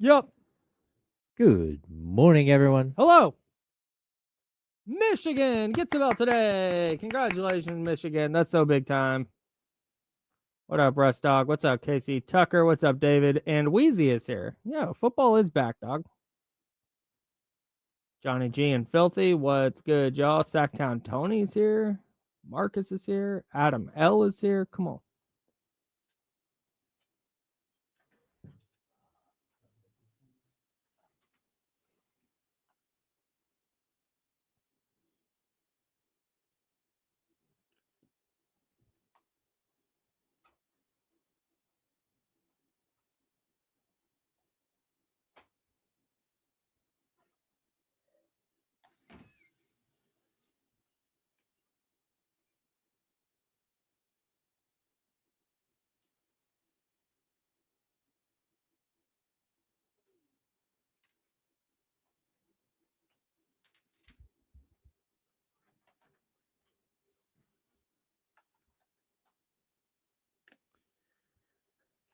Yep. Good morning, everyone. Hello. Michigan gets the belt today. Congratulations, Michigan. That's so big time. What up, Russ Dog? What's up, Casey Tucker? What's up, David? And Wheezy is here. Yeah, football is back, dog. Johnny G and Filthy. What's good, y'all? Sacktown Tony's here. Marcus is here. Adam L is here. Come on.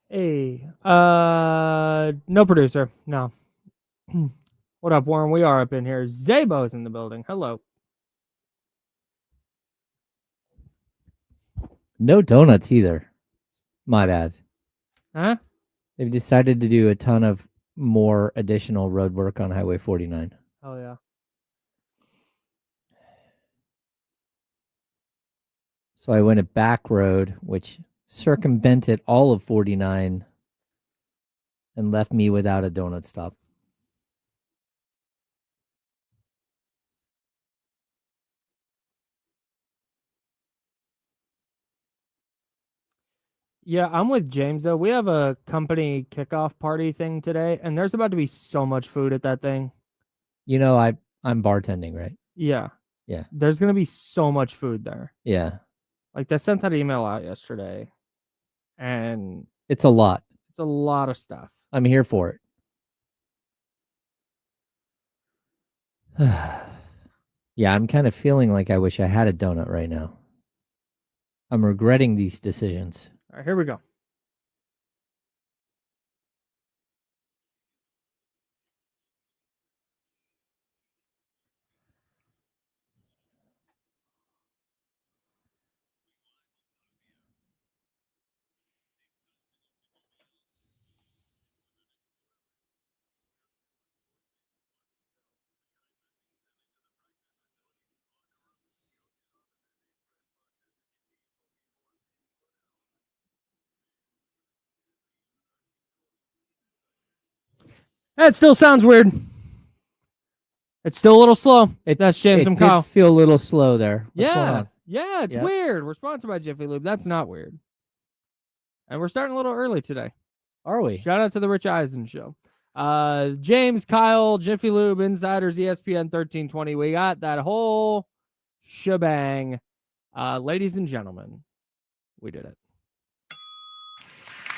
Hey, no producer. No. What up, Warren? We are up in here. Zabo's in the building. Hello. No donuts either. My bad. Huh? They've decided to do a ton of more additional road work on Highway 49. Oh, yeah. So I went a back road, which circumvented all of 49 and left me without a donut stop. Yeah, I'm with James, though. We have a company kickoff party thing today, and there's about to be so much food at that thing. You know, I'm bartending, right? Yeah. Yeah. There's going to be so much food there. Yeah. Like, they sent that email out yesterday, and It's a lot. it's a lot of stuff. I'm here for it. Yeah, I'm kind of feeling like I wish I had a donut right now. I'm regretting these decisions. All right, here we go. That still sounds weird. It's still a little slow. That's James and Kyle. It did feel a little slow there. What's going on? Yeah, it's weird. We're sponsored by Jiffy Lube. That's not weird. And we're starting a little early today. Are we? Shout out to the Rich Eisen show. James, Kyle, Jiffy Lube, Insiders, ESPN 1320. We got that whole shebang. Ladies and gentlemen, we did it.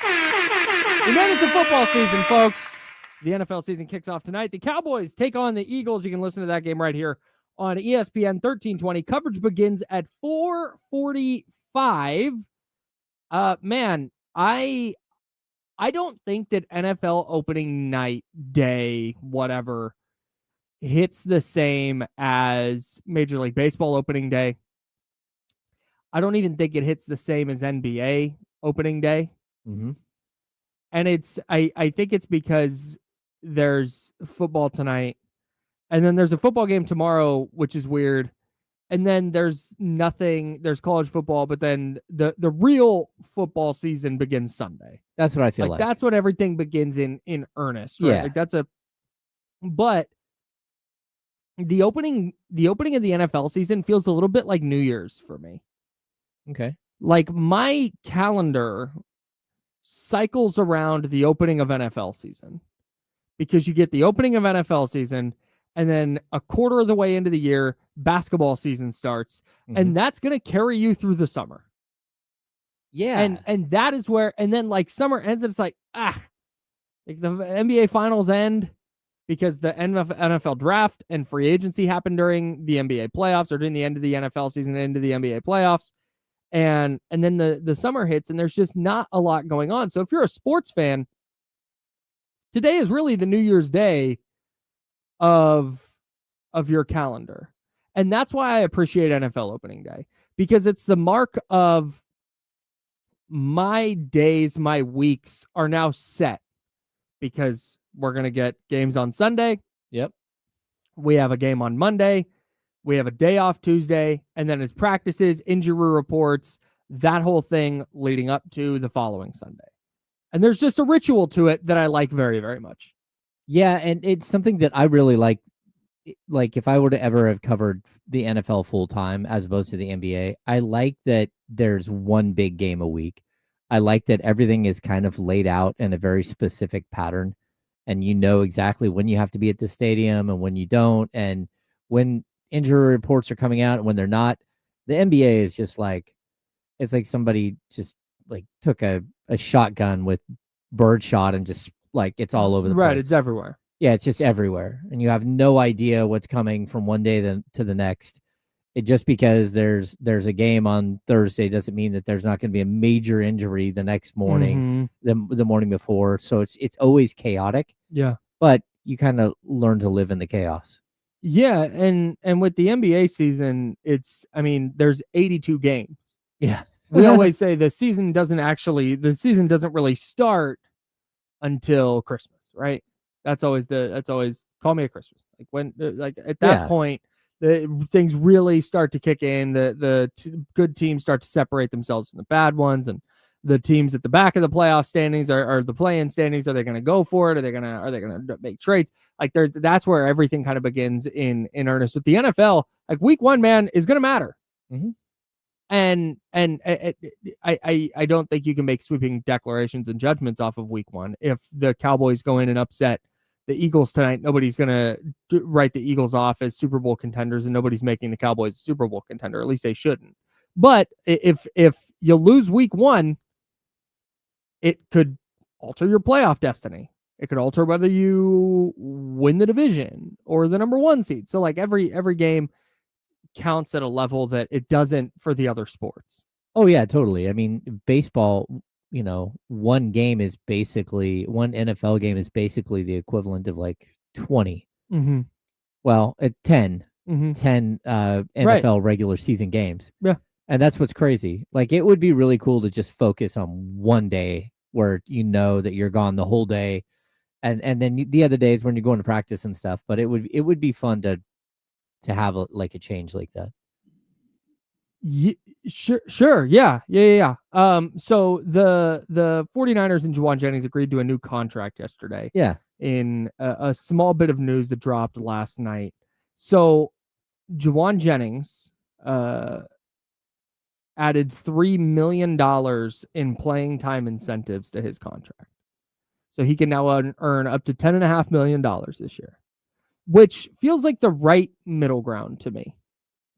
We made it to football season, folks. The NFL season kicks off tonight. The Cowboys take on the Eagles. You can listen to that game right here on ESPN 1320. Coverage begins at 4:45. Man, I don't think that NFL opening night day, whatever, hits the same as Major League Baseball opening day. I don't even think it hits the same as NBA opening day. Mm-hmm. And I think it's because there's football tonight, and then there's a football game tomorrow, which is weird. And then there's college football, but then the real football season begins Sunday. That's what I feel like. That's when everything begins in earnest, right? Yeah. But the opening of the NFL season feels a little bit like New Year's for me. Okay. Like, my calendar cycles around the opening of NFL season, because you get the opening of NFL season, and then a quarter of the way into the year, basketball season starts, and that's going to carry you through the summer. Yeah. And that is where, and then like summer ends, and it's like the NBA finals end because the NFL draft and free agency happened during the NBA playoffs, or during the end of the NFL season and into the NBA playoffs. And then the summer hits, and there's just not a lot going on. So if you're a sports fan, Today is really the New Year's Day of your calendar. And that's why I appreciate NFL opening day, because it's the mark of my days, my weeks are now set, because we're going to get games on Sunday. Yep. We have a game on Monday. We have a day off Tuesday, and then it's practices, injury reports, that whole thing leading up to the following Sunday. And there's just a ritual to it that I like very, very much. Yeah, and it's something that I really like. Like, if I were to ever have covered the NFL full time as opposed to the NBA, I like that there's one big game a week. I like that everything is kind of laid out in a very specific pattern, and you know exactly when you have to be at the stadium and when you don't, and when injury reports are coming out and when they're not. The NBA is just like, it's like somebody just like took a shotgun with birdshot and just like, it's all over the place. Right, it's everywhere. Yeah, it's just everywhere, and you have no idea what's coming from one day to the next. It just because there's a game on Thursday doesn't mean that there's not going to be a major injury the next morning, the morning before. So it's always chaotic. Yeah, but you kind of learn to live in the chaos. Yeah, and with the NBA season, there's 82 games. Yeah, we always say the season doesn't really start until Christmas, right? That's always call me at Christmas. Like when, at that point, the things really start to kick in. The good teams start to separate themselves from the bad ones, and the teams at the back of the playoff standings are the play-in standings. Are they going to go for it? Are they going to make trades? Like that's where everything kind of begins in earnest. With the NFL, like week one, man, is going to matter. Mm-hmm. And I don't think you can make sweeping declarations and judgments off of week one. If the Cowboys go in and upset the Eagles tonight, nobody's going to write the Eagles off as Super Bowl contenders, and nobody's making the Cowboys a Super Bowl contender. At least they shouldn't. But if you lose week one, it could alter your playoff destiny. It could alter whether you win the division or the number one seed. So like every game counts at a level that it doesn't for the other sports. Oh yeah, totally. I mean, baseball, one NFL game is basically the equivalent of like 20. Mm-hmm. Well, at 10, mm-hmm. 10 NFL regular season games. Yeah. And that's what's crazy. Like, it would be really cool to just focus on one day where you know that you're gone the whole day. And then the other days when you're going to practice and stuff. But it would be fun to have a change like that. Sure. Yeah. So the 49ers and Jauan Jennings agreed to a new contract yesterday. Yeah. In a small bit of news that dropped last night. So Jauan Jennings added $3 million in playing time incentives to his contract. So he can now earn up to $10.5 million this year, which feels like the right middle ground to me.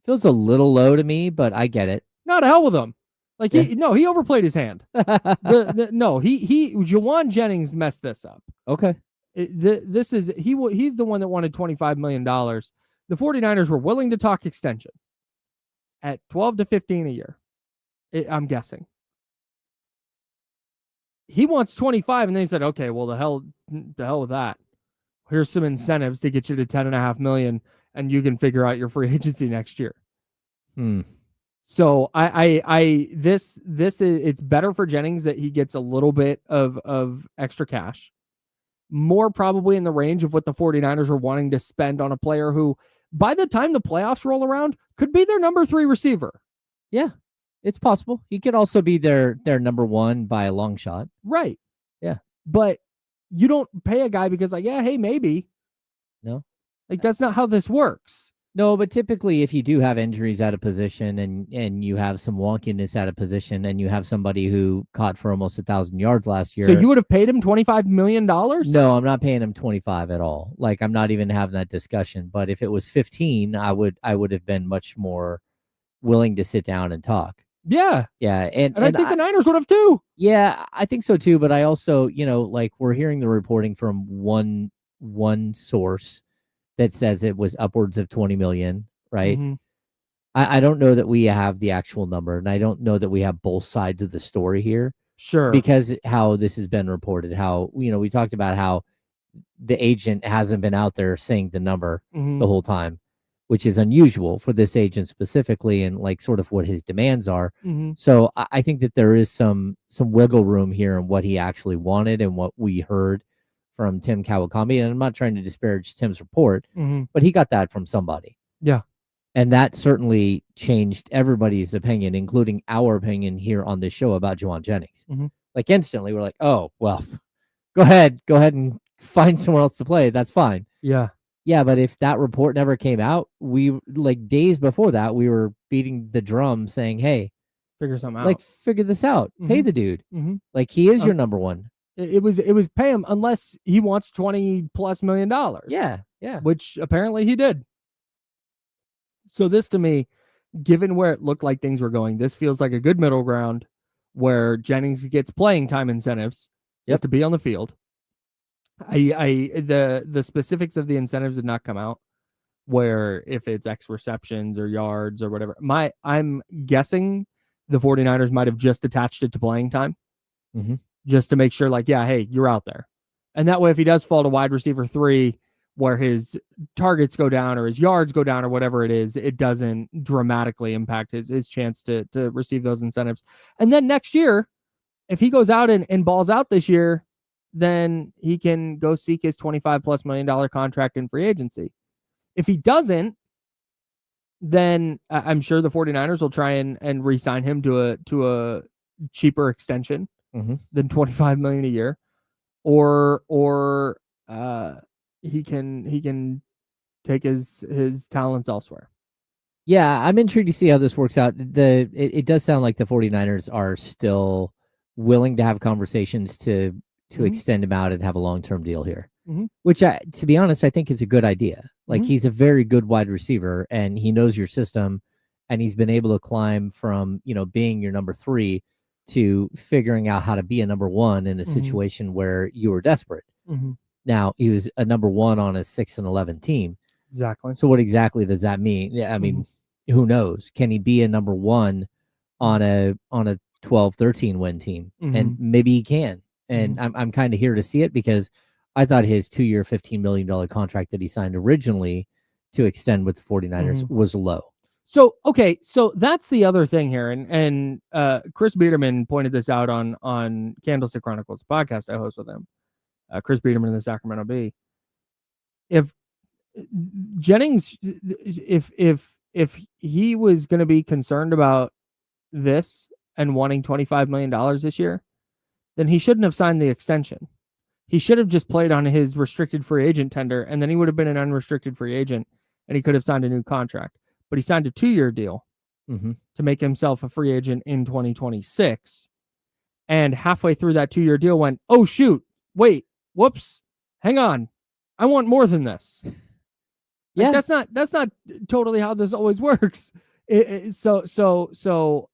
Feels a little low to me, but I get it. No, to hell with him. Like he overplayed his hand. Jauan Jennings messed this up. Okay. He's the one that wanted $25 million. The 49ers were willing to talk extension at 12 to 15 a year. I'm guessing. He wants 25, and they said, okay, well, the hell with that. Here's some incentives to get you to $10.5 million, and you can figure out your free agency next year. So it's better for Jennings that he gets a little bit of extra cash, more probably in the range of what the 49ers are wanting to spend on a player who, by the time the playoffs roll around, could be their number 3 receiver. Yeah, it's possible. He could also be their number 1 by a long shot. Right. Yeah. But you don't pay a guy because hey, maybe. No. Like, that's not how this works. No, but typically if you do have injuries out of position and you have some wonkiness out of position and you have somebody who caught for almost 1,000 yards last year. So you would have paid him $25 million? No, I'm not paying him 25 at all. Like, I'm not even having that discussion. But if it was 15, I would have been much more willing to sit down and talk. Yeah. Yeah. And I think the Niners would have too. Yeah, I think so too. But I also, we're hearing the reporting from one source that says it was upwards of 20 million, right? Mm-hmm. I don't know that we have the actual number, and I don't know that we have both sides of the story here. Sure. Because how this has been reported, how, we talked about how the agent hasn't been out there saying the number Mhm. the whole time, which is unusual for this agent specifically, and like sort of what his demands are. Mhm. So I think that there is some wiggle room here in what he actually wanted and what we heard from Tim Kawakami. And I'm not trying to disparage Tim's report, Mhm. but he got that from somebody. Yeah. And that certainly changed everybody's opinion, including our opinion here on this show about Jauan Jennings. Mhm. Like instantly, we're like, oh, well, go ahead and find somewhere else to play. That's fine. Yeah. Yeah, but if that report never came out, we like days before that, we were beating the drum saying, hey, Figure something like out. figure this out. Pay Mhm. the dude. Mhm. Like he is your number one. It was pay him unless he wants $20+ million. Yeah. Yeah. Which apparently he did. So this to me, given where it looked like things were going, this feels like a good middle ground where Jennings gets playing time incentives just to be on the field. The specifics of the incentives did not come out, where if it's X receptions or yards or whatever. I'm guessing the 49ers might have just attached it to playing time, just to make sure, like, yeah, hey, you're out there. And that way, if he does fall to wide receiver 3, where his targets go down or his yards go down or whatever it is, it doesn't dramatically impact his chance to receive those incentives. And then next year, if he goes out and balls out this year, then he can go seek his $25+ million contract in free agency. If he doesn't, then I'm sure the 49ers will try and re-sign him to a cheaper extension than $25 million a year, or he can take his talents elsewhere. Yeah, I'm intrigued to see how this works out. It does sound like the 49ers are still willing to have conversations to extend him out and have a long-term deal here. Which, to be honest, I think is a good idea. Like he's a very good wide receiver, and he knows your system, and he's been able to climb from being your number 3 to figuring out how to be a number 1 in a situation where you were desperate. Now he was a number 1 on a 6-11 team. Exactly. So what exactly does that mean? Yeah, I mean, who knows? Can he be a number 1 on a 12-13 win team? And maybe he can. And I'm kind of here to see it, because I thought his 2-year, $15 million contract that he signed originally to extend with the 49ers was low. So, okay, so that's the other thing here. And Chris Biederman pointed this out on Candlestick Chronicles podcast I host with him. Chris Biederman in the Sacramento Bee. If Jennings, if he was going to be concerned about this and wanting $25 million this year, then he shouldn't have signed the extension. He should have just played on his restricted free agent tender, and then he would have been an unrestricted free agent, and he could have signed a new contract. But he signed a 2-year deal to make himself a free agent in 2026. And halfway through that 2-year deal went, oh, shoot, wait, whoops, hang on. I want more than this. Yeah, like, that's not totally how this always works. So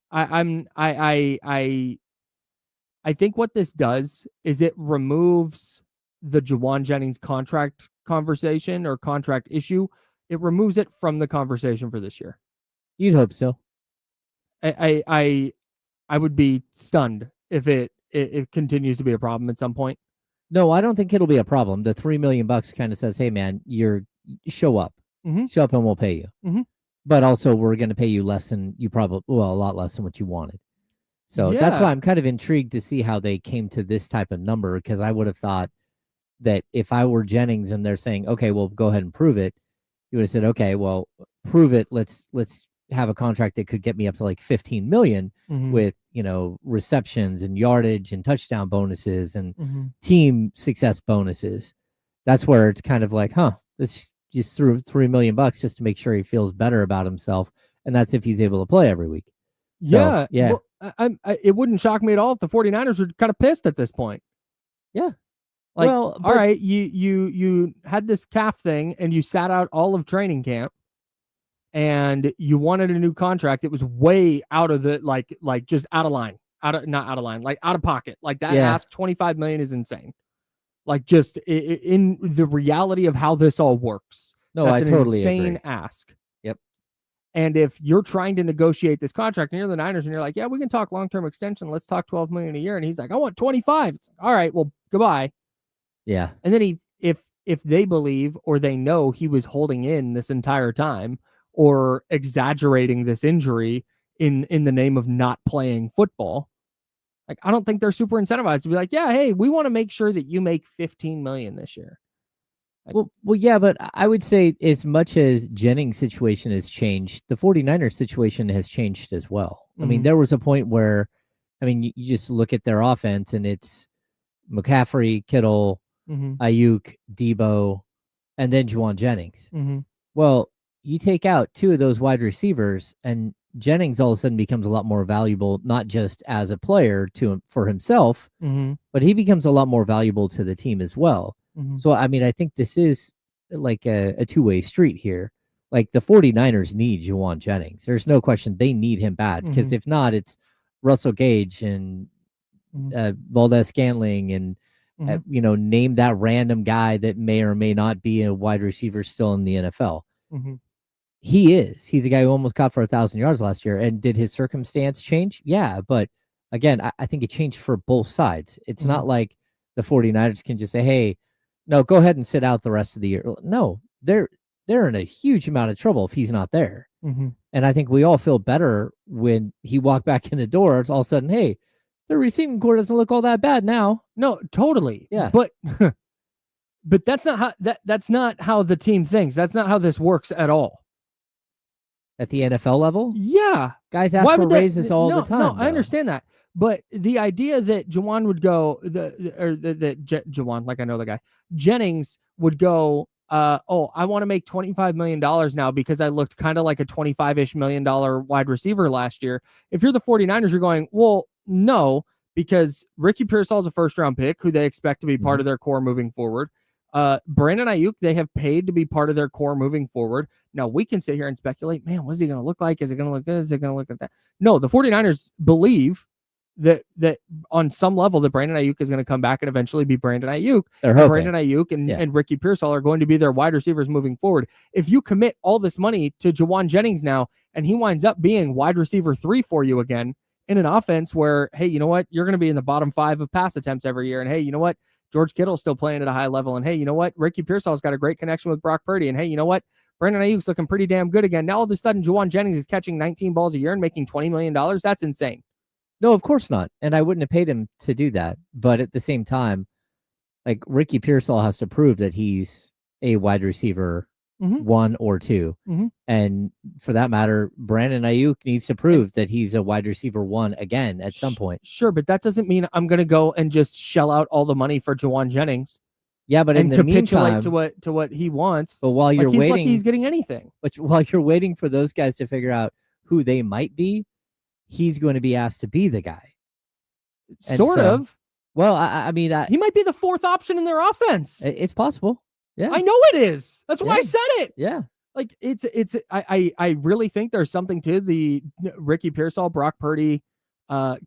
I think what this does is it removes the Jauan Jennings contract conversation or contract issue. It removes it from the conversation for this year. You'd hope so. I would be stunned if it continues to be a problem at some point. No, I don't think it'll be a problem. The $3 million kind of says, hey man, show up. Show up and we'll pay you. But also we're going to pay you less than you a lot less than what you wanted. So that's why I'm kind of intrigued to see how they came to this type of number, because I would have thought that if I were Jennings and they're saying, okay, well, go ahead and prove it, you would have said, okay, well, prove it. Let's have a contract that could get me up to like 15 million with, receptions and yardage and touchdown bonuses and team success bonuses. That's where it's kind of like, this just threw $3 million just to make sure he feels better about himself. And that's if he's able to play every week. So, yeah. Well, it wouldn't shock me at all if the 49ers were kind of pissed at this point. Yeah. Like, all right, you had this calf thing and you sat out all of training camp and you wanted a new contract. It was way out of the, like just out of line, not out of line, like out of pocket. Like that ask $25 million is insane. Like just in the reality of how this all works. No, that's I totally insane agree. ask. Yep. And if you're trying to negotiate this contract and you're the Niners and you're like, yeah, we can talk long-term extension. Let's talk $12 million a year. And he's like, I want 25. All right, well, goodbye. Yeah. And then he if they believe or they know he was holding in this entire time or exaggerating this injury in the name of not playing football, like I don't think they're super incentivized to be like, yeah, hey, we want to make sure that you make $15 million this year. Well, yeah, but I would say as much as Jennings' situation has changed, the 49ers situation has changed as well. I mean, there was a point where, you just look at their offense and it's McCaffrey, Kittle, Ayuk, Debo, and then Jauan Jennings. Well, you take out two of those wide receivers, and Jennings all of a sudden becomes a lot more valuable, not just as a player for himself, but he becomes a lot more valuable to the team as well. So, I think this is like a two-way street here. Like the 49ers need Jauan Jennings. There's no question they need him bad, because if not, it's Russell Gage and Valdez-Scantling and, name that random guy that may or may not be a wide receiver still in the NFL. He's a guy who almost caught for 1,000 yards last year. And did his circumstance change? Yeah. But again, I think it changed for both sides. It's not like the 49ers can just say, hey, no, go ahead and sit out the rest of the year. No, they're in a huge amount of trouble if he's not there. And I think we all feel better when he walked back in the door. It's all of a sudden, hey, the receiving core doesn't look all that bad now. No, totally. Yeah. But that's not how that's not how the team thinks. That's not how this works at all. At the NFL level? Yeah. Guys ask for raises all the time. No, I understand that. But the idea that Jauan would go, Jauan, like I know the guy, Jennings would go, I want to make $25 million now because I looked kind of like a $25-ish million wide receiver last year. If you're the 49ers, you're going, well, no, because Ricky Pearsall is a first-round pick who they expect to be part of their core moving forward. Brandon Ayuk, they have paid to be part of their core moving forward. Now, we can sit here and speculate, man, what is he going to look like? Is it going to look good? Is it going to look like that? No, the 49ers believe that on some level that Brandon Ayuk is going to come back and eventually be Brandon Ayuk. Brandon Ayuk and Ricky Pearsall are going to be their wide receivers moving forward. If you commit all this money to Jauan Jennings now, and he winds up being wide receiver 3 for you again in an offense where, hey, you know what? You're going to be in the bottom 5 of pass attempts every year. And hey, you know what? George Kittle's still playing at a high level. And hey, you know what? Ricky Pearsall's got a great connection with Brock Purdy. And hey, you know what? Brandon Ayuk's looking pretty damn good again. Now all of a sudden, Jauan Jennings is catching 19 balls a year and making $20 million. That's insane. No, of course not. And I wouldn't have paid him to do that. But at the same time, like Ricky Pearsall has to prove that he's a wide receiver 1 or 2. And for that matter, Brandon Ayuk needs to prove that he's a wide receiver 1 again at some point. Sure, but that doesn't mean I'm going to go and just shell out all the money for Jauan Jennings. Yeah, but in the meantime, to what he wants. But while you're waiting, lucky he's getting anything. But while you're waiting for those guys to figure out who they might be, he's going to be asked to be the guy. Sort of. Well, I mean, he might be the 4th option in their offense. It's possible. Yeah, I know it is. That's why I said it. Yeah, like I really think there's something to the Ricky Pearsall, Brock Purdy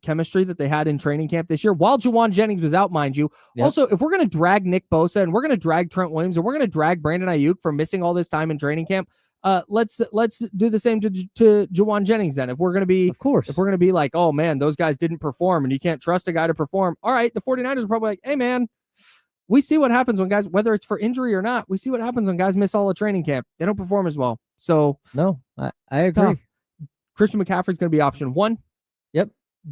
chemistry that they had in training camp this year, while Jauan Jennings was out, mind you. Yep. Also, if we're going to drag Nick Bosa and we're going to drag Trent Williams and we're going to drag Brandon Ayuk for missing all this time in training camp, let's do the same to Jauan Jennings then. If we're going to be, of course, if we're going to be like, oh man, those guys didn't perform and you can't trust a guy to perform. All right, the 49ers are probably like, hey man, we see what happens when guys, whether it's for injury or not, we see what happens when guys miss all the training camp. They don't perform as well. So no, I agree. Tough. Christian McCaffrey is going to be option 1. Yep.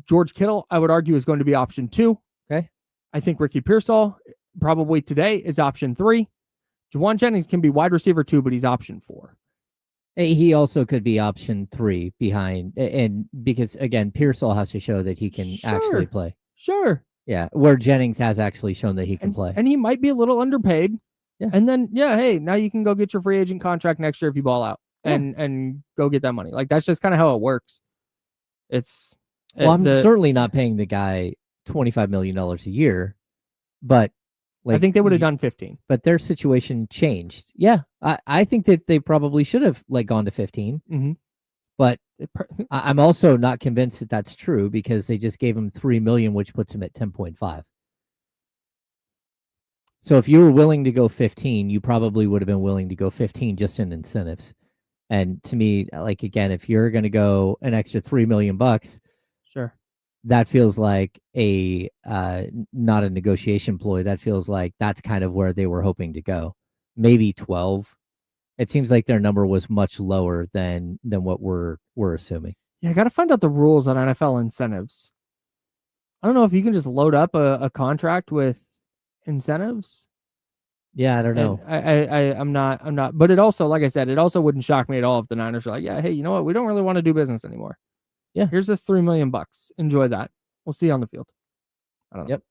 George Kittle, I would argue, is going to be option 2. Okay. I think Ricky Pearsall probably today is option 3. Jauan Jennings can be wide receiver 2, but he's option 4. He also could be option 3 behind, and because again, Pearsall has to show that he can actually play. Sure. Yeah, where Jennings has actually shown that he can play. And he might be a little underpaid. Yeah. And then, hey, now you can go get your free agent contract next year if you ball out and go get that money. Like, that's just kind of how it works. I'm certainly not paying the guy $25 million a year, but I think they would have done 15. But their situation changed. Yeah, I think that they probably should have gone to 15. But I'm also not convinced that that's true because they just gave him $3 million, which puts him at 10.5. So if you were willing to go 15, you probably would have been willing to go 15 just in incentives. And to me, again, if you're going to go an extra $3 million, sure, that feels like a not a negotiation ploy. That feels like that's kind of where they were hoping to go. Maybe 12. It seems like their number was much lower than what we're assuming. Yeah, I got to find out the rules on NFL incentives. I don't know if you can just load up a contract with incentives. Yeah, I don't know. I'm not. But it also, like I said, it also wouldn't shock me at all if the Niners are like, yeah, hey, you know what? We don't really want to do business anymore. Yeah. Here's this $3 million. Enjoy that. We'll see you on the field. I don't know. Yep.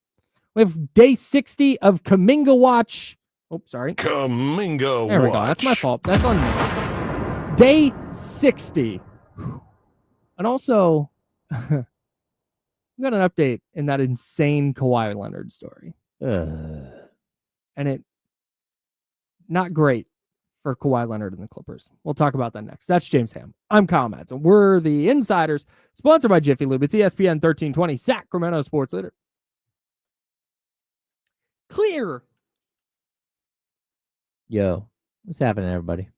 We have day 60 of Kaminga Watch. Oh, sorry. Kaminga There we go. That's my fault. That's on me. Day 60. And also, we got an update in that insane Kawhi Leonard story. And it not great for Kawhi Leonard and the Clippers. We'll talk about that next. That's James Ham. I'm Kyle Madsen. We're the Insiders, sponsored by Jiffy Lube. It's ESPN 1320, Sacramento Sports Leader. Clear. Yo, what's happening, everybody?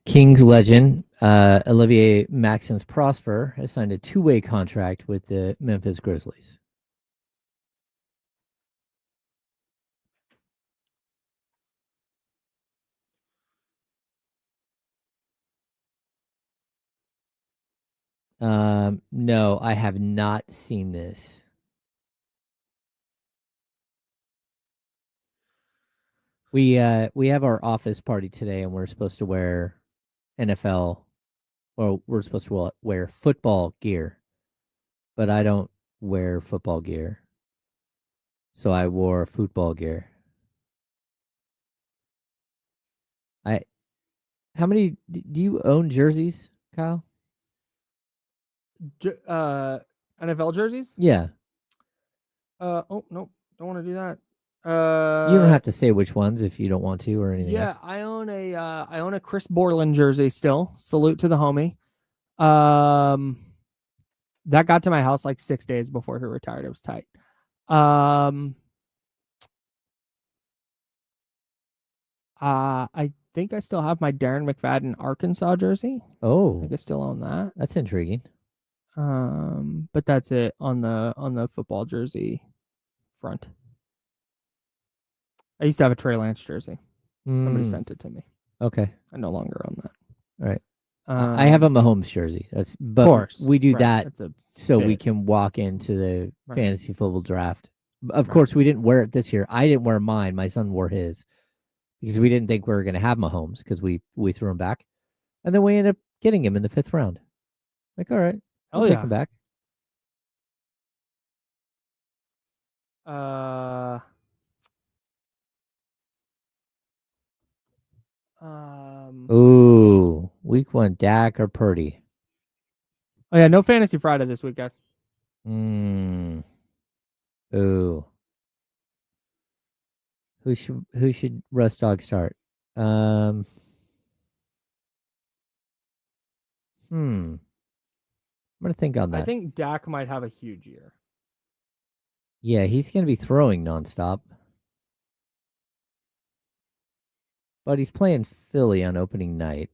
Kings legend Olivier Maxence Prosper has signed a 2-way contract with the Memphis Grizzlies. No, I have not seen this. We have our office party today, and we're supposed to wear NFL, or we're supposed to wear football gear, but I don't wear football gear, so I wore football gear. How many do you own jerseys, Kyle? NFL jerseys? Yeah. Oh no, don't want to do that. You don't have to say which ones if you don't want to or anything else. I own a Chris Borland jersey still. Salute to the homie. That got to my house like 6 days before he retired. It was tight. I think I still have my Darren McFadden Arkansas jersey. I Oh, think I still own that. that's intriguing. But that's it on the football jersey front. I used to have a Trey Lance jersey. Somebody sent it to me. Okay. I no longer own that. All right. I have a Mahomes jersey. But of course, we do right. that so we can walk into the fantasy football draft. Of course, we didn't wear it this year. I didn't wear mine. My son wore his because we didn't think we were going to have Mahomes because we threw him back, and then we ended up getting him in the 5th round. Like, all right, I'll take him back. Ooh, week 1, Dak or Purdy? Oh yeah, no Fantasy Friday this week, guys. Ooh. Who should Russ Dog start? I'm gonna think on that. I think Dak might have a huge year. Yeah, he's gonna be throwing nonstop. But he's playing Philly on opening night.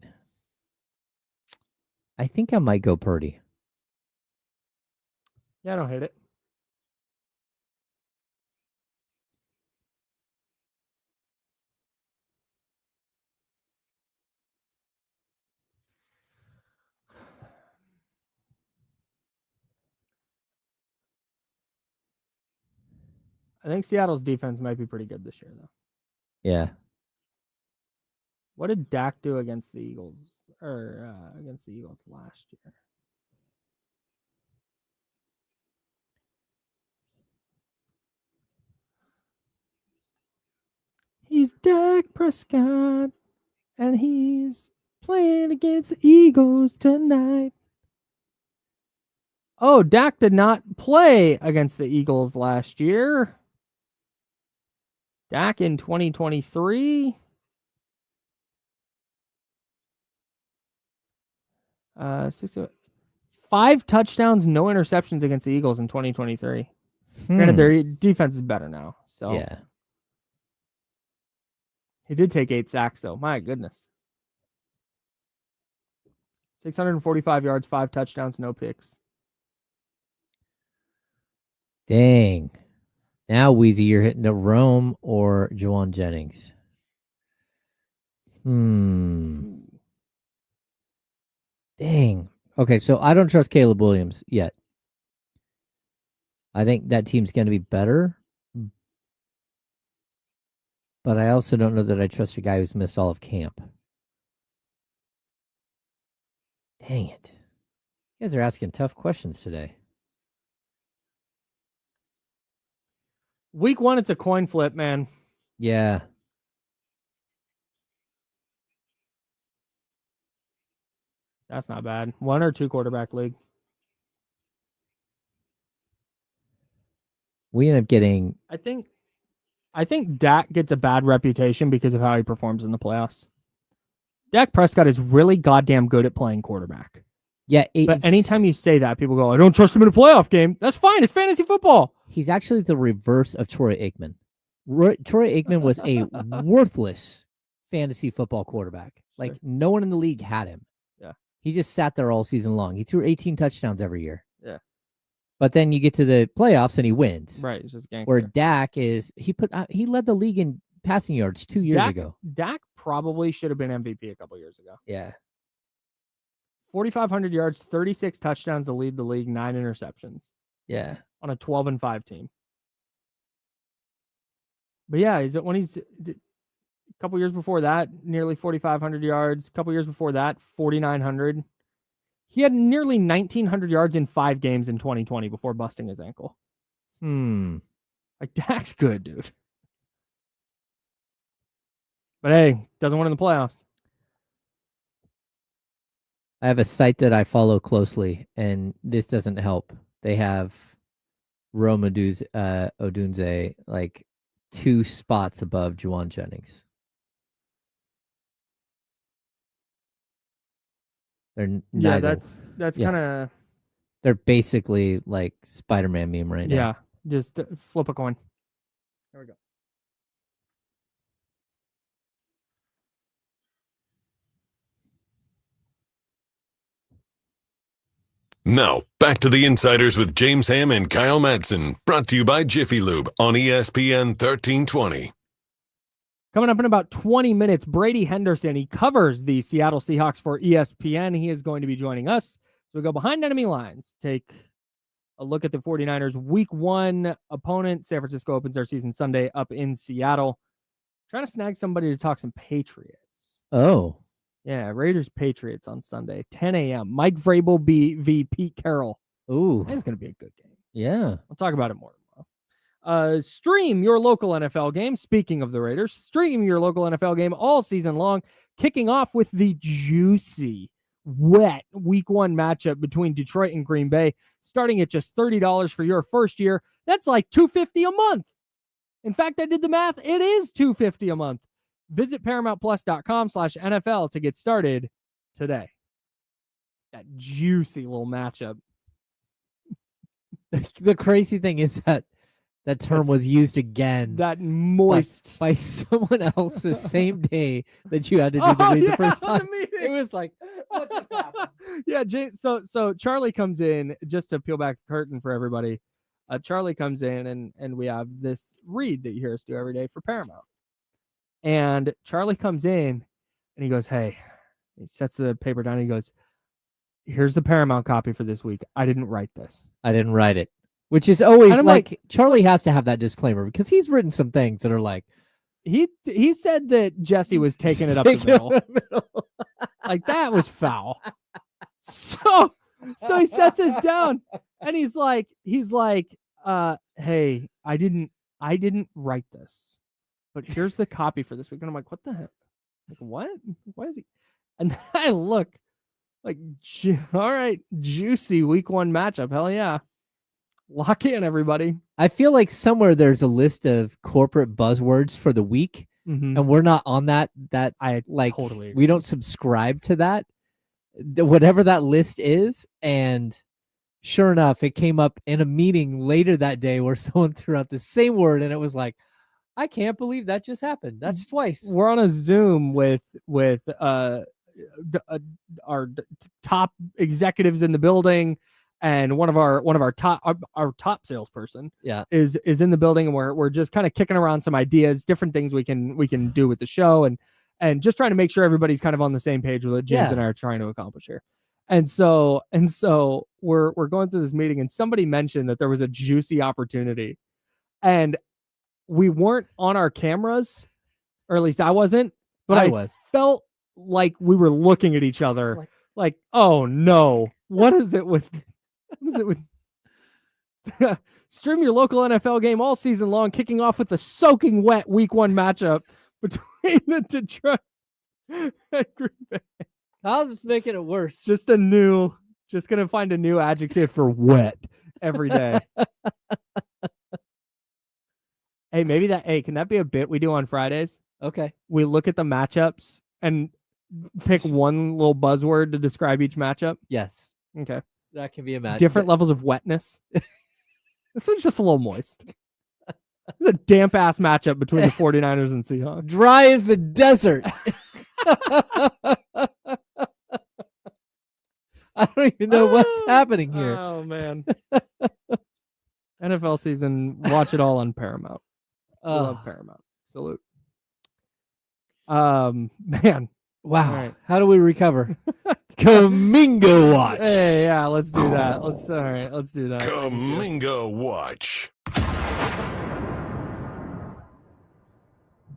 I think I might go Purdy. Yeah, I don't hate it. I think Seattle's defense might be pretty good this year, though. Yeah. What did Dak do against the Eagles against the Eagles last year? He's Dak Prescott, and he's playing against the Eagles tonight. Oh, Dak did not play against the Eagles last year. Dak in 2023. 5 touchdowns, no interceptions against the Eagles in 2023. Granted, their defense is better now. So yeah. He did take 8 sacks, though. My goodness. 645 yards, 5 touchdowns, no picks. Dang. Now, Wheezy, you're hitting the Rome or Jauan Jennings. Dang. Okay, so I don't trust Caleb Williams yet. I think that team's going to be better. But I also don't know that I trust a guy who's missed all of camp. Dang it. You guys are asking tough questions today. Week 1, it's a coin flip, man. Yeah. That's not bad. 1 or 2 quarterback league. We end up getting... I think Dak gets a bad reputation because of how he performs in the playoffs. Dak Prescott is really goddamn good at playing quarterback. Yeah, but anytime you say that, people go, I don't trust him in a playoff game. That's fine. It's fantasy football. He's actually the reverse of Troy Aikman. Troy Aikman was a worthless fantasy football quarterback. Like, no one in the league had him. Yeah. He just sat there all season long. He threw 18 touchdowns every year. Yeah. But then you get to the playoffs and he wins. Right. It's just gangster. Where Dak is, he led the league in passing yards 2 years ago. Dak probably should have been MVP a couple years ago. Yeah. 4,500 yards, 36 touchdowns to lead the league, 9 interceptions. Yeah. On a 12-5 team. But yeah, is it when he's a couple years before that, nearly 4,500 yards. A couple years before that, 4,900. He had nearly 1,900 yards in 5 games in 2020 before busting his ankle. Like, Dak's good, dude. But hey, doesn't win in the playoffs. I have a site that I follow closely, and this doesn't help. They have Rome Odunze like 2 spots above Jauan Jennings. They're that's kind of. They're basically like Spider-Man meme right now. Yeah, just flip a coin. There we go. Now, back to the Insiders with James Ham and Kyle Madsen, brought to you by Jiffy Lube on ESPN 1320. Coming up in about 20 minutes, Brady Henderson. He covers the Seattle Seahawks for ESPN. He is going to be joining us. So we go behind enemy lines, take a look at the 49ers Week 1 opponent. San Francisco opens their season Sunday up in Seattle. Trying to snag somebody to talk some Patriots. Oh. Yeah, Raiders-Patriots on Sunday, 10 a.m. Mike Vrabel v. Pete Carroll. Ooh. That's going to be a good game. Yeah. I'll talk about it more tomorrow. Stream your local NFL game. Speaking of the Raiders, stream your local NFL game all season long, kicking off with the juicy, wet Week 1 matchup between Detroit and Green Bay, starting at just $30 for your first year. That's like $250 a month. In fact, I did the math. It is $250 a month. Visit ParamountPlus.com/NFL to get started today. That juicy little matchup. The crazy thing is that term was used again. That moist. By someone else the same day that you had to do the read the first time. It was like, what just happened? Yeah, so Charlie comes in, just to peel back the curtain for everybody. Charlie comes in and we have this read that you hear us do every day for Paramount. And Charlie comes in and he goes, hey, he sets the paper down. And he goes, here's the Paramount copy for this week. I didn't write this. I didn't write it. Which is always like Charlie has to have that disclaimer because he's written some things that are like. He said that Jesse was taking it up the middle. Like, that was foul. So he sets us down and he's like, hey, I didn't write this. But here's the copy for this week. And I'm like, what the heck? Like, what? Why is he? And then I look like, all right, juicy Week 1 matchup. Hell yeah. Lock in, everybody. I feel like somewhere there's a list of corporate buzzwords for the week. Mm-hmm. And we're not on that. I like totally agree. We don't subscribe to that. Whatever that list is. And sure enough, it came up in a meeting later that day where someone threw out the same word and it was like, I can't believe that just happened. That's twice. We're on a Zoom with our top executives in the building, and one of our top salesperson is in the building, and we're just kind of kicking around some ideas, different things we can do with the show, and just trying to make sure everybody's kind of on the same page with what James and I are trying to accomplish here. And so we're going through this meeting, and somebody mentioned that there was a juicy opportunity, and we weren't on our cameras, or at least I wasn't, but I felt like we were looking at each other like, oh no, what is it with stream your local NFL game all season long, kicking off with the soaking wet week 1 matchup between the Detroit and Green Bay. How's this making it worse? Just gonna find a new adjective for wet every day. Hey, can that be a bit we do on Fridays? Okay. We look at the matchups and pick one little buzzword to describe each matchup. Yes. Okay. That can be a match. Different levels of wetness. This one's just a little moist. It's a damp ass matchup between the 49ers and Seahawks. Dry as the desert. I don't even know what's happening here. Oh man. NFL season, watch it all on Paramount. I love Paramount. Salute. Man. Wow. Right. How do we recover? Kaminga watch. Hey, yeah, let's do that. Let's do that. Kaminga watch.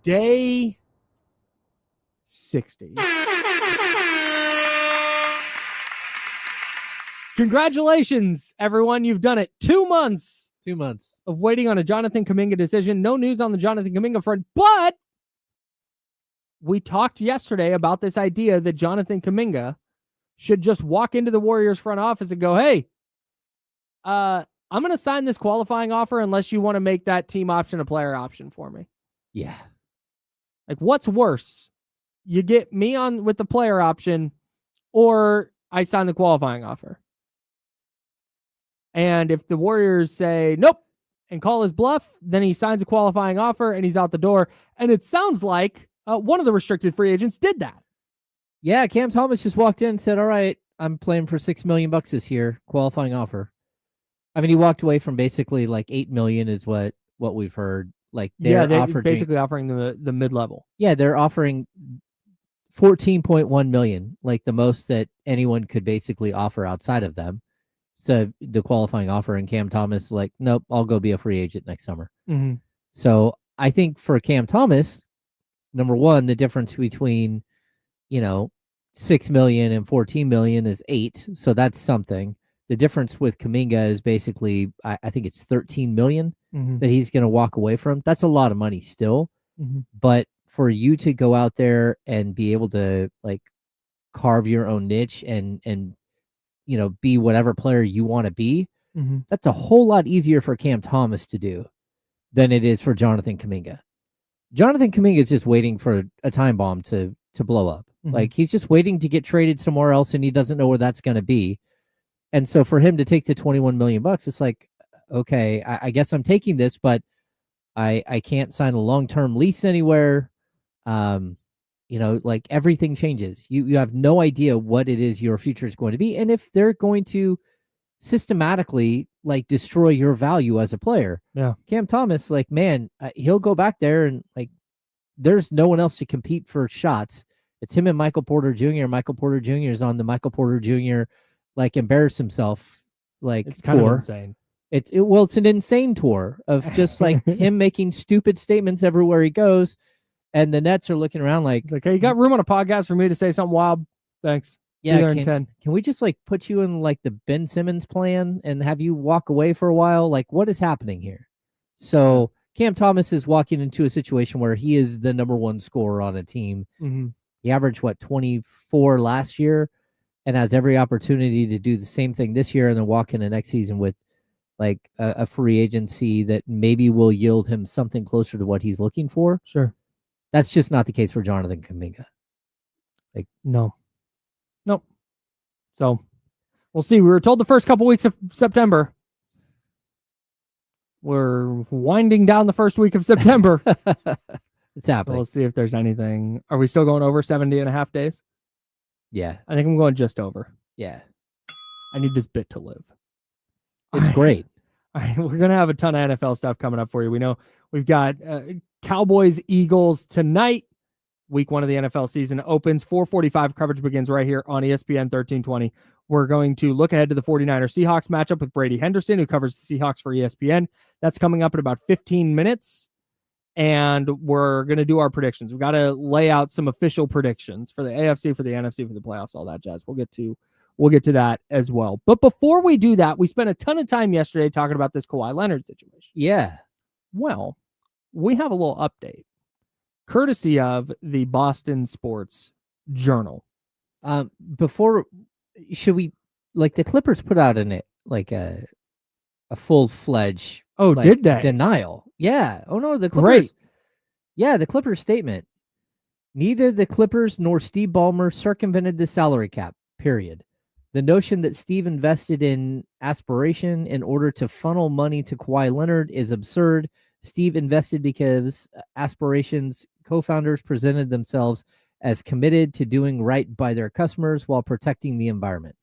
Day 60. Congratulations, everyone. You've done it. 2 months. 2 months of waiting on a Jonathan Kuminga decision. No news on the Jonathan Kuminga front, but we talked yesterday about this idea that Jonathan Kuminga should just walk into the Warriors front office and go, hey, I'm going to sign this qualifying offer unless you want to make that team option a player option for me. Yeah. Like, what's worse? You get me on with the player option, or I sign the qualifying offer. And if the Warriors say nope and call his bluff, then he signs a qualifying offer and he's out the door. And it sounds like one of the restricted free agents did that. Yeah, Cam Thomas just walked in and said, all right, I'm playing for $6 million this year, qualifying offer. I mean, he walked away from basically like $8 million is what we've heard. Like they're basically offering the mid-level. Yeah, they're offering $14.1 million, like the most that anyone could basically offer outside of them. So the qualifying offer, and Cam Thomas like, nope, I'll go be a free agent next summer. Mm-hmm. So I think for Cam Thomas, number one, the difference between, $6 million and $14 million is $8 million. So that's something. The difference with Kuminga is basically, I think it's $13 million that he's going to walk away from. That's a lot of money still. Mm-hmm. But for you to go out there and be able to like carve your own niche and be whatever player you want to be, that's a whole lot easier for Cam Thomas to do than it is for Jonathan Kuminga. Jonathan Kuminga is just waiting for a time bomb to blow up. Like he's just waiting to get traded somewhere else, and he doesn't know where that's going to be. And so for him to take the $21 million, it's like, okay, I guess I'm taking this, but I can't sign a long-term lease anywhere. Like everything changes. You have no idea what it is your future is going to be. And if they're going to systematically like destroy your value as a player, Cam Thomas, like, man, he'll go back there and like, there's no one else to compete for shots. It's him and Michael Porter Jr. Michael Porter Jr. is on the Michael Porter Jr. like embarrass himself. Like it's kind of insane. It's an insane tour of just like him making stupid statements everywhere he goes. And the Nets are looking around like, it's like, hey, you got room on a podcast for me to say something wild? Thanks. Yeah. Can we just like put you in like the Ben Simmons plan and have you walk away for a while? Like, what is happening here? So Cam Thomas is walking into a situation where he is the number one scorer on a team. He averaged 24 last year and has every opportunity to do the same thing this year and then walk into next season with like a free agency that maybe will yield him something closer to what he's looking for. Sure. That's just not the case for Jonathan Kuminga. Like, nope. So we'll see. We were told the first couple weeks of September. We're winding down the first week of September. It's So happening. we'll see if there's anything. Are we still going over 70 and a half days? Yeah. I think I'm going just over. Yeah. I need this bit to live. It's All right. great. All right, we're going to have a ton of NFL stuff coming up for you. We know we've got Cowboys-Eagles tonight. Week 1 of the NFL season opens. 4:45 coverage begins right here on ESPN 1320. We're going to look ahead to the 49ers Seahawks matchup with Brady Henderson, who covers the Seahawks for ESPN. That's coming up in about 15 minutes. And we're going to do our predictions. We've got to lay out some official predictions for the AFC, for the NFC, for the playoffs, all that jazz. We'll get to that as well. But before we do that, we spent a ton of time yesterday talking about this Kawhi Leonard situation. Yeah. Well, we have a little update, courtesy of the Boston Sports Journal. Before, should we, like, the Clippers put out a full-fledged Did they? denial? Yeah. Oh no, the Clippers. Great. Yeah, the Clippers statement. Neither the Clippers nor Steve Ballmer circumvented the salary cap. Period. The notion that Steve invested in aspiration in order to funnel money to Kawhi Leonard is absurd. Steve invested because Aspiration's co-founders presented themselves as committed to doing right by their customers while protecting the environment.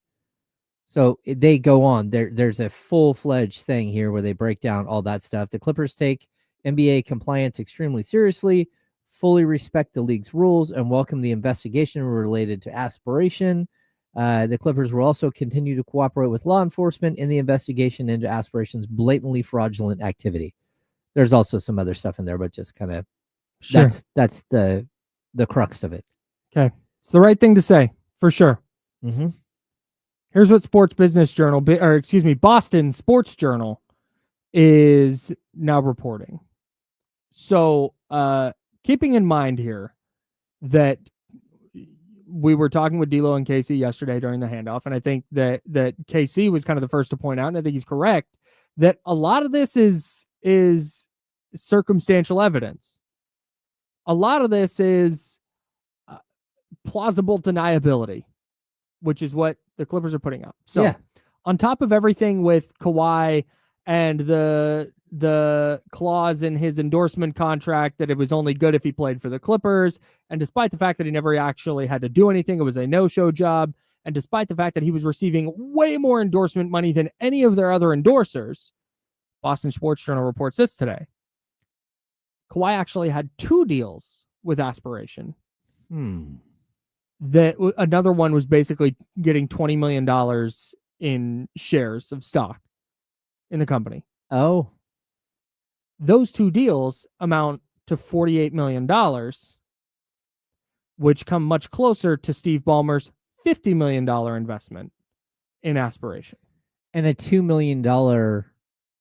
So they go on. There's a full-fledged thing here where they break down all that stuff. The Clippers take NBA compliance extremely seriously, fully respect the league's rules, and welcome the investigation related to Aspiration. The Clippers will also continue to cooperate with law enforcement in the investigation into Aspiration's blatantly fraudulent activity. There's also some other stuff in there, but just kind of that's the crux of it. Okay. It's the right thing to say, for sure. Mm-hmm. Here's what Boston Sports Journal is now reporting. So, keeping in mind here that we were talking with D'Lo and Casey yesterday during the handoff, and I think that KC was kind of the first to point out, and I think he's correct, that a lot of this is circumstantial evidence. A lot of this is plausible deniability, which is what the Clippers are putting out. So, on top of everything with Kawhi and the clause in his endorsement contract that it was only good if he played for the Clippers, and despite the fact that he never actually had to do anything, it was a no-show job, and despite the fact that he was receiving way more endorsement money than any of their other endorsers, Boston Sports Journal reports this today. Kawhi actually had 2 deals with Aspiration. That another one was basically getting $20 million in shares of stock in the company. Oh. Those 2 deals amount to $48 million, which come much closer to Steve Ballmer's $50 million investment in Aspiration. And a $2 million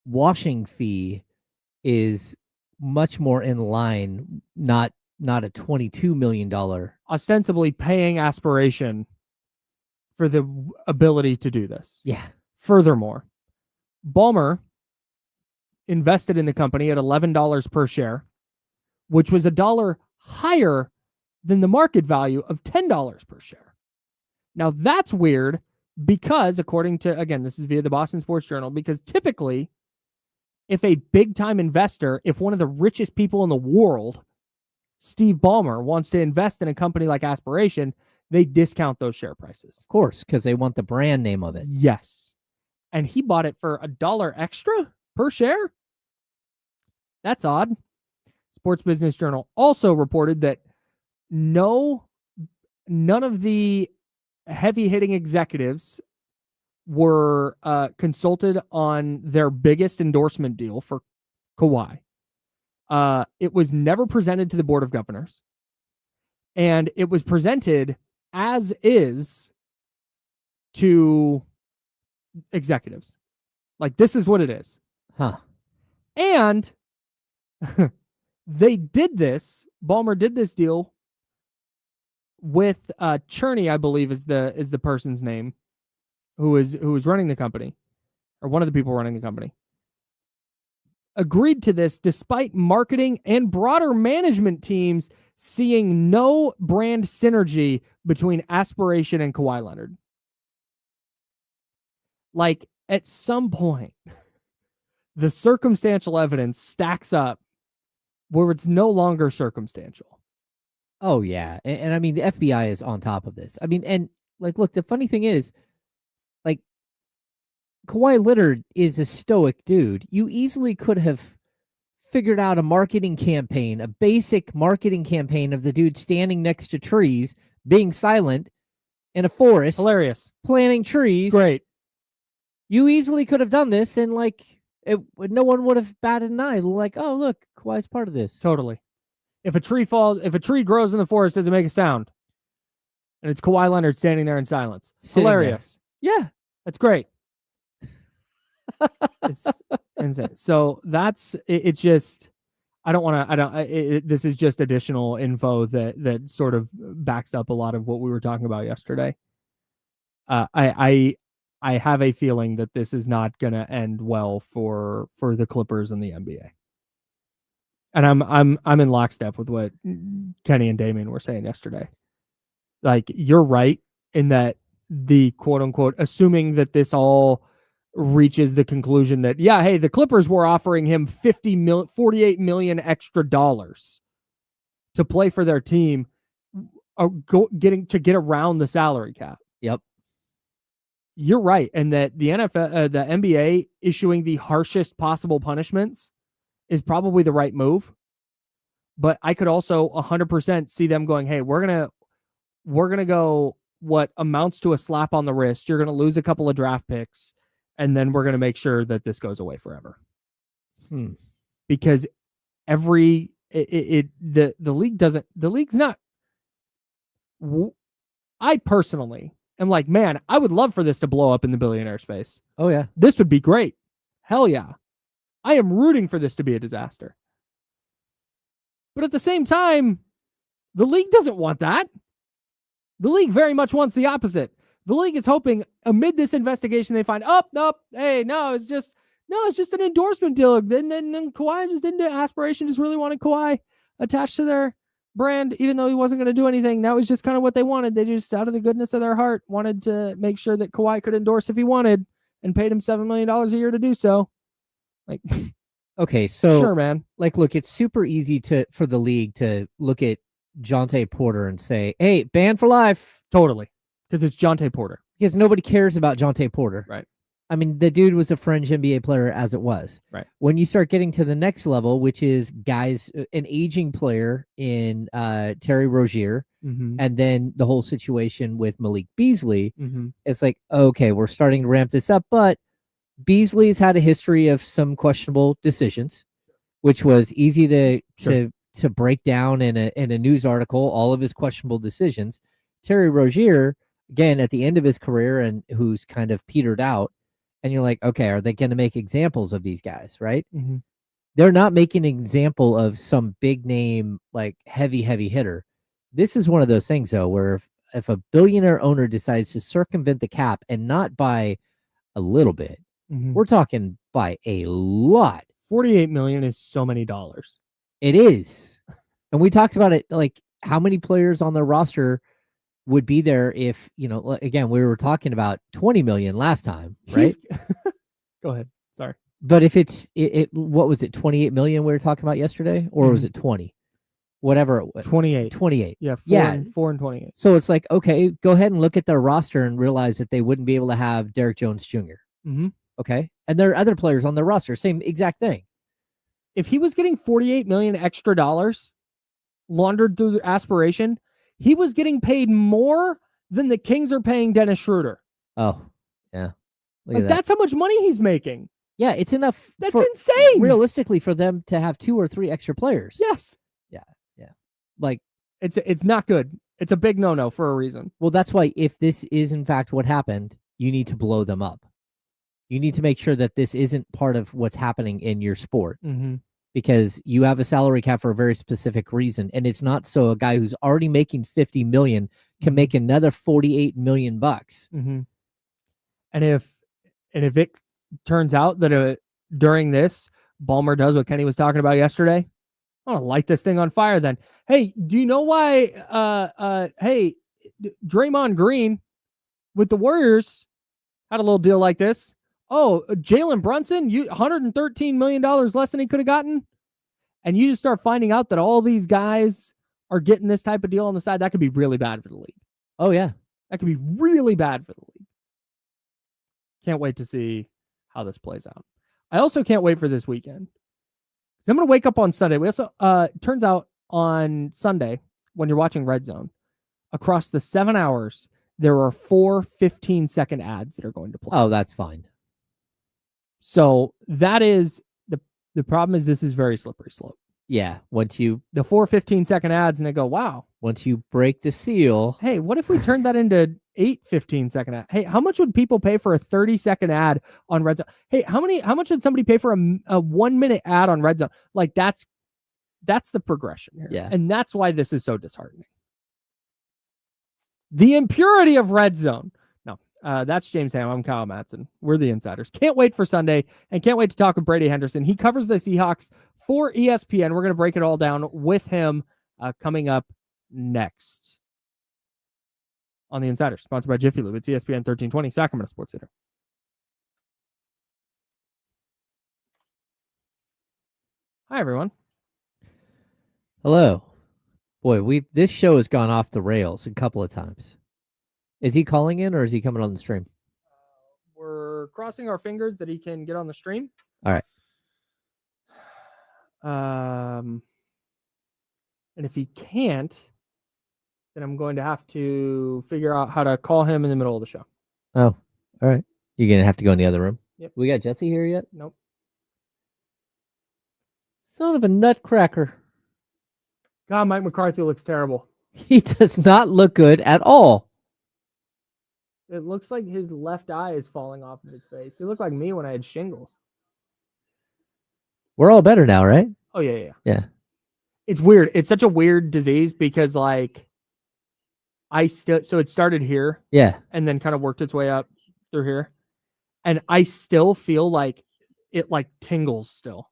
washing fee is much more in line, not a $22 million. Ostensibly paying Aspiration for the ability to do this. Yeah. Furthermore, Ballmer invested in the company at $11 per share, which was $1 higher than the market value of $10 per share. Now that's weird because, according to, again, this is via the Boston Sports Journal, because typically if a big time investor, if one of the richest people in the world, Steve Ballmer, wants to invest in a company like Aspiration, they discount those share prices. Of course, because they want the brand name of it. Yes. And he bought it for $1 extra per share? That's odd. Sports Business Journal also reported that none of the heavy-hitting executives were consulted on their biggest endorsement deal for Kawhi. It was never presented to the Board of Governors. And it was presented as is to executives. Like, this is what it is. Huh. And they did this. Ballmer did this deal with Cherney, I believe is the person's name, who is running the company, or one of the people running the company. Agreed to this despite marketing and broader management teams seeing no brand synergy between Aspiration and Kawhi Leonard. Like, at some point, the circumstantial evidence stacks up where it's no longer circumstantial. Oh, yeah. And I mean, the FBI is on top of this. I mean, and like, look, the funny thing is, like, Kawhi Leonard is a stoic dude. You easily could have figured out a marketing campaign, a basic marketing campaign of the dude standing next to trees, being silent in a forest. Hilarious. Planting trees. Great. You easily could have done this, and like, no one would have batted an eye. Like, oh, look, Kawhi's part of this. Totally. If a tree grows in the forest, does it make a sound? And it's Kawhi Leonard standing there in silence. Hilarious. Yeah. That's great. It's insane. So that's it's just this is just additional info that sort of backs up a lot of what we were talking about yesterday. I have a feeling that this is not going to end well for the Clippers and the NBA. And I'm in lockstep with what Kenny and Damien were saying yesterday. Like, you're right in that the quote unquote, assuming that this all reaches the conclusion that, yeah, hey, the Clippers were offering him $48 million extra dollars to play for their team, get around the salary cap. Yep. You're right. And that the NFL, the NBA issuing the harshest possible punishments is probably the right move. But I could also 100% see them going, hey, we're going to go what amounts to a slap on the wrist. You're going to lose a couple of draft picks, and then we're going to make sure that this goes away forever. Because the league's not. I personally am like, man, I would love for this to blow up in the billionaire's face. Oh, yeah. This would be great. Hell yeah. I am rooting for this to be a disaster. But at the same time, the league doesn't want that. The league very much wants the opposite. The league is hoping amid this investigation they find, it's just an endorsement deal. Then Kawhi just didn't do aspiration, just really wanted Kawhi attached to their brand, even though he wasn't going to do anything. That was just kind of what they wanted. They just, out of the goodness of their heart, wanted to make sure that Kawhi could endorse if he wanted, and paid him $7 million a year to do so. Like, okay, so sure, man. Like, look, it's super easy for the league to look at Jonte Porter and say, hey, banned for life. Totally. Because it's Jonte Porter. Because nobody cares about Jonte Porter. Right. I mean, the dude was a fringe NBA player as it was. Right. When you start getting to the next level, which is guys, an aging player in Terry Rozier, and then the whole situation with Malik Beasley, it's like, okay, we're starting to ramp this up, but Beasley's had a history of some questionable decisions, which was easy to break down in a news article, all of his questionable decisions. Terry Rozier, again, at the end of his career and who's kind of petered out, and you're like, okay, are they going to make examples of these guys, right? They're not making an example of some big name, like heavy hitter. This is one of those things, though, where if a billionaire owner decides to circumvent the cap, and not by a little bit, we're talking by a lot. $48 million is so many dollars. It is. And we talked about it, like how many players on their roster would be there if, again, we were talking about 20 million last time, right? Go ahead. Sorry. But if it's, what was it, 28 million we were talking about yesterday? Or was it 20? Whatever it was. 28. 28. Yeah, 4 and 28. So it's like, okay, go ahead and look at their roster and realize that they wouldn't be able to have Derrick Jones Jr. Okay? And there are other players on their roster, same exact thing. If he was getting $48 million extra dollars laundered through aspiration, he was getting paid more than the Kings are paying Dennis Schroeder. Oh, yeah. That's how much money he's making. Yeah, it's enough. That's insane. Realistically, for them to have 2 or 3 extra players. Yes. Yeah. Like, it's not good. It's a big no-no for a reason. Well, that's why if this is in fact what happened, you need to blow them up. You need to make sure that this isn't part of what's happening in your sport. Because you have a salary cap for a very specific reason, and it's not so a guy who's already making 50 million can make another 48 million bucks. And if it turns out that during this Ballmer does what Kenny was talking about yesterday, I'm gonna light this thing on fire. Then, hey, do you know why? Draymond Green with the Warriors had a little deal like this. oh, Jalen Brunson, $113 million less than he could have gotten. And you just start finding out that all these guys are getting this type of deal on the side. That could be really bad for the league. Oh, yeah. That could be really bad for the league. Can't wait to see how this plays out. I also can't wait for this weekend. I'm going to wake up on Sunday. We also, turns out on Sunday, when you're watching Red Zone, across the 7 hours, there are 4 15-second ads that are going to play. Oh, that's fine. So that is, the problem is this is very slippery slope. Yeah. The 4 15-second ads, and they go, wow. Once you break the seal. Hey, what if we turned that into 8 15-second ads? Hey, how much would people pay for a 30-second ad on Red Zone? Hey, how much would somebody pay for a 1-minute ad on Red Zone? Like that's the progression here. Yeah. And that's why this is so disheartening. The impurity of Red Zone. No, that's James Ham. I'm Kyle Madsen. We're the Insiders. Can't wait for Sunday and can't wait to talk with Brady Henderson. He covers the Seahawks for ESPN. We're going to break it all down with him coming up next on the Insider, sponsored by Jiffy Lube. It's ESPN 1320, Sacramento Sports Center. Hi, everyone. Hello. Boy, this show has gone off the rails a couple of times. Is he calling in or is he coming on the stream? We're crossing our fingers that he can get on the stream. All right. And if he can't, then I'm going to have to figure out how to call him in the middle of the show. Oh, all right. You're going to have to go in the other room. Yep. We got Jesse here yet? Nope. Son of a nutcracker. God, Mike McCarthy looks terrible. He does not look good at all. It looks like his left eye is falling off of his face. He looked like me when I had shingles. We're all better now, right? Oh, yeah. Yeah. It's weird. It's such a weird disease because, like, so it started here. Yeah. And then kind of worked its way up through here. And I still feel like it, like, tingles still.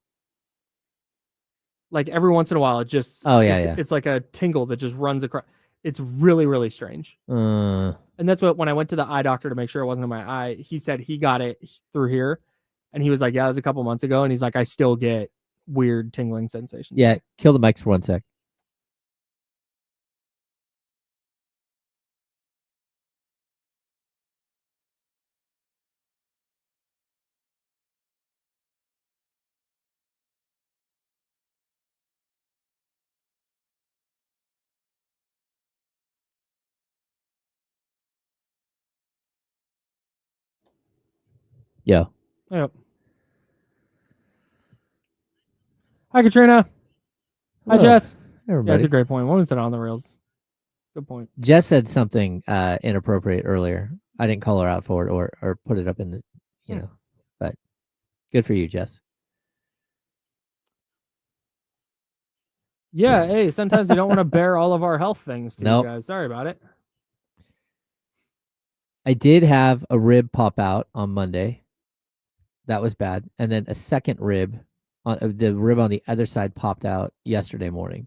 Like, every once in a while, it just... It's like a tingle that just runs across... It's really, really strange. And that's what, when I went to the eye doctor to make sure it wasn't in my eye, he said he got it through here. And he was like, yeah, it was a couple months ago. And he's like, I still get weird tingling sensations. Yeah, kill the mics for 1 sec. Yeah. Yep. Hi, Katrina. Hi, Jess. Everybody. Yeah, that's a great point. When was that on the rails? Good point. Jess said something inappropriate earlier. I didn't call her out for it or put it up in the, know, but good for you, Jess. Yeah, hey, sometimes we don't want to bear all of our health things to you guys. Sorry about it. I did have a rib pop out on Monday. That was bad. And then a second rib, the rib on the other side popped out yesterday morning.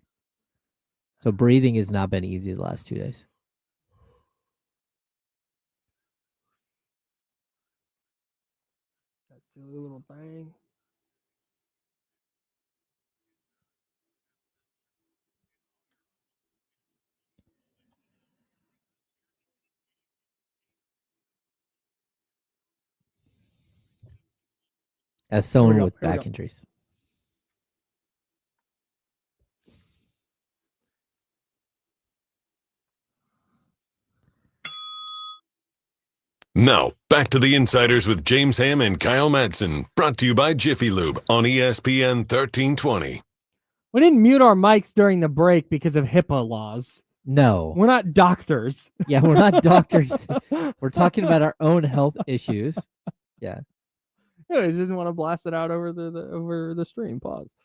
So breathing has not been easy the last 2 days. That silly little thing. As someone with back injuries. Now, back to the Insiders with James Ham and Kyle Madsen, brought to you by Jiffy Lube on ESPN 1320. We didn't mute our mics during the break because of HIPAA laws. No. We're not doctors. Yeah, we're not doctors. We're talking about our own health issues. Yeah. Yeah, I just didn't want to blast it out over the stream. Pause.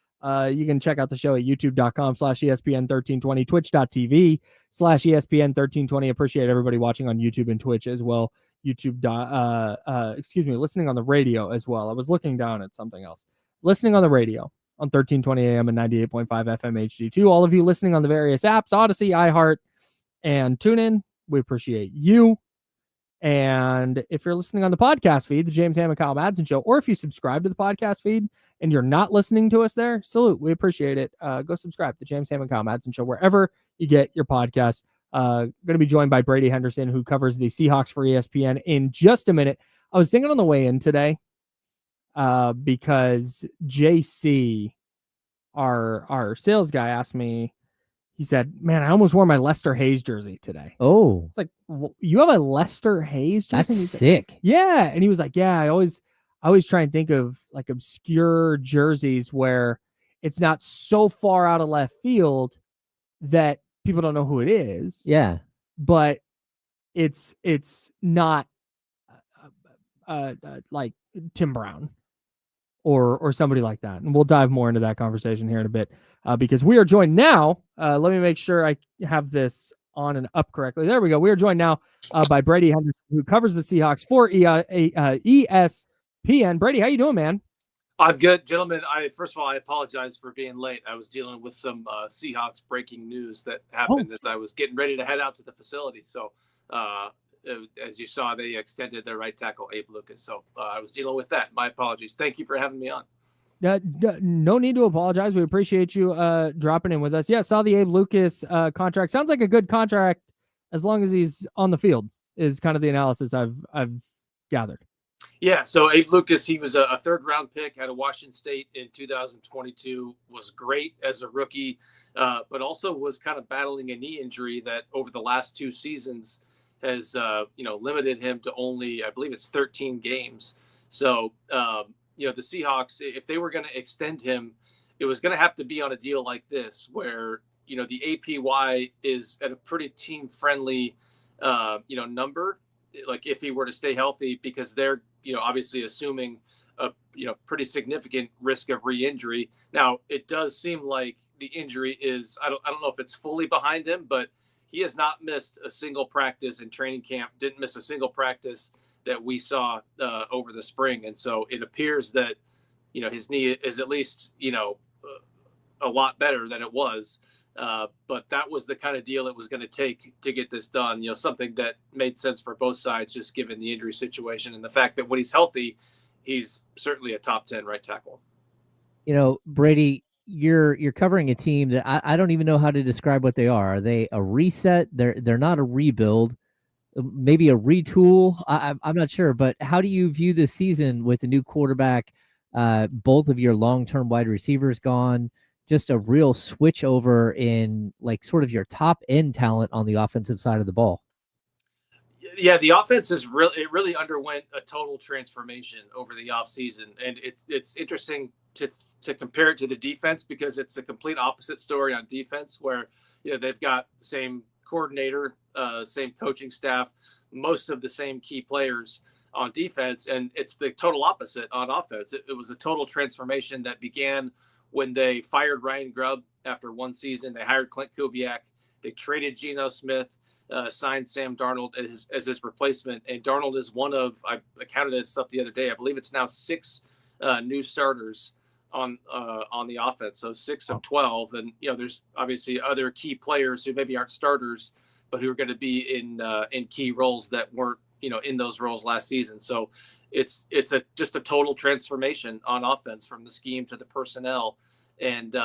You can check out the show at youtube.com/ESPN1320, twitch.tv/ESPN1320. Appreciate everybody watching on YouTube and Twitch as well. Listening on the radio as well. I was looking down at something else. Listening on the radio on 1320 AM and 98.5 FM HD2. All of you listening on the various apps, Odyssey, iHeart, and TuneIn, we appreciate you. And if you're listening on the podcast feed, the James Ham and Kyle Madsen Show, or if you subscribe to the podcast feed and you're not listening to us there, salute. We appreciate it. Go subscribe to the James Ham and Kyle Madsen Show wherever you get your podcasts. Going to be joined by Brady Henderson, who covers the Seahawks for ESPN, in just a minute. I was thinking on the way in today, because JC, our sales guy, asked me. He said, "Man, I almost wore my Lester Hayes jersey today." Oh, It's like, you have a Lester Hayes jersey? that's sick. Yeah, and he was like, "Yeah, I always try and think of like obscure jerseys where it's not so far out of left field that people don't know who it is. Yeah, but it's not like Tim Brown or somebody like that." And we'll dive more into that conversation here in a bit, because we are joined now. Let me make sure I have this on and up correctly. There we go. We are joined now by Brady Henderson, who covers the Seahawks for ESPN. Brady, how you doing, man? I'm good, gentlemen. First of all, I apologize for being late. I was dealing with some Seahawks breaking news that happened as I was getting ready to head out to the facility. So, as you saw, they extended their right tackle, Abe Lucas. So I was dealing with that. My apologies. Thank you for having me on. No need to apologize. We appreciate you dropping in with us. Yeah, saw the Abe Lucas contract. Sounds like a good contract as long as he's on the field, is kind of the analysis I've gathered. Yeah, so Abe Lucas, he was a third-round pick out of Washington State in 2022, was great as a rookie, but also was kind of battling a knee injury that over the last 2 seasons has limited him to only, I believe it's 13 games. So, the Seahawks, if they were going to extend him, it was going to have to be on a deal like this, where, the APY is at a pretty team-friendly, number, like if he were to stay healthy, because they're, obviously assuming a, pretty significant risk of re-injury. Now, it does seem like the injury is, I don't know if it's fully behind him, but he has not missed a single practice in training camp, didn't miss a single practice that we saw over the spring. And so it appears that, his knee is at least, a lot better than it was. But that was the kind of deal it was going to take to get this done, something that made sense for both sides, just given the injury situation and the fact that when he's healthy, he's certainly a top 10 right tackle. Brady, you're covering a team that I don't even know how to describe what they are. Are they a reset? They're not a rebuild, maybe a retool. I'm not sure, but how do you view this season with the new quarterback, both of your long-term wide receivers gone, just a real switch over in like sort of your top end talent on the offensive side of the ball? Yeah, the offense it really underwent a total transformation over the offseason. And it's interesting to compare it to the defense, because it's a complete opposite story on defense, where, they've got the same coordinator, same coaching staff, most of the same key players on defense. And it's the total opposite on offense. It was a total transformation that began when they fired Ryan Grubb after 1 season. They hired Clint Kubiak. They traded Geno Smith, signed Sam Darnold as his replacement. And Darnold is one of, I counted this up the other day, I believe it's now 6 new starters on the offense. So 6 of 12. And, there's obviously other key players who maybe aren't starters, but who are going to be in key roles that weren't, in those roles last season. So it's just a total transformation on offense, from the scheme to the personnel. And,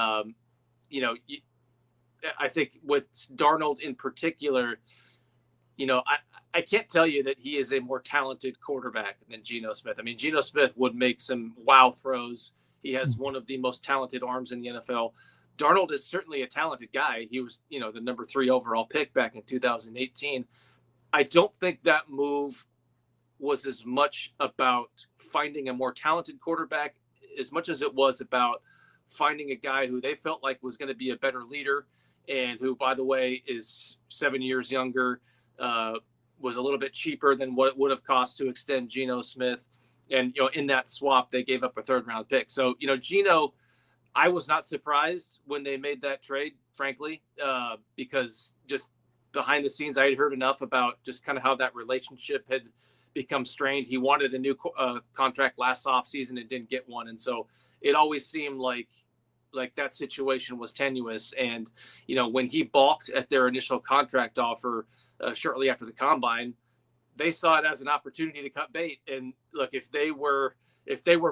I think with Darnold in particular, I can't tell you that he is a more talented quarterback than Geno Smith. I mean, Geno Smith would make some wow throws. He has one of the most talented arms in the NFL. Darnold is certainly a talented guy. He was, the number 3 overall pick back in 2018. I don't think that move was as much about finding a more talented quarterback as much as it was about finding a guy who they felt like was going to be a better leader, and who, by the way, is 7 years younger, was a little bit cheaper than what it would have cost to extend Geno Smith. And, in that swap, they gave up a 3rd-round pick. So, Geno, I was not surprised when they made that trade, frankly, because just behind the scenes, I had heard enough about just kind of how that relationship had become strained. He wanted a new contract last offseason and didn't get one. And so it always seemed like that situation was tenuous. And, when he balked at their initial contract offer shortly after the combine, they saw it as an opportunity to cut bait. And look, if they were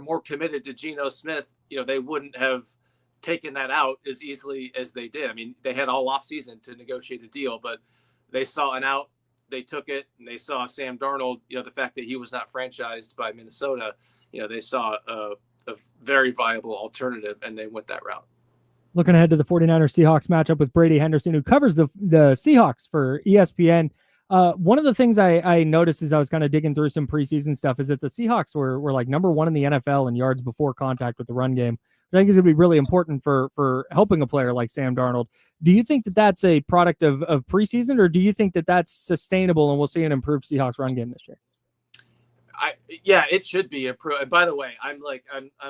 more committed to Geno Smith, they wouldn't have taken that out as easily as they did. I mean, they had all offseason to negotiate a deal, but they saw an out, they took it, and they saw Sam Darnold, the fact that he was not franchised by Minnesota, they saw a very viable alternative, and they went that route. Looking ahead to the 49ers Seahawks matchup with Brady Henderson, who covers the Seahawks for ESPN. One of the things I noticed as I was kind of digging through some preseason stuff is that the Seahawks were like number 1 in the NFL in yards before contact with the run game. I think is going to be really important for helping a player like Sam Darnold. Do you think that that's a product of preseason, or do you think that that's sustainable and we'll see an improved Seahawks run game this year? Yeah, it should be improved. And by the way, I'm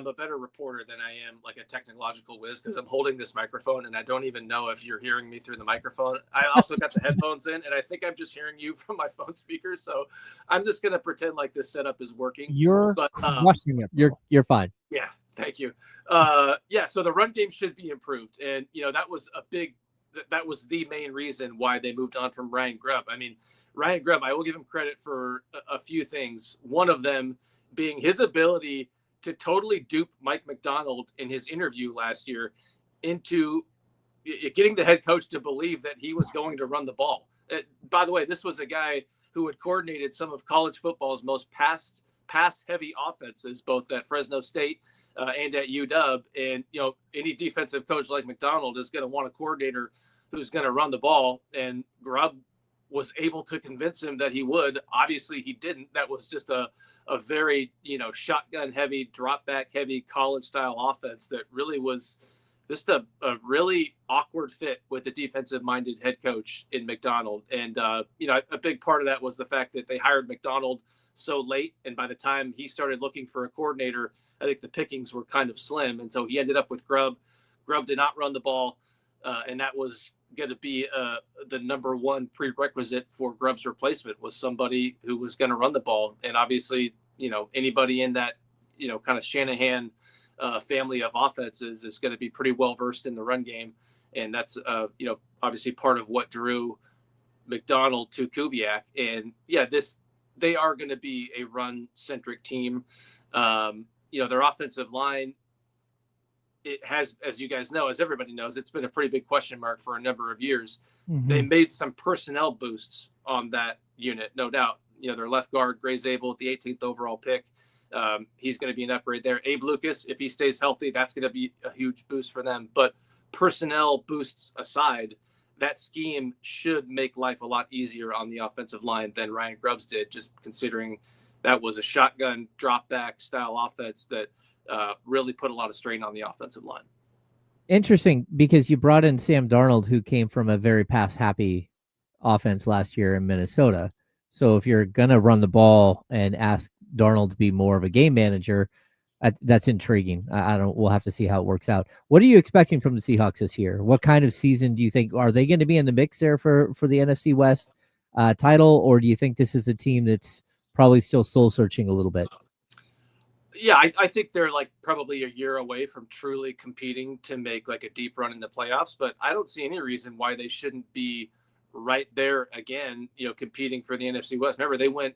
a better reporter than I am like a technological whiz, because I'm holding this microphone and I don't even know if you're hearing me through the microphone. I also got the headphones in, and I think I'm just hearing you from my phone speaker. So I'm just gonna pretend like this setup is working. You're crushing it. You're fine. Yeah, thank you. So the run game should be improved, and that was that was the main reason why they moved on from Ryan Grubb. I mean, Ryan Grubb, I will give him credit for a few things. One of them being his ability to totally dupe Mike Macdonald in his interview last year into getting the head coach to believe that he was going to run the ball. By the way, this was a guy who had coordinated some of college football's most pass-heavy offenses, both at Fresno State and at UW. And, any defensive coach like Macdonald is going to want a coordinator who's going to run the ball. And Grubb was able to convince him that he would. Obviously he didn't. That was just a very, shotgun heavy, drop back heavy college style offense that really was just a really awkward fit with the defensive minded head coach in Macdonald. And, a big part of that was the fact that they hired Macdonald so late. And by the time he started looking for a coordinator, I think the pickings were kind of slim. And so he ended up with Grubb. Grubb did not run the ball. And that was going to be the number one prerequisite for Grubb's replacement, was somebody who was going to run the ball. And obviously, anybody in that, kind of Shanahan family of offenses is going to be pretty well versed in the run game. And that's, obviously part of what drew Macdonald to Kubiak. And they are going to be a run centric team. Their offensive line, it has, as you guys know, as everybody knows, it's been a pretty big question mark for a number of years. Mm-hmm. They made some personnel boosts on that unit, no doubt. Their left guard, Gray Zabel, at the 18th overall pick. He's going to be an upgrade there. Abe Lucas, if he stays healthy, that's going to be a huge boost for them. But personnel boosts aside, that scheme should make life a lot easier on the offensive line than Ryan Grubbs did, just considering that was a shotgun drop back style offense that really put a lot of strain on the offensive line. Interesting, because you brought in Sam Darnold, who came from a very pass-happy offense last year in Minnesota. So if you're going to run the ball and ask Darnold to be more of a game manager, that's intriguing. We'll have to see how it works out. What are you expecting from the Seahawks this year? What kind of season do you think? Are they going to be in the mix there for the NFC West title, or do you think this is a team that's probably still soul-searching a little bit? Yeah, I think they're like probably a year away from truly competing to make like a deep run in the playoffs, but I don't see any reason why they shouldn't be right there again, competing for the NFC West. Remember, they went,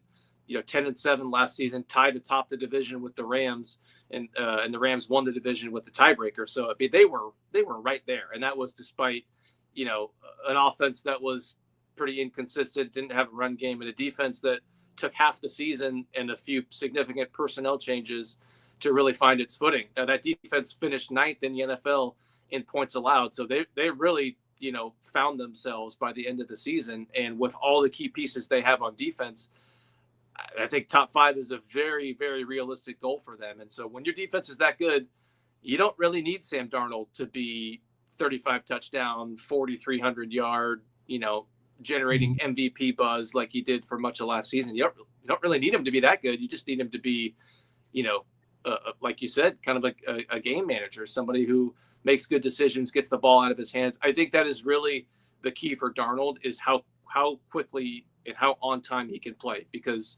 10-7 last season, tied atop the division with the Rams, and the Rams won the division with the tiebreaker. So I mean, they were right there, and that was despite, an offense that was pretty inconsistent, didn't have a run game, and a defense that took half the season and a few significant personnel changes to really find its footing. That defense finished 9th in the NFL in points allowed. So they really, found themselves by the end of the season. And with all the key pieces they have on defense, I think top 5 is a very, very realistic goal for them. And so when your defense is that good, you don't really need Sam Darnold to be 35 touchdown, 4,300 yard, generating MVP buzz like he did for much of last season. You don't really need him to be that good. You just need him to be, like you said, kind of like a game manager, somebody who makes good decisions, gets the ball out of his hands. I think that is really the key for Darnold, is how quickly and how on time he can play, because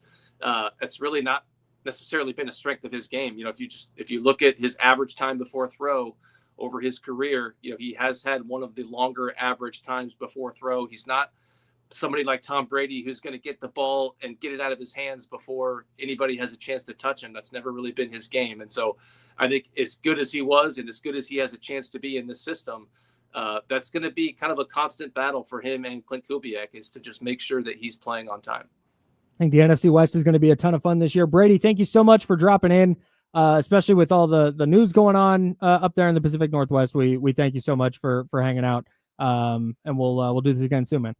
it's really not necessarily been a strength of his game. If you look at his average time before throw over his career, he has had one of the longer average times before throw. He's not somebody like Tom Brady, who's going to get the ball and get it out of his hands before anybody has a chance to touch him. That's never really been his game. And so I think as good as he was and as good as he has a chance to be in this system, that's going to be kind of a constant battle for him and Clint Kubiak, is to just make sure that he's playing on time. I think the NFC West is going to be a ton of fun this year. Brady, thank you so much for dropping in, especially with all the news going on up there in the Pacific Northwest. We thank you so much for hanging out, and we'll do this again soon, man.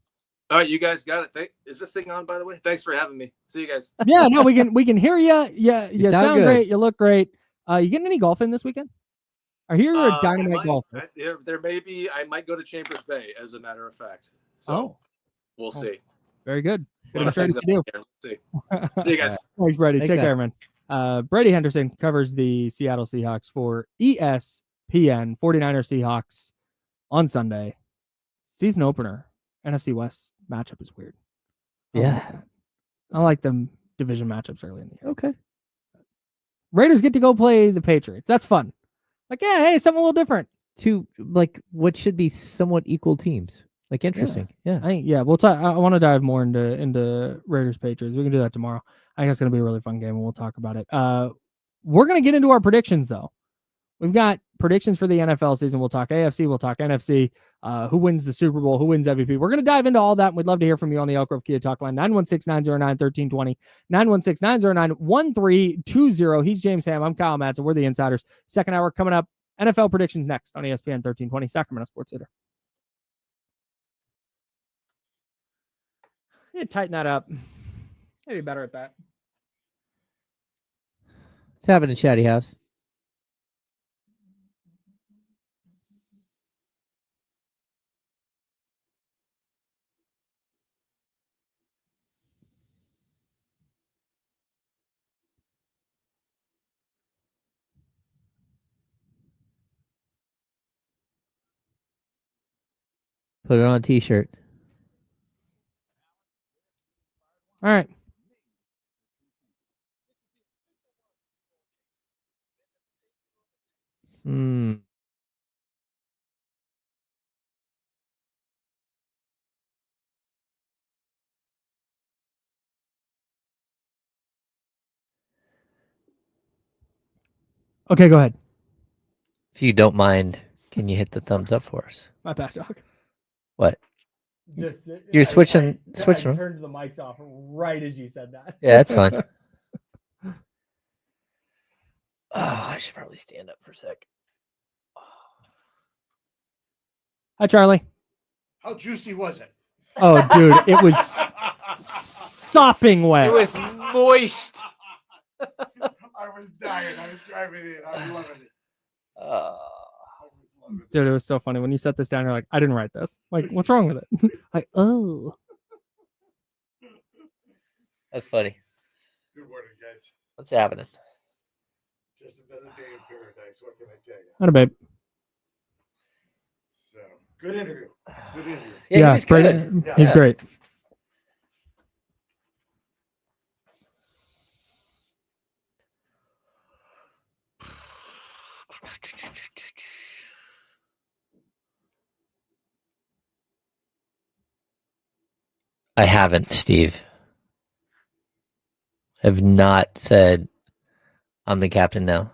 All right, you guys got it. Is this thing on, by the way? Thanks for having me. See you guys. Yeah, no, we can hear you. Yeah, you sound great. You look great. You getting any golf in this weekend? I hear you're a dynamite golfer. There may be. I might go to Chambers Bay, as a matter of fact. So we'll see. Very good. See you guys. Thanks, Brady. Take care, man. Brady Henderson covers the Seattle Seahawks for ESPN. 49ers Seahawks on Sunday. Season opener. NFC West matchup is weird. I like them division matchups early in the year. Okay. Raiders get to go play the Patriots. That's fun. Like, yeah, hey, something a little different. Two, like, what should be somewhat equal teams. Like, interesting. Yeah. We'll talk. I want to dive more into Raiders Patriots. We can do that tomorrow. I think it's going to be a really fun game, and we'll talk about it. We're going to get into our predictions, though. We've got predictions for the NFL season. We'll talk AFC. We'll talk NFC. Who wins the Super Bowl? Who wins MVP? We're going to dive into all that. And we'd love to hear from you on the Elk Grove Kia Talk line, 916-909-1320, 916-909-1320. He's James Ham. I'm Kyle Madsen. We're the Insiders. Second hour coming up. NFL predictions next on ESPN 1320, Sacramento Sports Leader. You tighten that up. Maybe better at that. What's happening, Chatty House? Put it on a t-shirt. All right. Okay, go ahead. If you don't mind, can you hit the thumbs up for us? My bad, dog. What? You're switching. I turned the mics off right as you said that. Yeah, that's fine. I should probably stand up for a sec. Hi, Charlie. How juicy was it? Oh, dude, it was sopping wet. It was moist. I was dying. I was driving in. I was loving it. Dude, it was so funny. When you set this down, you're like, I didn't write this. Like, what's wrong with it? Like, oh. That's funny. Good morning, guys. What's happening? Just another day in paradise. What can I tell you? Not a babe. So, good interview. Good interview. Yeah, he's good. He's great. I haven't, Steve. I've not said I'm the captain now.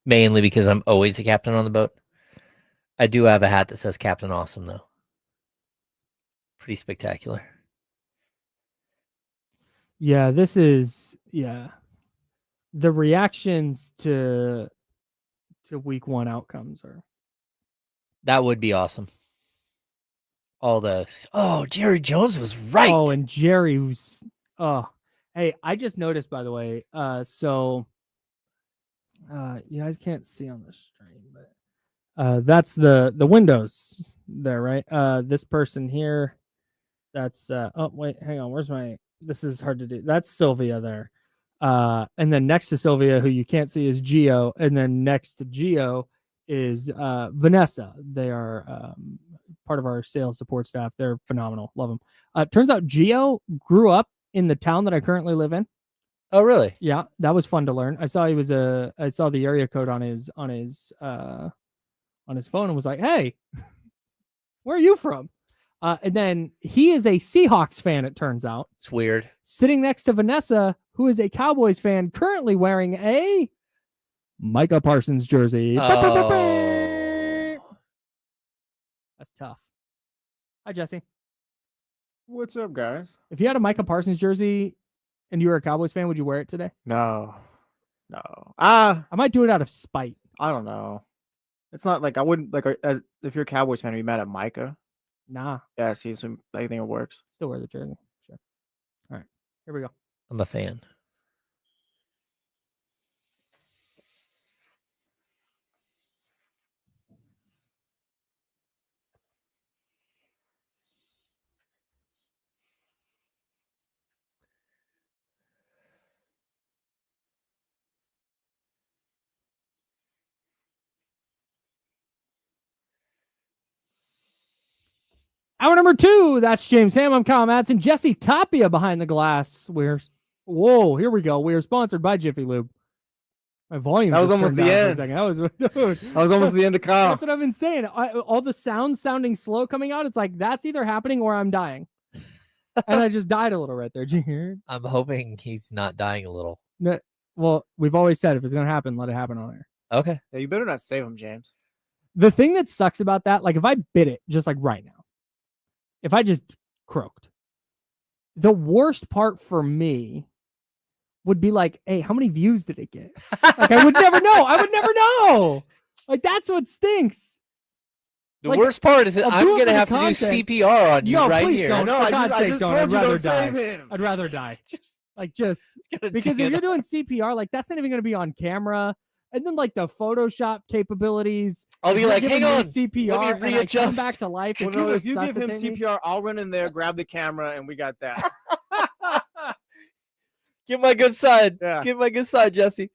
Mainly because I'm always the captain on the boat. I do have a hat that says Captain Awesome, though. Pretty spectacular. Yeah, this is, the reactions to week one outcomes are. That would be awesome. Jerry Jones was right. Oh, and Jerry was, hey, I just noticed, by the way, you guys can't see on the stream, but that's the windows there, right? This person here, that's, wait, hang on, this is hard to do. That's Sylvia there. And then next to Sylvia, who you can't see, is Gio. And then next to Gio is Vanessa. They are part of our sales support staff. They're phenomenal. Love them. Turns out Gio grew up in the town that I currently live in. Oh, really? Yeah, that was fun to learn. I saw I saw the area code on his phone and was like, hey, where are you from? And then he is a Seahawks fan, it turns out. It's weird. Sitting next to Vanessa, who is a Cowboys fan, currently wearing a Micah Parsons jersey. Oh. That's tough. Hi, Jesse. What's up, guys? If you had a Micah Parsons jersey and you were a Cowboys fan, would you wear it today? No. I might do it out of spite. I don't know. It's not like I wouldn't like if you're a Cowboys fan, are you mad at Micah? Nah, Yeah, see, so I think it works. still wear the jersey. Sure. All right, here we go. I'm a fan. Hour number 2. That's James Ham. I'm Kyle Madsen. Jesse Tapia behind the glass. Whoa, here we go. We are sponsored by Jiffy Lube. My volume. That was just almost turned the down end. for a second. That was, dude. That was almost the end of Kyle. That's what I've been saying. All the sounds sounding slow coming out. It's like that's either happening or I'm dying. And I just died a little right there. Did you hear it? I'm hoping he's not dying a little. No, well, we've always said if it's gonna happen, let it happen on air. Okay. Yeah, you better not save him, James. The thing that sucks about that, like if I bit it just like right now, if I just croaked, the worst part for me would be like, hey, how many views did it get? Like I would never know. I would never know. Like that's what stinks. The Like, worst part is that I'll I'm do it going to for have the to do content. CPR on you No, right please here. don't. No, For I God's sake, just don't. told I'd you rather don't die. save him. I'd rather die. Like just God because damn if you're it. doing CPR, like that's not even going to be on camera. And then like the Photoshop capabilities. I'll if be you're like, giving hang me on. CPR let me and I come readjust. back to life. Well, If no, you if you give him resuscitate me- CPR, I'll run in there, grab the camera, and we got that. Get my good side. Yeah. Get my good side, Jesse.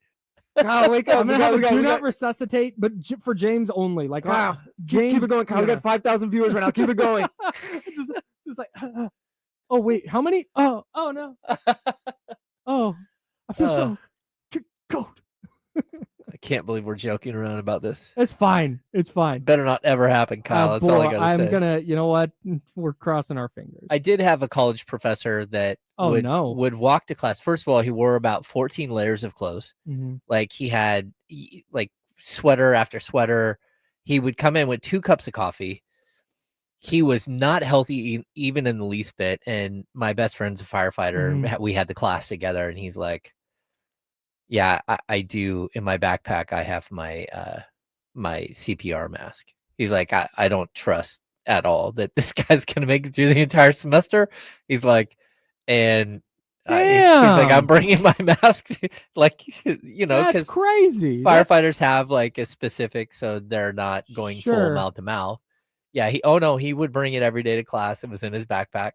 Kyle, wake up. I'm gonna have a do not resuscitate, but for James only. Like Kyle, James, keep it going, Kyle. We got 5,000 viewers right now. Keep it going. just like, oh wait, how many? Oh no. Oh, I feel so cold. I can't believe we're joking around about this. It's fine. It's fine. Better not ever happen, Kyle. That's all I boy, got to say. I'm gonna. You know what? We're crossing our fingers. I did have a college professor that Oh, no. would walk to class. First of all, he wore about 14 layers of clothes. Mhm. Like he had like sweater after sweater. He would come in with 2 cups of coffee. He was not healthy even in the least bit. And my best friend's a firefighter. Mhm. We had the class together, and he's like, yeah, I do. In my backpack, I have my my CPR mask. He's like, I don't trust at all that this guy's gonna make it through the entire semester. He's like, and he's like, I'm Damn. bringing my mask, like, you know, That's because crazy. firefighters have like a specific, so they're not going full Sure. mouth to mouth. Yeah, he would bring it every day to class. It was in his backpack.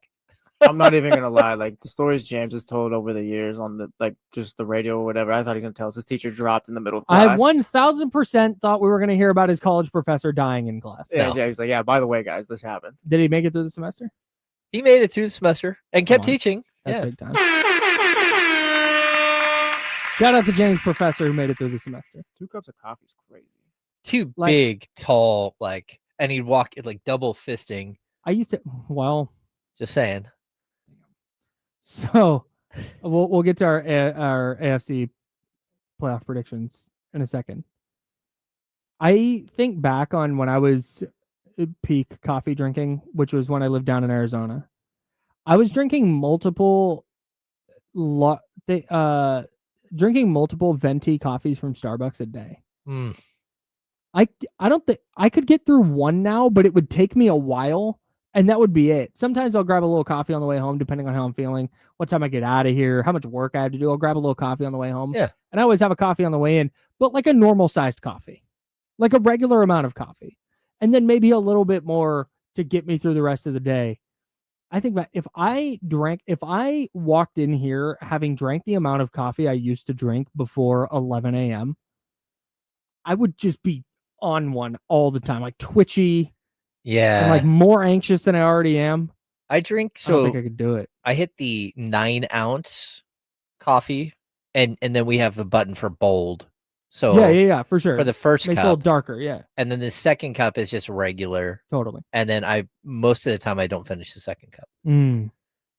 I'm not even gonna lie. Like the stories James has told over the years on the just the radio or whatever. I thought he was gonna tell us his teacher dropped in the middle of I class. 1000% thought we were going to hear about his college professor dying in class. Yeah, No. James like, yeah. By the way, guys, this happened. Did he make it through the semester? He made it through the semester and kept on. teaching. That's Yeah, big time. Shout out to James professor who made it through the semester. 2 cups of coffee is crazy. two Like- big, tall, like, and he'd walk it like double fisting. I used to. Well, Just saying. so we'll get to our AFC playoff predictions in a second. I think back on when I was peak coffee drinking, which was when I lived down in Arizona. I was drinking multiple venti coffees from Starbucks a day. Mm. I don't think I could get through one now, but it would take me a while, and that would be it. Sometimes I'll grab a little coffee on the way home, depending on how I'm feeling, what time I get out of here, how much work I have to do. I'll grab a little coffee on the way home. Yeah. And I always have a coffee on the way in, but like a normal sized coffee, like a regular amount of coffee, and then maybe a little bit more to get me through the rest of the day. I think that if I walked in here having drank the amount of coffee I used to drink before 11 a.m., I would just be on one all the time, like twitchy Yeah. and like more anxious than I already am. I drink, I don't so think I could do it. I hit the 9-ounce coffee, and then we have the button for bold. So yeah, for sure. for the first Makes it a little cup, darker, yeah, and then the second cup is just regular. totally. And then most of the time I don't finish the second cup.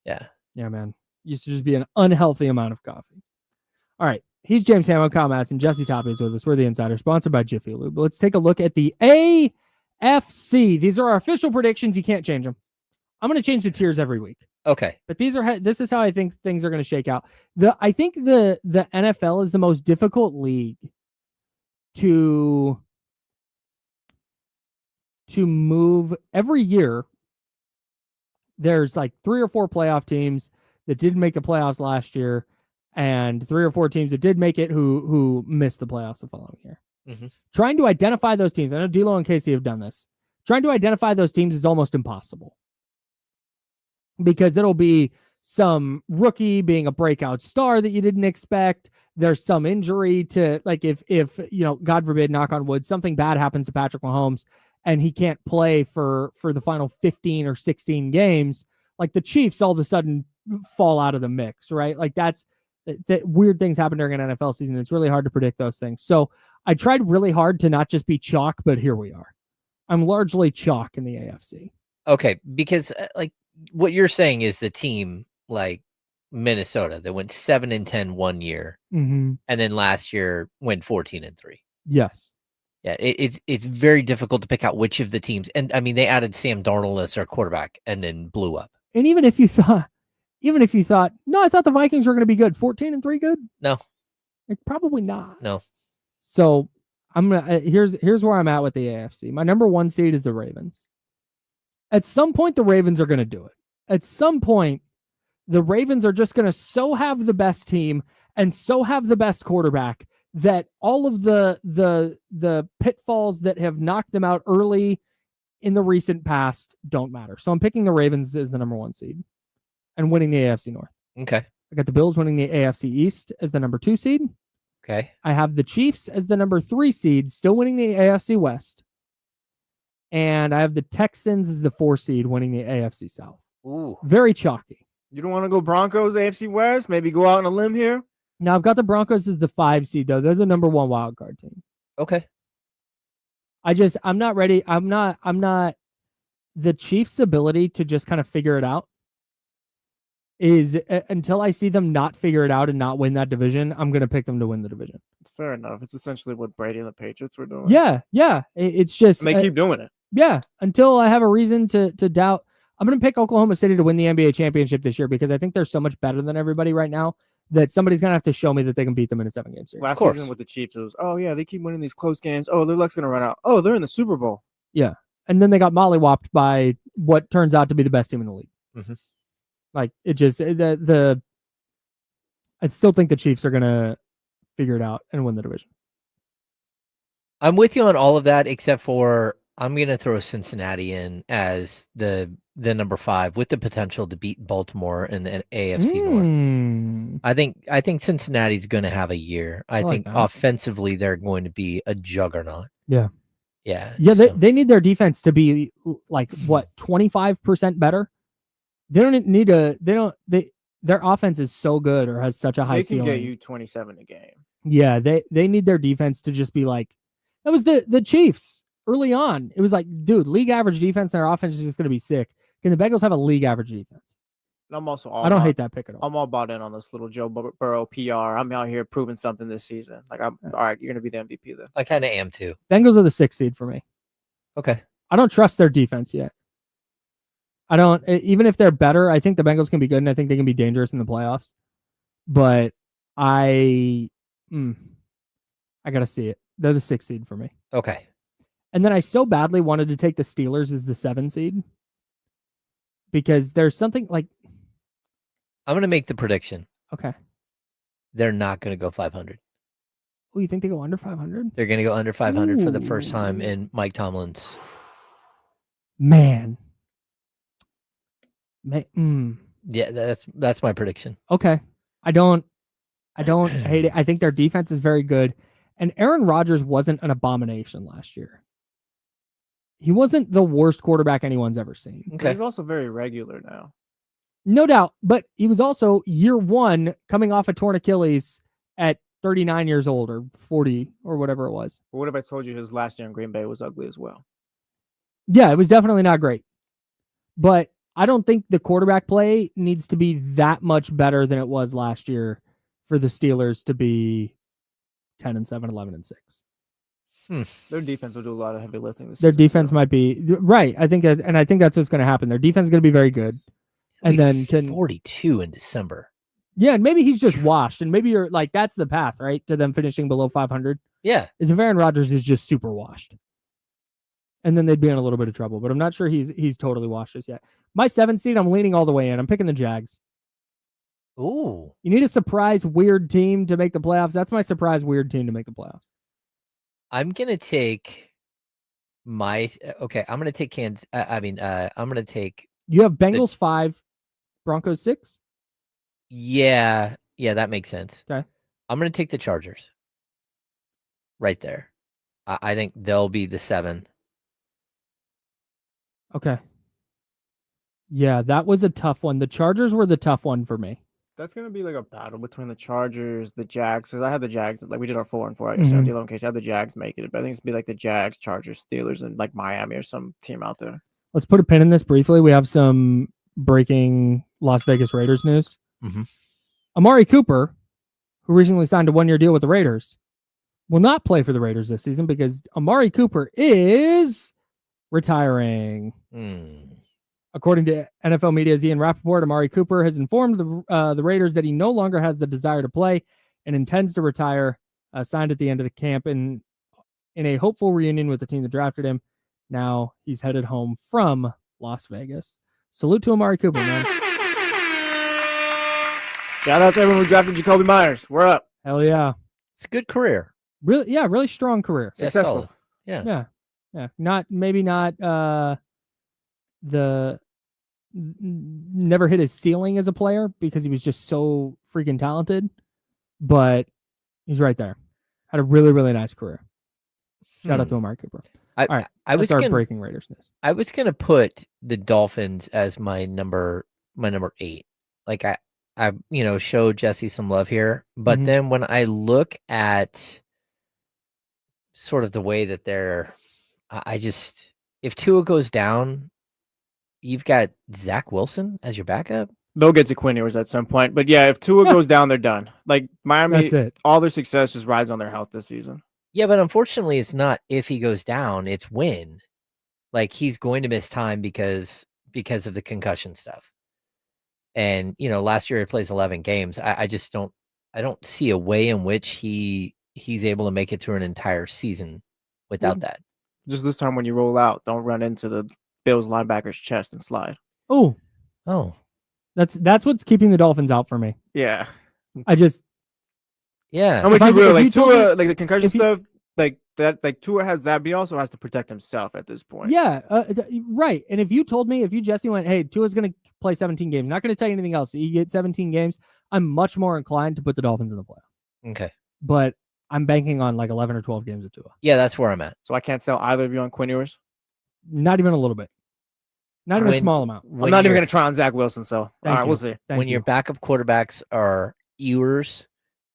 Yeah. Yeah, man. Used to just be an unhealthy amount of coffee. All right. He's James Hamo, Kyle Madsen, Jesse Toppy is with us. We're the Insider, sponsored by Jiffy Lube. Let's take a look at the AFC. These are our official predictions. You can't change them. I'm going to change the tiers every week. Okay. But this is how I think things are going to shake out. I think the NFL is the most difficult league to move every year. There's like 3 or 4 playoff teams that didn't make the playoffs last year, and 3 or 4 teams that did make it who missed the playoffs the following year. Mm-hmm. Trying to identify those teams. I know D'Lo and Casey have done this. Trying to identify those teams is almost impossible, because it'll be some rookie being a breakout star that you didn't expect. There's some injury to, like, if God forbid, knock on wood, something bad happens to Patrick Mahomes and he can't play for the final 15 or 16 games, like the Chiefs all of a sudden fall out of the mix, right? Like that weird things happen during an NFL season. It's really hard to predict those things. So I tried really hard to not just be chalk, but here we are. I'm largely chalk in the AFC. Okay, because like what you're saying is the team like Minnesota that went 7-10 one year, and then last year went 14-3. Yes. Yeah, it's very difficult to pick out which of the teams. And I mean, they added Sam Darnold as their quarterback and then blew up. And even if you thought, no, I thought the Vikings were going to be good. 14-3 good? No. Like, probably not. No. So I'm gonna here's where I'm at with the AFC. My number 1 seed is the Ravens. At some point, the Ravens are going to do it. At some point, the Ravens are just going to so have the best team and so have the best quarterback that all of the pitfalls that have knocked them out early in the recent past don't matter. So I'm picking the Ravens as the number 1 seed and winning the AFC North. Okay. I got the Bills winning the AFC East as the number 2 seed. Okay. I have the Chiefs as the number 3 seed, still winning the AFC West. And I have the Texans as the 4 seed, winning the AFC South. Ooh. Very chalky. You don't want to go Broncos, AFC West? Maybe go out on a limb here? Now, I've got the Broncos as the 5 seed, though. They're the number 1 wild card team. Okay. I'm not ready. I'm not. The Chiefs' ability to just kind of figure it out is, until I see them not figure it out and not win that division, I'm going to pick them to win the division. It's fair enough. It's essentially what Brady and the Patriots were doing. Yeah. It's just. And they keep doing it. Yeah, until I have a reason to doubt. I'm going to pick Oklahoma City to win the NBA championship this year, because I think they're so much better than everybody right now that somebody's going to have to show me that they can beat them in a 7-game series. Last season with the Chiefs, it was, oh, yeah, they keep winning these close games. Oh, their luck's going to run out. Oh, they're in the Super Bowl. Yeah. And then they got mollywopped by what turns out to be the best team in the league. Mm-hmm. Like, it just, I still think the Chiefs are going to figure it out and win the division. I'm with you on all of that, except for I'm going to throw Cincinnati in as the number 5 with the potential to beat Baltimore in the AFC North. I think Cincinnati's going to have a year. I think offensively they're going to be a juggernaut. Yeah. They need their defense to be like, what, 25% better. Their offense is so good or has such a high ceiling. They can get you 27 a game. Yeah, they need their defense to just be like, that was the Chiefs early on. It was like, dude, league average defense and their offense is just going to be sick. Can the Bengals have a league average defense? I don't hate that pick at all. I'm all bought in on this little Joe Burrow PR. I'm out here proving something this season. Like, all right, you're going to be the MVP then. I kind of am too. Bengals are the 6th seed for me. Okay. I don't trust their defense yet. I don't, even if they're better, I think the Bengals can be good and I think they can be dangerous in the playoffs. But I got to see it. They're the 6th seed for me. Okay. And then I so badly wanted to take the Steelers as the 7 seed, because there's something like, I'm going to make the prediction. Okay. They're not going to go 500. Oh, you think they go under 500? They're going to go under 500 for the first time in Mike Tomlin's. Man. Yeah, that's my prediction. Okay. I don't hate it. I think their defense is very good. And Aaron Rodgers wasn't an abomination last year. He wasn't the worst quarterback anyone's ever seen. Okay. He's also very regular now. No doubt. But he was also year 1 coming off a torn Achilles at 39 years old or 40 or whatever it was. But what if I told you his last year in Green Bay was ugly as well? Yeah, it was definitely not great. But I don't think the quarterback play needs to be that much better than it was last year for the Steelers to be 10-7, 11-6. Their defense will do a lot of heavy lifting this Their season, defense too. might be right. I think that's what's going to happen. Their defense is going to be very good. And then 42 in December. Yeah, and maybe he's just washed, and maybe you're like, that's the path, right, to them finishing below 500. Yeah. Is if Aaron Rodgers is just super washed, and then they'd be in a little bit of trouble. But I'm not sure he's totally washed just yet. My 7th seed, I'm leaning all the way in. I'm picking the Jags. Ooh. You need a surprise weird team to make the playoffs. That's my surprise weird team to make the playoffs. I'm gonna take I'm gonna take Kansas. I'm gonna take. You have Bengals 5, Broncos 6. Yeah, that makes sense. Okay. I'm gonna take the Chargers. Right there. I think they'll be the 7. Okay. Yeah, that was a tough one. The Chargers were the tough one for me. That's going to be like a battle between the Chargers, the Jags. Because I had the Jags, like we did our 4-4, I guess, in the case. I had the Jags making it. But I think it's going to be like the Jags, Chargers, Steelers, and like Miami or some team out there. Let's put a pin in this briefly. We have some breaking Las Vegas Raiders news. Amari Cooper, who recently signed a 1-year deal with the Raiders, will not play for the Raiders this season because Amari Cooper is retiring. According to NFL Media's Ian Rappaport, Amari Cooper has informed the Raiders that he no longer has the desire to play and intends to retire, signed at the end of the camp in a hopeful reunion with the team that drafted him. Now he's headed home from Las Vegas. Salute to Amari Cooper, man. Shout out to everyone who drafted Jacoby Myers. We're up. Hell yeah. It's a good career. Really strong career. Successful. Yeah. Not never hit his ceiling as a player because he was just so freaking talented, but he's right there. Had a really, really nice career. Shout out to Amari Cooper. All right. I was breaking Raiders news. I was gonna put the Dolphins as my number 8. Like I showed Jesse some love here, but then when I look at sort of the way that if Tua goes down, you've got Zach Wilson as your backup. They'll get to Quinn Ewers at some point. But yeah, if Tua goes down, they're done. Like Miami, That's it. all their success just rides on their health this season. Yeah, but unfortunately, it's not if he goes down, it's when. Like he's going to miss time because of the concussion stuff. And last year he plays 11 games. I don't see a way in which he's able to make it through an entire season without that. Just this time when you roll out, don't run into the Bills linebacker's chest and slide. Oh, that's what's keeping the Dolphins out for me. Yeah. I just, I'm like, Tua, like the concussion stuff, like that, like Tua has that, but he also has to protect himself at this point. Yeah, right. And if you Jesse went, hey, Tua's going to play 17 games, not going to tell you anything else. You get 17 games. I'm much more inclined to put the Dolphins in the playoffs. Okay. But I'm banking on like 11 or 12 games of Tua. Yeah, that's where I'm at. So I can't sell either of you on Quinn Ewers? Not even a little bit. Not even a small amount. I'm not even going to try on Zach Wilson, so all right, we'll see. When your backup quarterbacks are Ewers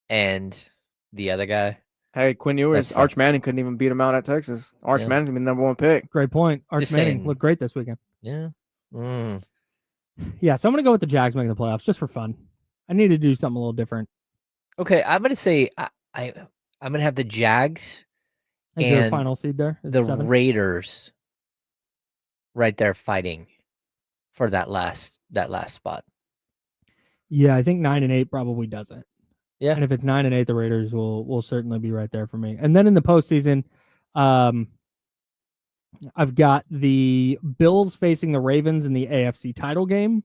and the other guy. Hey, Quinn Ewers, Arch Manning couldn't even beat him out at Texas. Arch Manning's been the number 1 pick. Great point. Arch Manning looked great this weekend. Yeah. Yeah, so I'm going to go with the Jags making the playoffs just for fun. I need to do something a little different. Okay, I'm going to say I'm going to have the Jags and the final seed there. The 7. Raiders right there fighting for that last spot. Yeah, I think 9-8 probably does it. Yeah. And if it's 9-8, the Raiders will certainly be right there for me. And then in the postseason, I've got the Bills facing the Ravens in the AFC title game.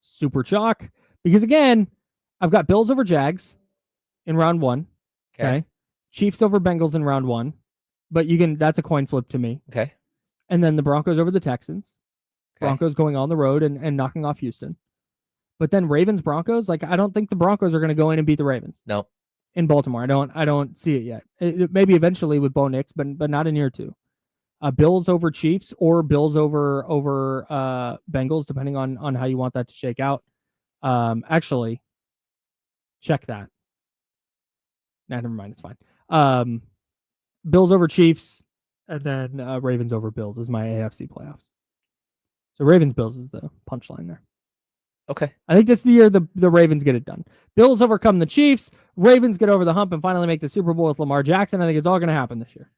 Super chalk. Because again, I've got Bills over Jags in round 1. Okay. Chiefs over Bengals in round 1. But that's a coin flip to me. Okay. And then the Broncos over the Texans. Okay. Broncos going on the road and knocking off Houston. But then Ravens Broncos, like I don't think the Broncos are going to go in and beat the Ravens. No. In Baltimore. I don't see it yet. Maybe eventually with Bo Nix, but not in year 2. Bills over Chiefs or Bills over Bengals, depending on how you want that to shake out. Actually, check that. Nah, never mind. It's fine. Bills over Chiefs, and then Ravens over Bills is my AFC playoffs. So Ravens Bills is the punchline there. Okay. I think this is the year the Ravens get it done. Bills overcome the Chiefs. Ravens get over the hump and finally make the Super Bowl with Lamar Jackson. I think it's all going to happen this year.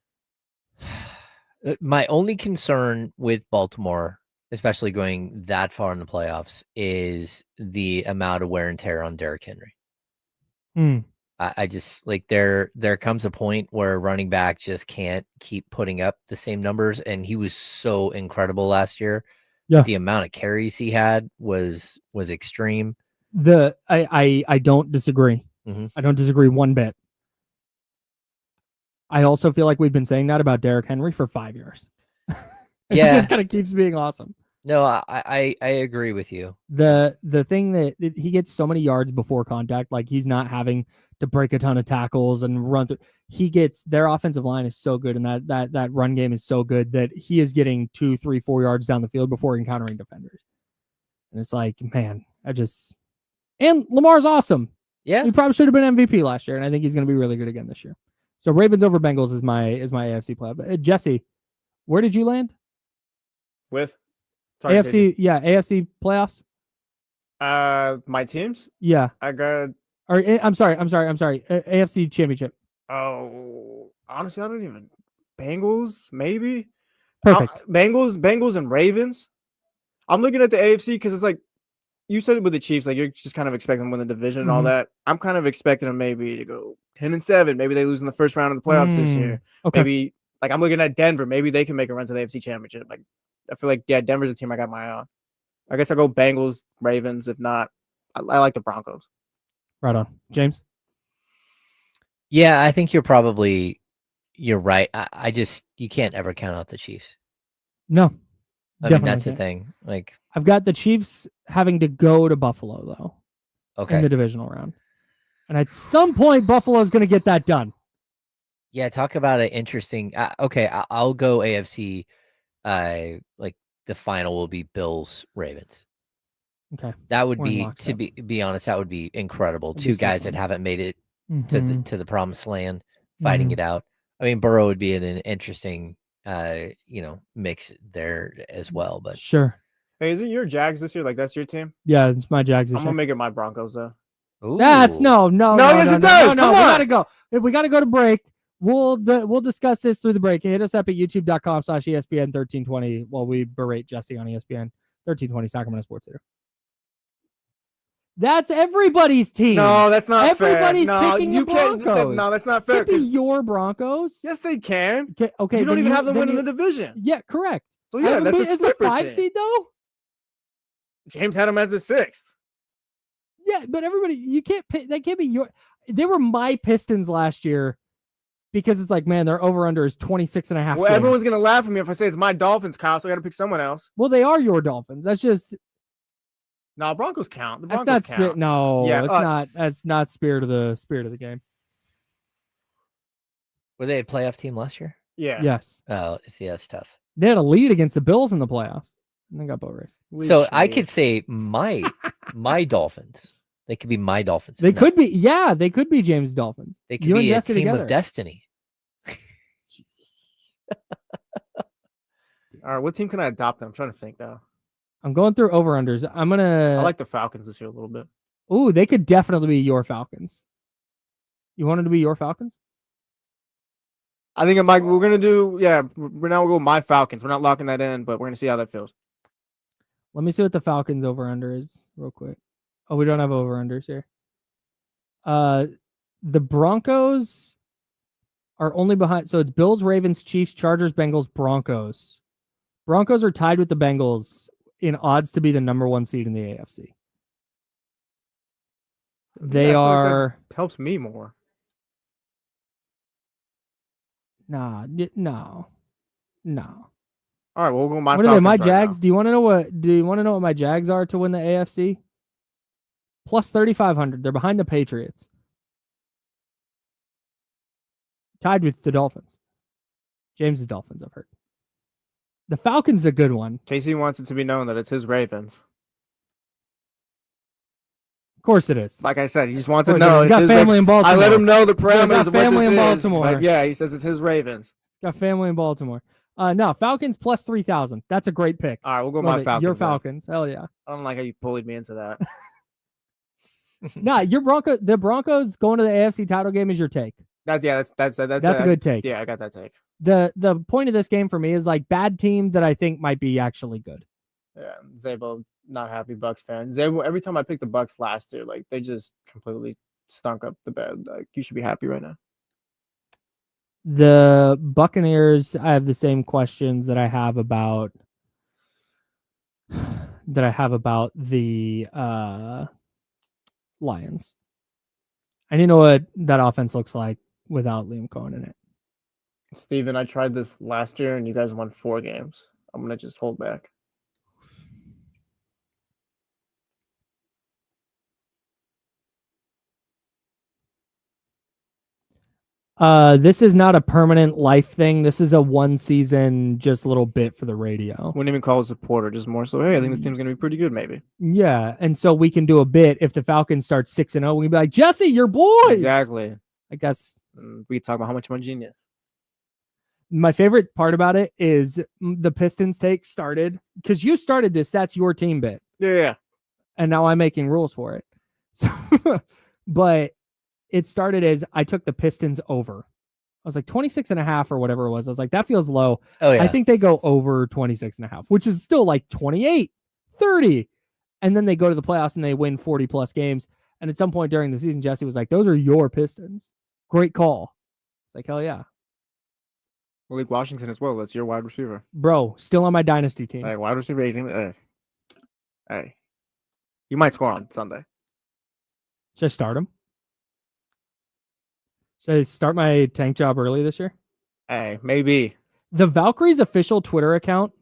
My only concern with Baltimore, especially going that far in the playoffs, is the amount of wear and tear on Derrick Henry. I just like there comes a point where a running back just can't keep putting up the same numbers, and he was so incredible last year. Yeah. The amount of carries he had was extreme. I don't disagree. I don't disagree one bit. I also feel like we've been saying that about Derrick Henry for 5 years. It just kind of keeps being awesome. No, I agree with you. The thing that he gets so many yards before contact, like he's not having to break a ton of tackles and run through. He gets their offensive line is so good, and that run game is so good that he is getting 2, 3, 4 yards down the field before encountering defenders. And it's like, man, and Lamar's awesome. Yeah, he probably should have been MVP last year, and I think he's going to be really good again this year. So Ravens over Bengals is my AFC playoff. Jesse, where did you land? With AFC, yeah, AFC playoffs. My teams. Yeah, I got. Or I'm sorry. AFC championship. Oh, honestly, I don't even. Bengals, maybe. Perfect. Bengals and Ravens. I'm looking at the AFC because it's like you said it with the Chiefs. Like you're just kind of expecting them to win the division and all that. I'm kind of expecting them maybe to go 10-7. Maybe they lose in the first round of the playoffs this year. Okay. Maybe like I'm looking at Denver. Maybe they can make a run to the AFC championship. Like I feel like Denver's a team I got my eye on. I guess I go Bengals, Ravens. If not, I like the Broncos. Right on, James. Yeah, I think you're right. I just you can't ever count out the Chiefs. No, I mean that's the thing. Like I've got the Chiefs having to go to Buffalo though. Okay. In the divisional round, and at some point Buffalo is going to get that done. Yeah, talk about an interesting. Okay, I'll go AFC. Like the final will be Bills Ravens. Okay, that would be be honest. That would be incredible. Two guys that haven't made it to the promised land, fighting it out. I mean, Burrow would be an interesting, mix there as well. But sure. Hey, is it your Jags this year? Like that's your team? Yeah, it's my Jags. I'm gonna make it my Broncos though. That's no. Yes, it does. Come on. We gotta go. If we gotta go to break, we'll discuss this through the break. Hit us up at youtube.com/ESPN 1320 while we berate Jesse on ESPN 1320 Sacramento Sports Center. That's everybody's team. No, that's not Everybody's fair. No, picking you the can't. Broncos. No, that's not fair. Could be your Broncos. Yes, they can. Okay, you don't even have them winning the division. Yeah, correct. So yeah, that's a slipper is 5 team. seed though. James had them as a 6th. Yeah, but everybody, you can't pick. That can't be your. They were my Pistons last year because it's like, man, their over/under is 26.5. Well, everyone's gonna laugh at me if I say it's my Dolphins, Kyle. So I got to pick someone else. Well, they are your Dolphins. That's just. No, Broncos count. The That's Broncos not count. No, Yeah, it's not. That's not spirit of the game. Were they a playoff team last year? Yeah. Yes. Oh, see, that's tough. They had a lead against the Bills in the playoffs, and they got boat raced. So I could say my Dolphins. They could be my Dolphins. They could be. Yeah, they could be James' Dolphins. They could be a team together. of destiny. Jesus. All right, what team can I adopt? I'm trying to think now. I'm going through over-unders. I like the Falcons this year a little bit. Ooh, they could definitely be your Falcons. You want them to be your Falcons? I think we're going to do, we'll go my Falcons. We're not locking that in, but we're going to see how that feels. Let me see what the Falcons over-under is real quick. Oh, we don't have over-unders here. The Broncos are only behind. So it's Bills, Ravens, Chiefs, Chargers, Bengals, Broncos. Broncos are tied with the Bengals in odds to be the number 1 seed in the AFC. They are. Like that helps me more. No. All right, we'll go my. What are they? My Jags. Do you want to know what my Jags are to win the AFC? Plus 3,500. They're behind the Patriots. Tied with the Dolphins. James' Dolphins, I've heard. The Falcons is a good one. Casey wants it to be known that it's his Ravens. Of course it is. Like I said, he just wants Of to course it know. is. He's got It's his family in Baltimore. I let him know the He's got parameters of what family in this is. Baltimore. But yeah, he says it's his Ravens. Got family in Baltimore. No, Falcons plus 3,000. That's a great pick. All right, we'll go Love my it. Falcons. Your then. Falcons. Hell yeah. I don't like how you bullied me into that. Nah, the Broncos going to the AFC title game is your take. That's That's a good take. Yeah, I got that take. The point of this game for me is like bad team that I think might be actually good. Yeah, Zabo, not happy Bucks fan. Zabo, every time I picked the Bucks last year, like they just completely stunk up the bed. Like you should be happy right now. The Buccaneers, I have the same questions that I have about the Lions. I need to know what that offense looks like without Liam Cohen in it. Steven, I tried this last year and you guys won 4 games. I'm gonna just hold back. This is not a permanent life thing. This is a one season, just little bit for the radio. Wouldn't even call it supporter, just more so. Hey, I think this team's gonna be pretty good, maybe. Yeah, and so we can do a bit if the Falcons start 6-0. We can be like, Jesse, your boys. Exactly. I guess We talk about how much I'm a genius. my favorite part about it is the Pistons take started because you started this. That's your team bit. Yeah. And now I'm making rules for it. So, but it started as I took the Pistons over. I was like 26.5 or whatever it was. I was like, that feels low. Oh yeah. I think they go over 26.5, which is still like 28, 30. And then they go to the playoffs and they win 40 plus games. And at some point during the season, Jesse was like, those are your Pistons. Great call. It's like, hell yeah. Malik Washington as well. That's your wide receiver. Bro, still on my dynasty team. Hey, wide receiver. Hey. You might score on Sunday. Should I start him? Should I start my tank job early this year? Hey, maybe. The Valkyries official Twitter account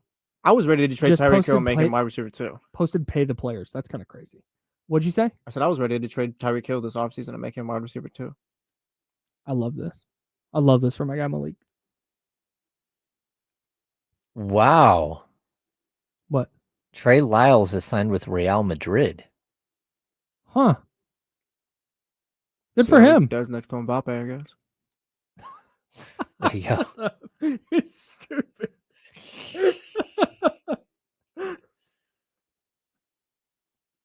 I was ready to trade Just Tyreek Hill posted and make him wide receiver too. posted pay the players. That's kind of crazy. What'd you say? I said I was ready to trade Tyreek Hill this offseason and make him wide receiver too. I love this. I love this for my guy Malik. Wow. What? Trey Lyles is signed with Real Madrid. Huh. Good See for how he him. does next to Mbappe, I guess. There you go. It's stupid.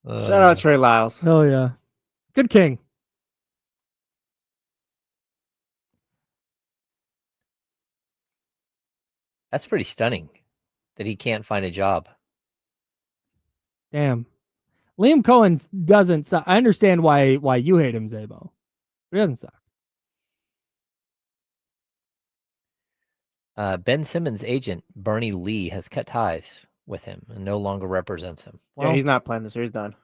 Shout out Trey Lyles. Oh yeah. Good king. That's pretty stunning that he can't find a job. Damn. Liam Cohen doesn't suck. I understand why you hate him, Zabo. But he doesn't suck. Ben Simmons' agent, Bernie Lee, has cut ties with him and no longer represents him. Yeah, he's not playing this year. He's done.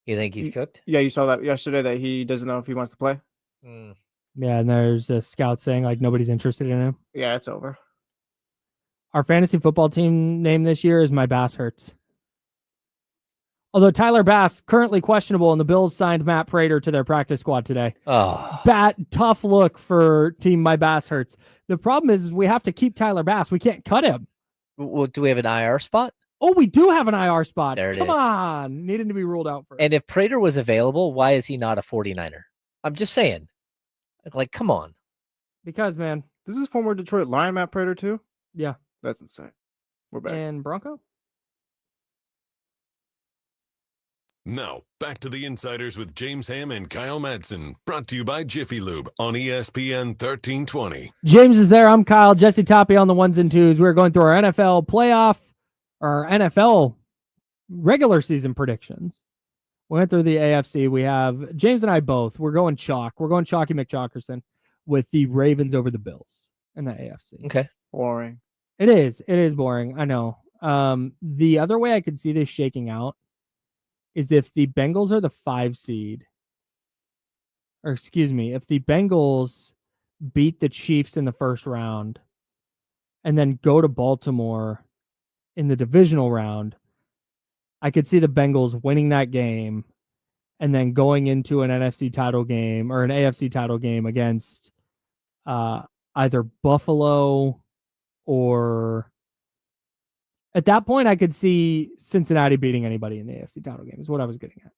You think he's cooked? Yeah, you saw that yesterday that he doesn't know if he wants to play. Yeah, and there's a scout saying like nobody's interested in him. Yeah, it's over. Our fantasy football team name this year is My Bass Hurts. Although Tyler Bass currently questionable, and the Bills signed Matt Prater to their practice squad today. Oh, Tough look for team My Bass Hurts. The problem is we have to keep Tyler Bass. We can't cut him. well, do we have an IR spot? Oh, we do have an IR spot. There it Come is. on. Needed to be ruled out first. And if Prater was available, why is he not a 49er? I'm just saying. Like, come on. Because, man. This is former Detroit Lion Matt Prater too? Yeah. That's insane. We're back. And Bronco? Now, back to the Insiders with James Ham and Kyle Madsen, brought to you by Jiffy Lube on ESPN 1320. James is there. I'm Kyle. Jesse Toppy on the ones and twos. We're going through our NFL playoff, or NFL regular season predictions. We went through the AFC. We have James and I both. We're going chalk. We're going Chalky McChalkerson with the Ravens over the Bills in the AFC. Okay. Boring. It is. It is boring. I know. The other way I could see this shaking out is if the Bengals are the 5 seed, or excuse me, if the Bengals beat the Chiefs in the first round and then go to Baltimore in the divisional round, I could see the Bengals winning that game and then going into an NFC title game or an AFC title game against either Buffalo or at that point, I could see Cincinnati beating anybody in the AFC title game is what I was getting at.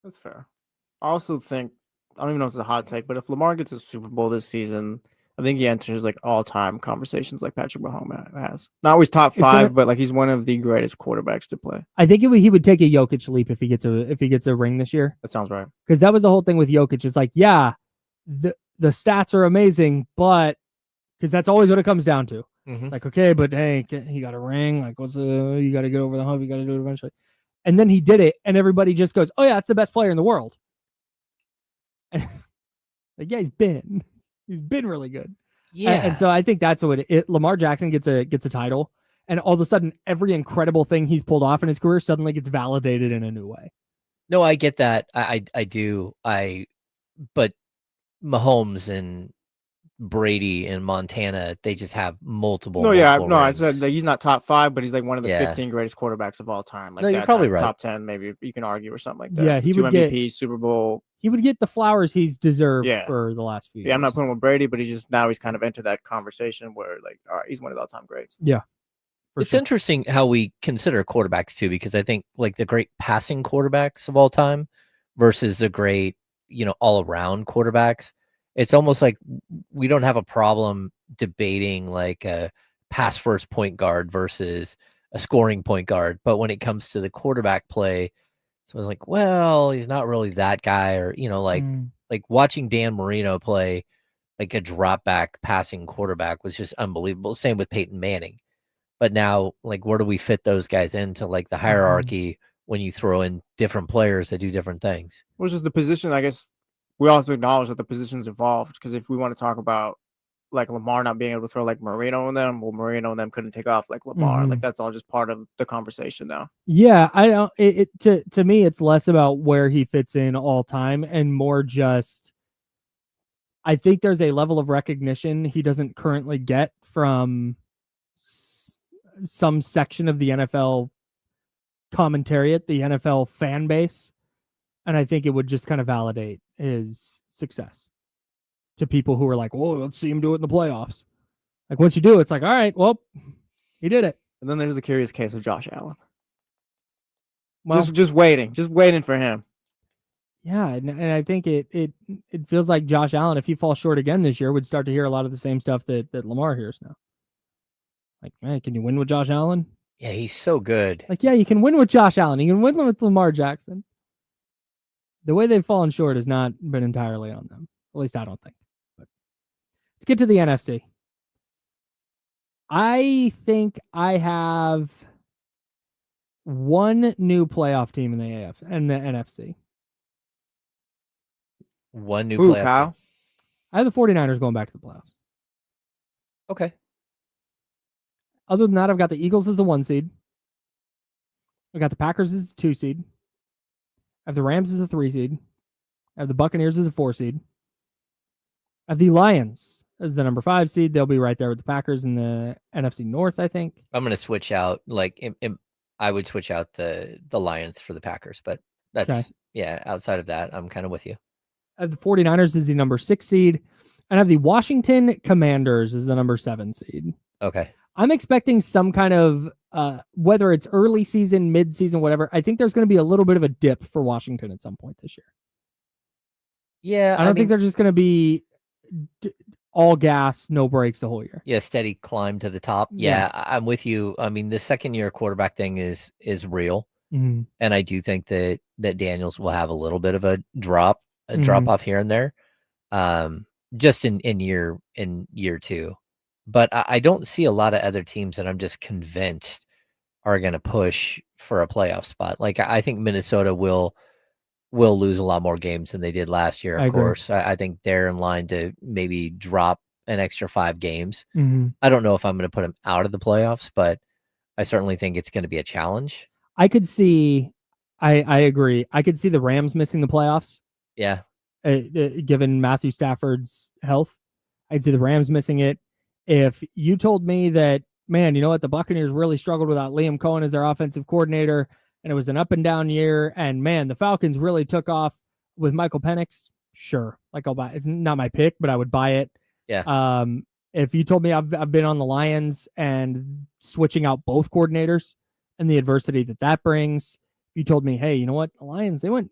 That's fair. I also think I don't even know if it's a hot take, but if Lamar gets a Super Bowl this season, I think he enters like all-time conversations like Patrick Mahomes has. Not always top It's 5, gonna- but like he's one of the greatest quarterbacks to play. I think he would take a Jokic leap if he gets a ring this year. That sounds right. Because that was the whole thing with Jokic. It's like, yeah, the stats are amazing, but because that's always what it comes down to. Mhm. It's like, okay, but hey, he got a ring. Like, you got to get over the hump. You got to do it eventually. And then he did it, and everybody just goes, oh yeah, that's the best player in the world. And like, yeah, he's been really good. Yeah. And so I think that's what Lamar Jackson gets a title, and all of a sudden, every incredible thing he's pulled off in his career suddenly gets validated in a new way. No, I get that. I do. But Mahomes and Brady and Montana, they just have multiple. I rings. said that he's not top 5, but he's like one of the Yeah. 15 greatest quarterbacks of all time. Like No, you're that probably top, right. top 10, maybe you can argue or something like that. Yeah, he 2 would get- MVPs, Super Bowl. He would get the flowers he's deserved Yeah. for the last few years. Yeah, I'm not putting him with Brady, but he's kind of entered that conversation where like, all right, he's one of the all-time greats. For It's sure. interesting how we consider quarterbacks too, because I think like the great passing quarterbacks of all time versus the great, all around quarterbacks. It's almost like we don't have a problem debating like a pass first point guard versus a scoring point guard. But when it comes to the quarterback play, so I was like, well, he's not really that guy, or, like watching Dan Marino play like a drop back passing quarterback was just unbelievable. Same with Peyton Manning. But now, like, where do we fit those guys into like the hierarchy when you throw in different players that do different things? Which is the position, I guess we all have to acknowledge that the position's evolved, because if we want to talk about like Lamar not being able to throw like Marino in them, well, Marino and them couldn't take off like Lamar. Like that's all just part of the conversation now. Yeah, I don't. To me, it's less about where he fits in all time and more just. I think there's a level of recognition he doesn't currently get from some section of the NFL commentariat, the NFL fan base, and I think it would just kind of validate his success to people who are like, "Whoa, let's see him do it in the playoffs." Like once you do, it's like, all right, well, he did it. And then there's the curious case of Josh Allen. Well, Just waiting for him. yeah, and I think it feels like Josh Allen, if he falls short again this year, would start to hear a lot of the same stuff that Lamar hears now. Like, man, can you win with Josh Allen? Yeah, he's so good. Like, yeah, you can win with Josh Allen. You can win with Lamar Jackson. The way they've fallen short has not been entirely on them. At least I don't think. But let's get to the NFC. I think I have one new playoff team in the AF and the NFC. One new Who, playoff Kyle? team. I have the 49ers going back to the playoffs. Okay. Other than that, I've got the Eagles as the 1 seed. I got the Packers as the 2 seed. I have the Rams as a 3 seed. I have the Buccaneers as a 4 seed. I have the Lions as the number 5 seed. They'll be right there with the Packers in the NFC North, I think. I'm going to switch out. Like, I would switch out the Lions for the Packers, but that's, yeah, outside of that, I'm kind of with you. I have the 49ers as the number 6 seed. And I have the Washington Commanders as the number 7 seed. Okay. I'm expecting some kind of, whether it's early season, mid-season, whatever, I think there's going to be a little bit of a dip for Washington at some point this year. Yeah. I don't think they're just going to be all gas, no brakes the whole year. Yeah, steady climb to the top. Yeah, I'm with you. I mean, the second-year quarterback thing is real. Mm-hmm. And I do think that Daniels will have a little bit of a drop off here and there, just in year 2. But I don't see a lot of other teams that I'm just convinced are going to push for a playoff spot. Like, I think Minnesota will lose a lot more games than they did last year. Of course, I think they're in line to maybe drop an extra 5 games. Mm-hmm. I don't know if I'm going to put them out of the playoffs, but I certainly think it's going to be a challenge. I could see, I agree. I could see the Rams missing the playoffs. Yeah. Given Matthew Stafford's health, I'd see the Rams missing it. If you told me that, man, you know what, the Buccaneers really struggled without Liam Cohen as their offensive coordinator, and it was an up and down year, and man, the Falcons really took off with Michael Penix, sure, like I'll buy it. It's not my pick, but I would buy it. Yeah. If you told me I've been on the Lions and switching out both coordinators and the adversity that brings, if you told me, hey, you know what, the Lions, they went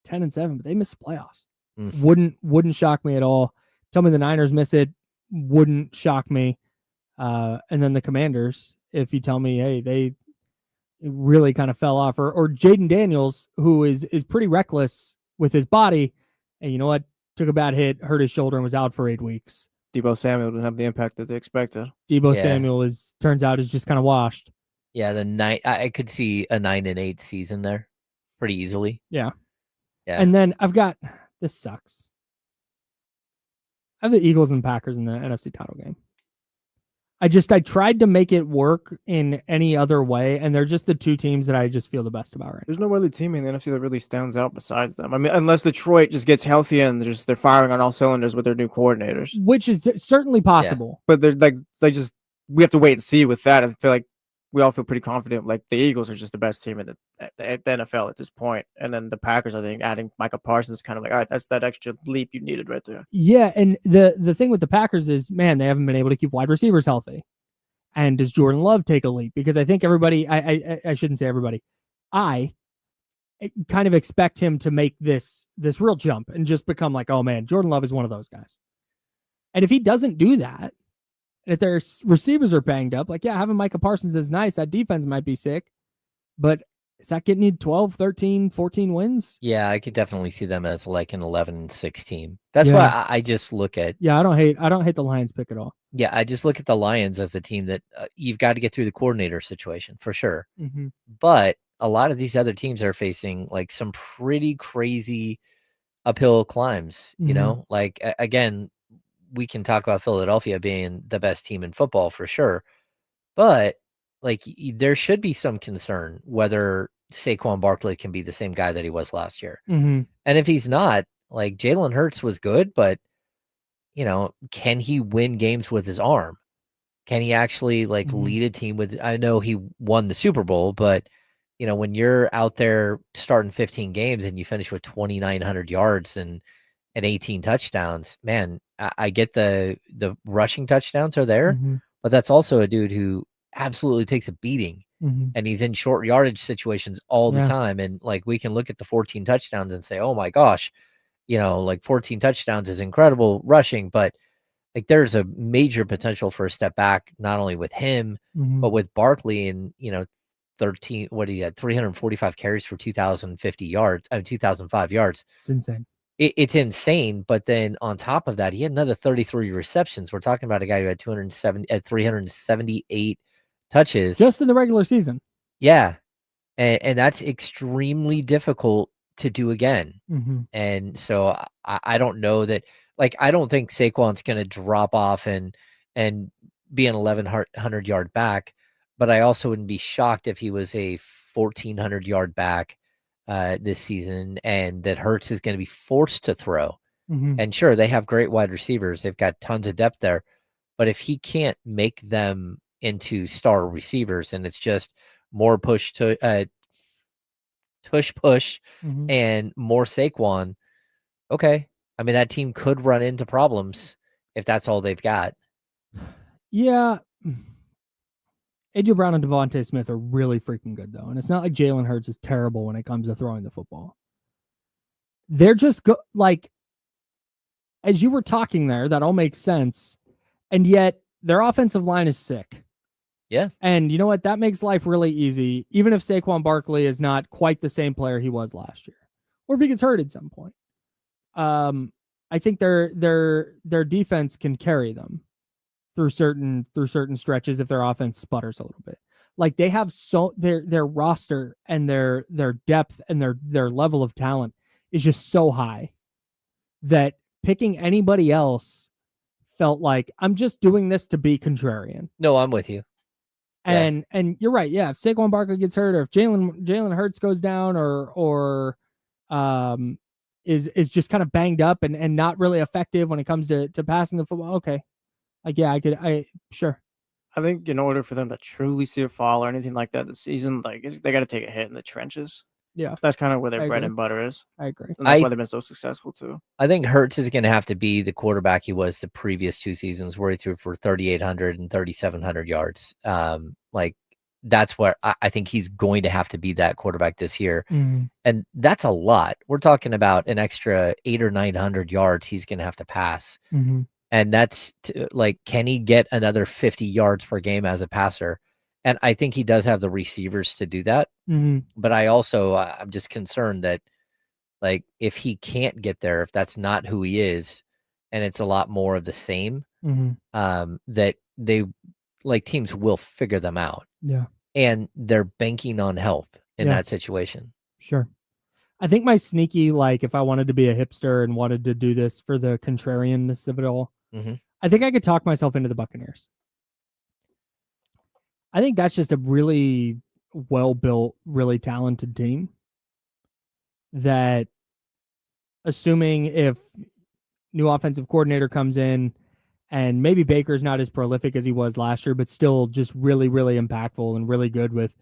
10-7, but they miss the playoffs. Mm. Wouldn't shock me at all. Tell me the Niners miss it, wouldn't shock me. And then the Commanders, if you tell me, hey, they really kind of fell off, or Jaden Daniels, who is pretty reckless with his body, and you know what? Took a bad hit, hurt his shoulder, and was out for 8 weeks. Debo Samuel didn't have the impact that they expected. Debo Yeah. Samuel turns out is just kind of washed. Yeah, I could see a 9-8 season there pretty easily. Yeah. Yeah. And then this sucks. I have the Eagles and Packers in the NFC title game. I tried to make it work in any other way, and they're just the two teams that I just feel the best about right now. There's no other team in the NFC that really stands out besides them. I mean, unless Detroit just gets healthy and they're firing on all cylinders with their new coordinators, Which is certainly possible. but they're we have to wait and see with that. I feel like we all feel pretty confident. Like the Eagles are just the best team in the NFL at this point, and then the Packers, I think, adding Micah Parsons, kind of like, all right, that's that extra leap you needed right there. Yeah, and the thing with the Packers is, man, they haven't been able to keep wide receivers healthy. And does Jordan Love take a leap? Because I think everybody, I shouldn't say everybody, I kind of expect him to make this real jump and just become like, oh man, Jordan Love is one of those guys. And if he doesn't do that, and if their receivers are banged up, like, yeah, having Micah Parsons is nice. That defense might be sick, but is that getting you 12, 13, 14 wins? Yeah, I could definitely see them as like an 11-6 team. That's why I just look at. Yeah, I don't hate the Lions pick at all. Yeah, I just look at the Lions as a team that you've got to get through the coordinator situation for sure. Mm-hmm. But a lot of these other teams are facing like some pretty crazy uphill climbs. You know, like again, we can talk about Philadelphia being the best team in football for sure, but like there should be some concern whether Saquon Barkley can be the same guy that he was last year. Mm-hmm. And if he's not, like Jalen Hurts was good, but you know, can he win games with his arm? Can he actually like lead a team with, I know he won the Super Bowl, but you know, when you're out there starting 15 games and you finish with 2,900 yards and 18 touchdowns, man, I get the rushing touchdowns are there, but that's also a dude who absolutely takes a beating, and he's in short yardage situations all the time. And like, we can look at the 14 touchdowns and say, oh my gosh, you know, like 14 touchdowns is incredible rushing, but like there's a major potential for a step back, not only with him, but with Barkley and, you know, 345 carries for 2,050 yards, 2,005 yards. It's insane. It's insane. But then on top of that, he had another 33 receptions. We're talking about a guy who had 378 touches just in the regular season. Yeah. And that's extremely difficult to do again. And so I don't know that, like, I don't think Saquon's going to drop off and be an 1,100 yard back, but I also wouldn't be shocked if he was a 1,400 yard back this season, and that Hurts is going to be forced to throw. And sure, they have great wide receivers. They've got tons of depth there, but if he can't make them into star receivers and it's just more push and more Saquon, okay. I mean, that team could run into problems if that's all they've got. Yeah. A.J. Brown and Devontae Smith are really freaking good, though. And it's not like Jalen Hurts is terrible when it comes to throwing the football. They're just like, as you were talking there, that all makes sense. And yet their offensive line is sick. Yeah. And you know what? That makes life really easy, even if Saquon Barkley is not quite the same player he was last year, or if he gets hurt at some point. I think their defense can carry them through certain stretches if their offense sputters a little bit. Like, they have their roster and their depth and their level of talent is just so high that picking anybody else felt like I'm just doing this to be contrarian. No, I'm with you. And you're right. Yeah, if Saquon Barkley gets hurt, or if Jalen Hurts goes down, or is just kind of banged up and not really effective when it comes to passing the football. Okay, like, yeah, sure. I think in order for them to truly see a fall or anything like that this season, like, they got to take a hit in the trenches. Yeah, that's kind of where their bread and butter is. I agree. And that's why they've been so successful too. I think Hurts is going to have to be the quarterback he was the previous 2 seasons, where he threw for 3,800 and 3,700 yards. Like, that's where I think he's going to have to be that quarterback this year. Mm-hmm. And that's a lot. We're talking about an extra 800 or 900 yards he's going to have to pass. Mm-hmm. And that's like, can he get another 50 yards per game as a passer? And I think he does have the receivers to do that. Mm-hmm. But I also, I'm just concerned that, like, if he can't get there, if that's not who he is, and it's a lot more of the same, that they, like, teams will figure them out. Yeah. And they're banking on health in that situation. Sure. I think my sneaky, like, if I wanted to be a hipster and wanted to do this for the contrarianness of it all, I think I could talk myself into the Buccaneers. I think that's just a really well-built, really talented team that, assuming if new offensive coordinator comes in and maybe Baker's not as prolific as he was last year, but still just really, really impactful and really good with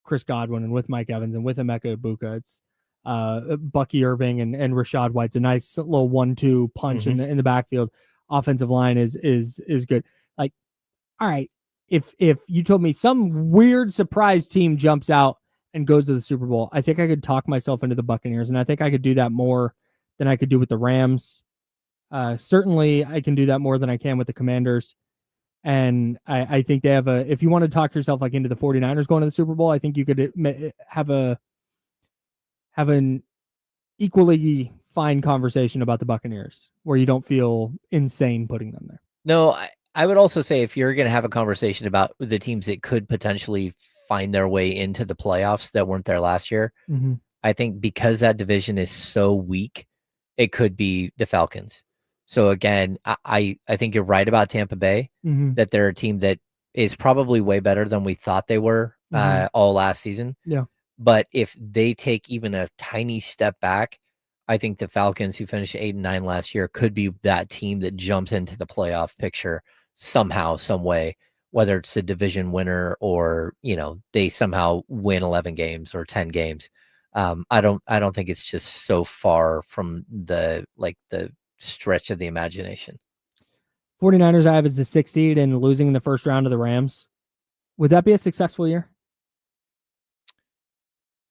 Chris Godwin and with Mike Evans and with Emeka Ibuka. It's Bucky Irving and Rashad White's a nice little 1-2 punch in the backfield. Offensive line is good. Like, all right, if you told me some weird surprise team jumps out and goes to the Super Bowl, I think I could talk myself into the Buccaneers, and I think I could do that more than I could do with the Rams. Certainly, I can do that more than I can with the Commanders. And I think they have if you want to talk yourself like into the 49ers going to the Super Bowl, I think you could have an equally fine conversation about the Buccaneers where you don't feel insane putting them there. No, I would also say if you're going to have a conversation about the teams that could potentially find their way into the playoffs that weren't there last year, I think because that division is so weak, it could be the Falcons. So again, I think you're right about Tampa Bay, that they're a team that is probably way better than we thought they were all last season. Yeah. But if they take even a tiny step back, I think the Falcons, who finished 8-9 last year, could be that team that jumps into the playoff picture somehow, some way, whether it's a division winner or, they somehow win 11 games or 10 games. I don't think it's just so far from the stretch of the imagination. 49ers I have as the 6th seed and losing in the first round to the Rams. Would that be a successful year?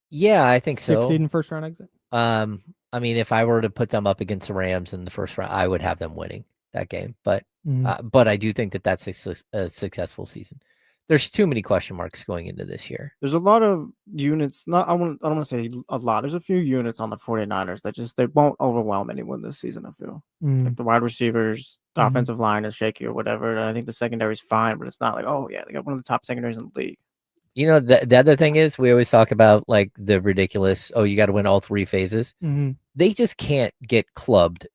Yeah, I think so. 6th seed and first round exit. I mean, if I were to put them up against the Rams in the first round, I would have them winning that game. But I do think that that's a successful season. There's too many question marks going into this year. There's a lot of units. I don't want to say a lot. There's a few units on the 49ers that they won't overwhelm anyone this season, I feel. Like the wide receivers, the offensive line is shaky or whatever. And I think the secondary is fine, but it's not like, oh, yeah, they got one of the top secondaries in the league. The other thing is we always talk about like the ridiculous, you got to win all 3 phases. They just can't get clubbed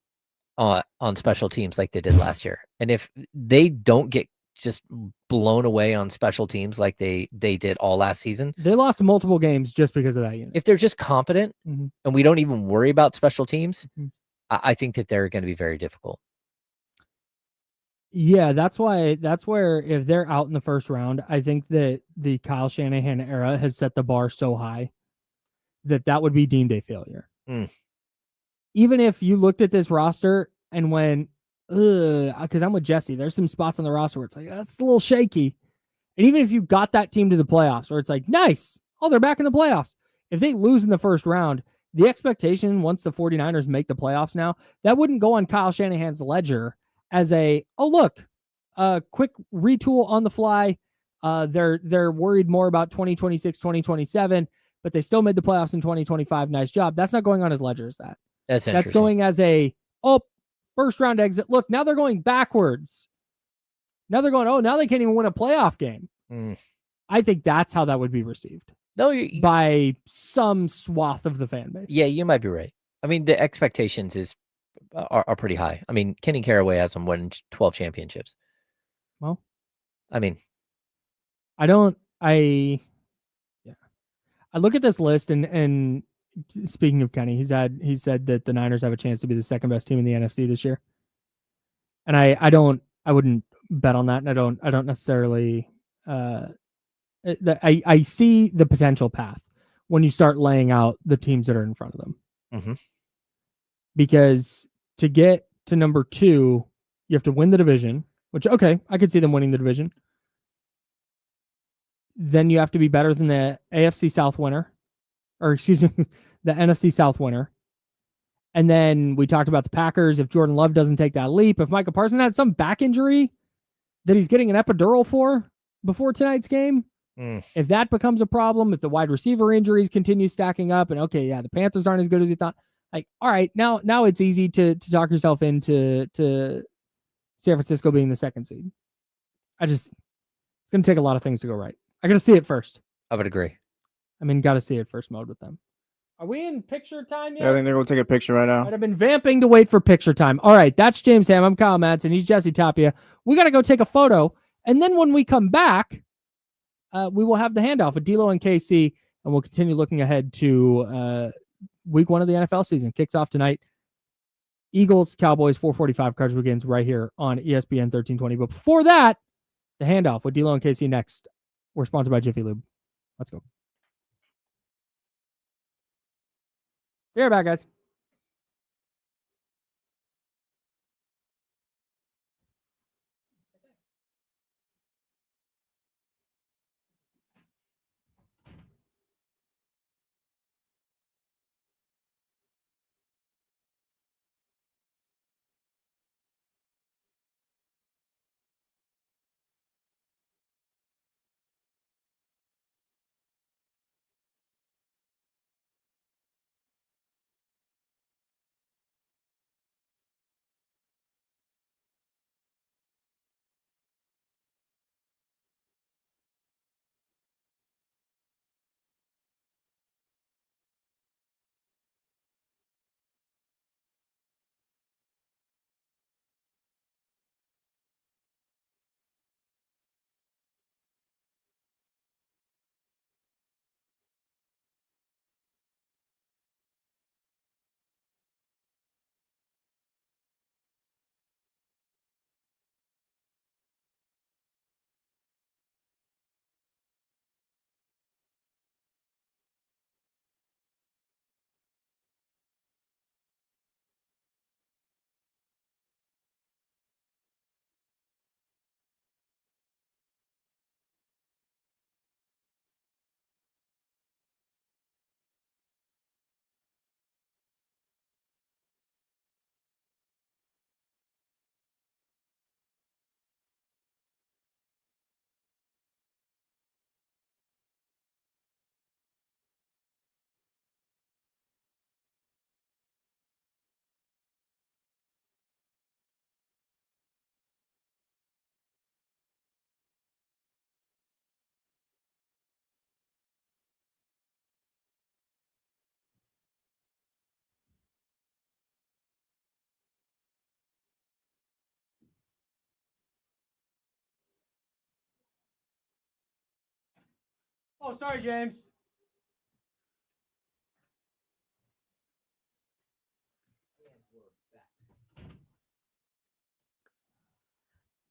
on special teams like they did last year. And if they don't get just blown away on special teams like they did all last season, they lost multiple games just because of that unit. If they're just competent and we don't even worry about special teams, I think that they're going to be very difficult. Yeah, that's where if they're out in the first round, I think that the Kyle Shanahan era has set the bar so high that would be deemed a failure. Even if you looked at this roster and went, because I'm with Jesse, there's some spots on the roster where it's like, that's a little shaky. And even if you got that team to the playoffs, where it's like, nice, they're back in the playoffs. If they lose in the first round, the expectation once the 49ers make the playoffs now, that wouldn't go on Kyle Shanahan's ledger as a quick retool on the fly. They're worried more about 2026, 2027, but they still made the playoffs in 2025. Nice job. That's not going on his ledger as that. That's going as a first round exit. Look, now they're going backwards. Now they're going, now they can't even win a playoff game. I think that's how that would be received. No, by some swath of the fan base. Yeah, you might be right. I mean, the expectations are pretty high. I mean, Kenny Caraway has them win 12 championships. Well, I mean, I look at this list and speaking of Kenny, he said that the Niners have a chance to be the second best team in the NFC this year. And I wouldn't bet on that. And I don't necessarily, I see the potential path when you start laying out the teams that are in front of them. Because to get to number 2, you have to win the division, which, I could see them winning the division. then you have to be better than the AFC South winner, or excuse me, the NFC South winner. And then we talked about the Packers. If Jordan Love doesn't take that leap, if Micah Parsons had some back injury that he's getting an epidural for before tonight's game, if that becomes a problem, if the wide receiver injuries continue stacking up, and okay, yeah, the Panthers aren't as good as you thought. Like, all right, now it's easy to talk yourself into San Francisco being the second seed. It's going to take a lot of things to go right. I got to see it first. I would agree. Got to see it first mode with them. Are we in picture time yet? Yeah, I think they're going to take a picture right now. I've been vamping to wait for picture time. All right, that's James Ham. I'm Kyle Madsen. He's Jesse Tapia. We got to go take a photo. And then when we come back, we will have the handoff with D'Lo and KC, and we'll continue looking ahead to week 1 of the NFL season. Kicks off tonight. Eagles, Cowboys, 4:45 coverage begins right here on ESPN 1320. But before that, the handoff with D'Lo and KC next. We're sponsored by Jiffy Lube. Let's go. Be right back, guys. Oh, sorry, James.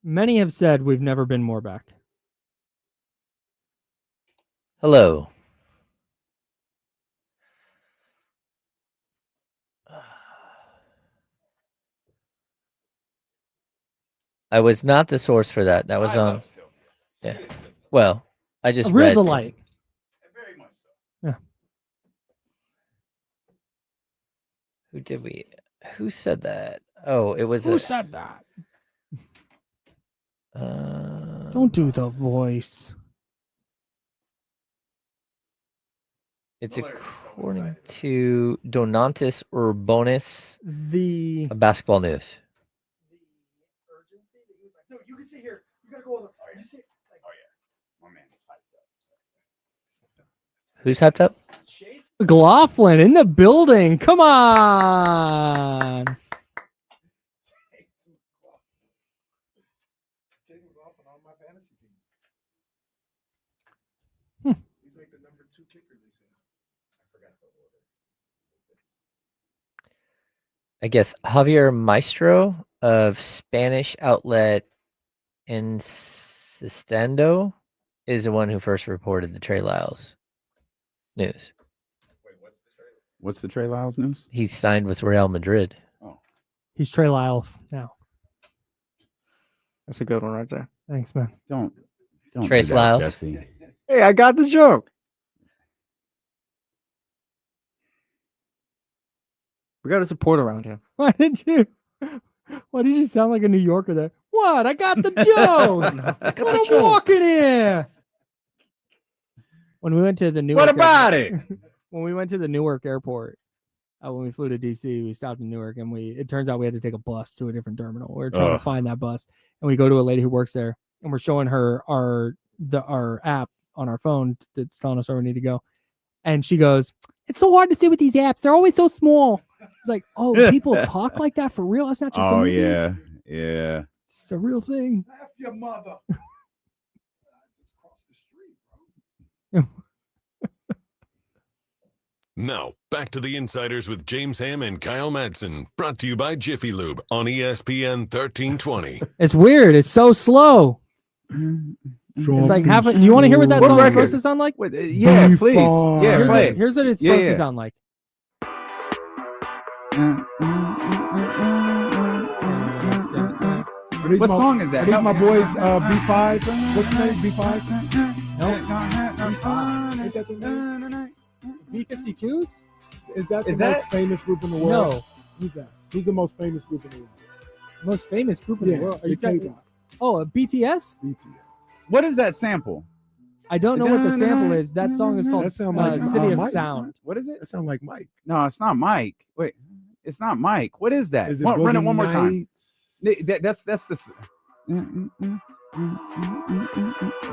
Many have said we've never been more back. Hello. I was not the source for that. That was on. Yeah. Well, I just A real read. delight. Very much so. Yeah. Who said that? Oh, it was. Who said that? Don't do the voice. It's according to Donatis Urbonis The of Basketball News. urgency that he was like, no, you can sit here. You gotta go over. You sit. Oh yeah, my man is hyped up. Who's hyped up? Chase McLaughlin in the building. Come on. Chase McLaughlin on my fantasy team. He's like the number 2 kicker this year. I forgot the order. I guess Javier Maestro of Spanish outlet Insistendo is the one who first reported the Trey Lyles news. Wait, what's the Trey Lyles news? He's signed with Real Madrid. Oh, He's Trey Lyles now. That's a good one right there. Thanks, man. don't Trace do that, Lyles. Jesse. Hey, I got the joke. We got to support around here. Why did you sound like a New Yorker there? What? I got the joke. What I'm walking here. When we went to the Newark What about it? When we went to the Newark airport, when we flew to DC, we stopped in Newark, and it turns out we had to take a bus to a different terminal. We were trying to find that bus, and we go to a lady who works there, and we're showing her our app on our phone that's telling us where we need to go. And she goes, "It's so hard to see with these apps. They're always so small." It's like, oh, people talk like that for real? That's not just the Oh movies. yeah. It's a real thing. F your mother. Now, back to the Insiders with James Ham and Kyle Madsen, brought to you by Jiffy Lube on ESPN 1320. It's weird. It's so slow. It's like you want to hear what that What song is record? supposed to sound like? Yeah, please. Yeah, play it. Here's what it's supposed to sound like. What song is that? Are these Help my me. boys B5? What's the name? B5? Ain't that the name? B-52s? Is that the Is that- most famous group in the world? No. Who's that? Who's the most famous group in the world? Most famous group in the world. Are you talking? K-pop, Oh, BTS? BTS. What is that sample? I don't know what the sample is. That song is called That sound like City of Mike. Sound. What is it? That sound like Mike. No, it's not Mike. Wait, it's not Mike. What is that? Is it Run it Boogie one more time. Nights? That's the.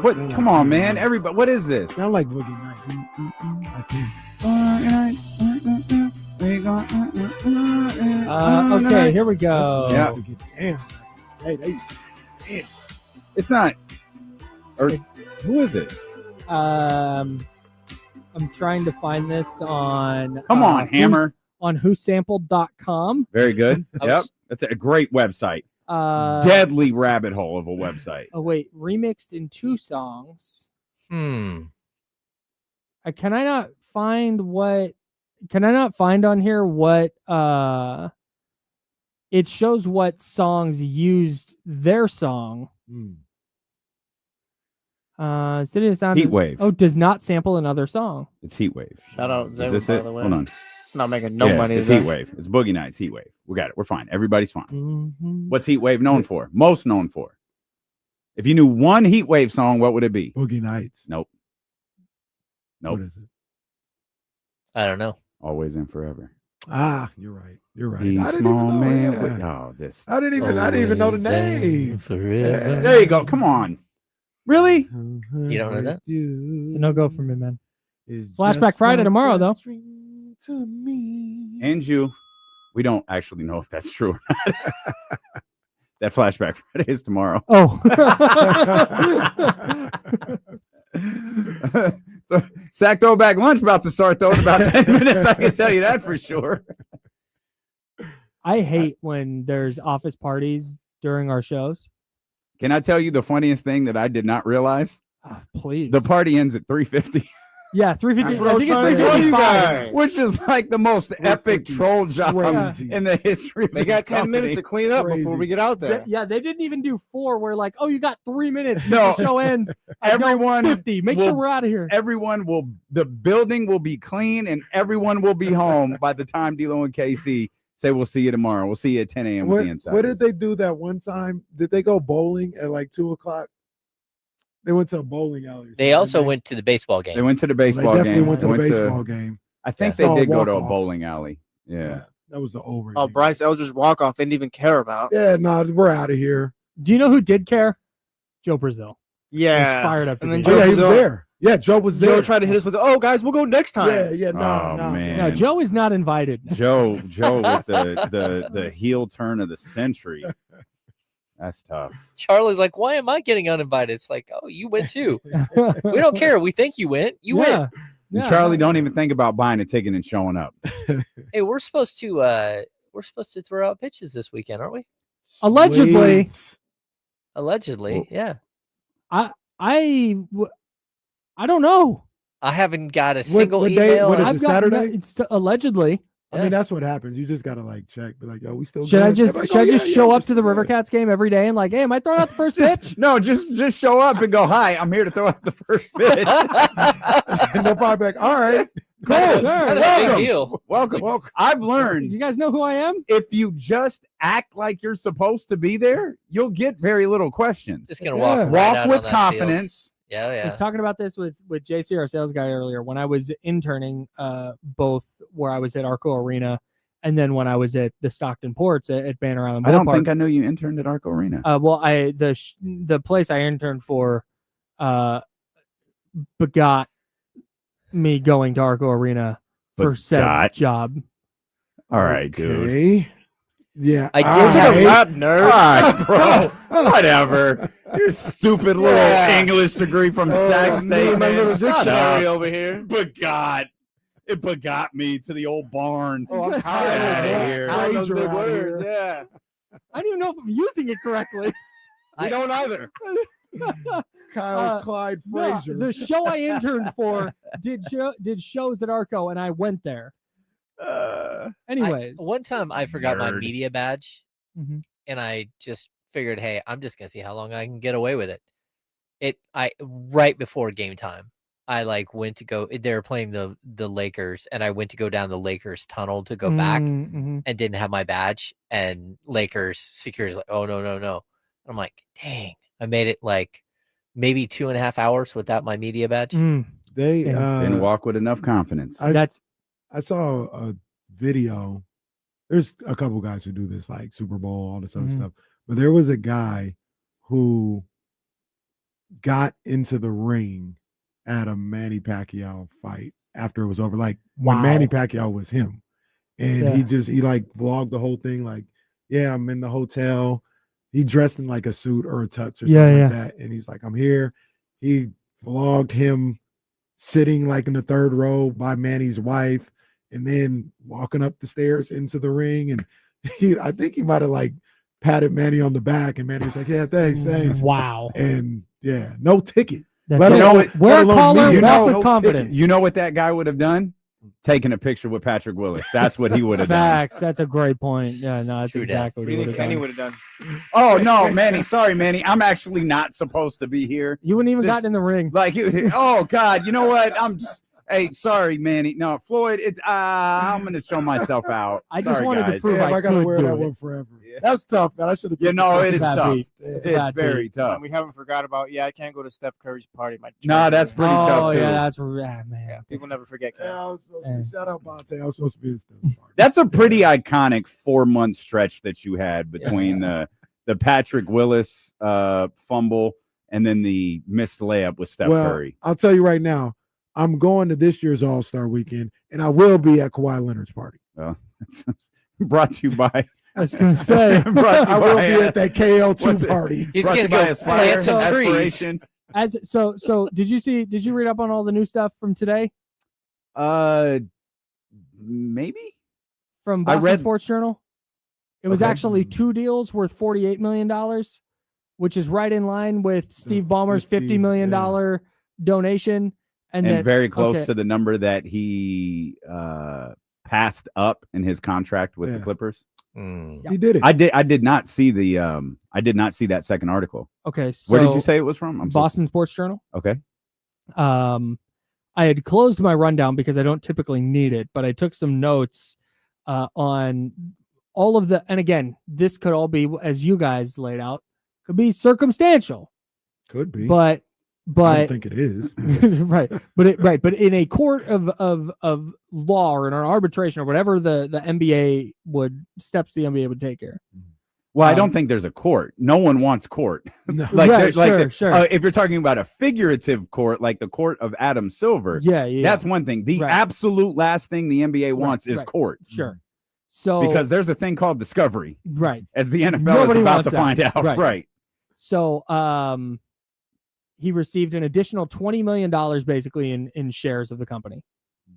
What? Come on, man! Everybody, what is this? Sound like Boogie Nights. I think. Okay, here we go. Yeah. Damn. Hey, they. Damn. It's not. Or who is it? I'm trying to find this on. Come on, Hammer. On whosampled.com. Very good. I Yep, was- that's a great website. Deadly rabbit hole of a website. Oh wait, remixed in 2 songs. Hmm. Can I not find on here what it shows what songs used their song. City of Sound. Heatwave. Oh, does not sample another song. It's Heatwave. Shout out Is Zayman, this by it? the way. Hold on. Not making no money. It's today. Heatwave. It's Boogie Nights. Heatwave. We got it. We're fine. Everybody's fine. Mhm. What's Heatwave known for? Most known for? If you knew one Heatwave song, what would it be? Boogie Nights. Nope. What Nope. is it? I don't know. Always and Forever. Ah, you're right. You're right. He's I didn't small even know. man. Yeah. with- Oh, this. I didn't even know the Always and name. Forever. There you go. Come on. Really? You don't know that? It's a no-go for me, man. Is Flashback just Friday like tomorrow, a though. dream to me. And you. We don't actually know if that's true or not. That Flashback Friday is tomorrow. Oh. Sack throwback lunch about to start though in about 10 minutes. I can tell you that for sure. I hate when there's office parties during our shows. Can I tell you the funniest thing that I did not realize? Please. The party ends at 3:50, Yeah, 350. That's what I I was think trying it's to tell you 355. guys. which is like the most epic 350 troll job Crazy. in the history. Of They got this 10 minutes company. to clean up before Crazy. we get out there. Yeah, they didn't even do 4. We're like, oh, you got 3 minutes. No. The show ends. at Everyone 50. Make will- sure we're out of here. The building will be clean and everyone will be home by the time D'Lo and KC say we'll see you tomorrow. We'll see you at 10 a.m. with the Insiders. What did they do that one time? Did they go bowling at like 2:00? They went to a bowling alley. or They something, also didn't went to the baseball game. They went to the They baseball definitely game. went to They the baseball game. I think Yeah. they Saw a did go to a walk-off. bowling alley. Yeah. That was the over. Oh, Bryce Eldridge walk-off they didn't even care about. Yeah, no, we're out of here. Do you know who did care? Joe Brazil. He was Yeah. fired up. to And then be Oh, there. yeah, he was Joe- there. Yeah, Joe was there. Joe tried to hit us with, oh, guys, we'll go next time. Yeah, no, Oh, man. No, Joe is not invited. Joe with the heel turn of the century. That's tough. Charlie's like, why am I getting uninvited? It's like, oh, you went too. We don't care. We think you went. You went. And Charlie, don't even think about buying a ticket and showing up. Hey, we're supposed to throw out pitches this weekend, aren't we? Allegedly. Sweet. Allegedly, Well- yeah. I don't know. I haven't got a single what day- email. what is it, I've got Saturday? It's allegedly. I mean, that's what happens. You just gotta like check, be like, yo, we still. Should I good? just They're like, should "Oh, I yeah, just yeah, show we're up to the still River good." Cats game every day and like, hey, am I throwing out the first pitch? No, just show up and go, hi, I'm here to throw out the first pitch. And they'll probably be like, all right, Cool, Not sure. a big Welcome. deal. Welcome. welcome. I've Do learned you guys know who I am? if you just act like you're supposed to be there, you'll get very little questions. Just gonna Yeah. walk right Walk out with on that confidence. Field. Yeah, I was yeah. talking about this with JC, our sales guy, earlier when I was interning, both where I was at Arco Arena and then when I was at the Stockton Ports at Banner Island I Ballpark. don't think I knew you interned at Arco Arena. Well, the place I interned for begot me going to Arco Arena for said Begot? job. All right, dude. Okay. Yeah, I did all Take have a right. lap, All nerd. right, bro. Whatever. Your stupid little Yeah. English degree from Sac Me State. and my man. little Shut dictionary up. over here. Begot. It begot me to the old barn. Oh, I'm Get tired outta of here. Tired of those Fraser big out words. here. Yeah. I don't even know if I'm using it correctly. We don't either. Kyle Clyde No, Frazier. the show I interned for did shows at Arco, and I went there. Anyways, One time I forgot my Nerd. media badge, Mhm. and I just figured, hey, I'm just gonna see how long I can get away with it. I right before game time, I like went to go. They were playing the Lakers, and I went to go down the Lakers tunnel to go back, Mhm. and didn't have my badge. And Lakers security's like, oh no. I'm like, dang, I made it like maybe 2.5 hours without my media badge. Mm. They Didn't walk with enough confidence. I saw a video. There's a couple guys who do this, like Super Bowl, all this other Mhm. stuff. But there was a guy who got into the ring at a Manny Pacquiao fight after it was over. Like when Wow. Manny Pacquiao was him. And Yeah. he like vlogged the whole thing, like, yeah, I'm in the hotel. He dressed in like a suit or a tux or something Yeah, like that. And he's like, I'm here. He vlogged him sitting like in the third row by Manny's wife and then walking up the stairs into the ring. And I think he might have like patted Manny on the back, and Manny was like, yeah, thanks. Wow. And yeah, no ticket. That's Let it. alone- Wear a let alone collar, me. You walk know, with no confidence. tickets. You know what that guy would have done? Taking a picture with Patrick Willis. That's what he would have done. Facts. That's a great point. Yeah, no, that's True dat. exactly What what do he you would think have Kenny done. would have done? Oh no, Manny. Sorry, Manny. I'm actually not supposed to be here. You wouldn't even Just- gotten in the ring. Like, oh God, you know what? Hey, sorry, Manny. No, Floyd. I'm gonna show myself out. I just Sorry, wanted to guys. prove Damn, I I gotta could wear do that it. one forever. Yeah. That's tough, man. I should have. You know, it is Bad tough. beat. It's bad very beat. tough. We haven't forgot about, I can't go to Steph Curry's party. Nah, that's pretty oh, tough too. yeah, that's man. People never forget. Ken. Yeah, I was supposed to Yeah. be. Shout out Monte. I was supposed to be in Steph. That's a pretty iconic 4-month stretch that you had between the Patrick Willis fumble and then the missed layup with Steph Well, Curry. I'll tell you right now, I'm going to this year's All-Star weekend, and I will be at Kawhi Leonard's party. Brought to you by. I was gonna say. Brought to I you will by, be at that KL2 what's it? party. He's brought to gonna you by go Aspire, plant some trees. Aspiration. As so did you read up on all the new stuff from today Maybe. from I Boston read- Sports Journal? It was Okay. actually 2 deals worth $48 million, which is right in line with Steve Ballmer's $50 million donation. And then very close okay. to the number that he passed up in his contract with the Yeah. Clippers. Mm. He did it. I did not see that second article. Okay, so Where did you say it was from? Boston Sports Journal. Okay. I had closed my rundown because I don't typically need it, but I took some notes on all of the, and again, this could all be, as you guys laid out, could be circumstantial, Could be. but I don't think it is. right, but in a court of law or in an arbitration or whatever the NBA steps the NBA would take here. Well, I don't think there's a court. No one wants court. No. Like, Right, sure. if you're talking about a figurative court, like the court of Adam Silver, Yeah, that's one thing. The Right. absolute last thing the NBA wants is right. court. sure. So Because there's a thing called discovery, right. as the NFL Nobody is about wants to that. find out. Right. Right. So he received an additional $20 million basically in shares of the company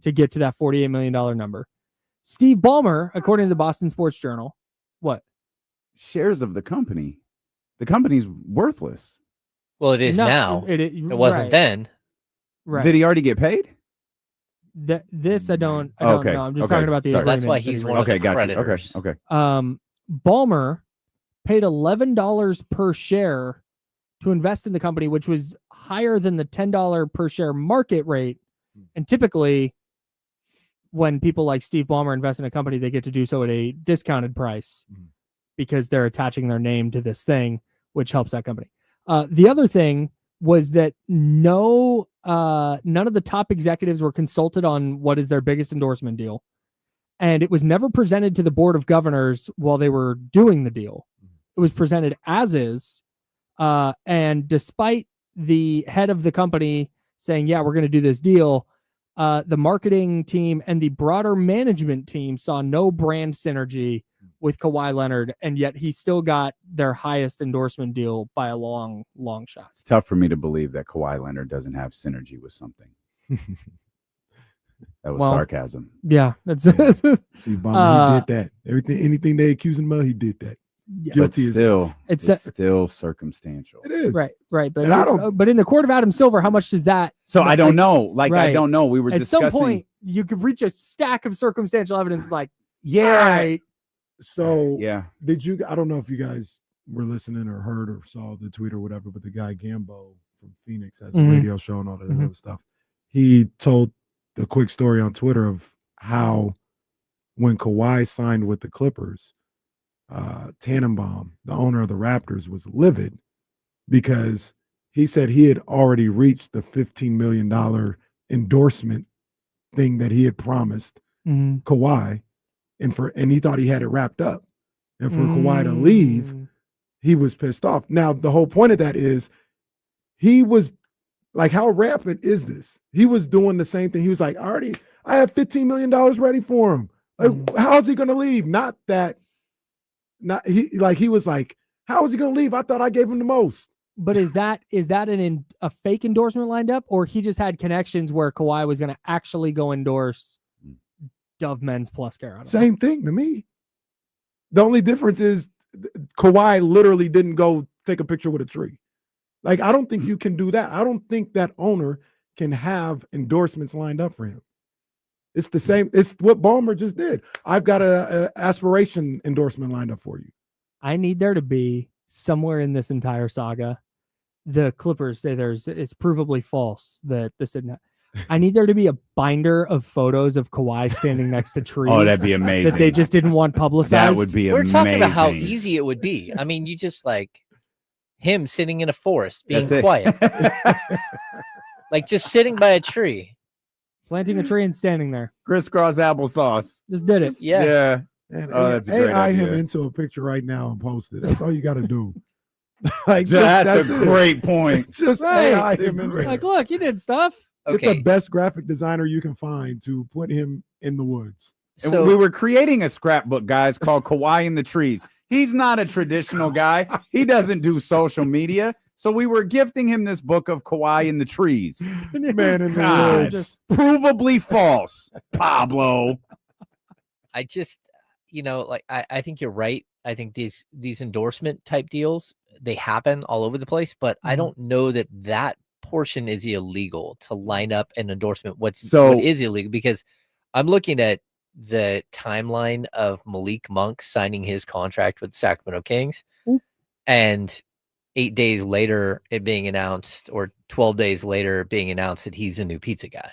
to get to that $48 million number. Steve Ballmer, according to the Boston Sports Journal, what? Shares of the company. The company's worthless. Well, it is No, now. It It wasn't right, then. Right. Did he already get paid? This I don't Okay, know. I'm just okay, talking about the sorry. agreement. That's why that he he's reached. one of the Okay, got you. creditors. Okay. Ballmer paid $11 per share to invest in the company, which was higher than the $10 per share market rate. And typically, when people like Steve Ballmer invest in a company, they get to do so at a discounted price because they're attaching their name to this thing, which helps that company. The other thing was that none of the top executives were consulted on what is their biggest endorsement deal. And it was never presented to the board of governors while they were doing the deal. It was presented as is. And despite the head of the company saying, yeah, we're going to do this deal, the marketing team and the broader management team saw no brand synergy with Kawhi Leonard, and yet he still got their highest endorsement deal by a long, long shot. It's tough for me to believe that Kawhi Leonard doesn't have synergy with something. That was sarcasm. Yeah, that's Steve Ballmer, he did that. Anything they accused him of, he did that. Yeah. Guilty But it's still circumstantial. It is right. But And I don't- but in the court of Adam Silver, how much does that? So I don't know. I right. don't know. We were At discussing. some point, you could reach a stack of circumstantial evidence. It's like, Yeah. all right, So Yeah. did you? I don't know if you guys were listening or heard or saw the tweet or whatever, but the guy Gambo from Phoenix has a Mhm. radio show and all that other stuff. He told the quick story on Twitter of how when Kawhi signed with the Clippers, Tannenbaum, the owner of the Raptors, was livid because he said he had already reached the $15 million endorsement thing that he had promised Kawhi, and he thought he had it wrapped up. And for Kawhi to leave, he was pissed off. Now, the whole point of that is he was like, how rampant is this? He was doing the same thing. He was like, I have $15 million ready for him. Like, how is he going to leave? He was like, how is he going to leave? I thought I gave him the most. But is that a fake endorsement lined up, or he just had connections where Kawhi was going to actually go endorse Dove Men's Plus Care? Same thing to me. The only difference is Kawhi literally didn't go take a picture with a tree. Like, I don't think you can do that. I don't think that owner can have endorsements lined up for him. It's the same. It's what Ballmer just did. I've got a aspiration endorsement lined up for you. I need there to be somewhere in this entire saga. The Clippers say it's provably false that this didn't happen. I need there to be a binder of photos of Kawhi standing next to trees. Oh, that'd be amazing. That they just didn't want publicized. That would be We're amazing. talking about how easy it would be. I mean, you just like him sitting in a forest, being quiet, like just sitting by a tree, planting a tree and standing there. Crisscross applesauce. Just did it. Yeah. And that's a great AI him idea. into a picture right now and post it. That's all you got to do. Like, That's a it. great point. Just Right. AI him in there. Like, look, you did stuff. Get the Okay. best graphic designer you can find to put him in the woods. And So we were creating a scrapbook, guys, called Kawhi in the Trees. He's not a traditional guy. He doesn't do social media. So we were gifting him this book of Kawhi in the Trees. Man in the God, woods. provably false, Pablo. I just, like I think you're right. I think these endorsement type deals, they happen all over the place, but I don't know that portion is illegal to line up an endorsement. What is illegal, because I'm looking at the timeline of Malik Monk signing his contract with Sacramento Kings, and 8 days later it being announced, or 12 days later being announced that he's a new pizza guy.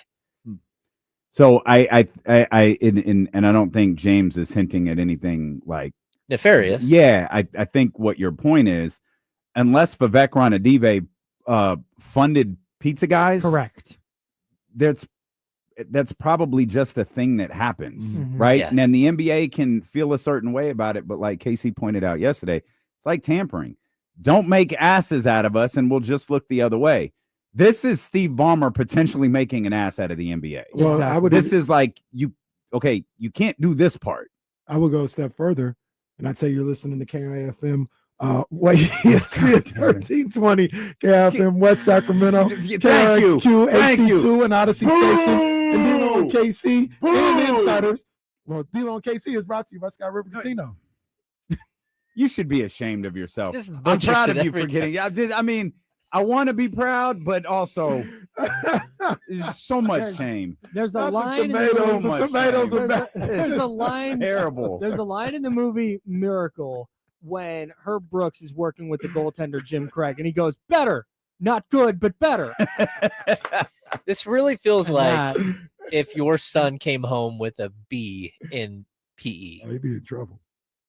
So and I don't think James is hinting at anything like Nefarious. Yeah, I think what your point is, unless Vivek Ranadive funded pizza guys, Correct. That's probably just a thing that happens, Mhm. right? Yeah. And then the NBA can feel a certain way about it, but like Casey pointed out yesterday, it's like tampering. Don't make asses out of us, and we'll just look the other way. This is Steve Ballmer potentially making an ass out of the NBA. Well, Exactly. This is like you can't do this part. I would go a step further, and I'd say you're listening to KIFM. ESPN 1320, KIFM West Sacramento, Thank you. KRXQ Thank you. 82 and Odyssey Station, and D-Lo and KC Boo! and Insiders. Well, D-Lo and KC is brought to you by Sky River Casino. You should be ashamed of yourself. Just I'm butchers proud it of you every for getting. I mean, I want to be proud, but also there's so much shame. There's a Not the line. tomatoes. much The tomatoes shame. are bad. There's a line. Terrible. There's a line in the movie Miracle when Herb Brooks is working with the goaltender Jim Craig, and he goes, "Better, not good, but better." This really feels And like that- if your son came home with a B in PE. Oh, he'd be in trouble.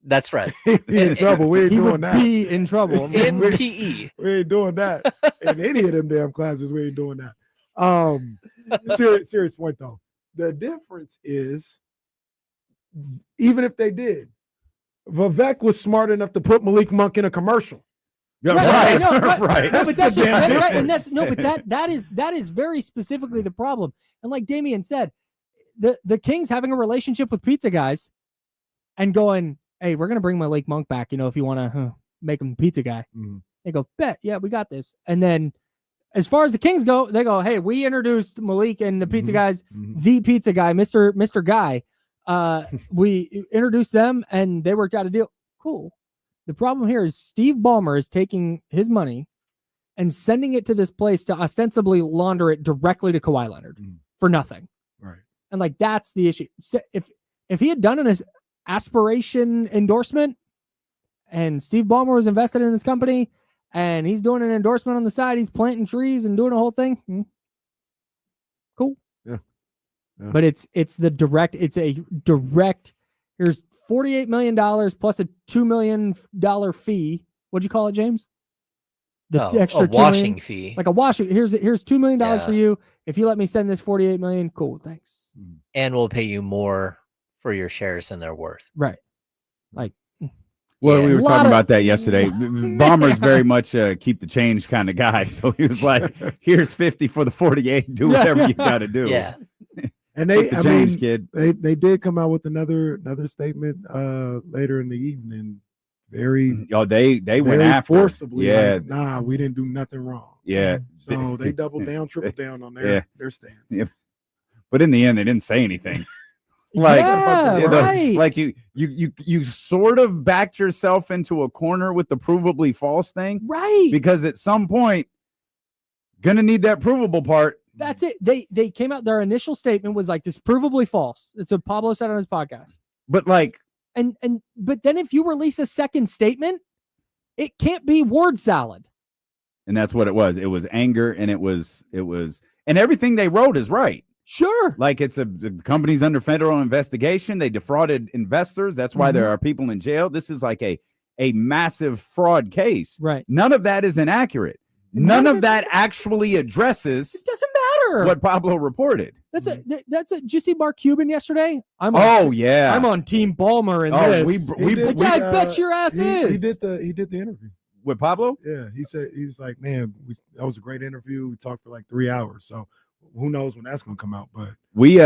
That's right. He'd be in And- trouble. We ain't he doing would that. be in trouble. In Wait. PE. We ain't doing that. In any of them damn classes, we ain't doing that. Serious point though. The difference is, even if they did, Vivek was smart enough to put Malik Monk in a commercial. Yeah, Right, right, I know, right. No, but that's the just damn right, and difference. that's no, but that is very specifically the problem. And like Damian said, the Kings having a relationship with pizza guys and going, "Hey, we're gonna bring Malik Monk back. You know, if you want to make him pizza guy." Mhm. They go, "Bet, yeah, we got this." And then, as far as the Kings go, they go, "Hey, we introduced Malik and the pizza Mhm. guys, Mhm. the pizza guy, Mister Guy. We introduced them, and they worked out a deal. Cool." The problem here is Steve Ballmer is taking his money and sending it to this place to ostensibly launder it directly to Kawhi Leonard for nothing. Right. And like that's the issue. So if he had done an aspiration endorsement and Steve Ballmer was invested in this company and he's doing an endorsement on the side, he's planting trees and doing a whole thing. Cool. Yeah. But it's a direct, here's $48 million plus a $2 million fee. What'd you call it, James? The Oh, extra a $2 million? washing fee. Like a washing. Here's $2 million Yeah. for you. If you let me send this $48 million, cool. Thanks. And we'll pay you more for your shares than they're worth. Right. Like, Well, Yeah. we were Lot talking of- about that yesterday. Bomber's very much keep the change kind of guy. So he was like, here's 50 for the 48. Do whatever you got to do. Yeah. And they, Keep the I change, mean, kid. they did come out with another statement later in the evening. Very Oh, they went very after. forcibly. Yeah. Like, nah, we didn't do nothing wrong. Yeah. So they doubled down, tripled down on Yeah. their stance. Yeah. But in the end, they didn't say anything. Like, yeah, Yeah, right. like you sort of backed yourself into a corner with the provably false thing, right. because at some point gonna need that provable part. That's it. They came out, their initial statement was like, this provably false. It's what Pablo said on his podcast. But like, But then if you release a second statement, it can't be word salad. and that's what it was. It was anger, and it was and everything they wrote is right. Sure. Like, the company's under federal investigation. They defrauded investors. That's why there are people in jail. This is like a massive fraud case. Right. None of that is inaccurate. None of that actually addresses It doesn't matter. what Pablo reported. That's a. Did you see Mark Cuban yesterday? I'm Oh yeah. I'm on Team Ballmer in Oh, this. He did- Like, yeah, I bet your ass he is. did the interview. With Pablo? Yeah, he said, he was like, man, that was a great interview. We talked for like 3 hours. So who knows when that's gonna come out? But We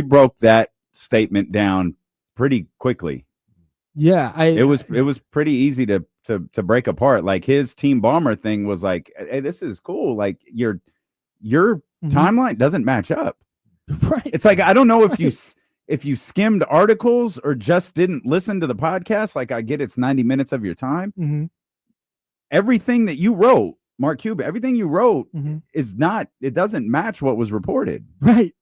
broke that statement down pretty quickly. Yeah, It was pretty easy to break apart. Like, his Team Bomber thing was like, hey, this is cool. Like, your timeline doesn't match up. right. It's like, I don't know if you skimmed articles or just didn't listen to the podcast. Like, I get it's 90 minutes of your time. Mhm. Everything that you wrote, Mark Cuban, everything you wrote Mhm. it doesn't match what was reported. Right.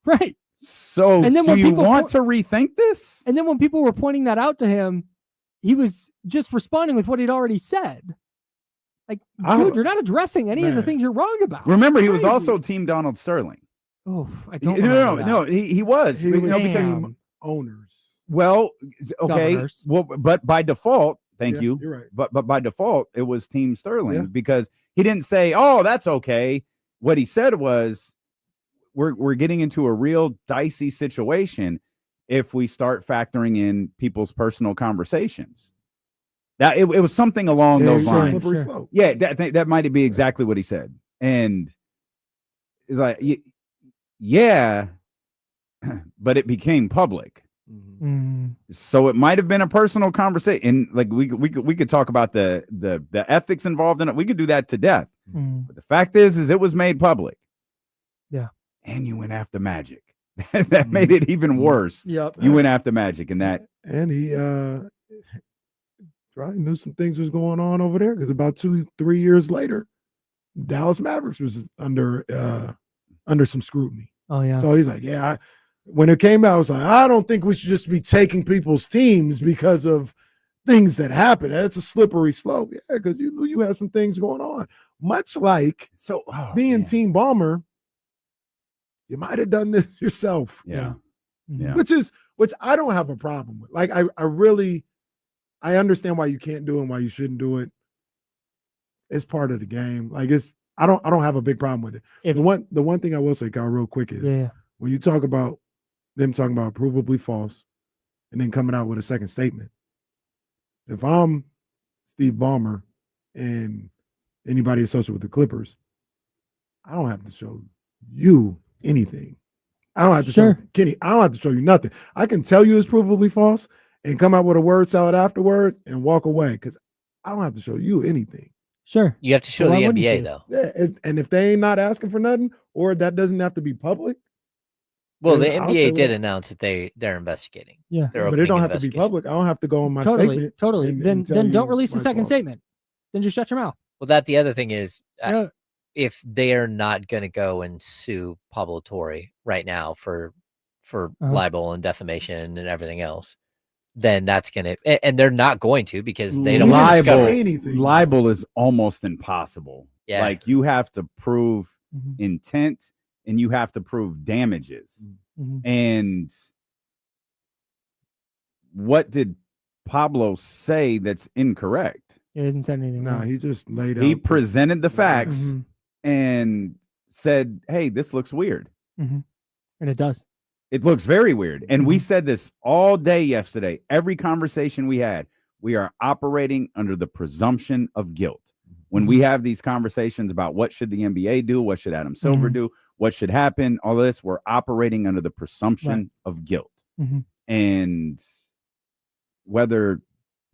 Right. So And then do when you people want to rethink this? And then when people were pointing that out to him, he was just responding with what he'd already said. Like, I- dude, you're not addressing any of the Man. things you're wrong about. Remember, he was Crazy. also Team Donald Sterling. Oh, I don't. No, he was. he But, was no, Damn. because, team owners. well, okay, Governors. well, but by default, thank Yeah, you. You're right. But by default, it was Team Sterling, Yeah. because he didn't say, "Oh, that's okay." What he said was, "We're getting into a real dicey situation if we start factoring in people's personal conversations." That it was something along Yeah, those sure, lines. slippery Sure. slope. Yeah, that might be exactly what he said, and it's like, yeah, but it became public. Mhm. Mm, So it might have been a personal conversation. And like, we could talk about the ethics involved in it. We could do that to death. mm. But the fact is it was made public. Yeah. And you went after Magic. That made it even worse. Yep. You went after Magic, and that And he probably knew some things was going on over there, because about 2-3 years later, Dallas Mavericks was under some scrutiny. Oh yeah. So he's like, yeah. When it came out, I was like, I don't think we should just be taking people's teams because of things that happen. That's a slippery slope. Yeah, because you had some things going on. Much like being Team Bomber, you might have done this yourself. Yeah. Which I don't have a problem with. Like I understand why you can't do it and why you shouldn't do it. It's part of the game. Like I don't have a big problem with it. The one thing I will say, Kyle, real quick is when you talk about them talking about provably false and then coming out with a second statement. If I'm Steve Ballmer and anybody associated with the Clippers, I don't have to show you anything. I don't have to show Kenny. I don't have to show you nothing. I can tell you it's provably false and come out with a word salad afterward and walk away because I don't have to show you anything. Sure. You have to show the NBA though. Yeah, and if they ain't not asking for nothing, or that doesn't have to be public. Well, the NBA did announce that they're investigating. Yeah, but it don't have to be public. I don't have to go on my statement. Totally. Then don't release a second statement. Then just shut your mouth. Well, the other thing is, if they are not going to go and sue Pablo Torre right now for libel and defamation and everything else, then that's going to, and they're not going to because they don't libel is almost impossible. Yeah. Like you have to prove intent and you have to prove damages. And what did Pablo say that's incorrect? He hasn't said anything. No, he just laid out. He presented the facts and said, hey, this looks weird. And it does. It looks very weird. And we said this all day yesterday. Every conversation we had, we are operating under the presumption of guilt. When we have these conversations about what should the NBA do, what should Adam Silver do, what should happen, all this, we're operating under the presumption of guilt. And whether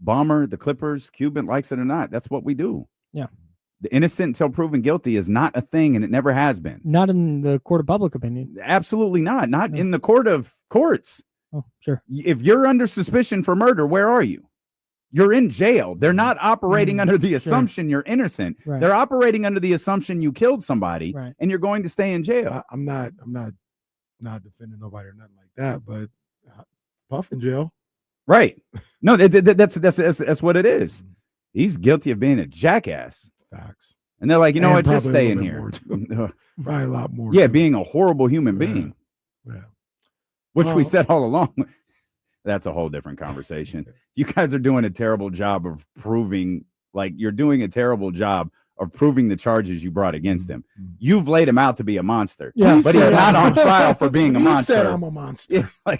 Bomber, the Clippers, Cuban likes it or not, that's what we do. Yeah. The innocent until proven guilty is not a thing, and it never has been. Not in the court of public opinion. Absolutely not. Not in the court of courts. Oh, sure. If you're under suspicion for murder, where are you? You're in jail. They're not operating under the assumption you're innocent. Right. They're operating under the assumption you killed somebody, and you're going to stay in jail. I'm not defending nobody or nothing like that, but Puff in jail. Right. No, that's what it is. He's guilty of being a jackass. Facts. And they're like, you know what? Just stay in here. Probably a lot more. Yeah, being a horrible human being. Yeah. Which we said all along. That's a whole different conversation. You guys are doing a terrible job of proving, you're doing a terrible job of proving the charges you brought against him. You've laid him out to be a monster. Yeah, but he's not on trial for being a monster. He said I'm a monster. Yeah,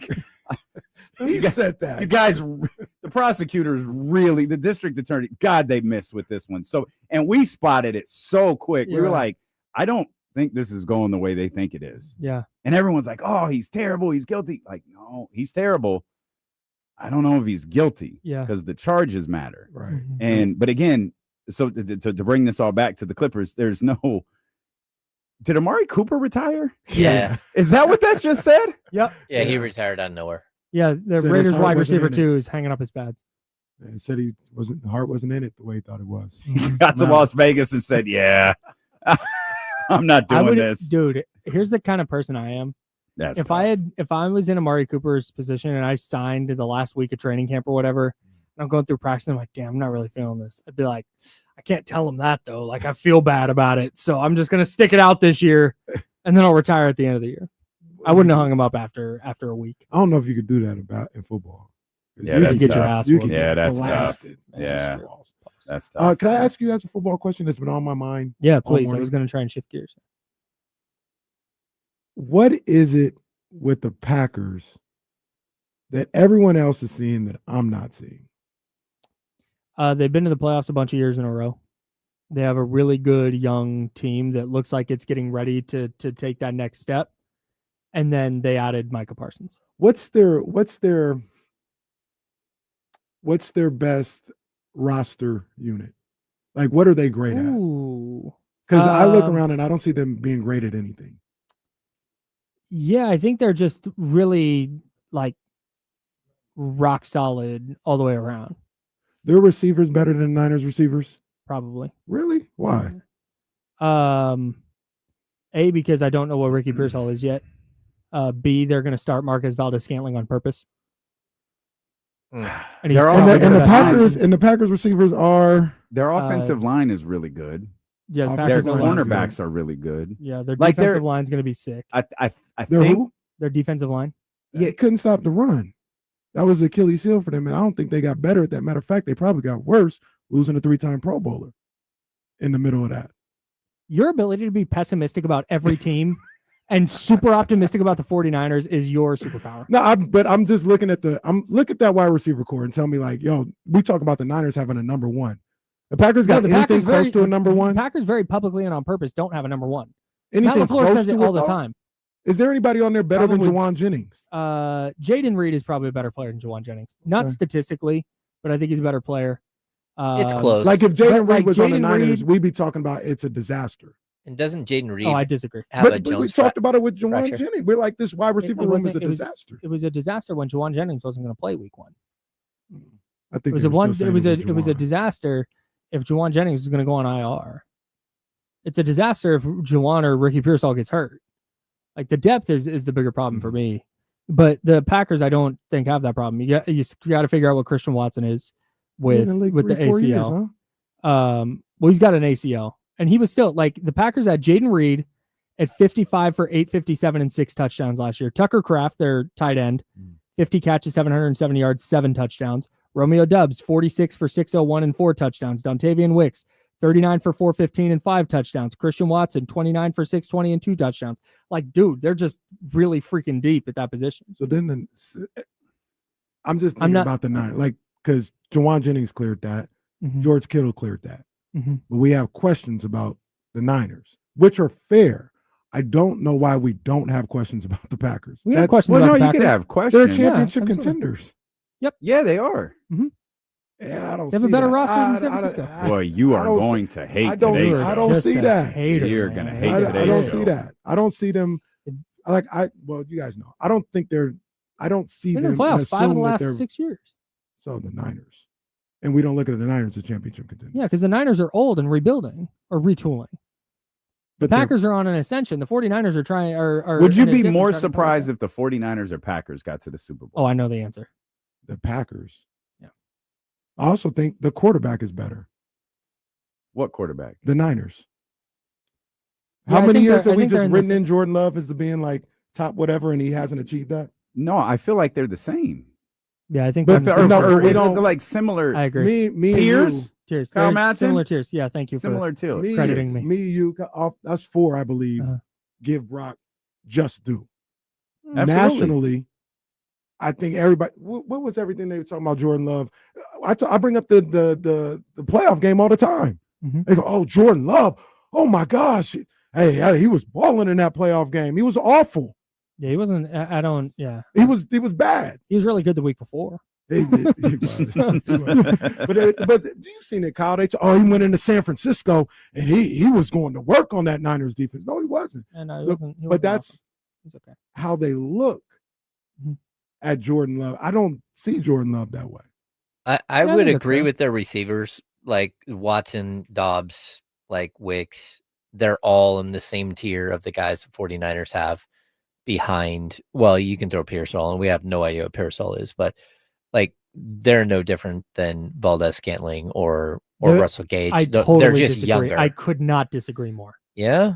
he said that. You guys, the prosecutors really, the district attorney, God, they missed with this one. So, and we spotted it so quick. We were like, I don't think this is going the way they think it is. Yeah. And everyone's like, oh, he's terrible. He's guilty. Like, no, he's terrible. I don't know if he's guilty. Yeah. Because the charges matter. Right. But again, so to bring this all back to the Clippers, there's no. Did Amari Cooper retire? Yeah. Is that what that just said? Yep. Yeah, he retired out of nowhere. Yeah, the Said Raiders his heart wide wasn't receiver in it. 2 is hanging up his pads. And said the heart wasn't in it the way he thought it was. He got to Las Vegas and said, yeah, I'm not doing this. Dude, here's the kind of person I am. If I was in Amari Cooper's position and I signed the last week of training camp or whatever, and I'm going through practice, and I'm like, damn, I'm not really feeling this. I'd be like, I can't tell him that though. Like, I feel bad about it. So I'm just going to stick it out this year and then I'll retire at the end of the year. I wouldn't have hung him up after a week. I don't know if you could do that in football. Yeah, You that's can get tough. your ass You whooped. can Yeah, get that's tough. blasted. Yeah. That's tough. Can I ask you guys a football question that's been on my mind? Yeah, all please. I morning? was going to try and shift gears. What is it with the Packers that everyone else is seeing that I'm not seeing? They've been to the playoffs a bunch of years in a row. They have a really good young team that looks like it's getting ready to take that next step. And then they added Micah Parsons. What's their best roster unit? Like, what are they great at? Ooh. Because I look around and I don't see them being great at anything. Yeah, I think they're just really rock solid all the way around. Their receivers better than Niners receivers? Probably. Really? Why? A, because I don't know what Ricky Pearsall is yet. B, they're going to start Marquez Valdes-Scantling on purpose. And They're all- And And the the Packers and the Packers receivers are Their offensive line is really good. Yeah, the Their Their Packers are last- cornerbacks are really good. Yeah, their Like, defensive they're- line's going to be sick. I they're think who? Their defensive line. Yeah, it couldn't stop the run. That was the Achilles heel for them, and I don't think they got better at that. Matter of fact, they probably got worse, losing a 3-time Pro Bowler in the middle of that. Your ability to be pessimistic about every team and super optimistic about the 49ers is your superpower. No, but I'm just looking at look at that wide receiver core and tell me, like, yo, we talk about the Niners having a number one. The Packers got anything close to a number one? The Packers very publicly and on purpose don't have a number one. Anything Matt LaFleur close says to it all the time. Is there anybody on there better Probably- than Jauan Jennings? Jaden Reed is probably a better player than Jauan Jennings. Not Okay. statistically, but I think he's a better player. It's close. Like if Jaden Reed like was on the Jaden Niners, Reed- we'd be talking about it's a disaster. and doesn't Jaden Reed Oh, I disagree. have a But we Jones talked about it with Jauan fracture? Jennings. We're like, this wide receiver it room is wasn't- a it was- disaster. It was a disaster when Jauan Jennings wasn't going to play week one. I think It was they a were one. still It was a. saying It was a Jauan. disaster if Jauan Jennings was going to go on IR. It's a disaster if Jauan or Ricky Pearsall gets hurt. Like the depth is the bigger problem for me. But the Packers, I don't think have that problem. You got to figure out what Christian Watson is with Been in league with the 3-4 years, ACL. huh? Well, he's got an ACL, and he was still like the Packers had Jaden Reed at 55 for 857 and 6 touchdowns last year. Tucker Kraft, their tight end, 50 catches, 770 yards, 7 touchdowns. Romeo Doubs, 46 for 601 and 4 touchdowns. Dontavian Wicks, 39 for 415 and 5 touchdowns. Christian Watson, 29 for 620 and 2 touchdowns. Like, dude, they're just really freaking deep at that position. So then I'm just thinking about the Niners, like, because Jauan Jennings cleared that, Mhm. George Kittle cleared that, Mhm. but we have questions about the Niners, which are fair. I don't know why we don't have questions about the Packers. We have That's- questions well, about no, the you could Packers. have They're questions. championship absolutely. contenders. Yeah, they are. Yeah, I don't. They have a see better that. roster than I- San I- Francisco. I- Boy, you I are don't see- going to hate I don't. today's I show. don't Just see a that. hater, You're man. gonna I hate I today's don't show. see that. I don't see them. Well, you guys know. I don't think they're. I don't see They're in them. the and playoffs 5 of the assume that last they're- 6 years. So the Niners, and we don't look at the Niners as championship contenders. Yeah, because the Niners are old and rebuilding or retooling. The But they're- Packers are on an ascension. The 49ers are trying. Are Would you in a be dip and more trying to pull it surprised back. if the 49ers or Packers got to the Super Bowl? Oh, I know the answer. the Packers. Yeah. I also think the quarterback is better. What quarterback? The Niners. Yeah, How I many think years they're- I have we think they're just in the written same- in Jordan Love as the being like top whatever, and he hasn't achieved that? No, I feel like they're the same. Yeah, I think. But they're in the no, same but we boat. don't- They're like similar. I agree. Me, and Tiers? Cheers. Kyle There's Madsen? similar cheers. Yeah, thank you Similar for too. me, crediting me. Me, you, off. That's 4, I believe. Uh-huh. Give Brock just due. Absolutely. Nationally, I think everybody. What was everything they were talking about Jordan Love? I bring up the playoff game all the time. Mhm. They go, "Oh, Jordan Love! Oh my gosh! Hey, he was balling in that playoff game. He was awful. Yeah, he wasn't. I don't. Yeah, He was bad. he was really good the week before. He was. but do you seen it, Kyle? He went into San Francisco and he was going to work on that Niners defense. No, he wasn't. And he Look, wasn't. He but wasn't that's awesome. He's okay. how they look Mhm. at Jordan Love. I don't see Jordan Love that way. I Yeah, I would think that's agree fair. with their receivers, like Watson, Dobbs, like Wicks. They're all in the same tier of the guys the 49ers have behind. Well, you can throw Pearsall, and we have no idea what Pearsall is, but like they're no different than Valdes-Scantling or They're- Russell Gage. I They're totally just disagree. younger. I could not disagree more. Yeah.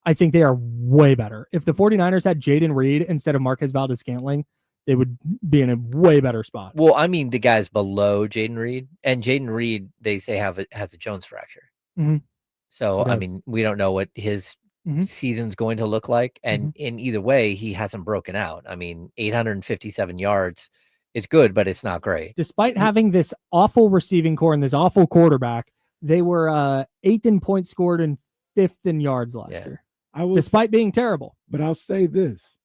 I think they are way better. If the 49ers had Jaden Reed instead of Marquez Valdes-Scantling, they would be in a way better spot. Well, I mean, the guys below Jaden Reed, and Jaden Reed, they say has a Jones fracture. Mhm. So, He I does. mean, we don't know what his Mhm. season's going to look like. And in either way, he hasn't broken out. I mean, 857 yards is good, but it's not great. Despite having this awful receiving core and this awful quarterback, they were 8th in points scored and 5th in yards last Yeah. year, I will, despite being terrible. but I'll say this.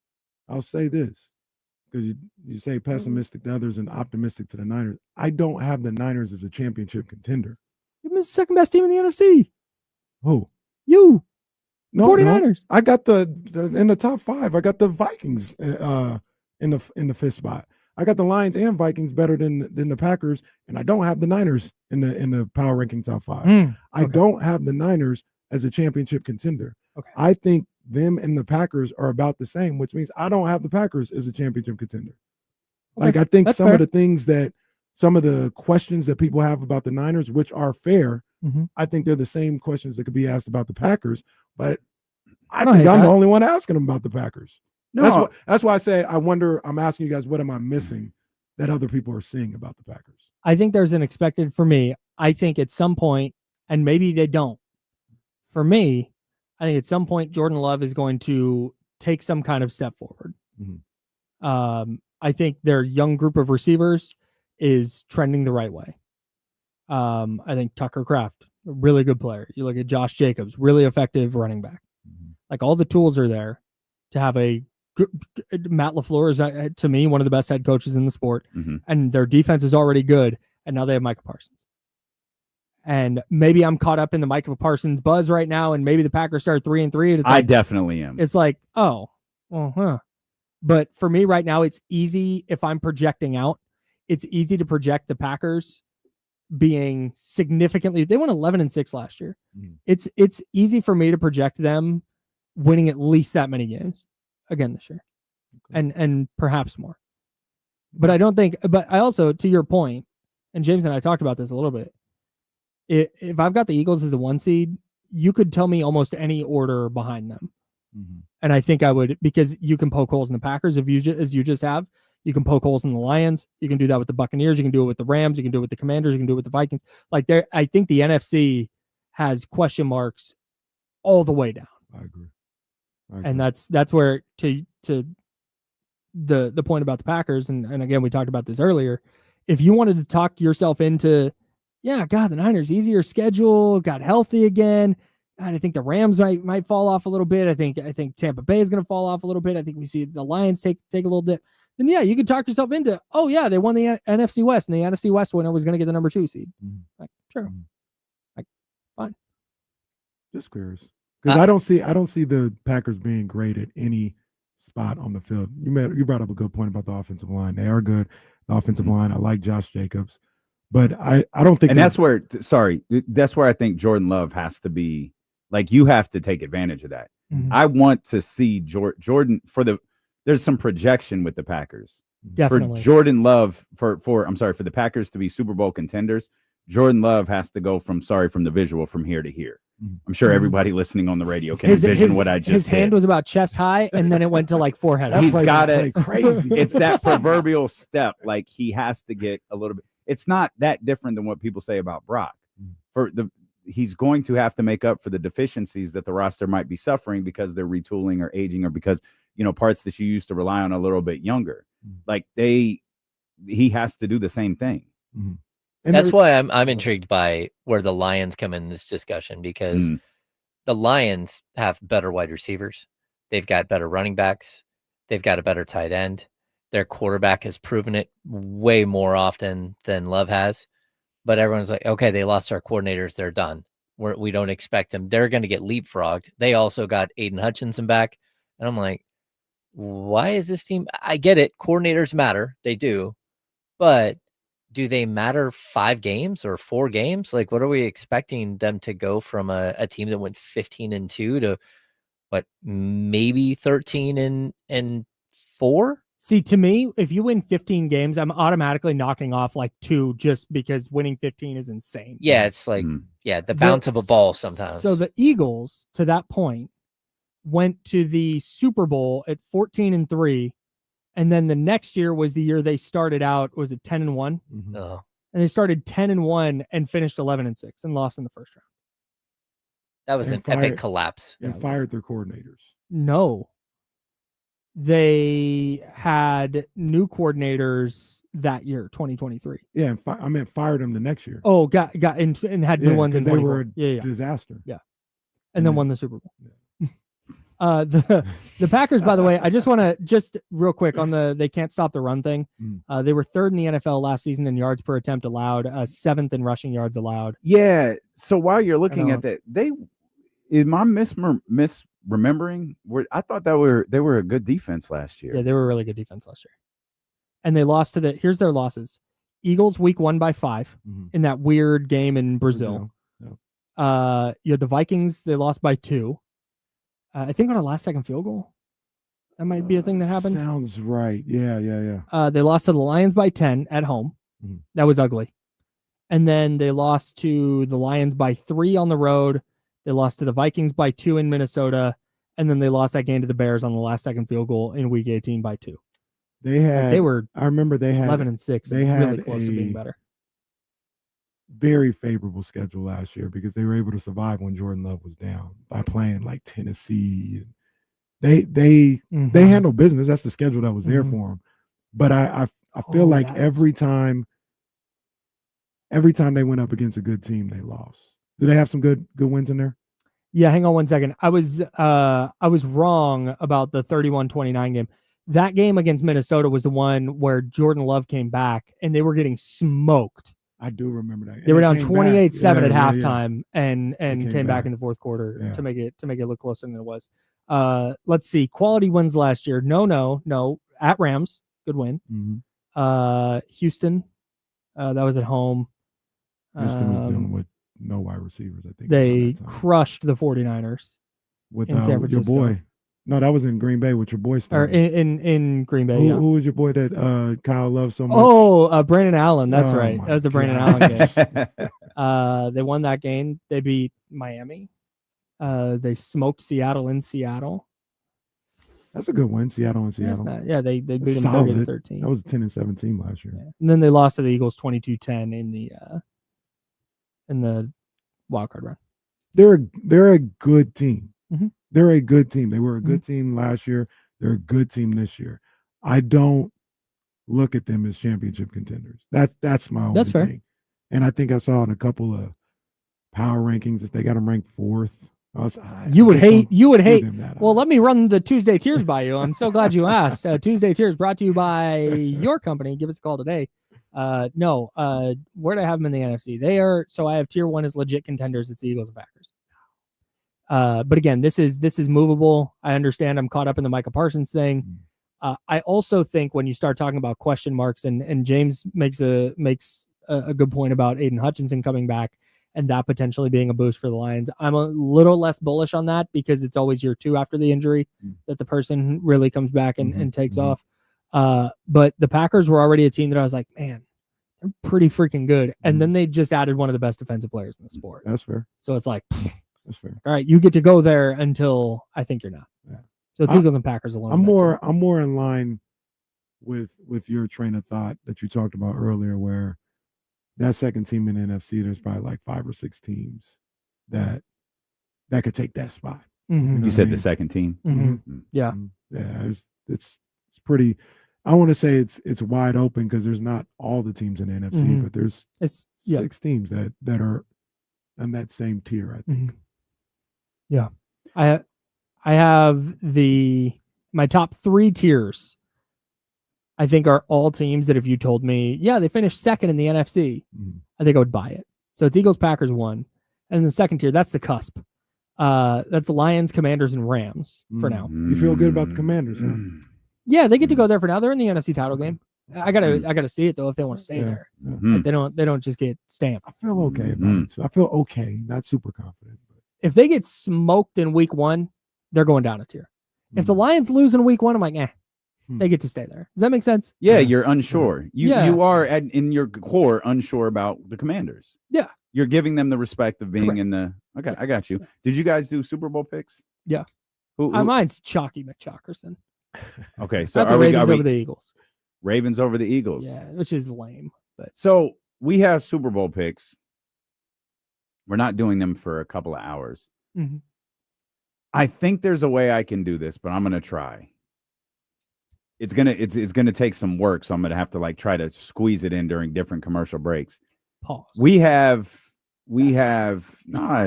Because you say pessimistic to others and optimistic to the Niners. I don't have the Niners as a championship contender. You're the second best team in the NFC. Who? You, the No, 49ers. I got the in the top 5. I got the Vikings in the fifth spot. I got the Lions and Vikings better than the Packers, and I don't have the Niners in the power ranking top 5. I okay. don't have the Niners as a championship contender. Okay. I think them and the Packers are about the same, which means I don't have the Packers as a championship contender. Okay, Like, I think that's some fair. of the things that some of the questions that people have about the Niners, which are fair, Mhm. I think they're the same questions that could be asked about the Packers. But I don't think hate I'm that. the only one asking them about the Packers. No, That's why I say I wonder. I'm asking you guys, what am I missing that other people are seeing about the Packers? I think there's an expected for me. I think at some point, and maybe they don't. For me, I think at some point Jordan Love is going to take some kind of step forward. I think their young group of receivers is trending the right way. I think Tucker Kraft, a really good player. You look at Josh Jacobs, really effective running back. Like, all the tools are there to have a Matt LaFleur is, to me, one of the best head coaches in the sport, and their defense is already good. And now they have Micah Parsons. And maybe I'm caught up in the Micah Parsons buzz right now, and maybe the Packers start 3-3. I definitely am. It's like, oh, well, huh. But for me right now, it's easy if I'm projecting out. It's easy to project the Packers being significantly. They won 11-6 last year. It's easy for me to project them winning at least that many games again this year, and perhaps more. But I don't think. But I also, to your point, and James and I talked about this a little bit. If I've got the Eagles as a 1 seed, you could tell me almost any order behind them. And I think I would, because you can poke holes in the Packers as you just have. You can poke holes in the Lions. You can do that with the Buccaneers. You can do it with the Rams. You can do it with the Commanders. You can do it with the Vikings. Like, I think the NFC has question marks all the way down. I agree. And that's where to the point about the Packers, and again, we talked about this earlier. If you wanted to talk yourself into, yeah, God, the Niners, easier schedule, got healthy again. God, I think the Rams might fall off a little bit. I think Tampa Bay is going to fall off a little bit. I think we see the Lions take a little dip. Then, yeah, you could talk yourself into, oh, yeah, they won the NFC West, and the NFC West winner was going to get the number 2 seed. Like, sure. Like, fine. Just curious. Because I don't see the Packers being great at any spot on the field. You brought up a good point about the offensive line. They are good. The offensive line, I like Josh Jacobs. But I don't think, and that's where I think Jordan Love has to be, like, you have to take advantage of that. I want to see Jordan there's some projection with the Packers. Definitely. For Jordan Love, for the Packers to be Super Bowl contenders, Jordan Love has to go from the visual from here to here. I'm sure everybody listening on the radio can envision what I just his hand did. was about chest high, and then it went to like forehead. He's got it crazy. It's that proverbial step. Like, he has to get a little bit. It's not that different than what people say about Brock. He's going to have to make up for the deficiencies that the roster might be suffering because they're retooling or aging, or because, parts that you used to rely on a little bit younger. Like, he has to do the same thing. And that's why I'm intrigued by where the Lions come in this discussion, because the Lions have better wide receivers. They've got better running backs. They've got a better tight end. Their quarterback has proven it way more often than Love has. But everyone's like, okay, they lost our coordinators. They're done. We don't expect them. They're going to get leapfrogged. They also got Aiden Hutchinson back. And I'm like, why is this team? I get it. Coordinators matter. They do. But do they matter 5 games or 4 games? Like, what are we expecting them to go from a team that went 15-2 to what, maybe 13-4? See, to me, if you win 15 games, I'm automatically knocking off like 2 just because winning 15 is insane. Yeah, it's like, the bounce of a ball sometimes. So the Eagles, to that point, went to the Super Bowl at 14-3. And then the next year was the year they started out, was it 10-1? Oh. And they started 10-1 and finished 11-6 and lost in the first round. That was an epic collapse. And fired their coordinators. No. They had new coordinators that year, 2023. Yeah, I meant fired them the next year. Oh, got and had new ones in they were 24. a disaster. Yeah. And then won the Super Bowl. The Packers, by the way, I just want to real quick on they can't stop the run thing. They were 3rd in the NFL last season in yards per attempt allowed, 7th in rushing yards allowed. Yeah. So while you're looking at that, am I misremembering? I thought that they were a good defense last year. Yeah, they were a really good defense last year. And they lost to here's their losses. Eagles week 1 by 5 in that weird game in Brazil. You had the Vikings. They lost by 2. I think on a last-second field goal. That might be a thing that happened. Sounds right. Yeah. They lost to the Lions by 10 at home. Mhm. That was ugly. And then they lost to the Lions by 3 on the road. They lost to the Vikings by 2 in Minnesota. And then they lost that game to the Bears on the last-second field goal in Week 18 by 2. They were. I remember they had 11-6. They had really close to being better. very favorable schedule last year because they were able to survive when Jordan Love was down by playing like Tennessee. They handled business. That's the schedule that was there for them. But I feel like every time they went up against a good team, they lost. Do they have some good wins in there? Yeah, hang on one second. I was wrong about the 31-29 game. That game against Minnesota was the one where Jordan Love came back and they were getting smoked. I do remember that. They were down 28-7 at halftime and came back in the fourth quarter to make it look closer than it was. Let's see. Quality wins last year. No. At Rams, good win. Mm-hmm. Houston, that was at home. Houston was dealing with no wide receivers, I think. They crushed the 49ers with in San Francisco. Your boy. No, that was in Green Bay with your boy. Or in Green Bay. Who was your boy that Kyle loves so much? Oh, Brandon Allen. That's right. my That was the Brandon God. Allen game. They won that game. They beat Miami. They smoked Seattle in Seattle. That's a good win. Seattle and Seattle. They beat them solid. 30-13. That was a 10-17 last year. Yeah. And then they lost to the Eagles 22-10 in the wild card run. They're a good team. Mhm. They're a good team. They were a good team last year. They're a good team this year. I don't look at them as championship contenders. That's my only fair. thing. And I think I saw in a couple of power rankings that they got them ranked 4th. You would hate. them that Well, high. let me run the Tuesday Tiers by you. I'm so glad you asked. Tuesday Tiers brought to you by your company. Give us a call today. Where do I have them in the NFC? They are. So I have Tier 1 as legit contenders. It's the Eagles and Packers. But again, this is movable. I understand. I'm caught up in the Micah Parsons thing. I also think when you start talking about question marks, and James makes a good point about Aiden Hutchinson coming back and that potentially being a boost for the Lions. I'm a little less bullish on that because it's always year 2 after the injury that the person really comes back and takes off. But the Packers were already a team that I was like, man, they're pretty freaking good. And then they just added one of the best defensive players in the sport. That's fair. So it's like, That's fair. all right, you get to go there until I think you're not. Yeah. So it's Eagles and Packers alone. I'm more in line with your train of thought that you talked about earlier, where that second team in the NFC, there's probably like 5 or 6 teams that could take that spot. Mhm. You said the second team. Yeah. Yeah, it's pretty. I want to say it's wide open because there's not all the teams in the NFC, but there's 6 teams that are on that same tier, I think. Yeah. I have my top 3 tiers, I think, are all teams that if you told me, they finished second in the NFC, I think I would buy it. So it's Eagles, Packers 1. And the second tier, that's the cusp. That's the Lions, Commanders, and Rams for now. You feel good about the Commanders, huh? Yeah, they get to go there for now. They're in the NFC title game. I gotta see it though if they want to stay there. Like, they don't just get stamped. I feel okay about it too. I feel okay, not super confident. But. If they get smoked in week 1, they're going down a tier. If the Lions lose in week 1, I'm like, they get to stay there. Does that make sense? Yeah, you're unsure. You are in your core unsure about the Commanders. Yeah. You're giving them the respect of being in the. Okay, I got you. Did you guys do Super Bowl picks? Yeah. Who? Mine's Chalky McChalkerson. Okay, so Not the Ravens over the Eagles. Ravens over the Eagles. Yeah, which is lame. But so we have Super Bowl picks. We're not doing them for a couple of hours. I think there's a way I can do this, but I'm gonna try. It's gonna take some work, so I'm gonna have to try to squeeze it in during different commercial breaks. Pause. We have. No,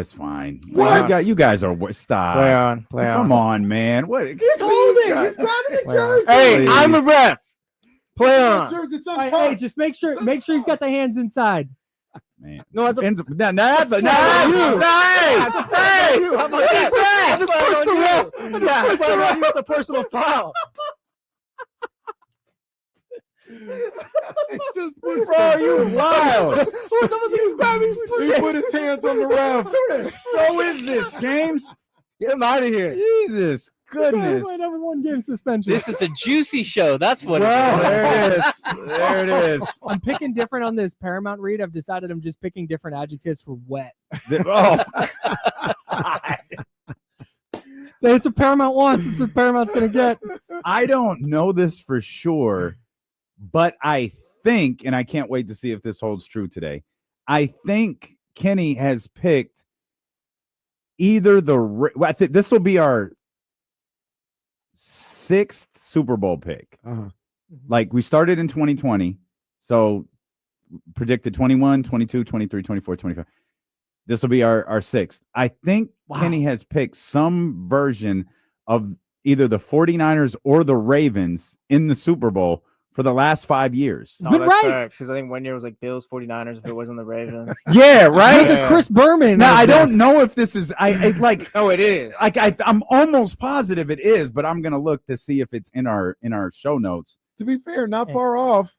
it's fine. What? You guys are stop. Play on. Come on, man. What? He's holding. He's grabbing the jersey. Hey, I'm a ref. Play on. It's Hey, just make sure he's got the hands inside. Man. No, that's a That's you. How about that? Just push the ref. Yeah, it's a personal foul. He just pushed Bro, him. you wild. He put his hands on the ref. Who is this, James? Get him out of here. Jesus goodness. Might have a 1-game suspension. This is a juicy show. That's what Well, it there it is. There it is. I'm picking different on this Paramount read. I've decided I'm just picking different adjectives for wet. Oh, It's a Paramount wants. It's what Paramount's gonna get. I don't know this for sure, but I think, and I can't wait to see if this holds true today. I think Kenny has picked either this will be our 6th Super Bowl pick. Uh-huh. Like we started in 2020, so predicted 21, 22, 23, 24, 25. This will be our 6th. I think Kenny has picked some version of either the 49ers or the Ravens in the Super Bowl for the last 5 years. No, But that's right. facts, because I think one year was like Bills, 49ers, if it wasn't the Ravens. Yeah, right? You're the Chris Berman. Now of I don't this. know if this is I like No, it is. I'm almost positive it is, but I'm gonna look to see if it's in our show notes. To be fair, not far off.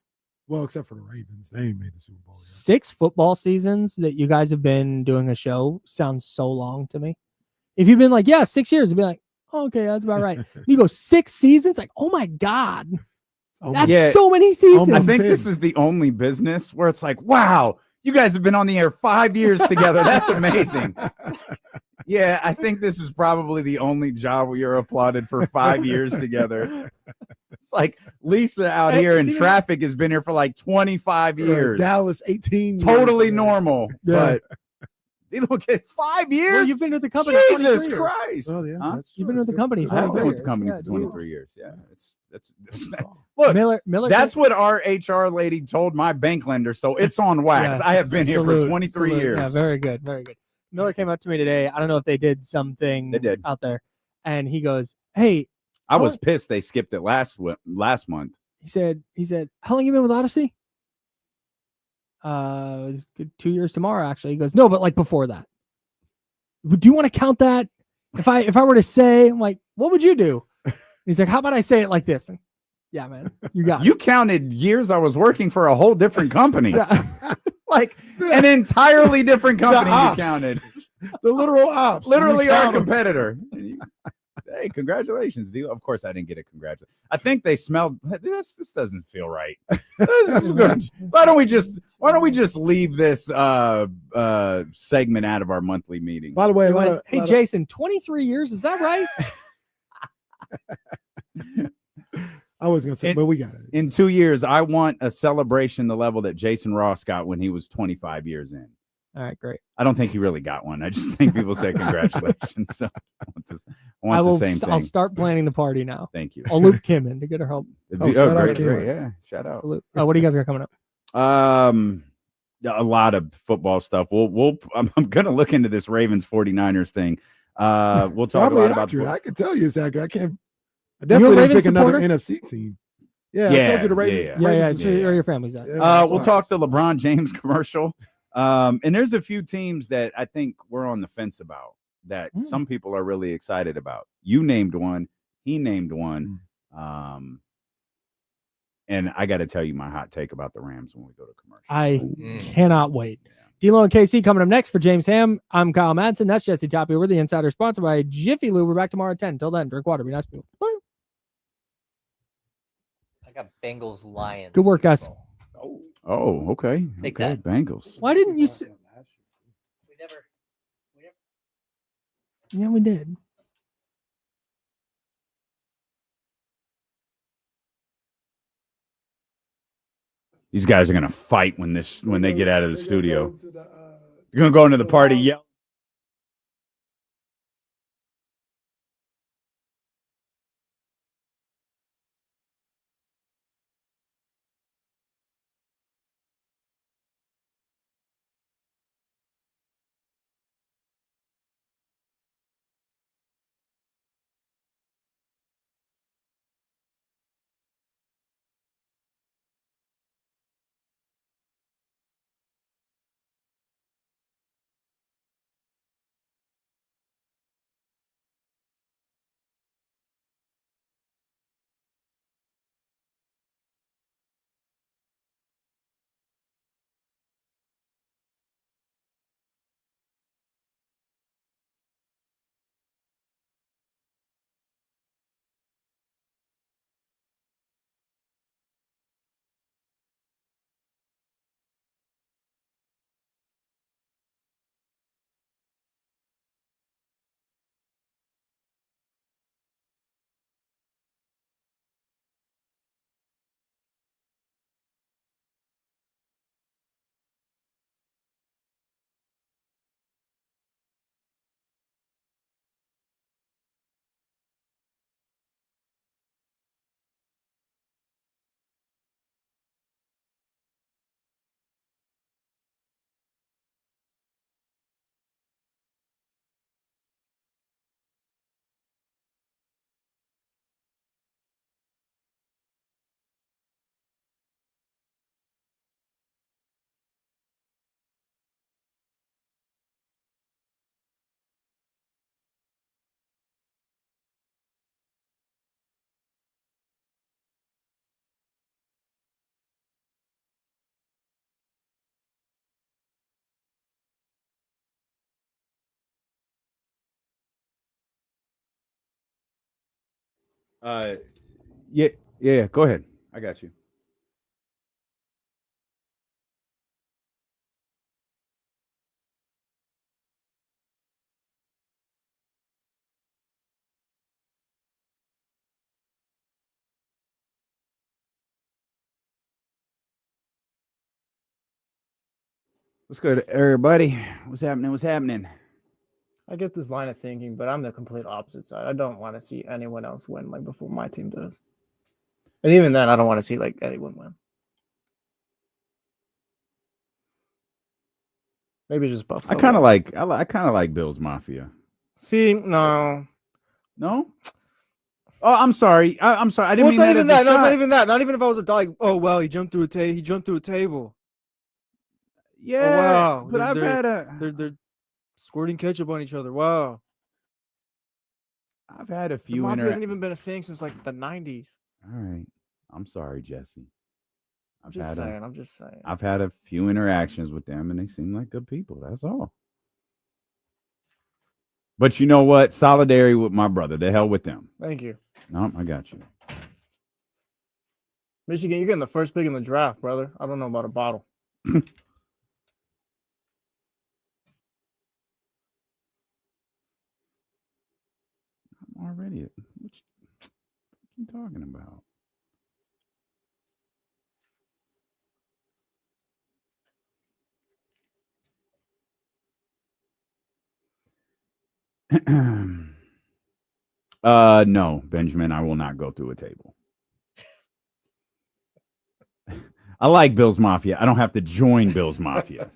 Well, except for the Ravens. They ain't made the Super Bowl yet. 6 football seasons that you guys have been doing a show sounds so long to me. If you've been like, 6 years, it'd be like, oh, okay, that's about right. You go 6 seasons, like, oh my God. That's Yeah. so many seasons. I think 10. this is the only business where it's like, wow, you guys have been on the air 5 years together. That's amazing. Yeah, I think this is probably the only job where you're applauded for 5 years together. It's like Lisa out Hey, here in you know- traffic has been here for like 25 years. Dallas, 18 years. Totally normal. Yeah. But you look at 5 Well, years. you've been with the company. Jesus 23 years. Christ. Oh, yeah, Huh? that's You've true. been with the That's company good. for I have 23 been with the years. company Yeah, for it's 23 years. Yeah, that's look. Miller. That's what our HR lady told my bank lender, so it's on wax. Yeah, I have been here for salute, 23 salute. years. Yeah, very good, very good. Miller came up to me today. I don't know if they did something They did. out there, and he goes, "Hey," I was pissed they skipped it last month. he said, "How long you been with Odyssey?" Good 2 years tomorrow, actually. He goes, "No, but like before that. Do you want to count that? If I were to say, I'm like, what would you do?" And he's like, "How about I say it like this?" And, yeah, man, you got You counted years I was working for a whole different company, it. Yeah. like an entirely different company. You ops. counted, The literal ops. literally You our count 'em. competitor. Hey, congratulations, Deal. Of course, I didn't get a congratulations. I think they smelled this. This doesn't feel right. Why don't we just leave this segment out of our monthly meeting? By the way, You went, hey, Jason, 23 years, is that right? I was going to say, but we got it. In 2 years, I want a celebration the level that Jason Ross got when he was 25 years in. All right, great. I don't think he really got one. I just think people say congratulations. So I want the same thing. I'll start planning the party now. Thank you. I'll loop Kim in to get her help. shout out great, Kim. great. Yeah, shout out. What do you guys got coming up? A lot of football stuff. I'm gonna look into this Ravens 49ers thing. We'll talk Probably a lot about accurate. the I can tell you it's accurate. I definitely didn't Ravens pick another supporter? NFC team. Yeah, I Yeah, told you the Ravens. yeah. Yeah, Ravens is- where your family's at. Yeah, we'll talk the LeBron James commercial. And there's a few teams that I think we're on the fence about that some people are really excited about. You named one, he named one. And I got to tell you my hot take about the Rams when we go to commercial. I cannot wait. D-Lo and KC coming up next for James Ham. I'm Kyle Madsen. That's Jesse Tapia. We're the Insider, sponsored by Jiffy Lube. We're back tomorrow at 10. Till then, drink water. Be nice people. Bye. I got Bengals Lions. Good work, guys. Oh, okay. Take Okay, that. Bengals. Why didn't you? We never. Yeah, we did. These guys are gonna fight when they get out of the studio. You're gonna go into the party, yell. Yeah. Go ahead. I got you. What's good, everybody? What's happening? I get this line of thinking, but I'm the complete opposite side. I don't want to see anyone else win like before my team does. And even then, I don't want to see like anyone win. Maybe just Buffalo. I kind of like Bills Mafia. See, no. Oh, I'm sorry. I'm sorry. I didn't Well, mean it's that. not even that. No, it's not even that. Not even if I was a dog. Oh well, he jumped through a table. He jumped through a table. Yeah. Oh, wow. But I've had a. They're squirting ketchup on each other. Wow. I've had a The few. mafia hasn't even been a thing since like the 90s. All right. I'm sorry, Jesse. I'm just saying. I've had a few interactions with them, and they seem like good people. That's all. But you know what? Solidarity with my brother. The hell with them. Thank you. No, I got you. Michigan, you're getting the first pick in the draft, brother. I don't know about a bottle. Already. What you talking about? No, Benjamin, I will not go through a table. I like Bills Mafia. I don't have to join Bills Mafia.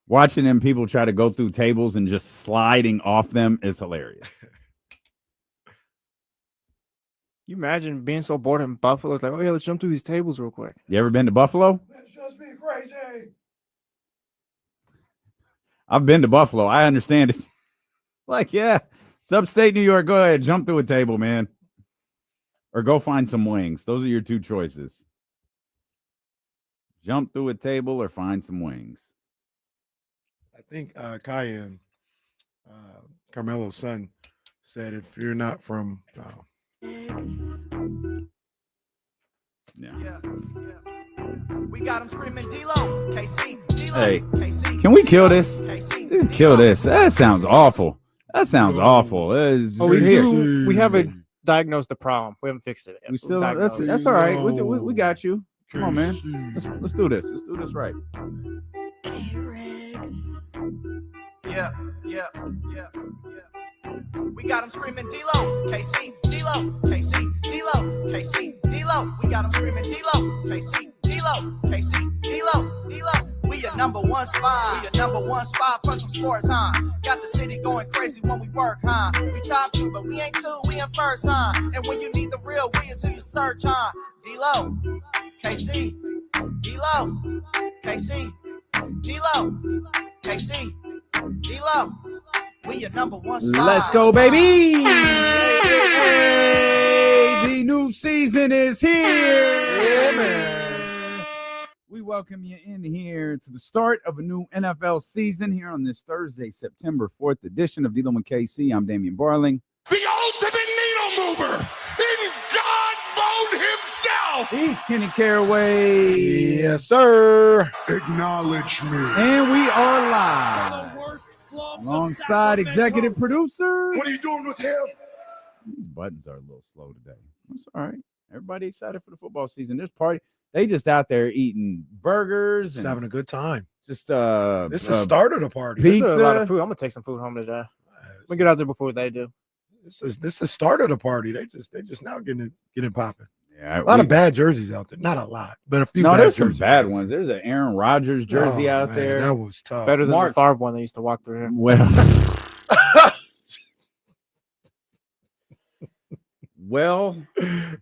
Watching them people try to go through tables and just sliding off them is hilarious. You imagine being so bored in Buffalo? It's like, oh yeah, let's jump through these tables real quick. You ever been to Buffalo? That's just me crazy. I've been to Buffalo. I understand it. Like, yeah, it's upstate New York. Go ahead, jump through a table, man. Or go find some wings. Those are your two choices. Jump through a table or find some wings. I think Cayenne, Carmelo's son, said if you're not from Yeah. We got him screaming D-Lo, KC, D-Lo, Hey, KC. can we kill this? KC, Let's kill this. That sounds awful. We haven't diagnosed the problem. We haven't fixed it yet. We still Diagnosed it. that's all right. We got you. Come on, man. Let's do this. Let's do this right. Yeah. We got him screaming D-Lo, KC, D-Lo, KC, D-Lo, KC, D-Lo. We got him screaming D-Lo, KC, D-Lo, KC, D-Lo, D-Lo. We your number one spot. We your number one spot for some sports, huh? Got the city going crazy when we work, huh? We top two, but we ain't two. We in first, huh? And when you need the real, we is who you search, huh? D-Lo, KC, D-Lo, KC, D-Lo, KC, D-Lo. We your number one spot. Let's go, baby. Hey, the new season is here. Yeah, man. We welcome you in here to the start of a new NFL season here on this Thursday, September 4th edition of D-Lo and KC. I'm Damian Barling. The ultimate needle mover in God mode himself. He's Kenny Caraway. yes, sir. Acknowledge me. And we are live alongside executive producer. What are you doing with him? These buttons are a little slow today. That's all right. Everybody excited for the football season. There's party. They just out there eating burgers. Just and having a good time. Just This is the start of the party. pizza. There's a lot of food. I'm gonna take some food home today. We get out there before they do. This is the start of the party. They just now getting popping. Yeah, A lot of bad jerseys out there. Not a lot, but a few. No, bad there's some jerseys. bad ones. There's an Aaron Rodgers jersey Oh, out man, there. That was tough. Better than Mark- the Favre one they used to walk through here. Well,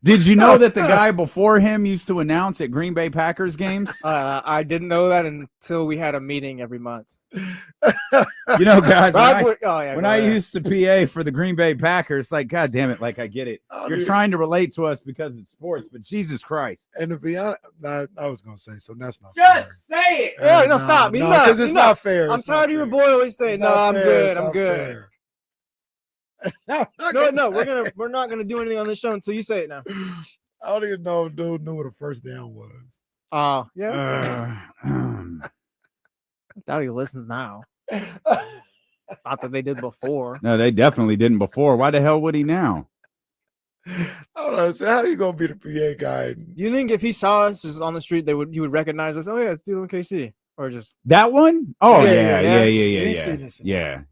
did you know that the guy before him used to announce at Green Bay Packers games? I didn't know that until we had a meeting every month. You know, guys, when I used used to PA for the Green Bay Packers, like, God damn it, like, I get it. Oh, You're dude. trying to relate to us because it's sports, but Jesus Christ. And to be honest, I was gonna say so. That's not fair. Just say it. Yeah, no, stop. because it's not fair. I'm It's tired of your boy always saying, It's "No, not I'm fair. good. It's I'm not good." fair. No, we're not gonna do anything on this show until you say it now. I don't even know if dude knew what a first down was. Oh, yeah. I doubt he listens now. Not that they did before. No, they definitely didn't before. Why the hell would he now? I don't know. So how you gonna be the PA guy? You think if he saw us just on the street, he would recognize us? Oh yeah, it's Dylan KC, or just that one? Oh Yeah. yeah.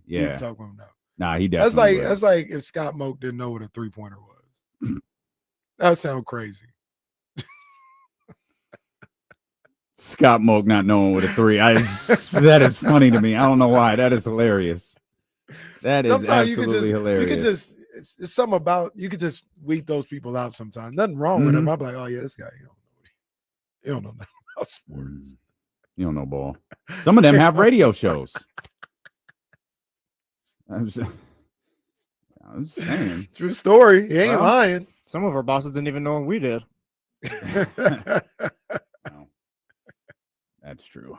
You talk about him now. Nah, he definitely. That's like if Scott Moak didn't know what a 3-pointer was. That sounds crazy. Scott Moak not knowing what a 3. That is funny to me. I don't know why. That is hilarious. That is Sometimes absolutely hilarious. You could just it's something about you could just weed those people out sometimes. Nothing wrong with him. I'm like, oh yeah, this guy, you don't know nothing about sports. You don't know ball. Some of them have radio shows. I'm just saying. True story. He ain't lying. Some of our bosses didn't even know what we did. No, that's true.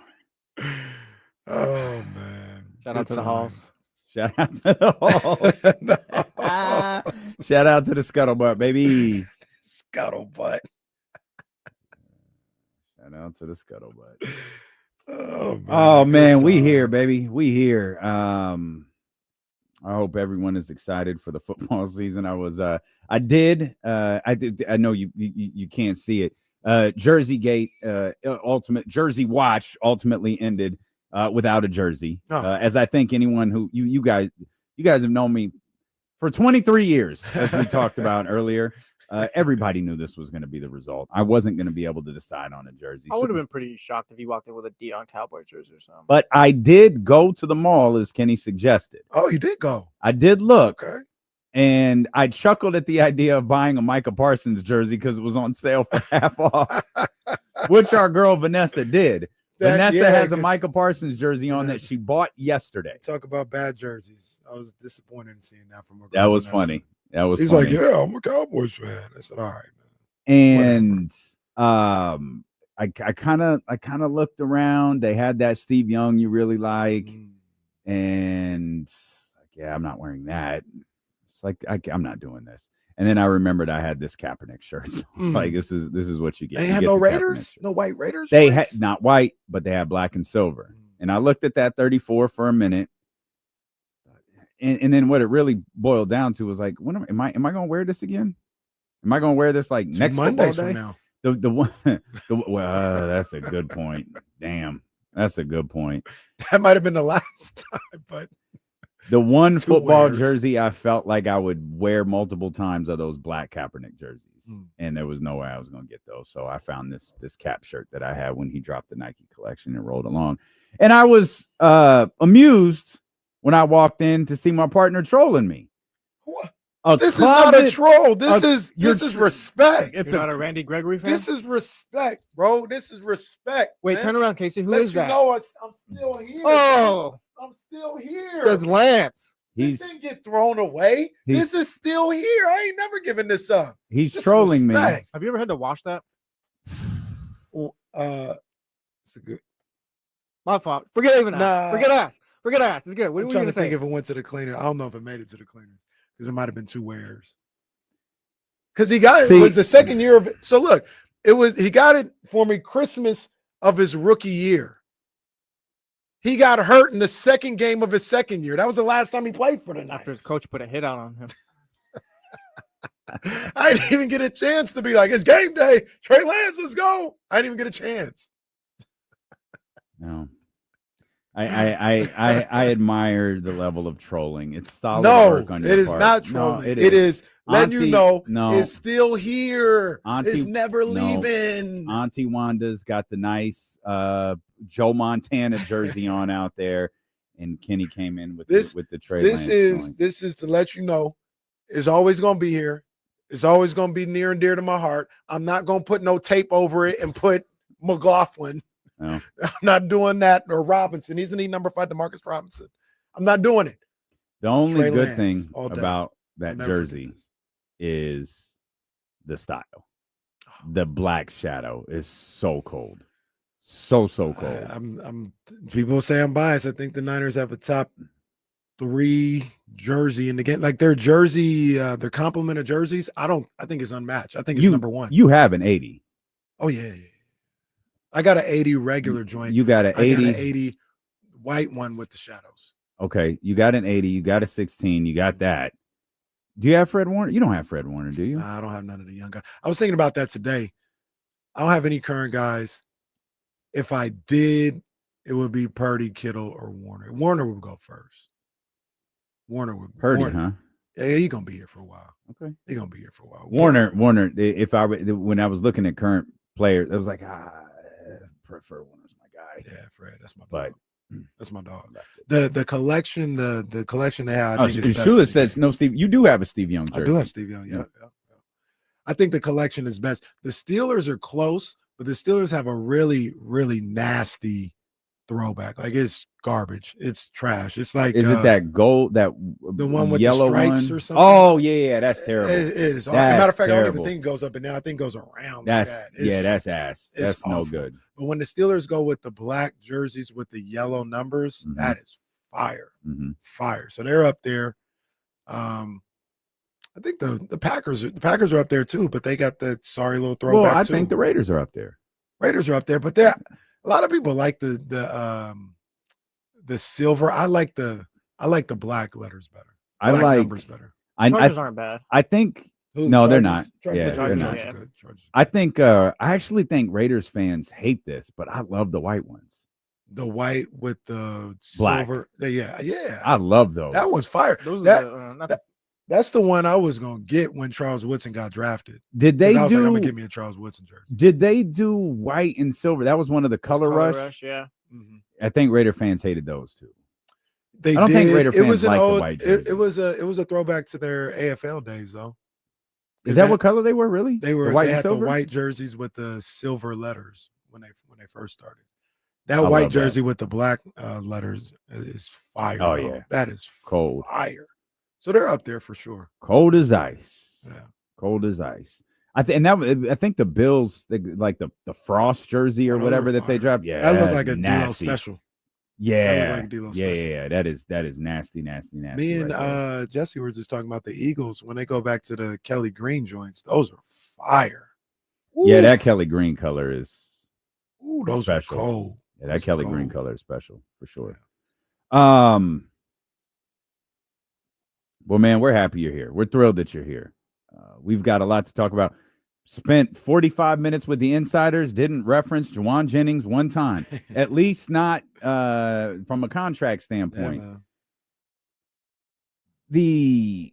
Oh man! Shout out to the Halls. Shout out to the Halls. Shout out to the Scuttlebutt, baby. Scuttlebutt. Shout out to the Scuttlebutt. Oh man, we here, baby. We here. I hope everyone is excited for the football season. I know you can't see it. Jersey Gate, ultimate Jersey Watch ultimately ended without a jersey. As I think anyone who you guys have known me for 23 years, as we talked about earlier. Everybody knew this was going to be the result. I wasn't going to be able to decide on a jersey. I would have been pretty shocked if you walked in with a Dion Cowboy jersey or something. But I did go to the mall, as Kenny suggested. Oh, you did go? I did look. Okay. And I chuckled at the idea of buying a Micah Parsons jersey because it was on sale for half off, which our girl Vanessa did. Vanessa has a Micah Parsons jersey on that she bought yesterday. Talk about bad jerseys. I was disappointed in seeing that from her. That was funny. That was He's funny. like, yeah, I'm a Cowboys fan. I said, all right, And man. I kind of looked around. They had that Steve Young you really like, and like, yeah, I'm not wearing that. It's like I'm not doing this. And then I remembered I had this Kaepernick shirt. So it's like this is what you get. They you had get no the Raiders, no white Raiders. They had not white, but they had black and silver. And I looked at that 34 for a minute. And then what it really boiled down to was like, when am I going to wear this again? Am I going to wear this like next Mondays football day? from now? The one, well, that's a good point. Damn, that's a good point. That might have been the last time, but the one football wears. jersey I felt like I would wear multiple times are those black Kaepernick jerseys, and there was no way I was going to get those. So I found this Cap shirt that I had when he dropped the Nike collection and rolled along, and I was amused when I walked in to see my partner trolling me. What? This is not a troll. This is respect. It's not a Randy Gregory fan. This is respect, bro. This is respect. Wait, man. turn around, Casey. Who Let is you that? know I'm still here. Oh, I'm still here. says Lance. This didn't get thrown away. This is still here. I ain't never giving this up. He's trolling me. Have you ever had to wash that? It's a good. My fault. Forget even Nah. Forget us. It's good. What are I'm we trying gonna to think say? if it went to the cleaner. I don't know if it made it to the cleaner because it might have been 2 wears. Because it was the second year of it. So look, he got it for me Christmas of his rookie year. He got hurt in the second game of his second year. That was the last time he played for the Niners. After his coach put a hit out on him. I didn't even get a chance to be like, it's game day. Trey Lance, let's go. I didn't even get a chance. No. I admire the level of trolling. It's solid work on your it is part. not trolling. No, it is letting you know no. it's still here. It's never no. leaving. Auntie Wanda's got the nice Joe Montana jersey on out there, and Kenny came in with the Trey Lance. This is to let you know it's always going to be here. It's always going to be near and dear to my heart. I'm not going to put no tape over it and put McLaughlin. No. I'm not doing that. Or Robinson. Isn't he number 5, DeMarcus Robinson? I'm not doing it. The only Trey good Lance thing all day. about that jersey is the style. The black shadow is so cold. So cold. I'm people say I'm biased. I think the Niners have a top 3 jersey in the game. Like their jersey, their complement of jerseys, I think it's unmatched. I think it's number 1. You have an 80. Oh yeah. I got an 80 regular joint. You got an 80. I got an 80 white one with the shadows. Okay, you got an 80. You got a 16. You got that. Do you have Fred Warner? You don't have Fred Warner, do you? Nah, I don't have none of the young guys. I was thinking about that today. I don't have any current guys. If I did, it would be Purdy, Kittle, or Warner. Warner would go first. Purdy, Warner. huh? Yeah, he's gonna be here for a while. Okay, he's gonna be here for a while. Warner. When I was looking at current players, I was like, prefer Warner's my guy. Yeah, Fred, that's my dog. But that's my dog. The collection, the collection they have. I think is Shula best says no, Steve. You do have a Steve Young jersey. I do have Steve Young. Yeah. I think the collection is best. The Steelers are close, but the Steelers have a really, really nasty throwback. Like it's garbage. It's trash. It's like is it that gold, that the one with yellow the stripes one or something? Oh yeah, that's terrible. It is. As a That's matter of fact, terrible. I don't even think it goes up and down. I think it goes around. That's like that. that's ass. That's no awful. good. But when the Steelers go with the black jerseys with the yellow numbers, that is fire. Fire. So they're up there. I think the Packers are up there too, but they got the sorry little throwback. Well, I too. think the Raiders are up there. Raiders are up there, but a lot of people like the silver. I like the black letters better. I Black like numbers better. Chargers aren't bad. I think Who, no, they're Chargers? not. Chargers- Yeah, Chargers they're are not. good. Chargers. I think I actually think Raiders fans hate this, but I love the white ones. The white with the Black. silver. Yeah. I love those. That one's fire. Those That- are That's the one I was gonna get when Charles Woodson got drafted. Did they 'Cause I was like, I'm do? gonna get me a Charles Woodson jersey. Did they do white and silver? That was one of the color rush. Yeah. I think Raider fans hated those too. They I don't think did. Raider It fans was an like the old. white It was a throwback to their AFL days though. Is that what color they were? Really? They were? the white They and had silver. the white jerseys with the silver letters when they first started. That I white love that. jersey with the black letters is fire. Oh, bro. yeah. That is Cold. fire. So they're up there for sure. Cold as ice. Yeah. Cold as ice. I think the Bills, like the Frost jersey or Oh, those whatever are that they fire. dropped. Yeah, That looked like a D'Lo nasty. special. Yeah, like a D'Lo yeah, special. yeah. That is nasty. Me and right there. Jesse were just talking about the Eagles when they go back to the Kelly Green joints. Those are fire. Yeah, Ooh. that Kelly Green color is Ooh, those special. are cold. Yeah, that Those are Kelly Green cold. color is special for sure. Well, man, we're happy you're here. We're thrilled that you're here. We've got a lot to talk about. Spent 45 minutes with the insiders. Didn't reference Jauan Jennings one time, at least not from a contract standpoint. Yeah, The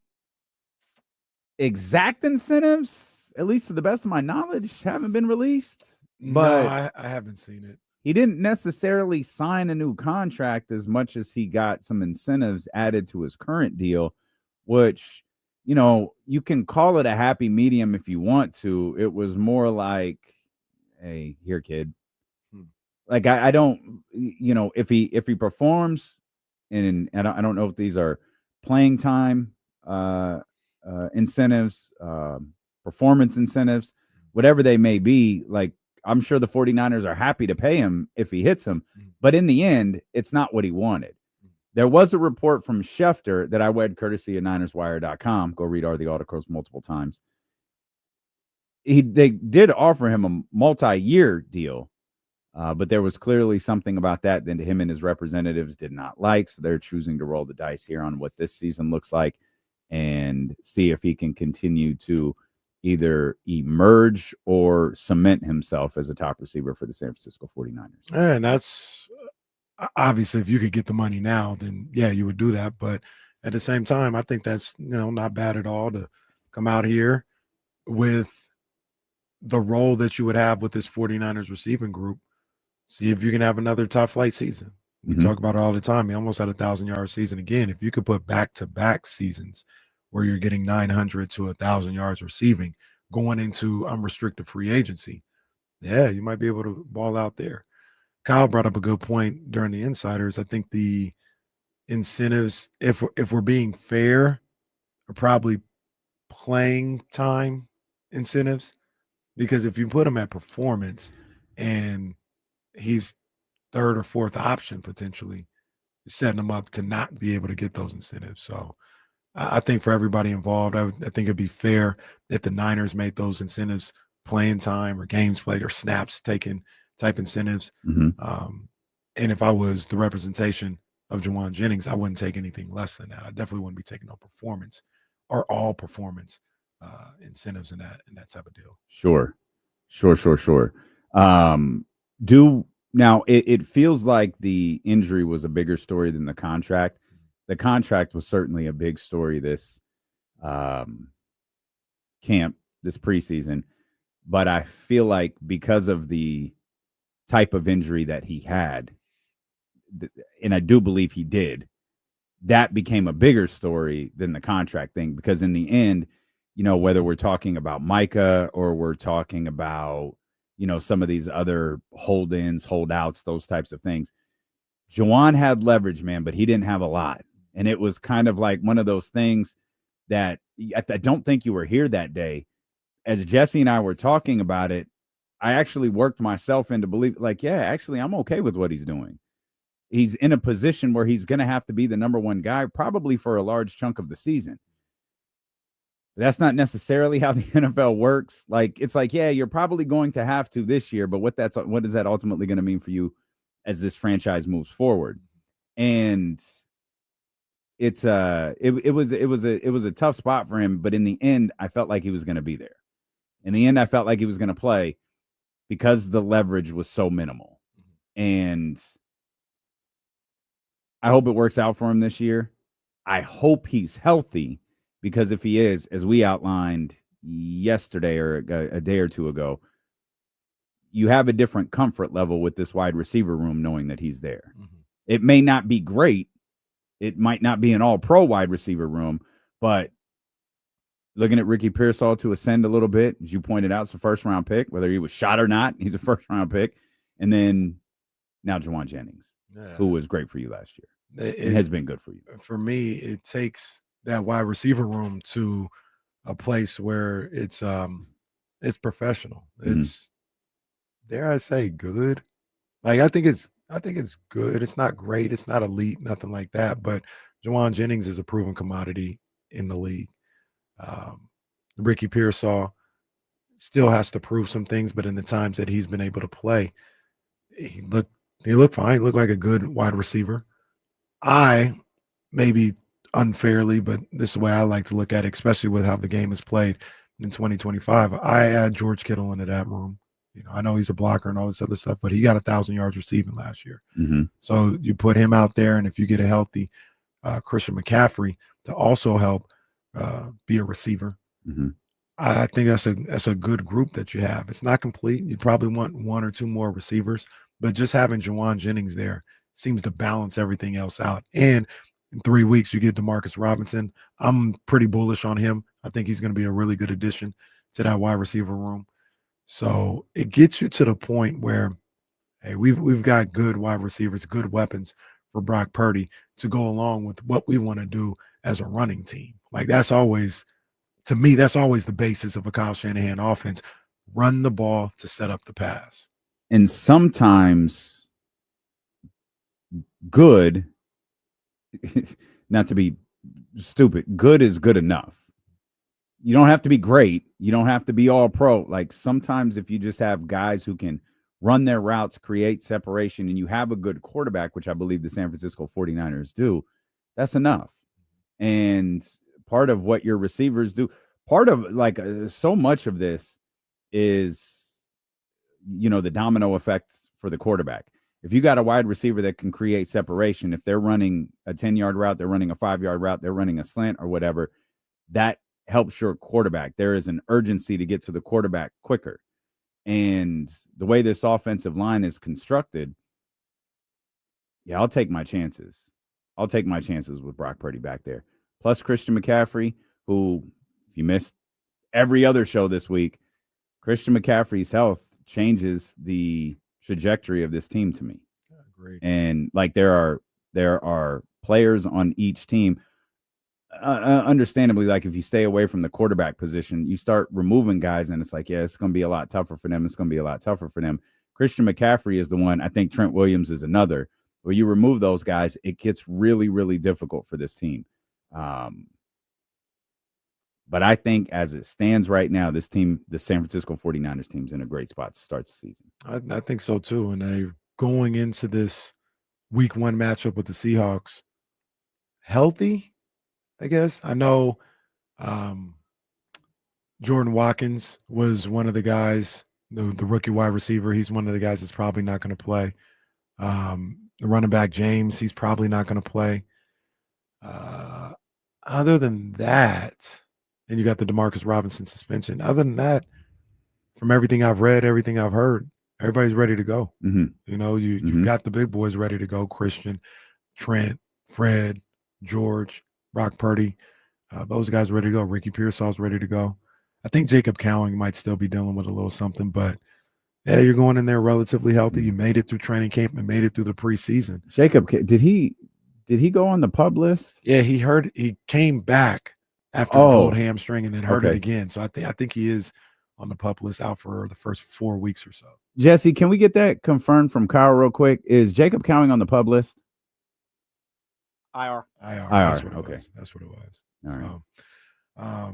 exact incentives, at least to the best of my knowledge, haven't been released. But no, I haven't seen it. he didn't necessarily sign a new contract as much as he got some incentives added to his current deal, which, you can call it a happy medium if you want to. It was more like, hey, here, kid. Like, I don't, if he performs, and I don't know if these are playing time incentives, performance incentives, whatever they may be, like, I'm sure the 49ers are happy to pay him if he hits them, but in the end, it's not what he wanted. There was a report from Schefter that I read courtesy of NinersWire.com. Go read the articles multiple times. They did offer him a multi-year deal, but there was clearly something about that that him and his representatives did not like, so they're choosing to roll the dice here on what this season looks like and see if he can continue to either emerge or cement himself as a top receiver for the San Francisco 49ers. And that's obviously, if you could get the money now, then yeah, you would do that. But at the same time, I think that's not bad at all to come out here with the role that you would have with this 49ers receiving group. See if you can have another top flight season. We talk about it all the time. He almost had 1,000-yard season again. If you could put back-to-back seasons where you're getting 900 to 1,000 yards receiving going into unrestricted free agency, yeah, you might be able to ball out there. Kyle brought up a good point during the insiders. I think the incentives, if we're being fair, are probably playing time incentives, because if you put him at performance and he's third or fourth option potentially, setting them up to not be able to get those incentives. So I think for everybody involved, I think it'd be fair if the Niners made those incentives playing time or games played or snaps taken type incentives. And if I was the representation of Jauan Jennings, I wouldn't take anything less than that. I definitely wouldn't be taking no performance or all performance incentives in that type of deal. Sure. Now it feels like the injury was a bigger story than the contract. The contract was certainly a big story this camp, this preseason, but I feel like because of the type of injury that he had, and I do believe he did, that became a bigger story than the contract thing, because in the end, whether we're talking about Micah or we're talking about, some of these other hold-ins, holdouts, those types of things, Jauan had leverage, man, but he didn't have a lot. And it was kind of like one of those things that I don't think you were here that day. As Jesse and I were talking about it, I actually worked myself into believe, like, yeah, actually, I'm okay with what he's doing. He's in a position where he's going to have to be the number one guy, probably for a large chunk of the season. That's not necessarily how the NFL works. Like, it's like, yeah, you're probably going to have to this year, but what is that ultimately going to mean for you as this franchise moves forward? And it was a tough spot for him, but in the end, I felt like he was going to be there. In the end, I felt like he was going to play because the leverage was so minimal. And I hope it works out for him this year. I hope he's healthy, because if he is, as we outlined yesterday or a day or two ago, you have a different comfort level with this wide receiver room knowing that he's there. It may not be great. It might not be an all-pro wide receiver room, but looking at Ricky Pearsall to ascend a little bit, as you pointed out, it's a first-round pick, whether he was shot or not, he's a first-round pick. And then now Jauan Jennings, who was great for you last year. It has been good for you. For me, it takes that wide receiver room to a place where it's professional. It's, dare I say, good. Like, I think it's good. It's not great. It's not elite, nothing like that. But Jauan Jennings is a proven commodity in the league. Ricky Pearsall still has to prove some things, but in the times that he's been able to play, he looked fine. He looked like a good wide receiver. I, maybe unfairly, but this is the way I like to look at it, especially with how the game is played in 2025. I add George Kittle into that room. I know he's a blocker and all this other stuff, but he got 1,000 yards receiving last year. So you put him out there, and if you get a healthy Christian McCaffrey to also help be a receiver, I think that's a good group that you have. It's not complete. You probably want one or two more receivers, but just having Jauan Jennings there seems to balance everything else out. And in 3 weeks, you get DeMarcus Robinson. I'm pretty bullish on him. I think he's going to be a really good addition to that wide receiver room. So it gets you to the point where, hey, we've got good wide receivers, good weapons for Brock Purdy to go along with what we want to do as a running team. Like, that's always, to me, that's always the basis of a Kyle Shanahan offense. Run the ball to set up the pass. And sometimes good, not to be stupid, good is good enough. You don't have to be great. You don't have to be all pro. Like, sometimes if you just have guys who can run their routes, create separation, and you have a good quarterback, which I believe the San Francisco 49ers do, that's enough. And part of what your receivers do, part of so much of this is, the domino effect for the quarterback. If you got a wide receiver that can create separation, if they're running a 10-yard route, they're running a 5-yard route, they're running a slant or whatever, that helps your quarterback. There is an urgency to get to the quarterback quicker. And the way this offensive line is constructed, yeah, I'll take my chances. I'll take my chances with Brock Purdy back there. Plus Christian McCaffrey, who, if you missed every other show this week, Christian McCaffrey's health changes the trajectory of this team to me. Great. And there are players on each team. Understandably, if you stay away from the quarterback position, you start removing guys, and it's like, yeah, it's going to be a lot tougher for them. It's going to be a lot tougher for them. Christian McCaffrey is the one. I think Trent Williams is another. or you remove those guys, it gets really, really difficult for this team. But I think as it stands right now, this team, the San Francisco 49ers team's in a great spot to start the season. I think so too. And they going into this week 1 matchup with the Seahawks healthy, I guess. I know Jordan Watkins was one of the guys, the rookie wide receiver. He's one of the guys that's probably not going to play. The running back, James, he's probably not going to play. Other than that, and you got the Demarcus Robinson suspension. Other than that, from everything I've read, everything I've heard, everybody's ready to go. Mm-hmm. You know, you've got the big boys ready to go. Christian, Trent, Fred, George, Brock Purdy. Those guys ready to go. Ricky Pearsall's ready to go. I think Jacob Cowing might still be dealing with a little something, but yeah, you're going in there relatively healthy. You made it through training camp and made it through the preseason. Jacob, did he go on the PUP list? Yeah, he came back after a cold hamstring and then hurt it again. So I think he is on the PUP list, out for the first 4 weeks or so. Jesse, can we get that confirmed from Kyle real quick? Is Jacob Cowing on the PUP list? IR. That's what it okay. was. That's what it was. All right.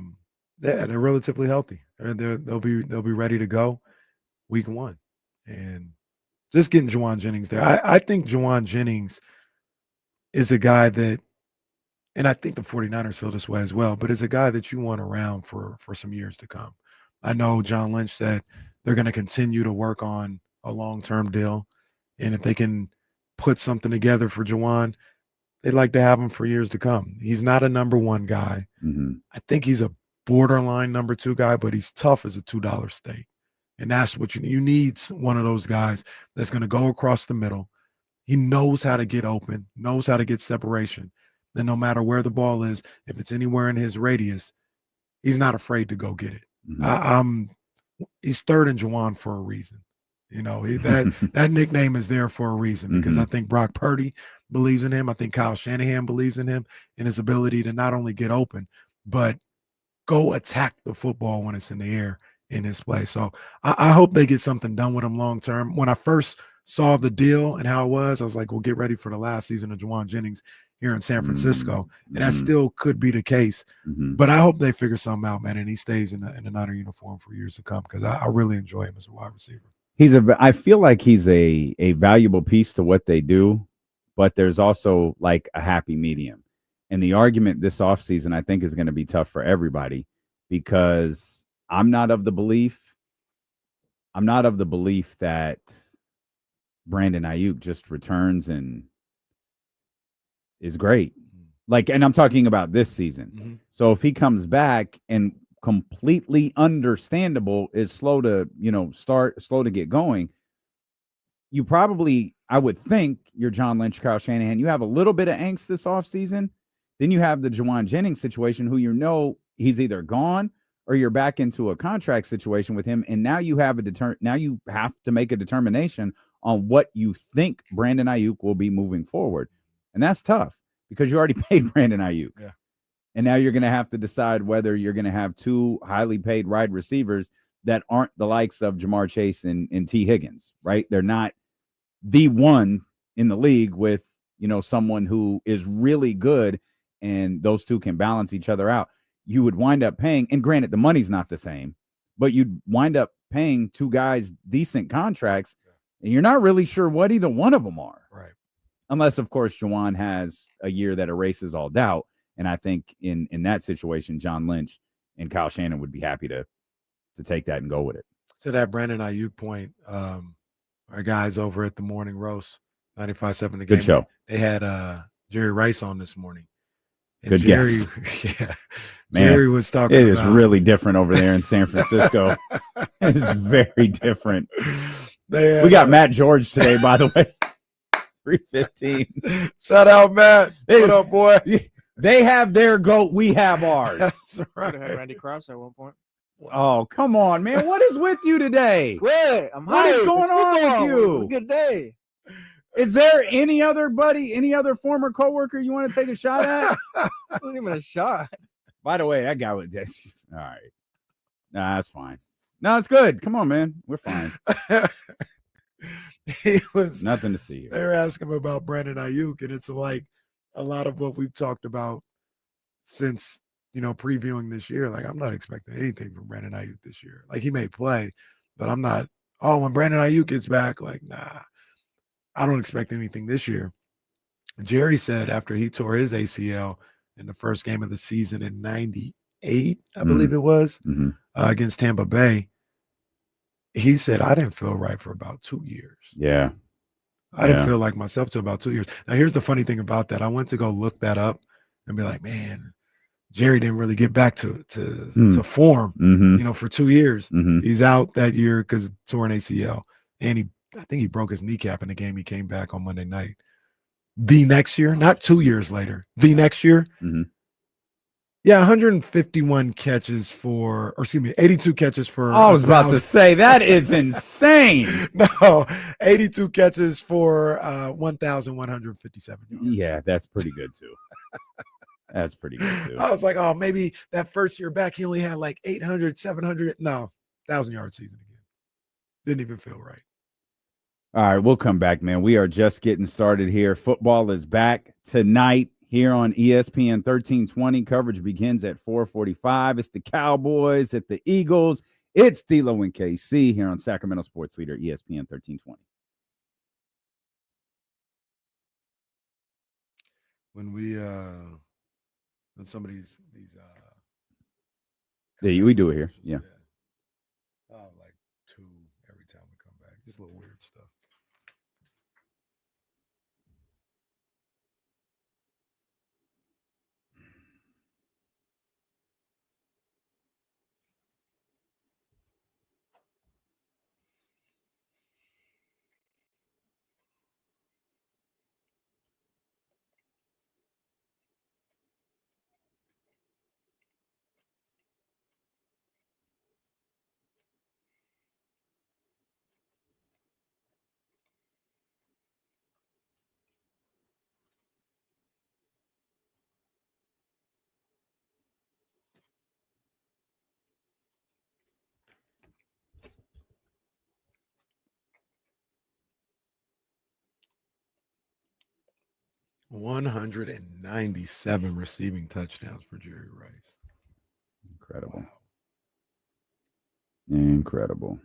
Yeah, they're relatively healthy. They'll be ready to go week 1. And just getting Jauan Jennings there. I think Jauan Jennings is a guy that, and I think the 49ers feel this way as well, but is a guy that you want around for some years to come. I know John Lynch said they're going to continue to work on a long-term deal. And if they can put something together for Jauan, they'd like to have him for years to come. He's not a number 1 guy. Mm-hmm. I think he's a borderline number 2 guy, but he's tough as a $2 steak. And that's what you need, one of those guys that's going to go across the middle. He knows how to get open, knows how to get separation. Then no matter where the ball is, if it's anywhere in his radius, he's not afraid to go get it. Mm-hmm. He's third in Jauan for a reason. You know, that nickname is there for a reason, because I think Brock Purdy believes in him. I think Kyle Shanahan believes in him and his ability to not only get open, but go attack the football when it's in the air in his play. So I hope they get something done with him long term. When I first saw the deal and how it was, I was like, well, get ready for the last season of Jauan Jennings here in San Francisco. And that still could be the case. But I hope they figure something out, man, and he stays in the Niner uniform for years to come, because I really enjoy him as a wide receiver. I feel like he's a valuable piece to what they do, but there's also like a happy medium. And the argument this offseason, I think, is going to be tough for everybody, because I'm not of the belief that Brandon Ayuk just returns and is great. Like, and I'm talking about this season. So if he comes back and completely understandable is slow to get going, you probably, I would think, you're John Lynch, Kyle Shanahan, you have a little bit of angst this offseason. Then you have the Jauan Jennings situation, who he's either gone or you're back into a contract situation with him, and now you have now you have to make a determination on what you think Brandon Ayuk will be moving forward. And that's tough, because you already paid Brandon Ayuk. Yeah. And now you're going to have to decide whether you're going to have 2 highly paid wide receivers that aren't the likes of Jamar Chase and T. Higgins, right? They're not the one in the league with, someone who is really good, and those 2 can balance each other out. You would wind up paying, and granted, the money's not the same, but you'd wind up paying 2 guys decent contracts, and you're not really sure what either one of them are. Right. Unless, of course, Jauan has a year that erases all doubt. And I think in that situation, John Lynch and Kyle Shanahan would be happy to take that and go with it. To that Brandon Ayuk point, our guys over at the Morning Roast, 95.7 The Game, good show. They had Jerry Rice on this morning. And good Jerry, guest. Yeah. Man, Jerry was talking It is about, really different over there in San Francisco. It is very different. We got Matt George today, by the way. 3:15. Shout out, Matt. What up, boy? They have their goat. We have ours. That's right. I had Randy Krause at one point. Oh, come on, man. What is with you today? Wait, I'm What is hyped. going It's on football. with you? It's a good day. Is there any other former coworker you want to take a shot at? It wasn't even a shot. By the way, that guy was this. All right. Nah, that's fine. No, it's good. Come on, man. We're fine. He was Nothing to see here. They were asking him about Brandon Ayuk, and it's like a lot of what we've talked about since previewing this year. Like, I'm not expecting anything from Brandon Ayuk this year. Like, he may play, but I'm not. Oh, when Brandon Ayuk gets back, like, nah, I don't expect anything this year. Jerry said after he tore his ACL in the first game of the season in '98, I believe it was, against Tampa Bay, he said, I didn't feel right for about 2 years. Yeah. I didn't feel like myself till about 2 years. Now, here's the funny thing about that. I went to go look that up and be like, man, Jerry didn't really get back to form, for 2 years. He's out that year because torn ACL. And I think he broke his kneecap in the game. He came back on Monday night. The next year, not 2 years later, the next year, 151 catches 82 catches for. I was about to say, that is insane. No, 82 catches for 1,157 yards. Yeah, that's pretty good too. That's pretty good too. I was like, oh, maybe that first year back, he only had like 800, 700. No, 1,000-yard season again. Didn't even feel right. All right, we'll come back, man. We are just getting started here. Football is back tonight here on ESPN 1320. Coverage begins at 4:45. It's the Cowboys at the Eagles. It's D'Lo and KC here on Sacramento Sports Leader, ESPN 1320. When some of these yeah, we do it here. Yeah. Like 2 every time we come back. Just a little weird stuff. $197 receiving touchdowns for Jerry Rice. Incredible. Wow. Incredible.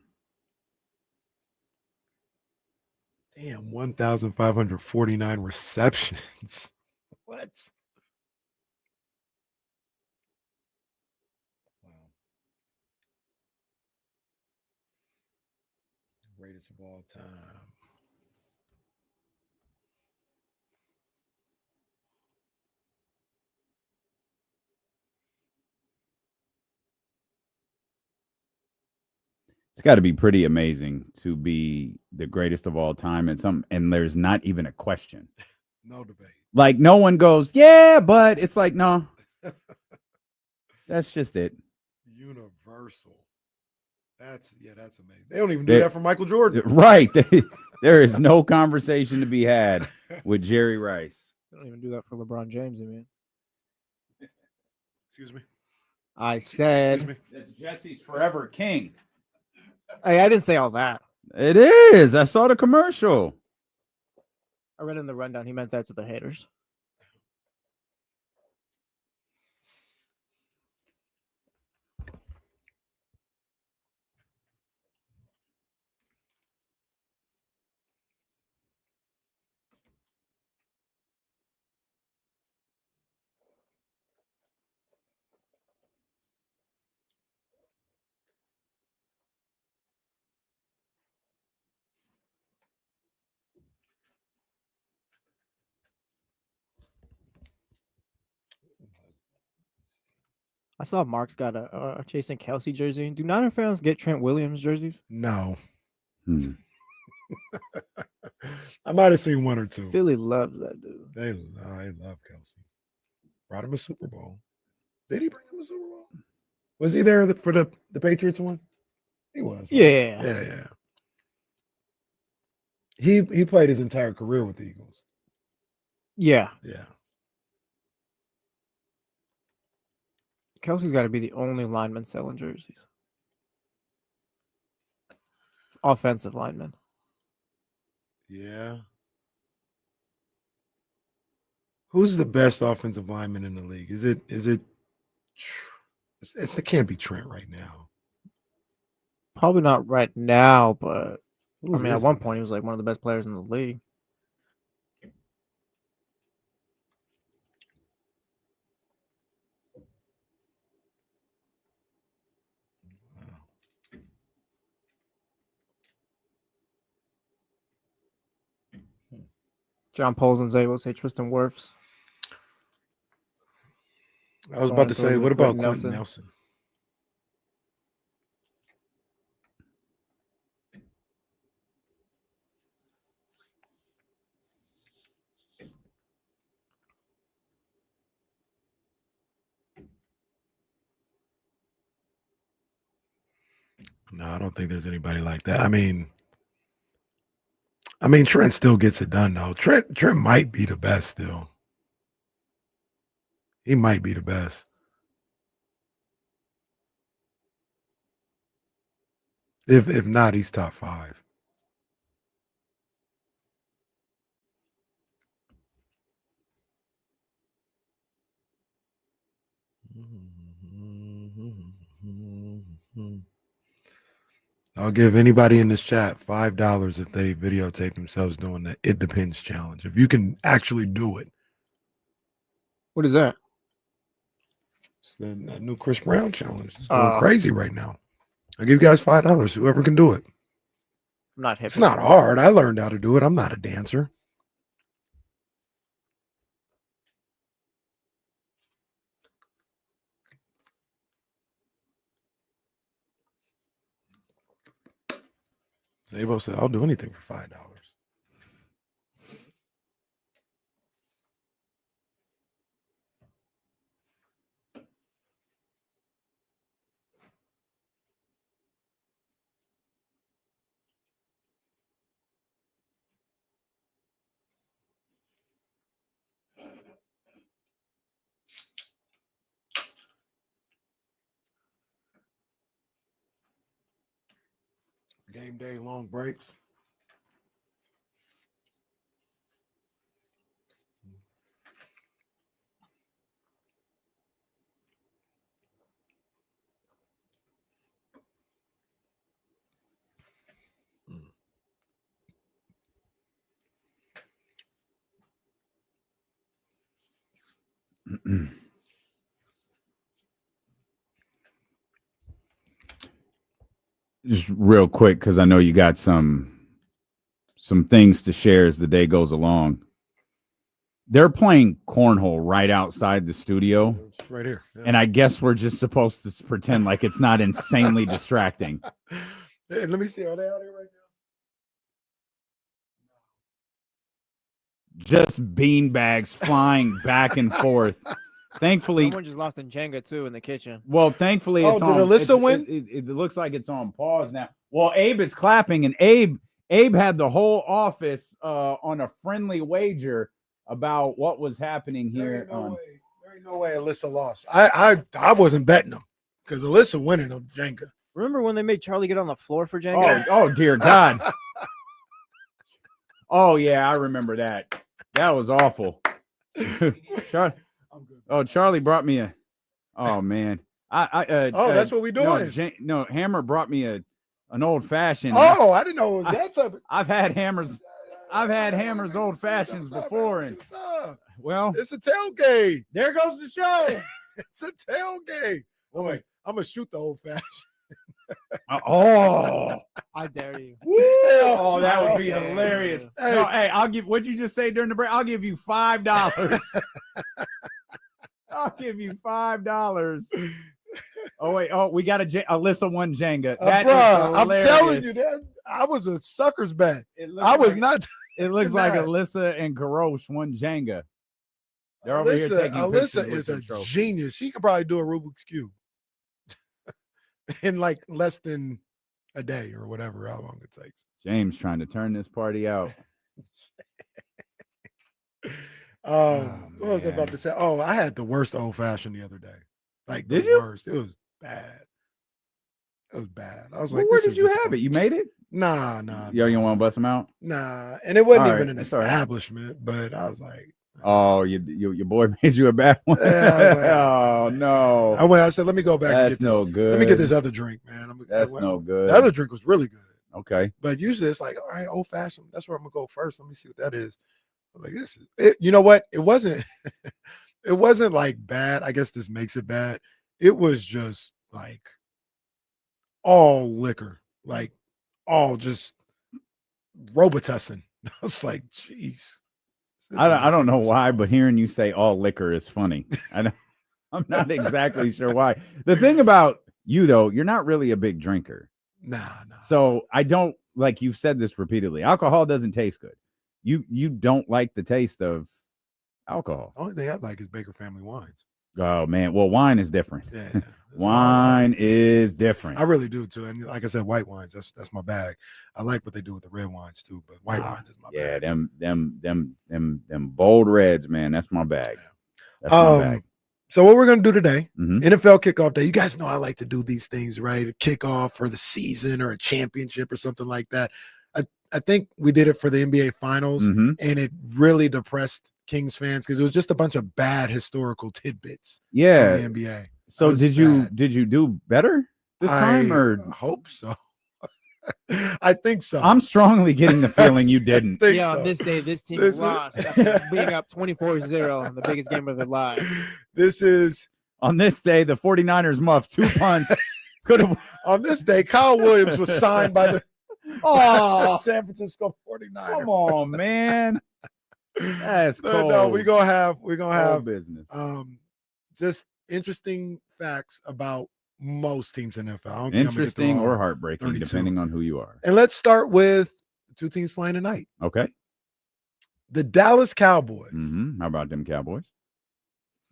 Damn, 1,549 receptions. What? Wow. Greatest of all time. It's got to be pretty amazing to be the greatest of all time, and there's not even a question. No debate. Like, no one goes, yeah, but it's like, no. That's just it. Universal. That's amazing. They don't even do that for Michael Jordan. Right. There is no conversation to be had with Jerry Rice. They don't even do that for LeBron James, man. Excuse me. I said That's Jesse's forever king. Hey, I didn't say all that. It is. I saw the commercial. I read in the rundown. He meant that to the haters. I saw Mark's got a Chasing Kelsey jersey. Do Niner fans get Trent Williams jerseys? No. I might have seen one or two. Philly loves that dude. They love Kelsey. Brought him a Super Bowl. Did he bring him a Super Bowl? Was he there for the Patriots one? He was. Right? Yeah. He played his entire career with the Eagles. Yeah. Kelsey's got to be the only lineman selling jerseys. Offensive lineman. Yeah. Who's the best offensive lineman in the league? Is it it can't be Trent right now. Probably not right now, but Who I mean, is at one it? point he was like one of the best players in the league. John Polson's able to say Tristan Wirfs. I was about to say, what about Quentin Quentin Nelson? No, I don't think there's anybody like that. I mean, Trent still gets it done though. Trent might be the best still. He might be the best. If not, he's top 5. I'll give anybody in this chat $5 if they videotape themselves doing the "It Depends" challenge. If you can actually do it. What is that? It's the new Chris Brown challenge. It's going crazy right now. I'll give you guys $5. Whoever can do it. I'm not hip. It's not hard. I learned how to do it. I'm not a dancer. Zabo said, I'll do anything for $5. Game day, long breaks. Just real quick, because I know you got some things to share as the day goes along. They're playing cornhole right outside the studio. It's right here. Yeah. And I guess we're just supposed to pretend like it's not insanely distracting. Hey, let me see. Are they out here right now? Just beanbags flying back and forth. Thankfully, Someone just lost in Jenga too in the kitchen. well, thankfully, it's did on. Alyssa win? It looks like it's on pause now. Well, Abe is clapping, and Abe had the whole office on a friendly wager about what was happening here. There ain't no way Alyssa lost. I wasn't betting them because Alyssa winning on Jenga. Remember when they made Charlie get on the floor for Jenga? Oh dear God. Oh yeah, I remember that. That was awful. Charlie brought me a. Oh man, that's what we doing. No, Hammer brought me an old fashioned. Oh, I didn't know it was that type of. I've had Hammers old fashions before, and well, it's a tailgate. There goes the show. It's a tailgate. Oh wait, I'm gonna shoot the old fashioned. I dare you. Oh, that would be hilarious. Hey. No, hey, I'll give. What'd you just say during the break? I'll give you $5. I'll give you $5. Oh wait, we got Alyssa won Jenga. I'm telling you, I was a sucker's bet. I was not. It looks like Alyssa and Garosh won Jenga. They're over here taking Alyssa pictures is a genius. She could probably do a Rubik's Cube in like less than a day or whatever, how long it takes. James trying to turn this party out. What was I about to say? Oh, I had the worst old fashioned the other day. Like, did you? Worst. It was bad. It was bad. I was Well, like, where this did is you have it? disappointing. You made it? Nah. Yo, you want to bust them out? Nah. And it wasn't All even right, an it's all right. establishment, but I was like, Oh, your boy made you a bad one. Yeah, I was like, oh no, I said, let me go back and that's get this. no good. Let me get this other drink, man. That's no good. The other drink was really good. Okay. But usually it's like, all right, old fashioned. That's where I'm gonna go first. Let me see what that is. I'm like, this is it. You know what? It wasn't it wasn't like bad. I guess this makes it bad. It was just like all liquor, like all just Robitussin. I was like, jeez. I don't know why, but hearing you say all liquor is funny. I'm not exactly sure why. The thing about you though, you're not really a big drinker. Nah. So I don't, like you've said this repeatedly. Alcohol doesn't taste good. You don't like the taste of alcohol. The only thing I like is Baker Family Wines. Oh man, well wine is different. Yeah, Wine is different. I really do too. And like I said, white wines, that's my bag. I like what they do with the red wines too, but white wines is my bag. Them bold reds, man. That's my bag. That's my bag. So what we're gonna do today, Mhm. NFL kickoff day. You guys know I like to do these things, right? A kickoff for the season or a championship or something like that. I think we did it for the NBA Finals, Mhm. and it really depressed Kings fans because it was just a bunch of bad historical tidbits. Yeah. From the NBA. So was did you do better this time, or I hope so. I think so. I'm strongly getting the feeling you didn't. think Yeah, so. on this day, this team This is- lost after being up 24-0 in the biggest game of their lives. This is On this day, the 49ers muffed 2 punts. Could have. on this day. Kyle Williams was signed by the Oh, San Francisco 49ers. come on, man. That's cold. No, we're gonna have Cold business. just interesting facts about most teams in the NFL. I don't think I'm gonna get through Interesting all or heartbreaking, 32. depending on who you are. And let's start with the two teams playing tonight. Okay. The Dallas Cowboys. How about them Cowboys?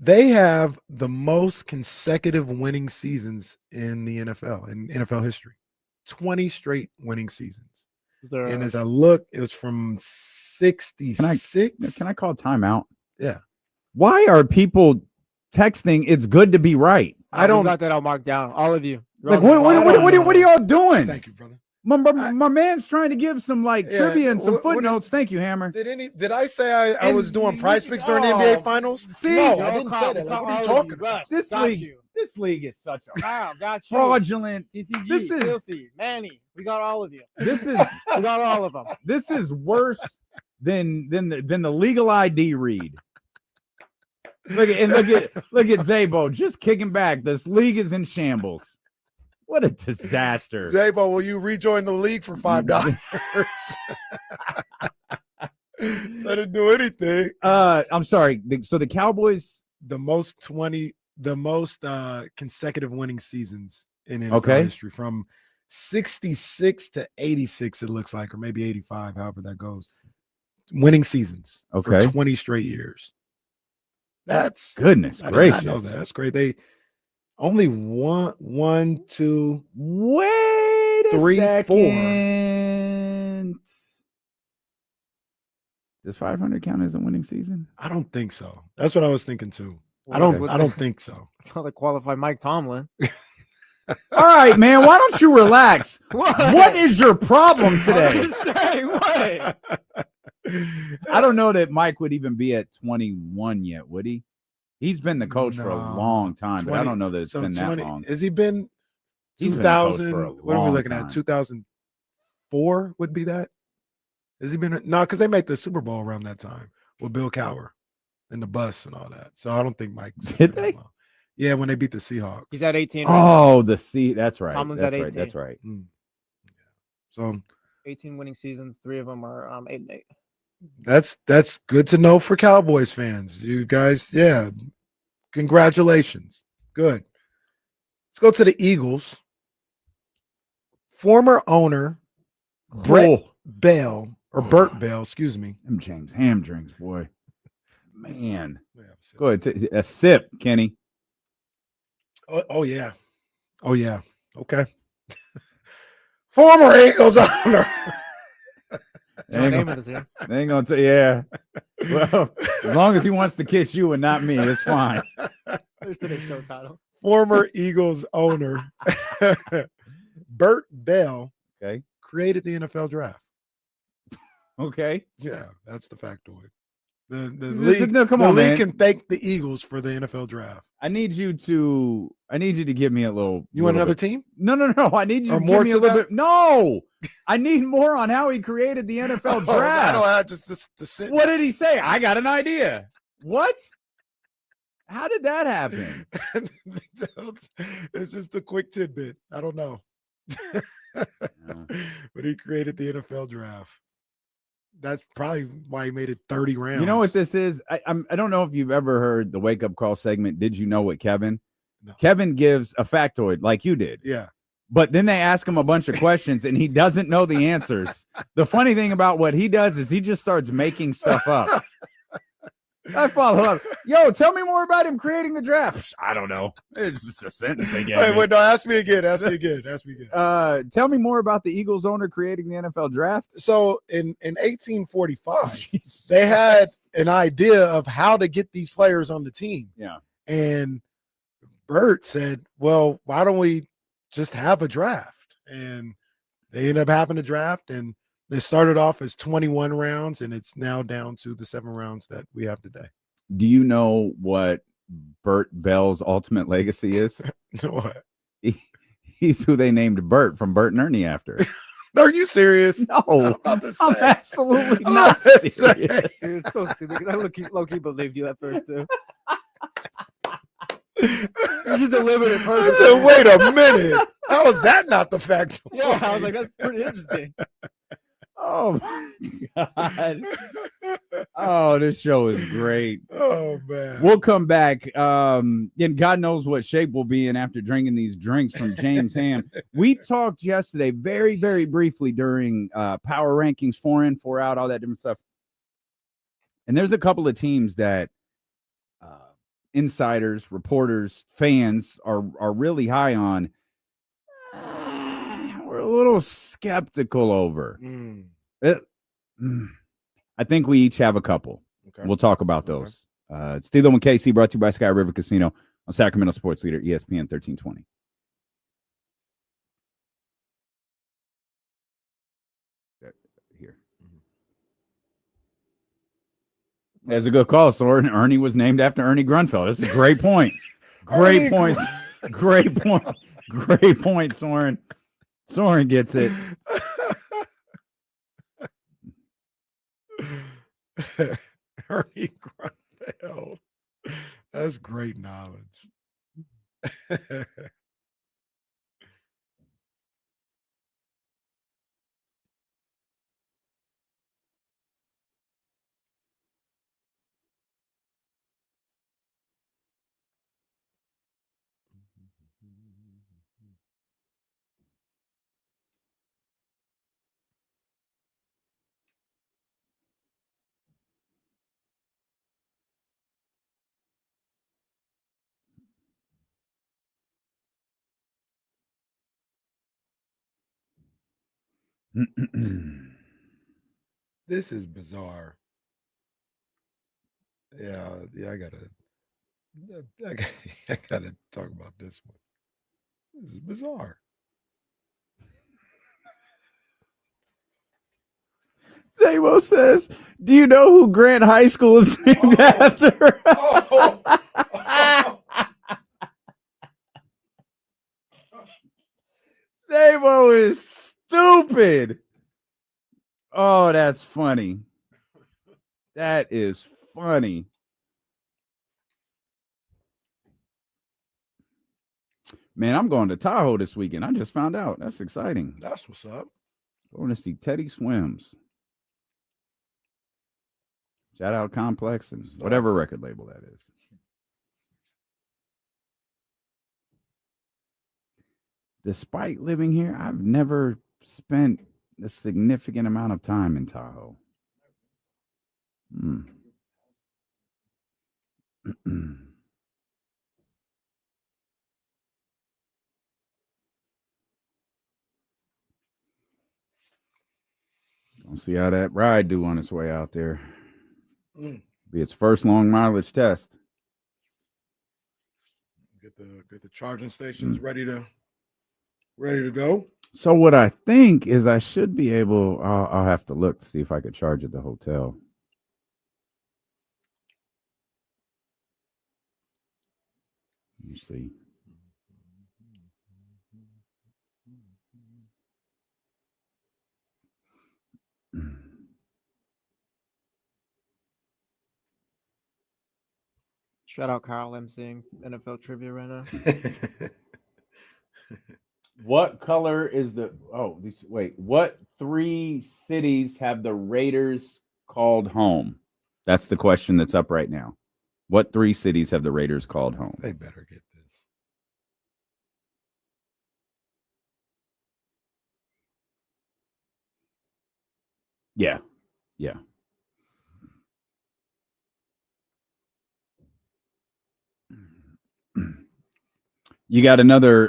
They have the most consecutive winning seasons in the NFL, in NFL history. 20 straight winning seasons. Is there And as I look, it was from 66. Can I call timeout? Yeah. Why are people texting? It's good to be right. I don't got that all marked down. All of you. Like what are y'all doing? Thank you, brother. My man's trying to give some trivia and some footnotes. Thank you, Hammer. Did I say I was doing prize picks during the Oh, NBA Finals? see, no, you're I didn't say that. Like, what are you talking about? This league is such a Wow, got you. fraudulent. TCG, This is- Filthy, Manny. We got all of you. This is We got all of them. this is worse than the legal ID read. Look at Zabo just kicking back. This league is in shambles. What a disaster. Zabo, will you rejoin the league for $5? So I didn't do anything. I'm sorry. So the Cowboys. The most consecutive winning seasons in NFL history, from 66 to 86, it looks like, or maybe 85, however that goes. Winning seasons for Okay. 20 straight years. That's Goodness I did not gracious. know that. That's great. They only one, two, Wait a 3, 4. second. Does 500 count as a winning season? I don't think so. That's what I was thinking too. I Well, don't think so. That's how they qualify Mike Tomlin. All right, man. Why don't you relax? What is your problem today? Just saying, what? I don't know that Mike would even be at 21 yet, would he? He's been the coach for a No. long time, but I 20 don't know that it's so been that 20 long. Has he been He's been a coach 2000? for a What are we long looking time. at? 2004 would be that? Has he been? No, because they made the Super Bowl around that time with Bill Cowher and the bus and all that. So I don't think Mike Did they? Yeah, when they beat the Seahawks. He's at 18. Right now. Oh, that's right. Tomlin's that's at right. 18. That's right. So 18 winning seasons. 3 of them are 8-8. that's good to know for Cowboys fans. You guys, yeah. Congratulations. Good. Let's go to the Eagles. Former owner Brett Bell, or Burt Bell, excuse me. Them James Ham drinks, boy. Man. Go ahead. A sip, Kenny. Oh yeah. Oh yeah. Okay. Former Eagles owner. They ain't Name gonna- it is here. they ain't gonna say, yeah. Well, as long as he wants to kiss you and not me, it's fine. There's today's show title. Former Eagles owner Burt Bell Okay. created the NFL draft. Okay. Yeah, that's the factoid. The No, league, come the on, league man. can thank the Eagles for the NFL draft. I need you to give me a little. You want little another bit. team? No. I need you Or to more give me a to little that? bit. No, I need more on how he created the NFL Oh, I draft. don't have just the sentence. What did he say? I got an idea. What? How did that happen? It's just a quick tidbit. I don't know. But he created the NFL draft. That's probably why he made it 30 rounds. You know what this is? I don't know if you've ever heard the wake up call segment. Did you know what Kevin? No. Kevin gives a factoid like you did. Yeah. But then they ask him a bunch of questions and he doesn't know the answers. The funny thing about what he does is he just starts making stuff up. I follow up. Yo, tell me more about him creating the draft. I don't know. It's just a sentence they gave me. Wait, no, ask me again. Ask me again. Tell me more about the Eagles owner creating the NFL draft. So in 1845, they had an idea of how to get these players on the team. Yeah. And Bert said, well, why don't we just have a draft? And they ended up having a draft, and they started off as 21 rounds, and it's now down to the 7 rounds that we have today. Do you know what Burt Bell's ultimate legacy is? What? He's who they named Bert from Bert and Ernie after. Are you serious? No, I'm absolutely I'm not about to serious. Dude, it's so stupid because I low-key believed you at first, too. You just delivered it I perfectly. said, wait a minute. How is that not the fact? Yeah, I was like, that's pretty interesting. Oh my God. Oh, this show is great. Oh man. We'll come back. And God knows what shape we'll be in after drinking these drinks from James Ham. We talked yesterday very, very briefly during power rankings, 4 in, 4 out, all that different stuff. And there's a couple of teams that insiders, reporters, fans are really high on. We're a little skeptical over. I think we each have a couple. Okay. We'll talk about those. It's Stilo and KC, brought to you by Sky River Casino on Sacramento Sports Leader, ESPN 1320. Here. That's a good call, Soren. Ernie was named after Ernie Grunfeld. That's a great point. Great point. Great point. Great point, Soren. Soren gets it. Ernie Grunfeld. That's great knowledge. This is bizarre. Yeah, I gotta talk about this one. This is bizarre. Samo says, do you know who Grant High School is named after? Samo is stupid. Oh, that's funny. That is funny. Man, I'm going to Tahoe this weekend. I just found out. That's exciting. That's what's up. Going to see Teddy Swims. Shout out Complex and whatever record label that is. Despite living here, I've never spent a significant amount of time in Tahoe. Gonna see how that ride do on its way out there. Be its first long mileage test. Get the charging stations ready to Ready to go? So what I think is I should be able. I'll have to look to see if I could charge at the hotel. Let me see. Shout out Kyle. I'm seeing NFL trivia right now. What color is the? What 3 cities have the Raiders called home? That's the question that's up right now. What 3 cities have the Raiders called home? They better get this. Yeah. You got another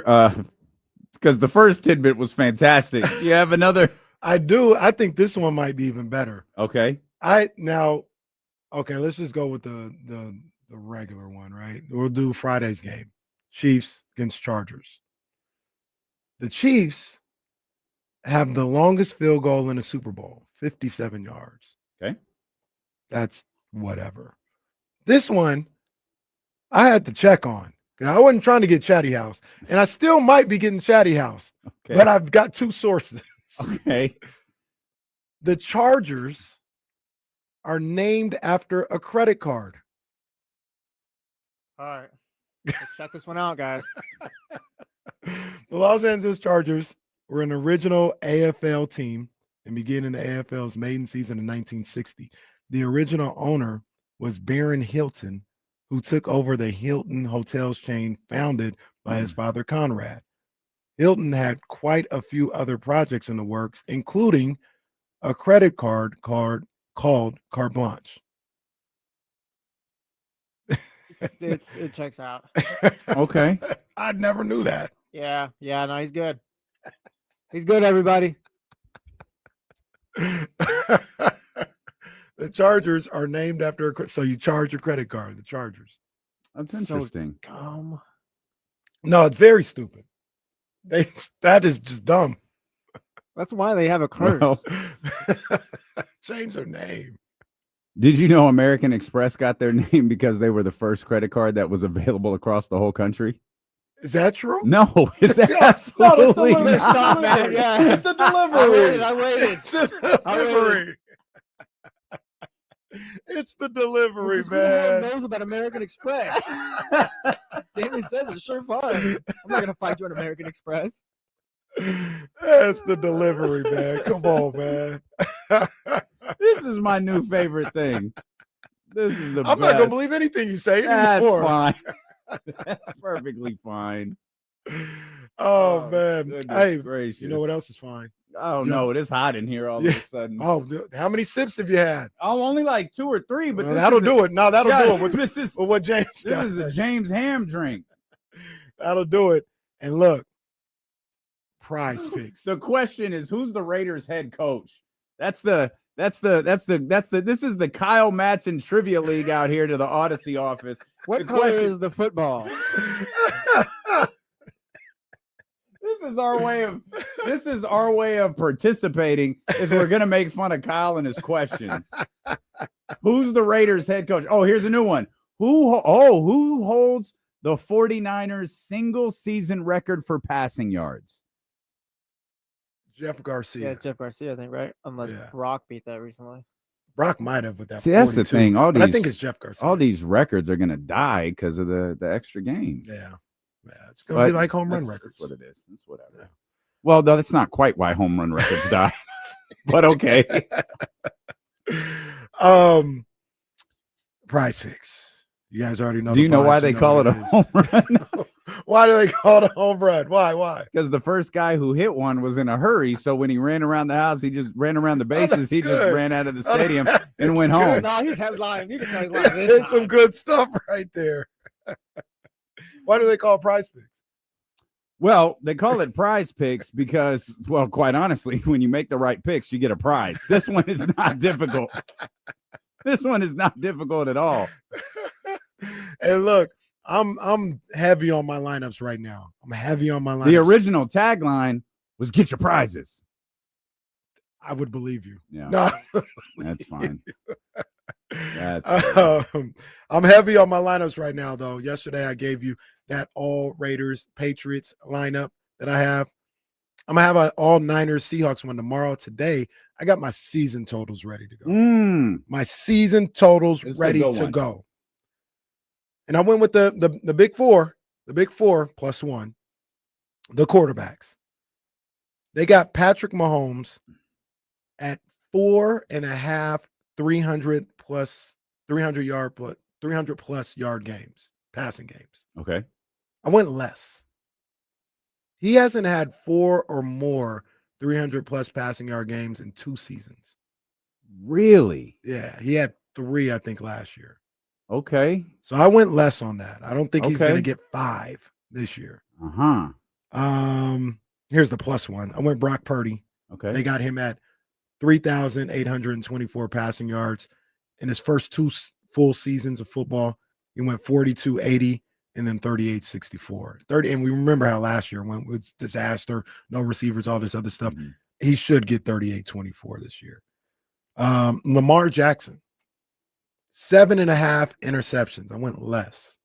because the first tidbit was fantastic. You have another. I do. I think this one might be even better. Okay. Okay, let's just go with the regular one, right? We'll do Friday's game. Chiefs against Chargers. The Chiefs have the longest field goal in the Super Bowl, 57 yards. Okay. That's whatever. This one, I had to check on. I wasn't trying to get Chatty House, and I still might be getting Chatty House, Okay. but I've got 2 sources. Okay. The Chargers are named after a credit card. All right. Let's check this one out, guys. The Los Angeles Chargers were an original AFL team and began in the AFL's maiden season in 1960. The original owner was Baron Hilton, who took over the Hilton Hotels chain founded by his father, Conrad. Hilton had quite a few other projects in the works, including a credit card called Carte Blanche. It checks out. Okay. I never knew that. Yeah, no, he's good. He's good, everybody. The Chargers are named after so you charge your credit card. The Chargers. That's interesting. Dumb. No, it's very stupid. That is just dumb. That's why they have a curse. Well, Change their name. did you know American Express got their name because they were the first credit card that was available across the whole country? Is that true? No, it's Yeah, absolutely no, not. Stop, man. Yeah. It's the delivery. I waited. It's the delivery. It's the delivery, Because who the hell man. knows about American Express? Damon says it's sure fun. I'm not gonna fight you on American Express. That's the delivery, man. Come on, man. This is my new favorite thing. This is the I'm best. not gonna believe anything you say That's anymore. fine. That's perfectly fine. Oh man. Goodness Hey, gracious. you know what else is fine? Oh no, it is hot in here all of a sudden. How many sips have you had? Oh, only like 2 or 3, but Well, this that'll is do it. No, that'll do it. With this is what James this got. is a James Ham drink. That'll do it. And look, prize picks. The question is, who's the Raiders head coach? This is the Kyle Madsen Trivia League out here to the Odyssey office. What The color question- is the football? This is our way of participating. Is we're gonna make fun of Kyle and his questions. Who's the Raiders head coach? Oh, here's a new one. Who holds the 49ers single season record for passing yards? Jeff Garcia. Yeah, it's Jeff Garcia, I think, right? Unless Yeah. Brock beat that recently. Brock might have with that. See, that's the 42, thing. but I think it's Jeff Garcia. All these records are gonna die because of the extra game. Yeah. It's gonna be like home run records. That's what it is. It's whatever. Yeah. Well, no, that's not quite why home run records die. But okay. Prize picks. You guys already know. Do you know why vibes, they call it a home run? Why do they call it a home run? Why? Because the first guy who hit one was in a hurry. So when he ran around the house, he just ran around the bases. He just ran out of the stadium and went home. No, he's lying. You can tell he's lying. It's some good stuff right there. Why do they call it prize picks? Well, they call it prize picks because, well, quite honestly, when you make the right picks, you get a prize. This one is not difficult. This one is not difficult at all. And look, I'm heavy on my lineups right now. I'm heavy on my lineups. The original tagline was "Get your prizes." I would believe you. Yeah, No, that's fine. That's fine. I'm heavy on my lineups right now, though. Yesterday I gave you that all Raiders Patriots lineup that I have. I'm gonna have an all Niners Seahawks one tomorrow. Today I got my season totals ready to go. My season totals This is a ready good to one. go. And I went with the big four, plus one, the quarterbacks. They got Patrick Mahomes at 4.5 300 plus yard games, passing games. Okay. I went less. He hasn't had 4 or more 300 plus passing yard games in 2 seasons. Really? Yeah, he had 3, I think, last year. Okay. So I went less on that. I don't think he's Okay. going to get 5 this year. Uh-huh. Here's the plus one. I went Brock Purdy. Okay. They got him at 3,824 passing yards in his first 2 full seasons of football. He went 42-80 and then 38-64. 30, and we remember how last year went with disaster, no receivers, all this other stuff. Mhm. He should get 38-24 this year. Lamar Jackson, 7.5 interceptions. I went less.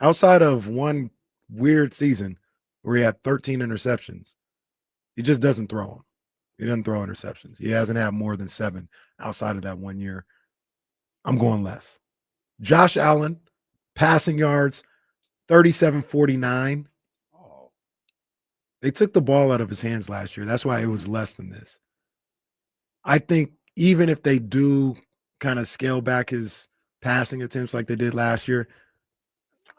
Outside of one weird season where he had 13 interceptions, he just doesn't throw them. He doesn't throw interceptions. He hasn't had more than 7 outside of that 1 year. I'm going less. Josh Allen, passing yards, 37-49. Oh. They took the ball out of his hands last year. That's why it was less than this. I think even if they do kind of scale back his passing attempts like they did last year,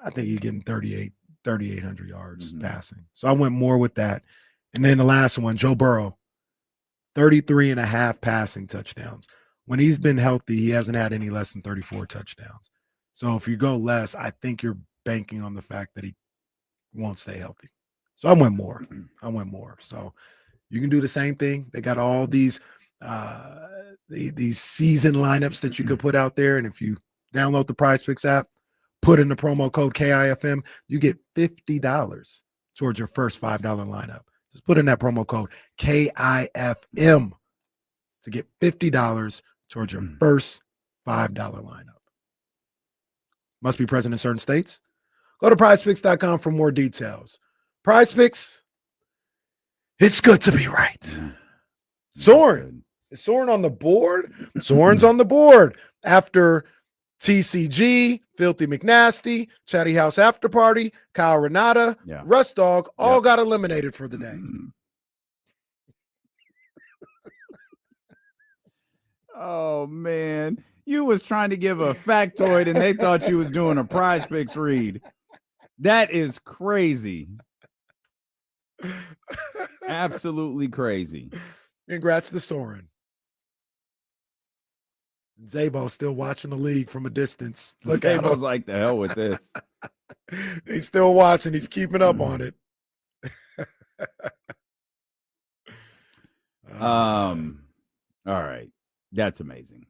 I think he's getting 3,800 yards passing. So I went more with that. And then the last one, Joe Burrow, 33.5 passing touchdowns. When he's been healthy, he hasn't had any less than 34 touchdowns. So if you go less, I think you're banking on the fact that he won't stay healthy. So I went more. So you can do the same thing. They got all these season lineups that you could put out there. And if you download the PrizePicks app, put in the promo code KIFM, you get $50 towards your first $5 lineup. Just put in that promo code KIFM to get $50 towards your first $5 lineup. Must be present in certain states. Go to prizepicks.com for more details. PrizePicks, it's good to be right. Soren. Is Soren on the board? Soren's on the board after TCG, Filthy McNasty, Chatty House After Party, Kyle Renata, Russ Dog all got eliminated for the day. Oh, man. You was trying to give a factoid and they thought you was doing a PrizePicks read. That is crazy. Absolutely crazy. Congrats to Soren. Zabo still watching the league from a distance. Look at him. Zabo's like, the hell with this. He's still watching. He's keeping up on it. All right. That's amazing.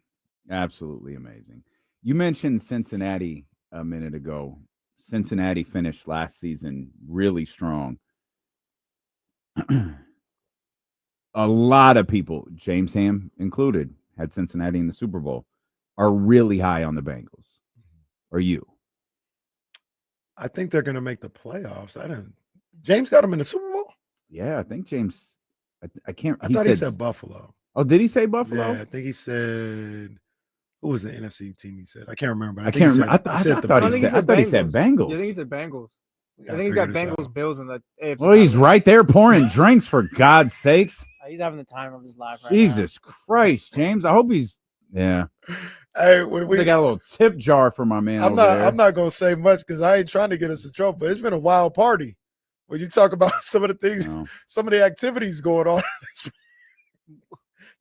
Absolutely amazing. You mentioned Cincinnati a minute ago. Cincinnati finished last season really strong. A lot of people, James Ham included, had Cincinnati in the Super Bowl, are really high on the Bengals. Are you? I think they're going to make the playoffs. James got them in the Super Bowl? Yeah, I think James. I can't. I thought he said Buffalo. Oh, did he say Buffalo? Yeah, I think he said. Who was the NFC team he said? I can't remember. I can't remember. I thought he said Bengals. I think he said Bengals. I think he's got Bengals, Bills in the AFC. Well, he's right there pouring drinks, for God's sakes. He's having the time of his life right Jesus Christ, James. I hope he's Hey, they got a little tip jar for my man. I'm not gonna say much because I ain't trying to get us in trouble, but it's been a wild party. When you talk about some of the things, some of the activities going on,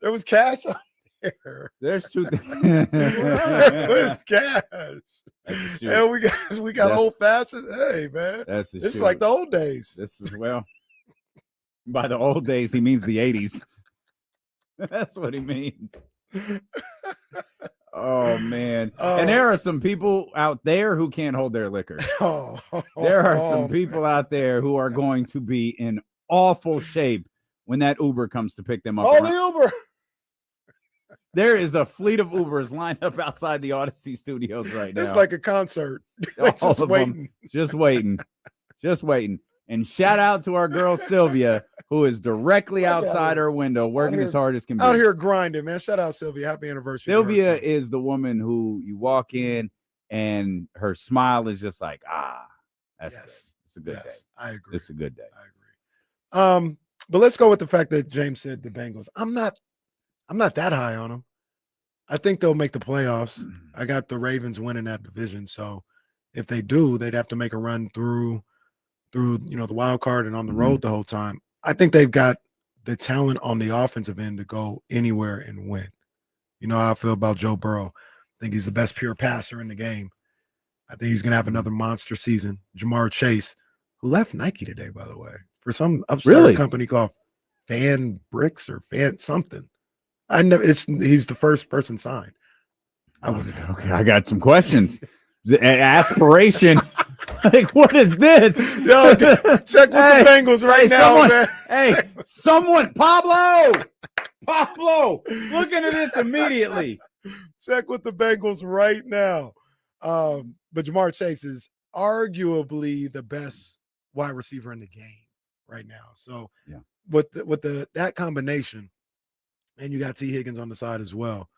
there was cash on there. There's two things. There's cash. And we got old fashioned. Hey man, it's like the old days. This is by the old days he means the 80s. That's what he means. Oh man. Oh. And there are some people out there who can't hold their liquor. There are some people out there who are going to be in awful shape when that Uber comes to pick them up. Oh, the Uber. There is a fleet of Ubers lined up outside the Odyssey studios right now. It's like a concert. All Just of waiting. them, just waiting. Just waiting. And shout out to our girl Sylvia, who is directly outside her window, working as hard as can be. Out here grinding, man. Shout out Sylvia. Happy anniversary. Sylvia is the woman who you walk in and her smile is just like, that's good. It's a good day. I agree. It's a good day. I agree. But let's go with the fact that James said the Bengals. I'm not that high on them. I think they'll make the playoffs. I got the Ravens winning that division. So if they do, they'd have to make a run through the wild card and on the road the whole time. I think they've got the talent on the offensive end to go anywhere and win. You know how I feel about Joe Burrow. I think he's the best pure passer in the game. I think he's going to have another monster season. Jamar Chase, who left Nike today, by the way, for some upstart company called Fan Bricks or Fan something. He's the first person signed. Okay, I got some questions. The aspiration. Like, what is this? Yo, check with the Bengals right now, man. Hey, someone, Pablo, look into this immediately. Check with the Bengals right now. But Jamar Chase is arguably the best wide receiver in the game right now. So with that combination, and you got T. Higgins on the side as well,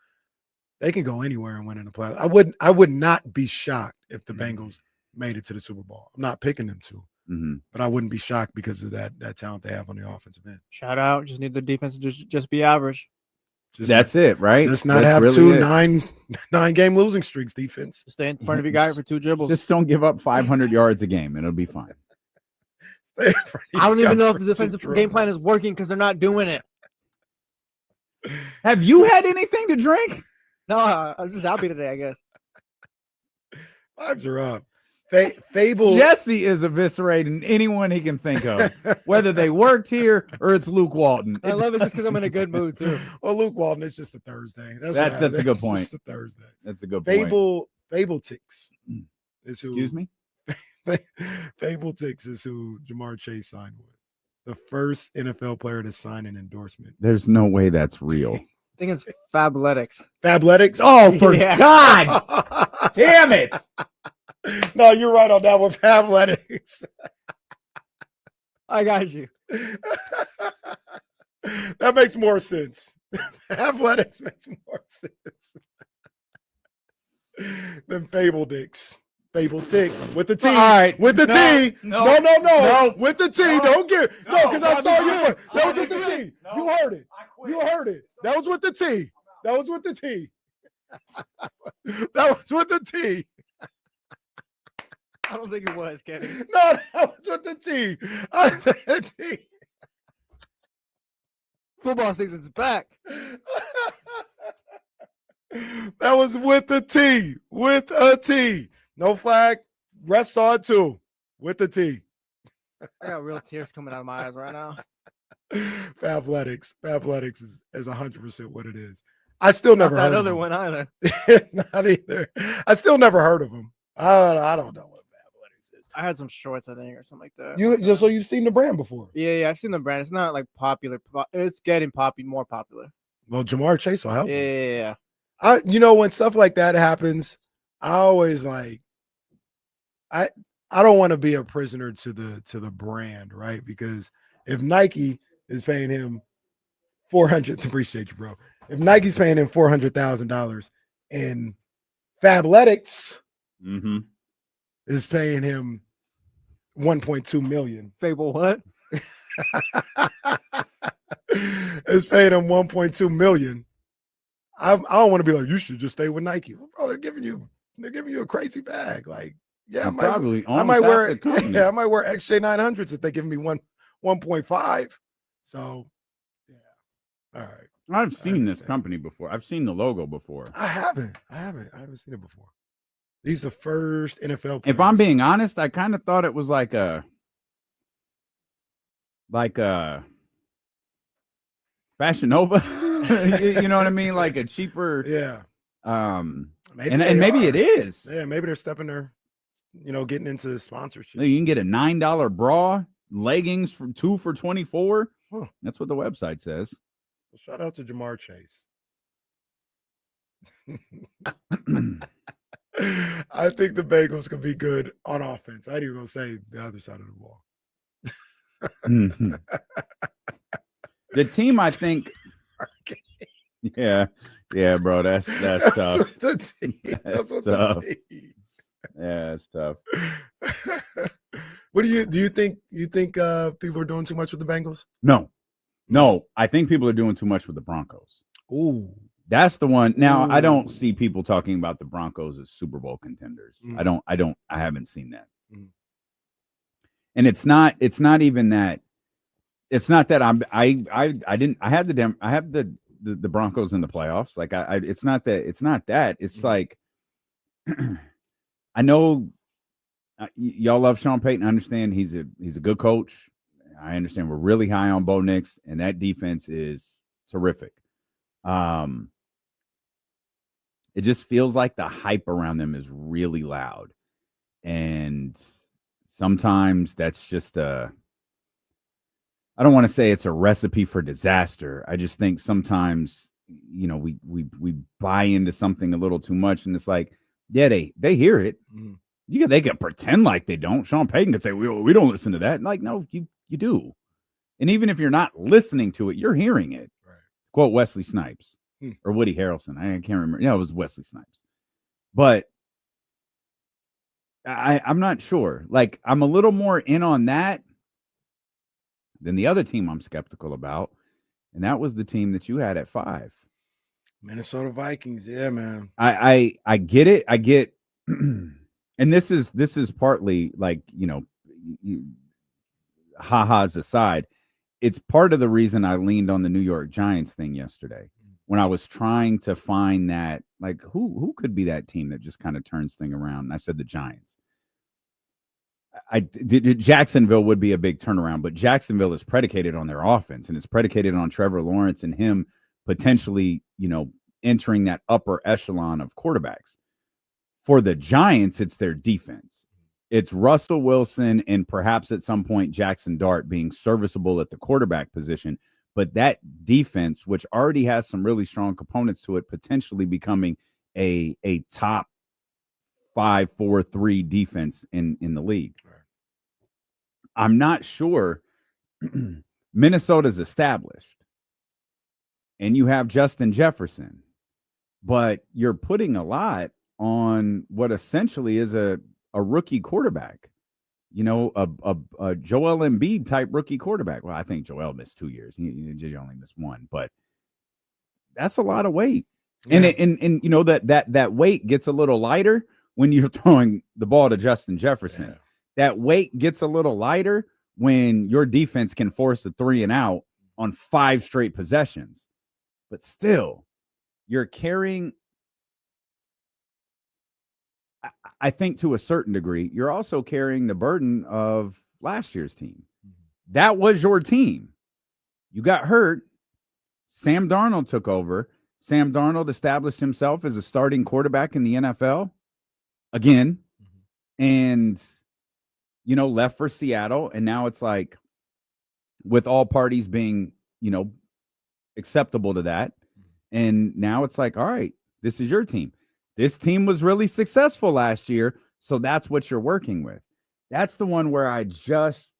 they can go anywhere and win in the playoffs. I would not be shocked if the Bengals made it to the Super Bowl. I'm not picking them to, but I wouldn't be shocked because of that talent they have on the offensive end. Shout out. Just need the defense to just be average. That's it, right? Let's not have really 9-game losing streaks, defense. Stay in front of your guy for 2 dribbles. Just don't give up 500 yards a game, and it'll be fine. I don't even know if the defensive game plan is working because they're not doing it. Have you had anything to drink? No, I'm just happy today, I guess. Vibes are up. Fable Jesse is eviscerating anyone he can think of, whether they worked here or it's Luke Walton. I love it just because I'm in a good mood too. Well, Luke Walton, it's just a Thursday. That's a good point. It's a Thursday. That's a good point. Fable Ticks is who. Excuse me. Fable Ticks is who Jamar Chase signed with. The first NFL player to sign an endorsement. There's no way that's real. I think it's Fabletics. Fabletics? Oh, for God! Damn it! No, you're right on that one. Fabletics. I got you. That makes more sense. Athletics makes more sense than Fable Dicks. Fable Ticks with the T. All right. With the T. No. With the T. Don't get because I saw you. That was just the T. You heard it. You heard it. That was with the T. That was with the T. That was with the T. I don't think it was, Kenny. No, that was with the T. I said T. Football season's back. That was with the T. With a T. No flag. Ref saw it too. With the T. I got real tears coming out of my eyes right now. Fabletics. Fabletics is 100% what it is. I still never heard that of other him. one either. Not either. I still never heard of him. I don't know what Fabletics is. I had some shorts, I think, or something like that. So you've seen the brand before? Yeah, I've seen the brand. It's not like popular. It's getting more popular. Well, Jamar Chase will help. Yeah. When stuff like that happens, I always I don't want to be a prisoner to the brand, right? Because if Nike is paying him appreciate you, bro. If Nike's paying him $400,000 and Fabletics is paying him 1.2 million. Fable what? Is paying him 1.2 million. I don't want to be like, you should just stay with Nike. Well, bro, they're giving you a crazy bag. Like, yeah, I might wear XJ900s if they give me 1.5. So, yeah. All right. I've seen this company before. I've seen the logo before. I haven't seen it before. These are the first NFL players. If I'm being honest, I kind of thought it was like a Fashion Nova. You know what I mean? Like a cheaper. Yeah. Maybe and they maybe are. it is. Yeah, maybe they're stepping their, getting into sponsorship. You can get a $9 bra, leggings for 2 for $24. Huh. That's what the website says. Well, shout out to Jamar Chase. I think the Bengals can be good on offense. I ain't even gonna say the other side of the ball. Mhm. The team, I think. Yeah, bro. That's tough. That's tough. the team. Yeah, it's tough. What do you think? You think people are doing too much with the Bengals? No. I think people are doing too much with the Broncos. Ooh, That's the one. Now, I don't Ooh. see people talking about the Broncos as Super Bowl contenders. Mm. I haven't seen that. Mm. And it's not even that. It's not that I have the Broncos in the playoffs. Like it's not that. It's like, I know y'all love Sean Payton. I understand he's a good coach. I understand we're really high on Bo Nix, and that defense is terrific. It just feels like the hype around them is really loud. And sometimes that's just I don't want to say it's a recipe for disaster. I just think sometimes, we buy into something a little too much, and it's like, yeah, they hear it. Mm. They can pretend like they don't. Sean Payton could say, we don't listen to that. Like, no, you do. And even if you're not listening to it, you're hearing it. Right. Quote Wesley Snipes or Woody Harrelson. I can't remember. Yeah, it was Wesley Snipes. But I'm not sure. Like, I'm a little more in on that than the other team I'm skeptical about. And that was the team that you had at 5. Minnesota Vikings. Yeah, man. I get it. I get, and this is partly like, ha-has aside. It's part of the reason I leaned on the New York Giants thing yesterday when I was trying to find that, like, who could be that team that just kind of turns thing around. And I said the Giants. Jacksonville would be a big turnaround, but Jacksonville is predicated on their offense, and it's predicated on Trevor Lawrence and him potentially, entering that upper echelon of quarterbacks. For the Giants, it's their defense. It's Russell Wilson and perhaps at some point Jackson Dart being serviceable at the quarterback position, but that defense, which already has some really strong components to it, potentially becoming a top 5-4-3 defense in the league. Right. I'm not sure. Minnesota's established, and you have Justin Jefferson, but you're putting a lot on what essentially is a rookie quarterback, a Joel Embiid type rookie quarterback. Well, I think Joel missed 2 years. He only missed 1, but that's a lot of weight. Yeah. And that weight gets a little lighter when you're throwing the ball to Justin Jefferson. Yeah. That weight gets a little lighter when your defense can force a 3 and out on 5 straight possessions. But still, you're carrying, I think to a certain degree, you're also carrying the burden of last year's team. That was your team. You got hurt. Sam Darnold took over. Sam Darnold established himself as a starting quarterback in the NFL again, and, left for Seattle. And now it's like, with all parties being, acceptable to that. And now it's like, all right, this is your team. This team was really successful last year, so that's what you're working with. That's the one where I'm just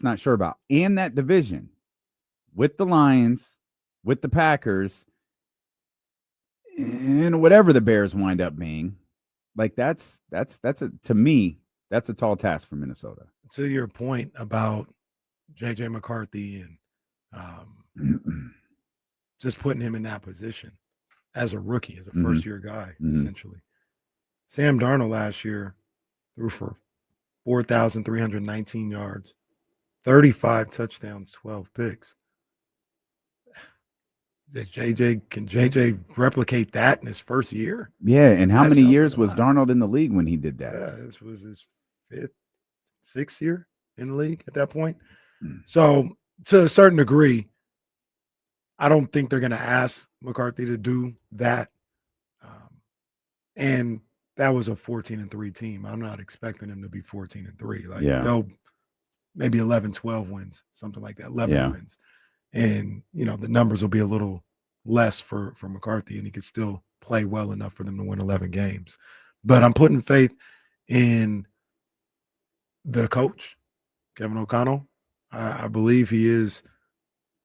not sure about. And that division with the Lions, with the Packers, and whatever the Bears wind up being, like that's to me, that's a tall task for Minnesota. To your point about JJ McCarthy and just putting him in that position as a rookie, as a first-year guy, essentially. Sam Darnold last year threw for 4,319 yards, 35 touchdowns, 12 picks. Can JJ replicate that in his first year? Yeah, and how many years was Darnold in the league when he did that? Yeah, this was his 5th, 6th year in the league at that point. So, to a certain degree, I don't think they're going to ask McCarthy to do that. And that was a 14-3 team. I'm not expecting them to be 14-3. Like they'll maybe 11, 12 wins, something like that, 11 wins. And, the numbers will be a little less for McCarthy, and he could still play well enough for them to win 11 games. But I'm putting faith in the coach, Kevin O'Connell. I believe he is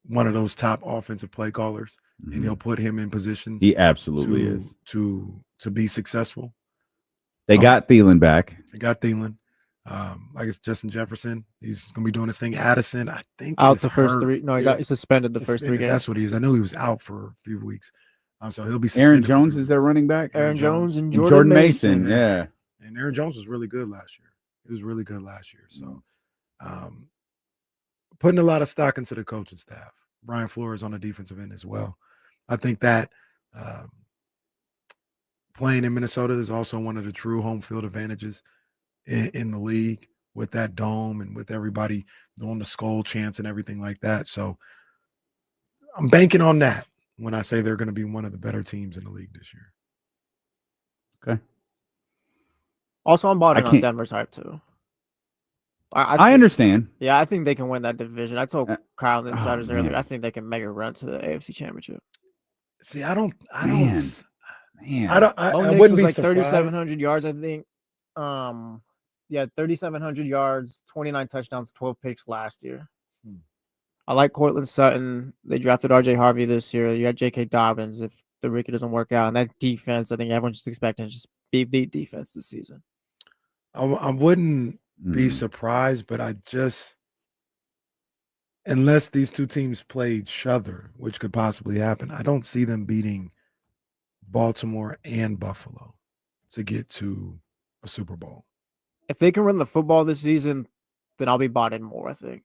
one of those top offensive play callers, and he'll put him in positions. He absolutely is to be successful. They got Thielen back. They got Thielen. Like it's Justin Jefferson. He's gonna be doing his thing. Addison, I think, out the first three. No, he's suspended the first 3 games. That's what he is. I knew he was out for a few weeks. So he'll be Aaron Jones is their running back. Aaron Jones and Jordan Mason. Yeah. And Aaron Jones was really good last year. He was really good last year. So putting a lot of stock into the coaching staff. Brian Flores on the defensive end as well. I think that playing in Minnesota is also one of the true home field advantages in the league, with that dome and with everybody doing the skull chants and everything like that. So I'm banking on that when I say they're going to be one of the better teams in the league this year. Okay. Also, I'm bought in on Denver's hype too. I understand. Yeah, I think they can win that division. I told Kyle and the Insiders earlier, I think they can make a run to the AFC Championship. See, I wouldn't be like surprised. 3,700 yards, I think. 3,700 yards, 29 touchdowns, 12 picks last year. I like Cortland Sutton. They drafted RJ Harvey this year. You got J.K. Dobbins if the rookie doesn't work out. And that defense, I think everyone's just expecting to just be the defense this season. I wouldn't be surprised, but unless these two teams play each other, which could possibly happen, I don't see them beating Baltimore and Buffalo to get to a Super Bowl. If they can run the football this season, then I'll be bought in more, I think.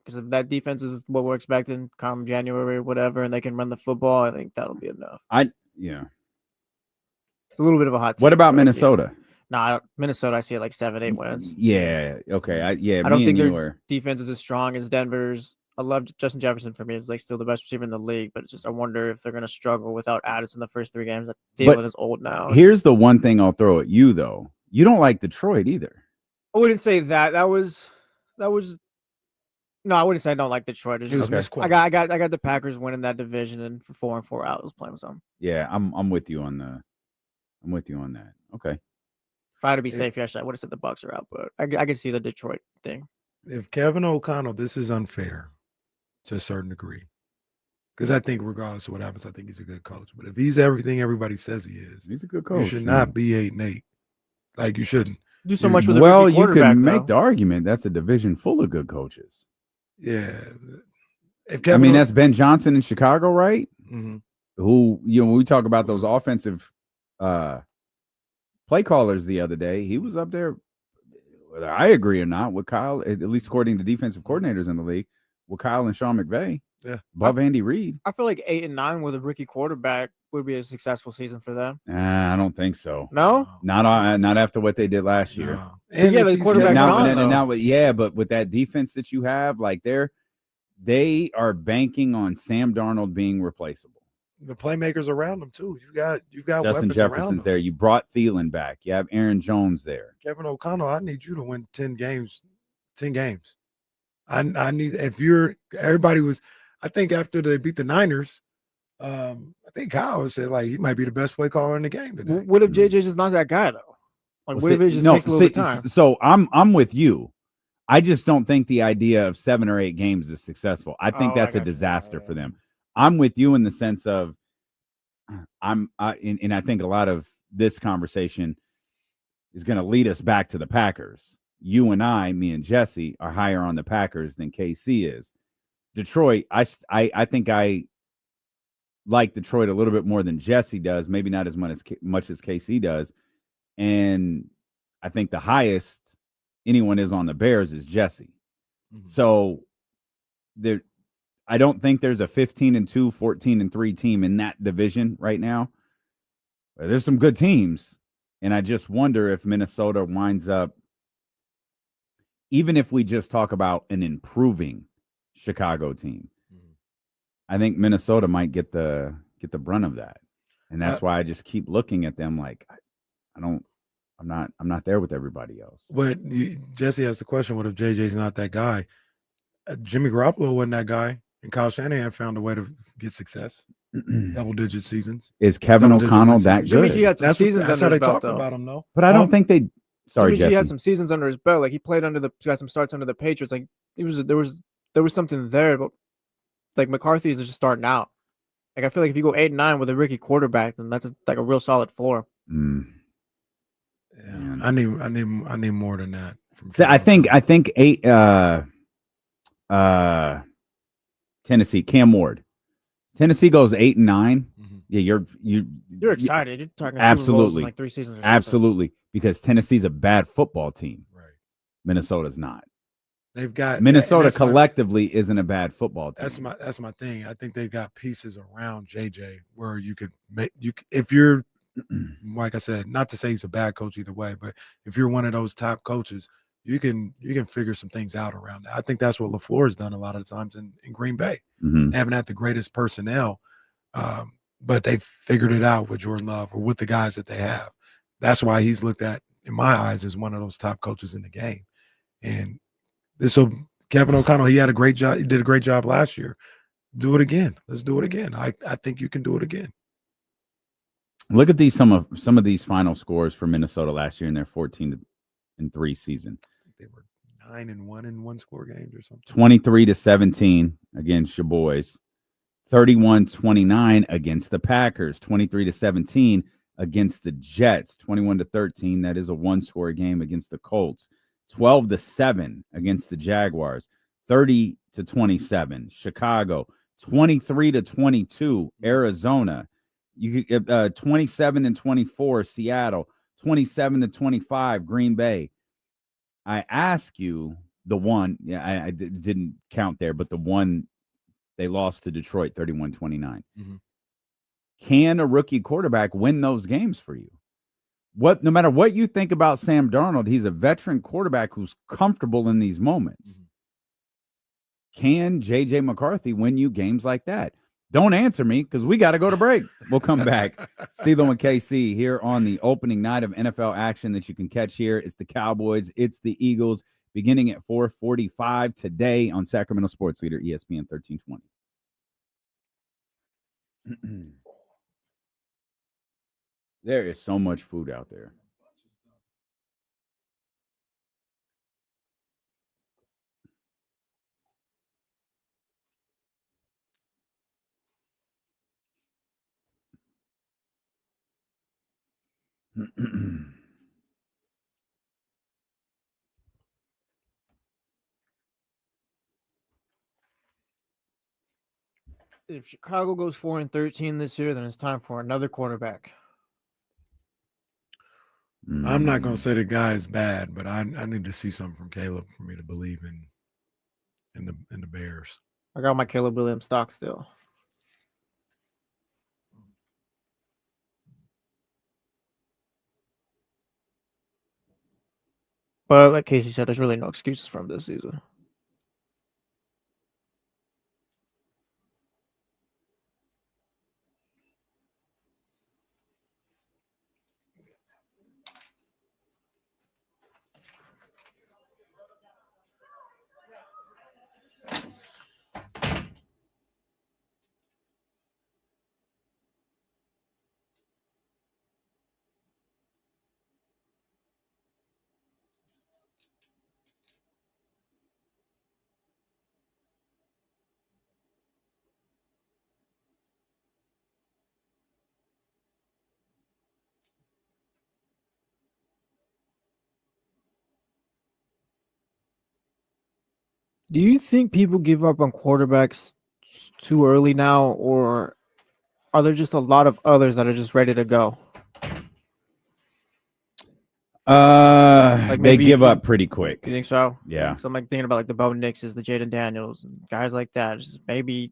Because if that defense is what we're expecting come January or whatever, and they can run the football, I think that'll be enough. It's a little bit of a hot take. What about Minnesota? Minnesota, I see it like 7-8 wins. Yeah. Okay. I don't think their defense is as strong as Denver's. I love Justin Jefferson. For me, is like still the best receiver in the league, but it's just I wonder if they're going to struggle without Addison the first 3 games. Thielen is old now. Here's the one thing I'll throw at you though: you don't like Detroit either. I wouldn't say that. That was. No, I wouldn't say I don't like Detroit. It's just, I got the Packers winning that division, and for 4-4 out, I was playing with them. Yeah, I'm with you on that. Okay. If I had to be safe yesterday, I would have said the Bucs are out, but I can see the Detroit thing. If Kevin O'Connell, this is unfair to a certain degree, because I think regardless of what happens, I think he's a good coach. But if he's everything everybody says he is, he's a good coach. You should not be 8-8. Like you shouldn't do so much with you can make the argument that's a division full of good coaches. Yeah. That's Ben Johnson in Chicago, right? Mm-hmm. Who, when we talk about those offensive play callers the other day, he was up there, whether I agree or not, with Kyle, at least according to defensive coordinators in the league, with Kyle and Sean McVay. Yeah. Above Andy Reid. I feel like 8-9 with a rookie quarterback would be a successful season for them. I don't think so. No? Not after what they did last year. No. And the quarterback's gone. But with that defense that you have, like they are banking on Sam Darnold being replaceable. The playmakers around them too. You got Justin Jefferson's there. You brought Thielen back. You have Aaron Jones there. Kevin O'Connell, I need you to win 10 games. 10 games. I need I think after they beat the Niners, I think Kyle said like he might be the best play caller in the game today. What if JJ's just not that guy though? Like what if it just takes a little bit of time? So I'm with you. I just don't think the idea of 7 or 8 games is successful. I think that's a disaster for them. I'm with you in the sense of and I think a lot of this conversation is going to lead us back to the Packers. You and me and Jesse are higher on the Packers than KC is. Detroit, I think I like Detroit a little bit more than Jesse does, maybe not as much as KC does. And I think the highest anyone is on the Bears is Jesse. Mm-hmm. So I don't think there's a 15-2, 14-3 team in that division right now. There's some good teams, and I just wonder if Minnesota winds up, even if we just talk about an improving Chicago team. I think Minnesota might get the brunt of that, and that's why I just keep looking at them like I'm not there with everybody else. But Jesse asked the question: what if JJ's not that guy? Jimmy Garoppolo wasn't that guy, and Kyle Shanahan found a way to get success. Double-digit seasons. Is Kevin O'Connell that Jimmy good? G had some seasons That's under how they his belt, talked though. about him, though. But I don't think they. Sorry, Jimmy Jesse. G had some seasons under his belt. Like he played got some starts under the Patriots. Like there was something there, but like McCarthy's is just starting out. Like I feel like if you go 8-9 with a rookie quarterback, then that's like a real solid floor. Mm. Yeah, I need more than that. So I think 8. Tennessee, Cam Ward. Tennessee goes 8-9. Mm-hmm. Yeah, You're excited. You're talking Super Bowls absolutely in like 3 seasons. Or something. absolutely, because Tennessee's a bad football team. Right. Minnesota's not. They've got Minnesota collectively isn't a bad football team. That's my thing. I think they've got pieces around JJ where you could make if you're like I said, not to say he's a bad coach either way, but if you're one of those top coaches, you can figure some things out around that. I think that's what LaFleur has done a lot of the times in Green Bay. Mm-hmm. They haven't had the greatest personnel, but they've figured it out with Jordan Love or with the guys that they have. That's why he's looked at, in my eyes, as one of those top coaches in the game. And so Kevin O'Connell, he had a great job. He did a great job last year. Do it again. Let's do it again. I think you can do it again. Look at some of these final scores for Minnesota last year in their 14-3 season. They were 9-1 in one-score games or something. 23-17 against your boys. 31-29 against the Packers. 23-17 against the Jets. 21-13. That is a one-score game against the Colts. 12-7 against the Jaguars. 30-27 Chicago. 23-22 Arizona. You 27-24 Seattle. 27-25 Green Bay. I ask you the one. Yeah, I didn't count there, but the one they lost to Detroit 31-29. Mm-hmm. Can a rookie quarterback win those games for you? No matter what you think about Sam Darnold, he's a veteran quarterback who's comfortable in these moments. Mm-hmm. Can J.J. McCarthy win you games like that? Don't answer me because we got to go to break. We'll come back. Stilo and KC here on the opening night of NFL action that you can catch here. It's the Cowboys. It's the Eagles beginning at 4:45 today on Sacramento Sports Leader ESPN 1320. There is so much food out there. If Chicago goes 4-13 this year, then it's time for another quarterback. I'm not going to say the guy is bad, but I need to see something from Caleb for me to believe in the Bears. I got my Caleb Williams stock still. But like Casey said, there's really no excuses for him this season. Do you think people give up on quarterbacks too early now, or are there just a lot of others that are just ready to go? They give up pretty quick. You think so? Yeah. So I'm like thinking about like the Bo Nixes, the Jaden Daniels, and guys like that. Just maybe,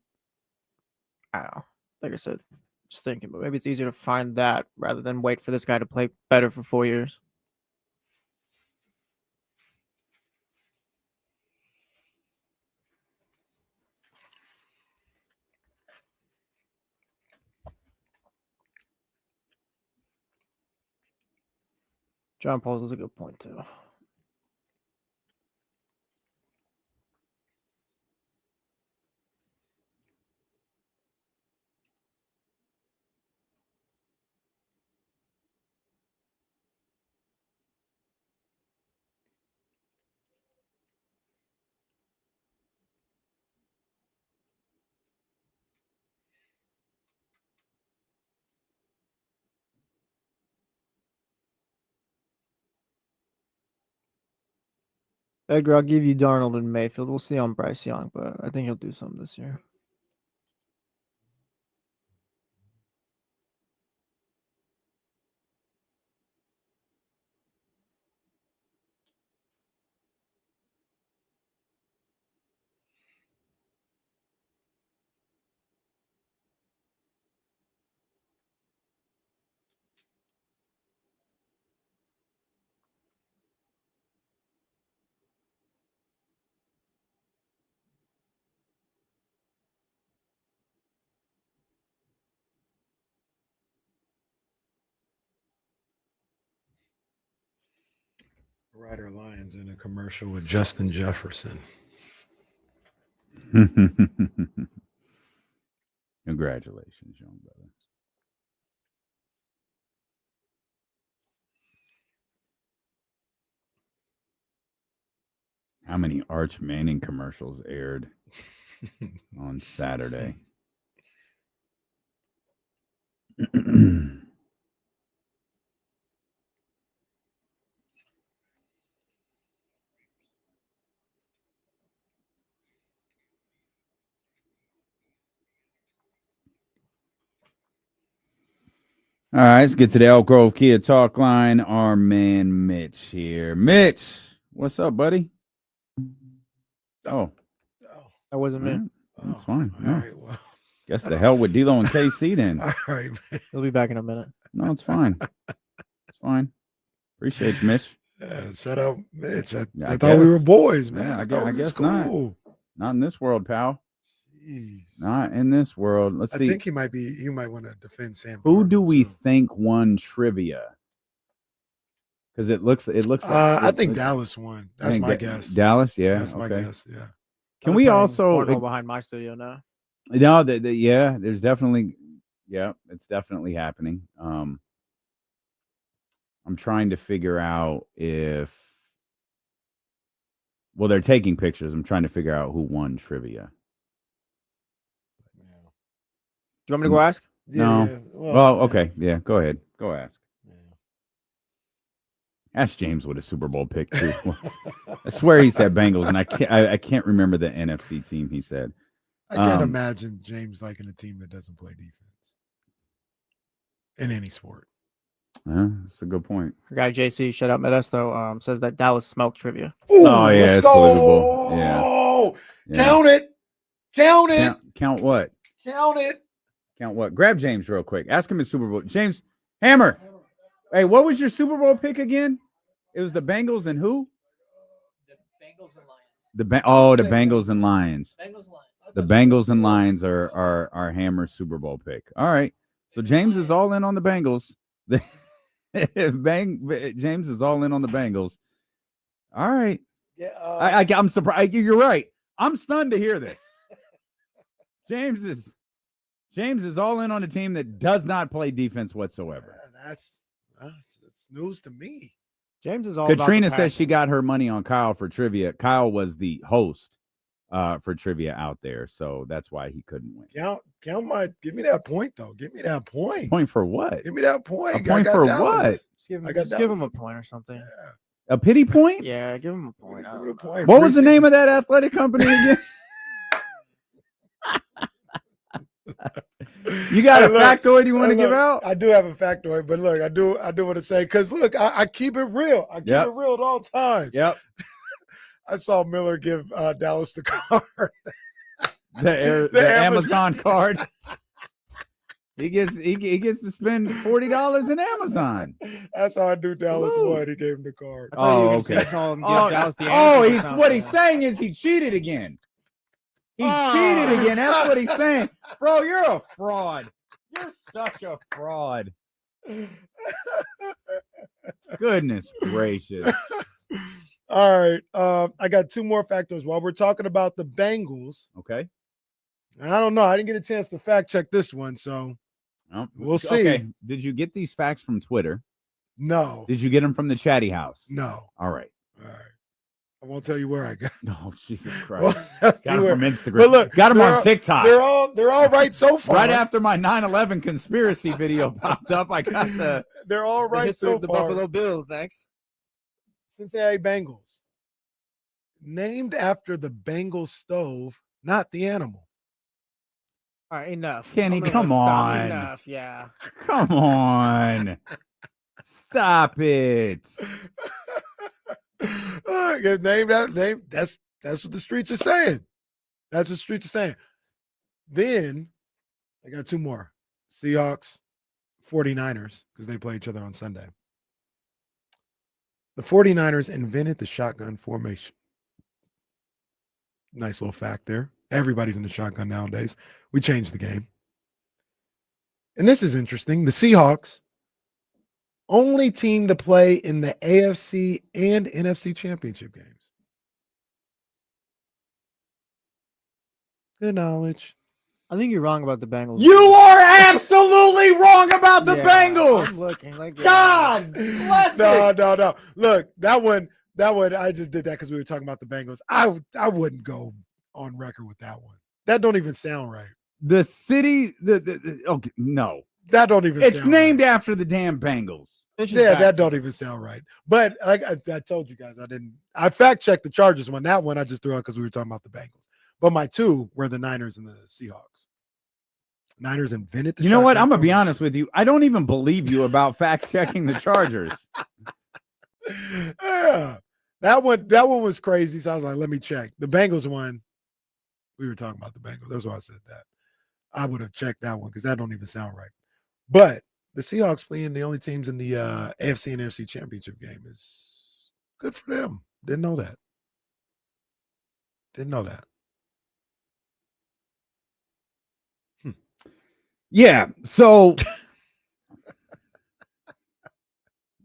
I don't know. Like I said, just thinking, but maybe it's easier to find that rather than wait for this guy to play better for 4 years. John Paul's is a good point too. Edgar, I'll give you Darnold and Mayfield. We'll see on Bryce Young, but I think he'll do something this year. Ryder Lyons in a commercial with Justin Jefferson. Congratulations, young brother. How many Arch Manning commercials aired on Saturday? All right, let's get to the Elk Grove Kia Talk Line. Our man Mitch here. Mitch, what's up, buddy? Oh, That wasn't me. all right. That's fine. All No. right, well, Guess the hell with D'Lo and KC then. all right, man. He'll be back in a minute. No, it's fine. It's fine. Appreciate you, Mitch. Yeah, shut up, Mitch. I Yeah, I thought we were guess. boys, man. Yeah, I thought guess- we I was guess not. cool. Not in this world, pal. Jeez. Not in this world. Let's I see. think he might want to defend Sam. Who do Darnold, we too. think won trivia? Because it looks like I it- think it- Dallas won. I That's think my Da- guess. Dallas, yeah. That's my okay. guess. Yeah. Can I'm we playing also cornhole behind my studio now? no, yeah, there's definitely it's definitely happening. I'm trying to figure out if they're taking pictures. I'm trying to figure out who won trivia. Do you want me to go ask? No. Yeah, Well, yeah, okay. Yeah, go ahead. Go ask. yeah. Ask James what a Super Bowl pick too was. I swear he said Bengals, and I can't remember the NFC team he said. I can't imagine James liking a team that doesn't play defense in any sport. That's a good point. Our guy JC, shout out Modesto, says that Dallas smoked trivia. Oh, yeah, let's it's believable. go. Yeah. Count it. Count it. Count what? Count it. Count what? Grab James real quick. Ask him his Super Bowl. James Hammer. Hey, what was your Super Bowl pick again? It was the Bengals and who? The Bengals and Lions. The Bengals and Lions. Bengals and Lions. The Bengals and Lions are our Hammer Super Bowl pick. All right. So James is all in on the Bengals. James is all in on the Bengals. All right. Yeah. I'm surprised. You're right. I'm stunned to hear this. James is all in on a team that does not play defense whatsoever. That's news to me. James is all about the Katrina says she passion. got her money on Kyle for trivia. Kyle was the host for trivia out there, so that's why he couldn't win. Count my. Give me that point though. Give me that point. Point for what? Give me that point. A point I got for Dallas. Just give him, I got just give Dallas. him a point or something. Yeah. A pity point? Yeah, give him a point. Give me a point. What was the name of that athletic company again? You got Hey, a look, factoid you want to Hey, give look, out? I do have a factoid, but look, I do want to say because look, I keep it real. I keep Yep. it real at all times. Yep. I saw Miller give Dallas the card. The The Amazon card. He gets to spend $40 in Amazon. That's how I knew Dallas Salute. won. He gave him the card. I thought you were Oh, gonna say okay. I saw him give Oh, Dallas the oh, Amazon he's account. what he's saying is he cheated again. He cheated again. That's what he's saying. Bro, you're a fraud. You're such a fraud. Goodness gracious. All right. I got two more factors while we're talking about the Bengals. Okay. I don't know. I didn't get a chance to fact check this one, so we'll see. Okay. Did you get these facts from Twitter? No. Did you get them from the Chatty House? No. All right. I won't tell you where I got. Oh, Jesus Christ. Well, Got them from Instagram. But look, got them they're on TikTok. They're all right so far. Right after my 9/11 conspiracy video popped up, I got the. They're all The right history so of the far. Buffalo Bills next. Cincinnati Bengals. Named after the Bengal stove, not the animal. All right, enough. Kenny, I'm gonna come stop. on. Enough, yeah. Come on. Stop it. Get named that name. That's what the streets are saying. That's what the streets are saying. Then I got two more. Seahawks, 49ers, because they play each other on Sunday. The 49ers invented the shotgun formation. Nice little fact there. Everybody's in the shotgun nowadays. We changed the game. And this is interesting. The Seahawks, only team to play in the AFC and NFC championship games. Good knowledge. I think you're wrong about the Bengals. You are absolutely wrong about the Yeah, Bengals. I'm looking like God bless it. No. Look, that one, I just did that because we were talking about the Bengals. I wouldn't go on record with that one. That don't even sound right. The city, okay, no. That don't even It's sound named right. after the damn Bengals. Yeah, that don't even sound right. But like I told you guys, I fact checked the Chargers one. That one I just threw out because we were talking about the Bengals. But my two were the Niners and the Seahawks. Niners invented the You know what? shotgun I'm gonna be formation. honest with you. I don't even believe you about fact checking the Chargers. Yeah. That one was crazy. So I was like, let me check. The Bengals one, we were talking about the Bengals. That's why I said that. I would have checked that one because that don't even sound right. But the Seahawks playing the only teams in the AFC and NFC championship game is good for them. Didn't know that. Yeah. So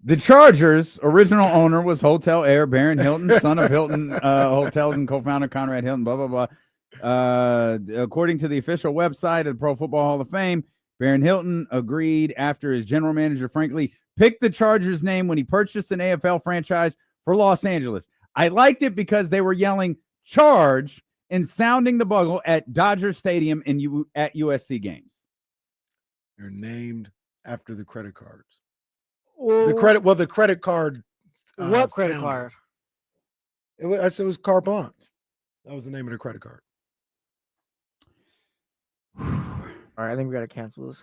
the Chargers' original owner was Hotel Air, Baron Hilton, son of Hilton Hotels and co-founder Conrad Hilton, blah, blah, blah. According to the official website of the Pro Football Hall of Fame, Baron Hilton agreed after his general manager, frankly, picked the Chargers name when he purchased an AFL franchise for Los Angeles. I liked it because they were yelling charge and sounding the bugle at Dodger Stadium at USC games. They're named after the credit cards. Well, The credit card. what credit founder. card? It was Carte Blanche. That was the name of the credit card. All right, I think we gotta cancel this.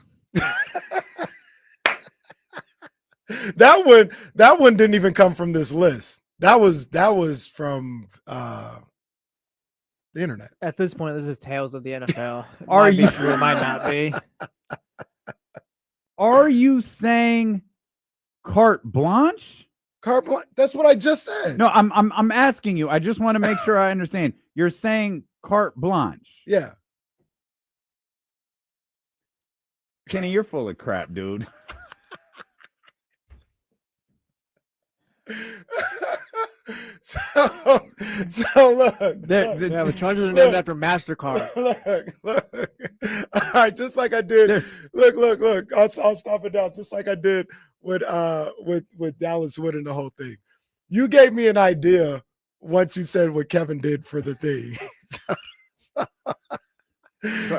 That one didn't even come from this list. That was from the internet. At this point, this is Tales of the NFL. It Are might be you- true? It might not be. Are you saying carte blanche? Carte Blanche. That's what I just said. No, I'm asking you. I just want to make sure I understand. You're saying carte blanche. Yeah. Kenny, you're full of crap, dude. So look. Yeah, the Chargers are named after MasterCard. Look. All right, just like I did. Look. I'll stop it down. Just like I did with Dallas Wood and the whole thing. You gave me an idea once you said what Kevin did for the thing.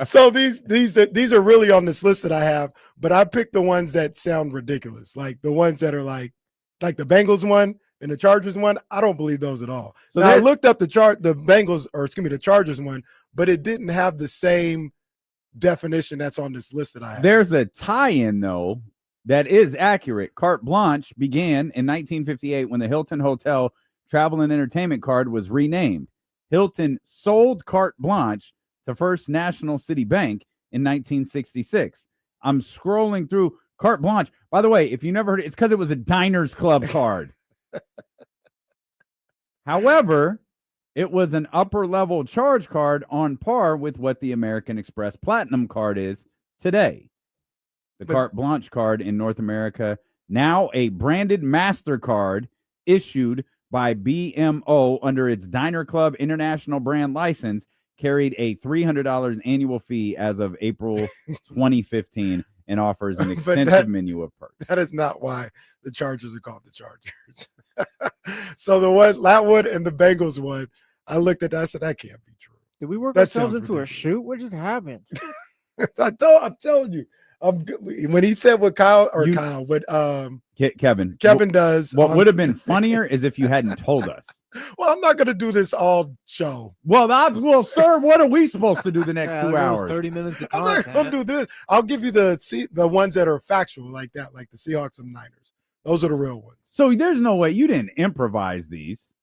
So these are really on this list that I have, but I picked the ones that sound ridiculous, like the ones that are like the Bengals one and the Chargers one. I don't believe those at all. So now I that- looked up the the Chargers one, but it didn't have the same definition that's on this list that I have. There's a tie-in, though, that is accurate. Carte Blanche began in 1958 when the Hilton Hotel Travel and Entertainment Card was renamed. Hilton sold Carte Blanche to First National City Bank in 1966. I'm scrolling through Carte Blanche. By the way, if you never heard it, it's because it was a Diners Club card. However, it was an upper-level charge card on par with what the American Express Platinum card is today. The carte blanche card in North America, now a branded MasterCard issued by BMO under its Diner Club International brand license, carried a $300 annual fee as of April 2015 and offers an extensive menu of perks. That is not why the Chargers are called the Chargers. So the one, Latwood and the Bengals one, I looked at that, I said, that can't be true. Did we work That ourselves sounds into a ridiculous. shoot? What just happened? I'm telling you. When he said what Kevin does. What would have been funnier is if you hadn't told us. Well, I'm not going to do this all show. Well, sir, what are we supposed to do the next 2 hours? 30 minutes of I'm not content. going to do this. I'll give you the ones that are factual like that, like the Seahawks and Niners. Those are the real ones. So there's no way you didn't improvise these.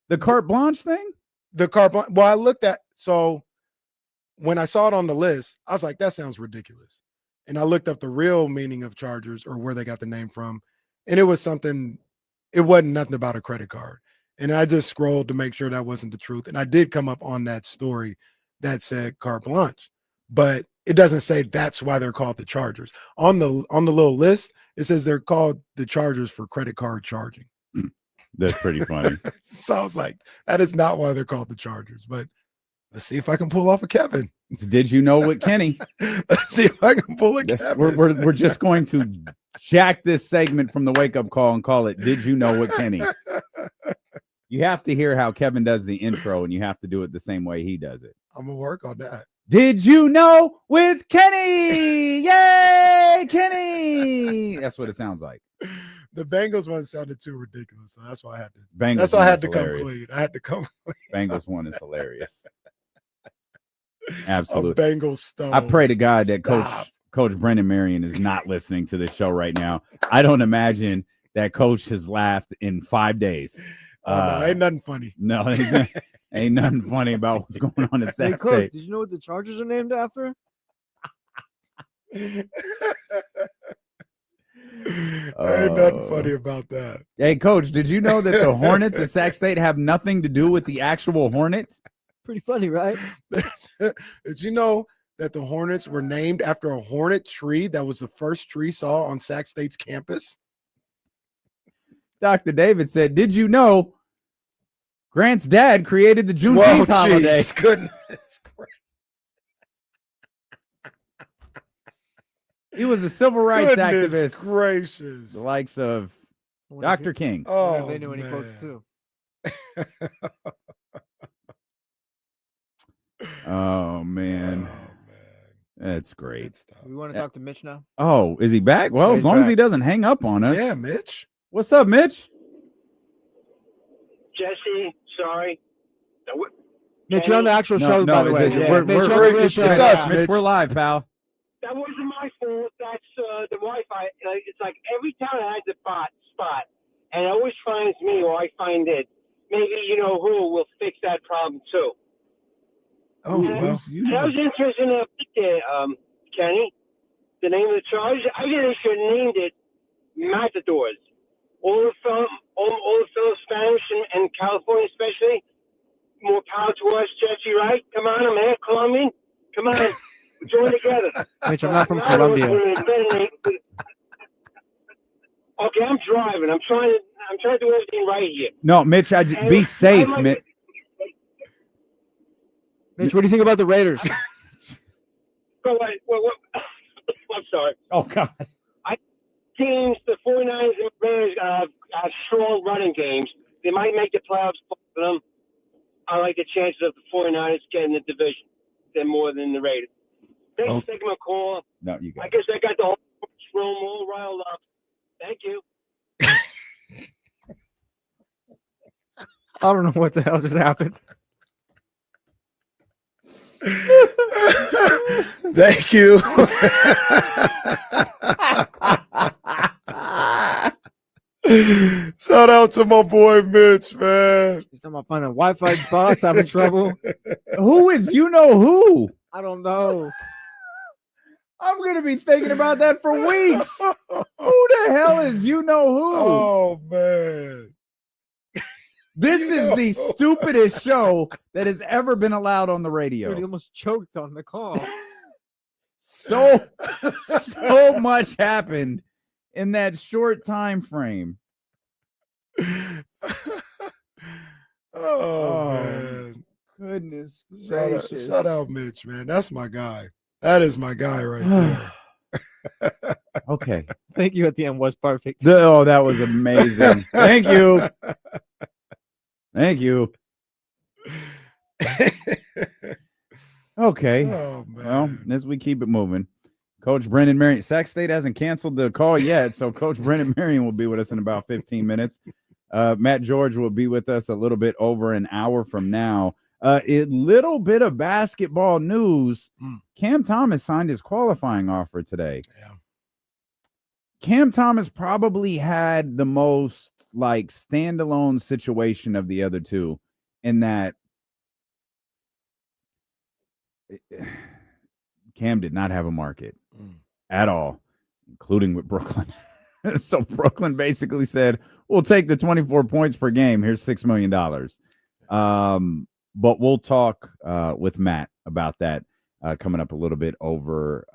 The carte blanche thing? The carte blanche. Well, I looked at, so when I saw it on the list, I was like, that sounds ridiculous. And I looked up the real meaning of Chargers or where they got the name from. And it wasn't nothing about a credit card. And I just scrolled to make sure that wasn't the truth. And I did come up on that story that said carte blanche, but it doesn't say that's why they're called the Chargers. On the little list, it says they're called the Chargers for credit card charging. That's pretty funny. So I was like, that is not why they're called the Chargers. But let's see if I can pull off a Kevin. Did you know what, Kenny? Let's see if I can pull a Kevin. We're just going to jack this segment from the wake up call and call it "Did you know what, Kenny?" You have to hear how Kevin does the intro, and you have to do it the same way he does it. I'm gonna work on that. Did you know with Kenny? Yay, Kenny! That's what it sounds like. The Bengals one sounded too ridiculous, so that's why I had to. Bengals that's why I had to hilarious. come clean. I had to come clean. Bengals one is hilarious. A Absolutely. Bengals stove. I pray to God that Stop. Coach Brennan Marion is not listening to this show right now. I don't imagine that Coach has laughed in 5 days. No, ain't nothing funny. No, ain't nothing funny about what's going on at Hey, Sac Coach, State. did you know what the Chargers are named after? Ain't nothing funny about that. Hey, Coach, did you know that the Hornets at Sac State have nothing to do with the actual Hornet? Pretty funny, right? Did you know that the Hornets were named after a hornet tree that was the first tree saw on Sac State's campus? Dr. David said, did you know Grant's dad created the Juneteenth holiday? Goodness. He was a civil rights Goodness activist. gracious. The likes of Dr. King. Oh, they knew any folks man. too. Oh, man. That's great. We want to talk to Mitch now. Oh, is he back? Well, Yeah, as he's long as back. he doesn't hang up on us. Yeah, Mitch. What's up, Mitch? Jesse, sorry. Mitch, you're on the actual show, by the way. it's- Yeah, we're, Mitch, we're, you're on the real it's show. us, Mitch, Mitch. we're live, pal. That wasn't my fault. That's the Wi-Fi. It's like every time I had the spot, and it always finds me or I find it. Maybe you know who will fix that problem too. Oh, Yeah. well. And I was interested in that, Kenny. The name of the charge. I think they should have named it Matadors. All the fellow Spanish and California especially. More power to us, Jesse, right? Come on, I'm here, Colombian. Come on, we're join together. Mitch, I'm not from Now Colombia. Okay, I'm driving. I'm trying to do everything right here. No, Mitch, be safe, Mitch. Mitch, what do you think about the Raiders? Go ahead. I'm sorry. Oh, God. Teams, the 49ers and Raiders have strong running games. They might make the playoffs for them. I like the chances of the 49ers getting the division. They're more than the Raiders. Thanks for taking my call. No, you got I guess I got the whole room all riled up. Thank you. I don't know what the hell just happened. Thank you. Shout out to my boy Mitch, man. He's talking about finding Wi-Fi spots, having trouble. Who is you know who? I don't know. I'm going to be thinking about that for weeks. Who the hell is you know who? Oh, man. This You is know the who. stupidest show that has ever been allowed on the radio. Dude, he almost choked on the call. So much happened in that short time frame. Oh, man. Goodness gracious. Shout out Mitch, man. That's my guy. That is my guy right there. Okay. Thank you at the end was perfect. That was amazing. Thank you. Thank you. Okay. Oh, man. Well, as we keep it moving, Coach Brennan Marion. Sac State hasn't canceled the call yet, so Coach Brennan Marion will be with us in about 15 minutes. Matt George will be with us a little bit over an hour from now. A little bit of basketball news. Cam Thomas signed his qualifying offer today. Yeah. Cam Thomas probably had the most like standalone situation of the other two in that Cam did not have a market at all, including with Brooklyn. So Brooklyn basically said, we'll take the 24 points per game. Here's $6 million. But we'll talk with Matt about that coming up a little bit over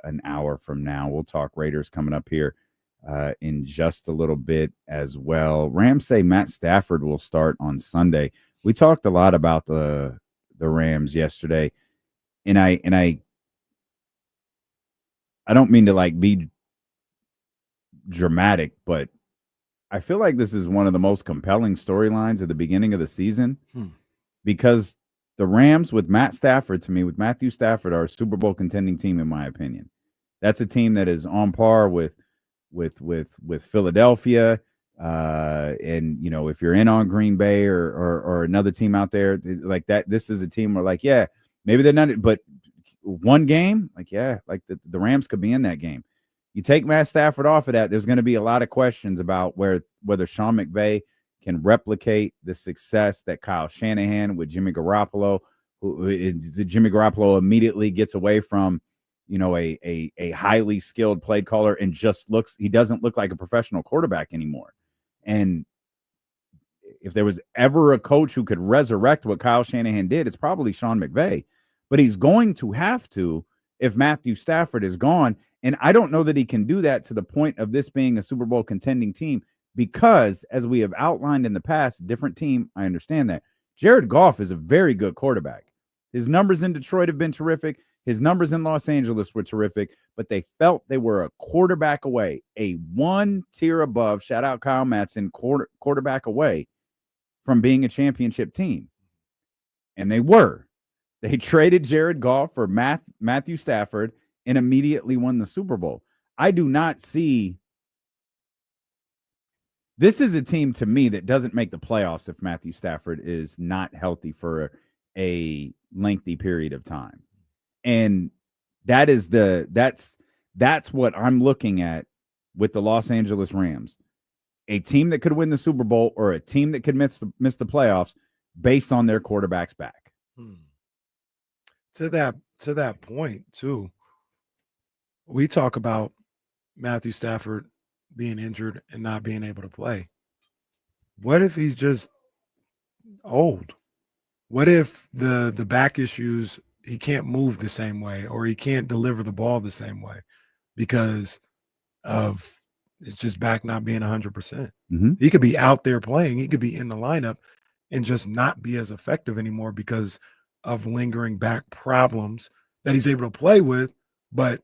an hour from now. We'll talk Raiders coming up here in just a little bit as well. Rams say Matt Stafford will start on Sunday. We talked a lot about the Rams yesterday, and I don't mean to like be dramatic, but I feel like this is one of the most compelling storylines at the beginning of the season because the Rams with Matt Stafford, to me, with Matthew Stafford, are a Super Bowl contending team, in my opinion. That's a team that is on par with Philadelphia. And, you know, if you're in on Green Bay or another team out there like that, this is a team where like, yeah, maybe they're not, but one game, like, yeah, like the Rams could be in that game. You take Matt Stafford off of that, there's going to be a lot of questions about whether Sean McVay can replicate the success that Kyle Shanahan with Jimmy Garoppolo, Jimmy Garoppolo immediately gets away from, you know, a highly skilled play caller and he doesn't look like a professional quarterback anymore. And if there was ever a coach who could resurrect what Kyle Shanahan did, it's probably Sean McVay. But he's going to have to if Matthew Stafford is gone. And I don't know that he can do that to the point of this being a Super Bowl contending team because, as we have outlined in the past, different team, I understand that. Jared Goff is a very good quarterback. His numbers in Detroit have been terrific. His numbers in Los Angeles were terrific, but they felt they were a quarterback away, a one tier above, shout out Kyle Madsen, quarterback away from being a championship team. And they were. They traded Jared Goff for Matthew Stafford and immediately won the Super Bowl. I do not see. This is a team to me that doesn't make the playoffs if Matthew Stafford is not healthy for a lengthy period of time. And that's what I'm looking at with the Los Angeles Rams. A team that could win the Super Bowl or a team that could miss the playoffs based on their quarterback's back. To that point, too, we talk about Matthew Stafford being injured and not being able to play. What if he's just old? What if the back issues, he can't move the same way or he can't deliver the ball the same way because of it's just back not being 100%? He could be out there playing. He could be in the lineup and just not be as effective anymore because of lingering back problems that he's able to play with, but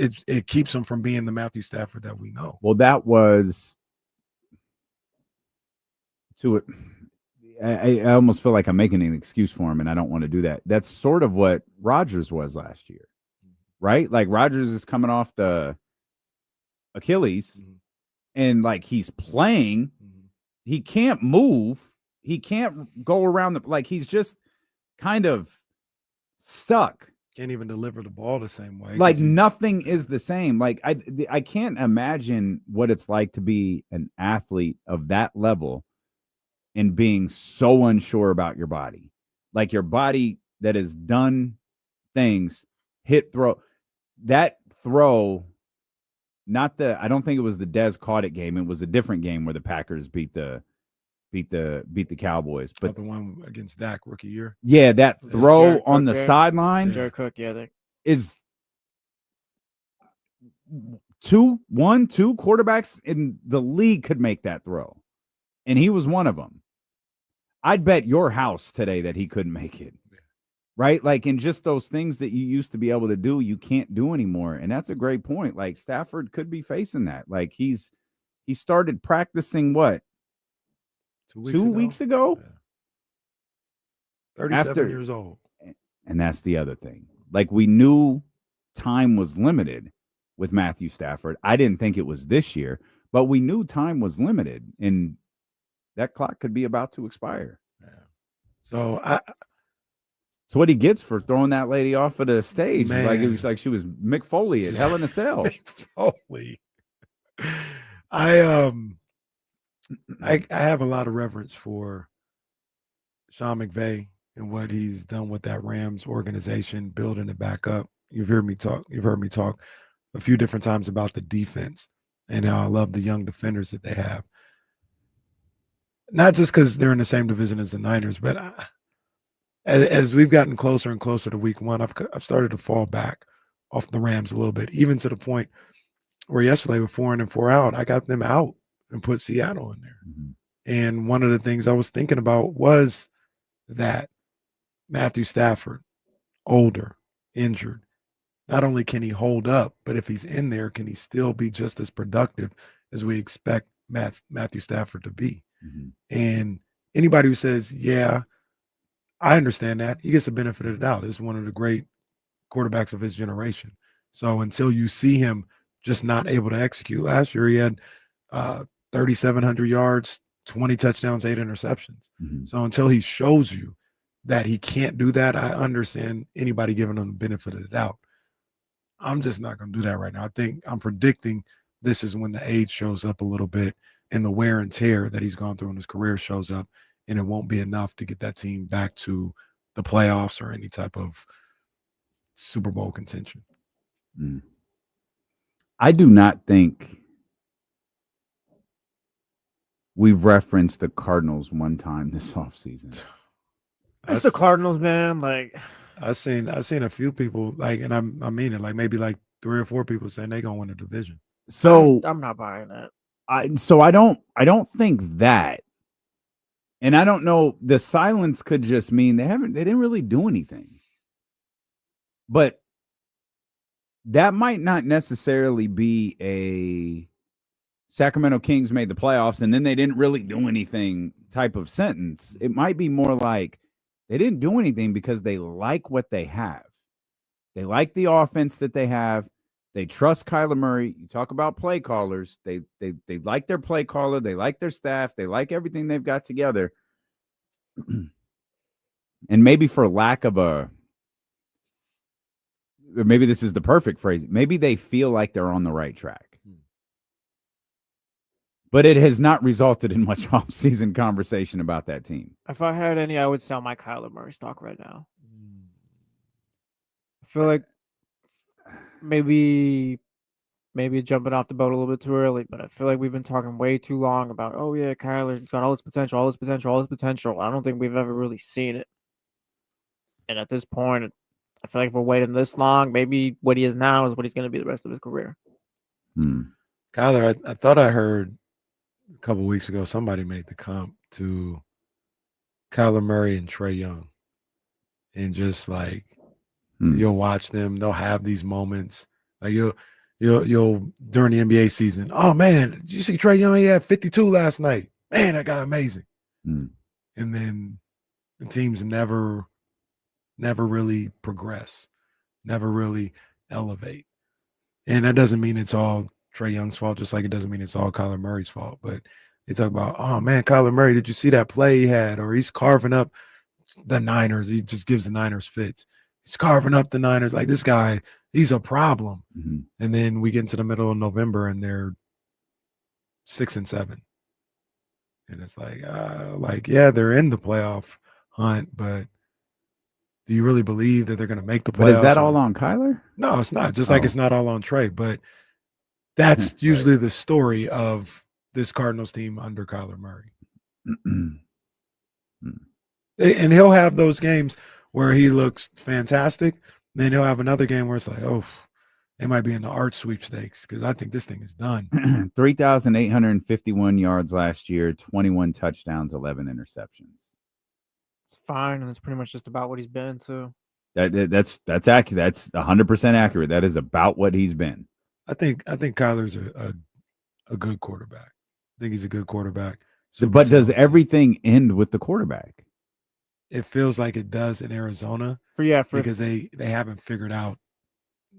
it keeps him from being the Matthew Stafford that we know. Well, that was to it. I almost feel like I'm making an excuse for him, and I don't want to do that. That's sort of what Rodgers was last year, right? Like Rodgers is coming off the Achilles, and like he's playing. He can't move. He can't go around he's just kind of stuck. Can't even deliver the ball the same way. Like nothing is the same. Like I can't imagine what it's like to be an athlete of that level and being so unsure about your body. Like your body that has done things, that throw, I don't think it was the Dez caught it game. It was a different game where the Packers beat the Cowboys, but the one against Dak rookie year. Yeah, that throw Jared on Cook the there. sideline Jared Cook, yeah, is two quarterbacks in the league could make that throw, and he was one of them. I'd bet your house today that he couldn't make it. Right? Like, in just those things that you used to be able to do, you can't do anymore. And that's a great point. Like, Stafford could be facing that. Like, he started practicing what? 2 weeks ago? Yeah. 37 years old. And that's the other thing. Like, we knew time was limited with Matthew Stafford. I didn't think it was this year, but we knew time was limited, and that clock could be about to expire. Yeah. So So what he gets for throwing that lady off of the stage, Man. like it was like she was Mick Foley at Hell in a Cell. Mick Foley. I have a lot of reverence for Sean McVay and what he's done with that Rams organization, building it back up. You've heard me talk a few different times about the defense and how I love the young defenders that they have. Not just because they're in the same division as the Niners, but as we've gotten closer and closer to week one, I've started to fall back off the Rams a little bit, even to the point where yesterday with 4 in and 4 out, I got them out and put Seattle in there. Mm-hmm. And one of the things I was thinking about was that Matthew Stafford, older, injured, not only can he hold up, but if he's in there, can he still be just as productive as we expect Matthew Stafford to be? Mm-hmm. And anybody who says, yeah, I understand that, he gets the benefit of the doubt. He's one of the great quarterbacks of his generation. So until you see him just not able to execute, last year he had 3,700 yards, 20 touchdowns, 8 interceptions. Mm-hmm. So until he shows you that he can't do that, I understand anybody giving him the benefit of the doubt. I'm just not going to do that right now. I'm predicting this is when the age shows up a little bit and the wear and tear that he's gone through in his career shows up, and it won't be enough to get that team back to the playoffs or any type of Super Bowl contention. Mm. I do not think we've referenced the Cardinals one time this offseason. It's the Cardinals, man. Like, I've seen a few people, like, and I mean it, like maybe like 3 or 4 people saying they're gonna win the division. So I'm not buying that. I don't think that. And I don't know, the silence could just mean they didn't really do anything. But that might not necessarily be a Sacramento Kings made the playoffs and then they didn't really do anything type of sentence. It might be more like they didn't do anything because they like what they have. They like the offense that they have. They trust Kyler Murray. You talk about play callers. They like their play caller. They like their staff. They like everything they've got together. And maybe for lack of or maybe this is the perfect phrase, maybe they feel like they're on the right track. But it has not resulted in much off-season conversation about that team. If I had any, I would sell my Kyler Murray stock right now. I feel like maybe jumping off the boat a little bit too early, but I feel like we've been talking way too long about, oh yeah, Kyler's got all this potential. I don't think we've ever really seen it. And at this point, I feel like if we're waiting this long, maybe what he is now is what he's going to be the rest of his career. Kyler, I thought I heard a couple of weeks ago somebody made the comp to Kyler Murray and Trae Young, and just like you'll watch them, they'll have these moments like you'll during the NBA season. Oh man, did you see Trae Young? He had 52 last night. Man, that guy amazing. And then the teams never really progress, never really elevate. And that doesn't mean it's all Trae Young's fault, just like it doesn't mean it's all Kyler Murray's fault. But they talk about, oh man, Kyler Murray, did you see that play he had? Or he's carving up the Niners. He just gives the Niners fits. He's carving up the Niners. Like, this guy, he's a problem. And then we get into the middle of November and they're 6-7. And it's like, yeah, they're in the playoff hunt, but do you really believe that they're going to make the playoffs? But is that all on Kyler? No, it's not. Just like it's not all on Trae. But that's usually the story of this Cardinals team under Kyler Murray. And he'll have those games where he looks fantastic. Then he'll have another game where it's like, oh, They might be in the art sweepstakes because I think this thing is done. 3,851 yards last year, 21 touchdowns, 11 interceptions. It's fine, and it's pretty much just about what he's been too. That's accurate. That's 100% accurate. That is about what he's been. I think Kyler's a good quarterback. I think he's a good quarterback. But does everything end with the quarterback? It feels like it does in Arizona because they haven't figured out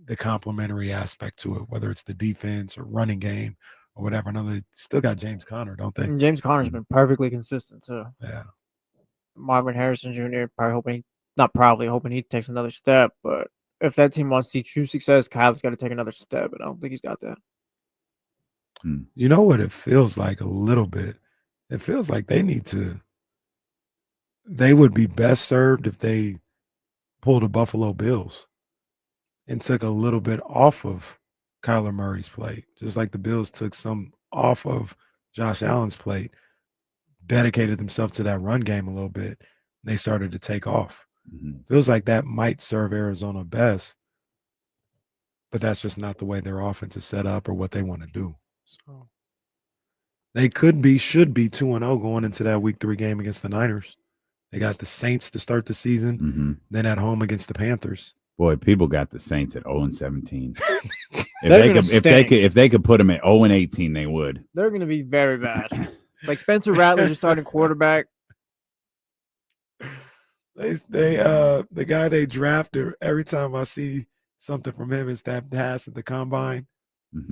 the complementary aspect to it, whether it's the defense or running game or whatever. I know they still got James Conner, don't they? And James Conner's been perfectly consistent too. Yeah. Marvin Harrison Jr. hoping he takes another step. But if that team wants to see true success, Kyler's got to take another step, and I don't think he's got that. You know what it feels like a little bit? It feels like they would be best served if they pulled the Buffalo Bills and took a little bit off of Kyler Murray's plate, just like the Bills took some off of Josh Allen's plate, dedicated themselves to that run game a little bit, and they started to take off. Feels like that might serve Arizona best, but that's just not the way their offense is set up or what they want to do. So they should be 2-0 going into that Week 3 game against the Niners. They got the Saints to start the season, then at home against the Panthers. Boy, people got the Saints at 0-17. if they could put them at 0-18, they would. They're going to be very bad. Like Spencer Rattler's starting quarterback. The guy they drafted, every time I see something from him, is that pass at the combine.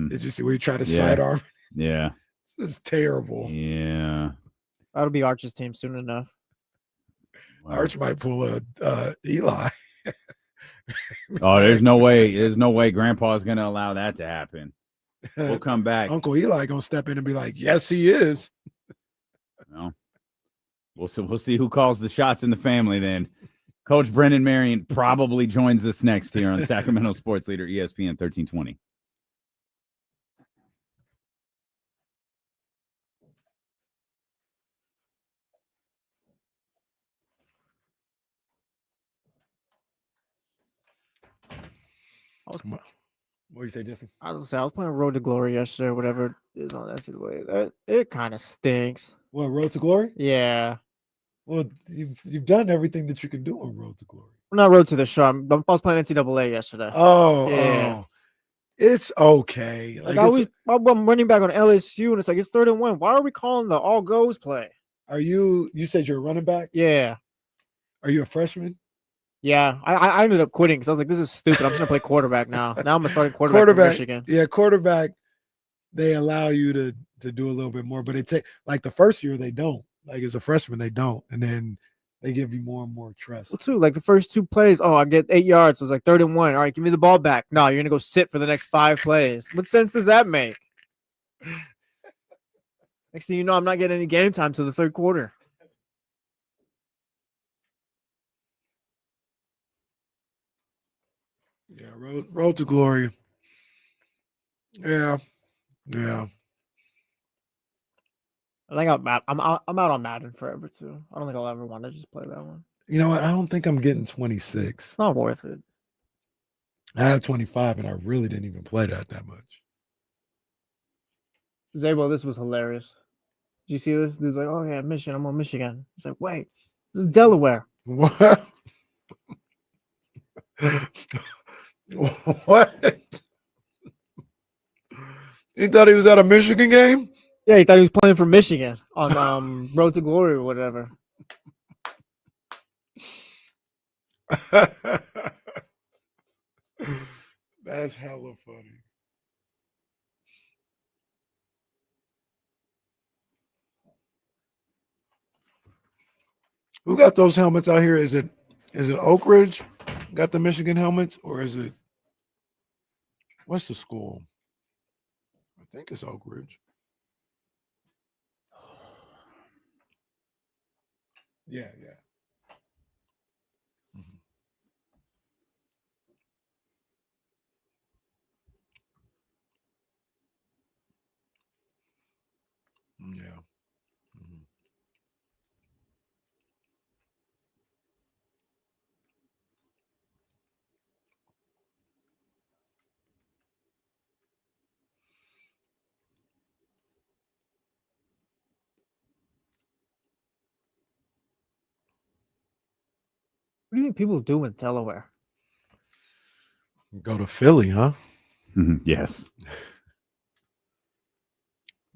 Did you see where he tried to sidearm? Yeah. This is terrible. Yeah. That'll be Arch's team soon enough. Wow. Arch might pull a Eli. Oh, there's no way Grandpa's gonna allow that to happen. We'll come back. Uncle Eli gonna step in and be like, "Yes, he is." Well, we'll see who calls the shots in the family then. Coach Brennan Marion probably joins us next here on Sacramento Sports Leader ESPN 1320. What do you say, Jesse? I was playing Road to Glory yesterday, whatever it is on that way. It kind of stinks. What, Road to Glory? Yeah. Well, you've done everything that you can do on Road to Glory. Well, not Road to the Show. I was playing NCAA yesterday. Oh, it's okay. I'm running back on LSU, and it's like it's 3rd and 1. Why are we calling the all goes play? Are you said you're a running back? Yeah. Are you a freshman? Yeah, I ended up quitting because I was like, this is stupid. I'm just gonna play quarterback now. Now I'm gonna start quarterback for Michigan. Yeah, quarterback. They allow you to do a little bit more, but it take like the first year they don't. Like as a freshman, they don't, and then they give you more and more trust. Well, too, like the first 2 plays, I get 8 yards. So it's like 3rd and 1. All right, give me the ball back. No, you're gonna go sit for the next 5 plays. What sense does that make? Next thing you know, I'm not getting any game time till the 3rd quarter. Yeah, road to glory. Yeah. I think I'm out on Madden forever too. I don't think I'll ever want to just play that one. You know what? I don't think I'm getting 26. It's not worth it. I have 25, and I really didn't even play that much. Zabo, this was hilarious. Did you see this? Dude's like, "Oh yeah, Michigan. I'm on Michigan." It's like, wait, this is Delaware. What? What? He thought he was at a Michigan game? Yeah, he thought he was playing for Michigan on Road to Glory or whatever. That's hella funny. Who got those helmets out here? Is it Oak Ridge got the Michigan helmets, or is it what's the school? I think it's Oak Ridge. Yeah. Yeah. What do you think people do in Delaware? Go to Philly, huh? Yes.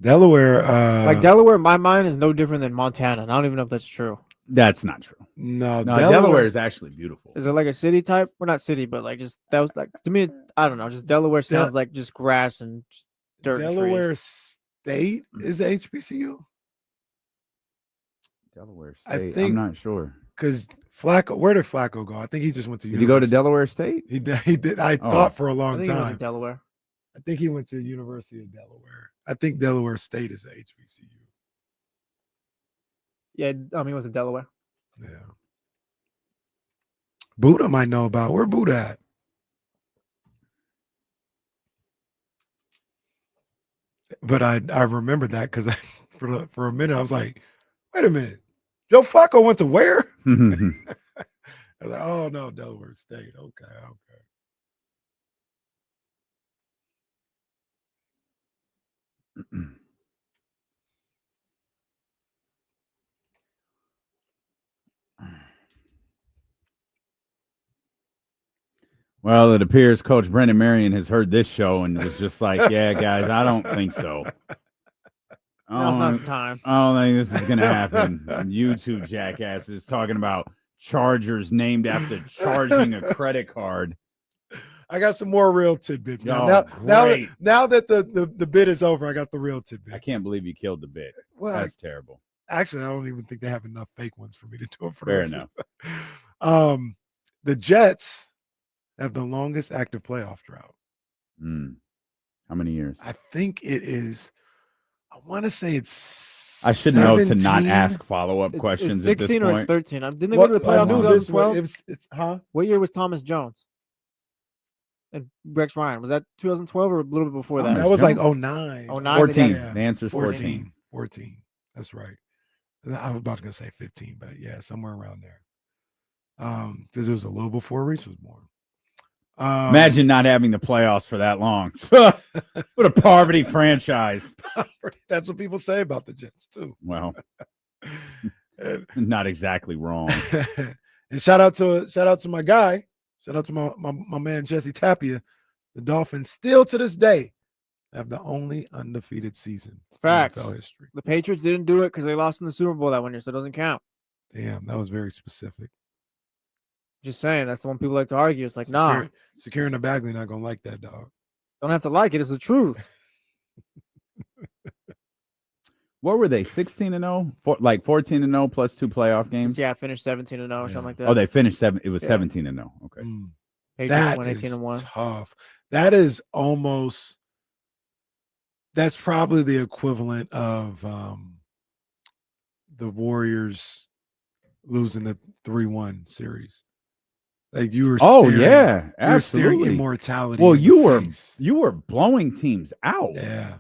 Delaware. Like Delaware, in my mind, is no different than Montana. And I don't even know if that's true. That's not true. No, No, Delaware is actually beautiful. Is it like a city type? Well, not city, but like just that was like to me. I don't know. Just Delaware sounds like just grass and just dirt. Delaware and trees. State is HBCU. Delaware I State. think- I'm not sure. Because Flacco, where did Flacco go? I think he just went to. Did he go to University. Delaware State? He did. He did. I Oh. thought for a I long think he went to time. Delaware. I think he went to University of Delaware. I think Delaware State is a HBCU. Yeah, he went to Delaware. Yeah. Buddha might know about where Buddha at. But I remember that because for a minute I was like, wait a minute, Joe Flacco went to where? I was like, oh no, Delaware State. Okay. Well, it appears Coach Brennan Marion has heard this show and was just like, yeah, guys, I don't think so. Now's not the time. I don't think this is going to happen. And you two jackasses talking about Chargers named after charging a credit card. I got some more real tidbits now. Oh, great. Now that the bid is over, I got the real tidbits. I can't believe you killed the bit. Well, That's terrible. Actually, I don't even think they have enough fake ones for me to do it for. Fair the rest enough. of it. The Jets have the longest active playoff drought. How many years? I think it is. I want to say it's. I should know to not 17. ask follow-up questions. It's 16 at or this it's point. 13. Didn't they go to the playoffs in 2012? Huh? What year was Thomas Jones? And Rex Ryan. Was that 2012 or a little bit before that? That was like 09. 09. 14. Yeah. The answer is 14. 14. That's right. I was about to say 15, but yeah, somewhere around there. Because it was a little before Reese was born. Imagine not having the playoffs for that long. What a poverty franchise. That's what people say about the Jets too. Well, not exactly wrong. And shout out to my guy. Shout out to my man Jesse Tapia. The Dolphins still to this day have the only undefeated season. It's facts. in NFL history. The Patriots didn't do it because they lost in the Super Bowl that one year, so it doesn't count. Damn, that was very specific. Just saying, that's the one people like to argue. It's like, Securing the Bagley not gonna like that, dog. don't have to like it. It's the truth. What were they? 16-0? Like 14-0 plus 2 playoff games? Yeah, finished 17-0 or something like that. Oh, they finished 7. It was Yeah. 17-0. Okay. Patriots That won is 18-1. tough. That is almost. That's probably the equivalent of the Warriors losing the 3-1 series. Like you were. Oh staring, yeah, you were staring absolutely. immortality. Well, in the you were face. blowing teams out. Yeah.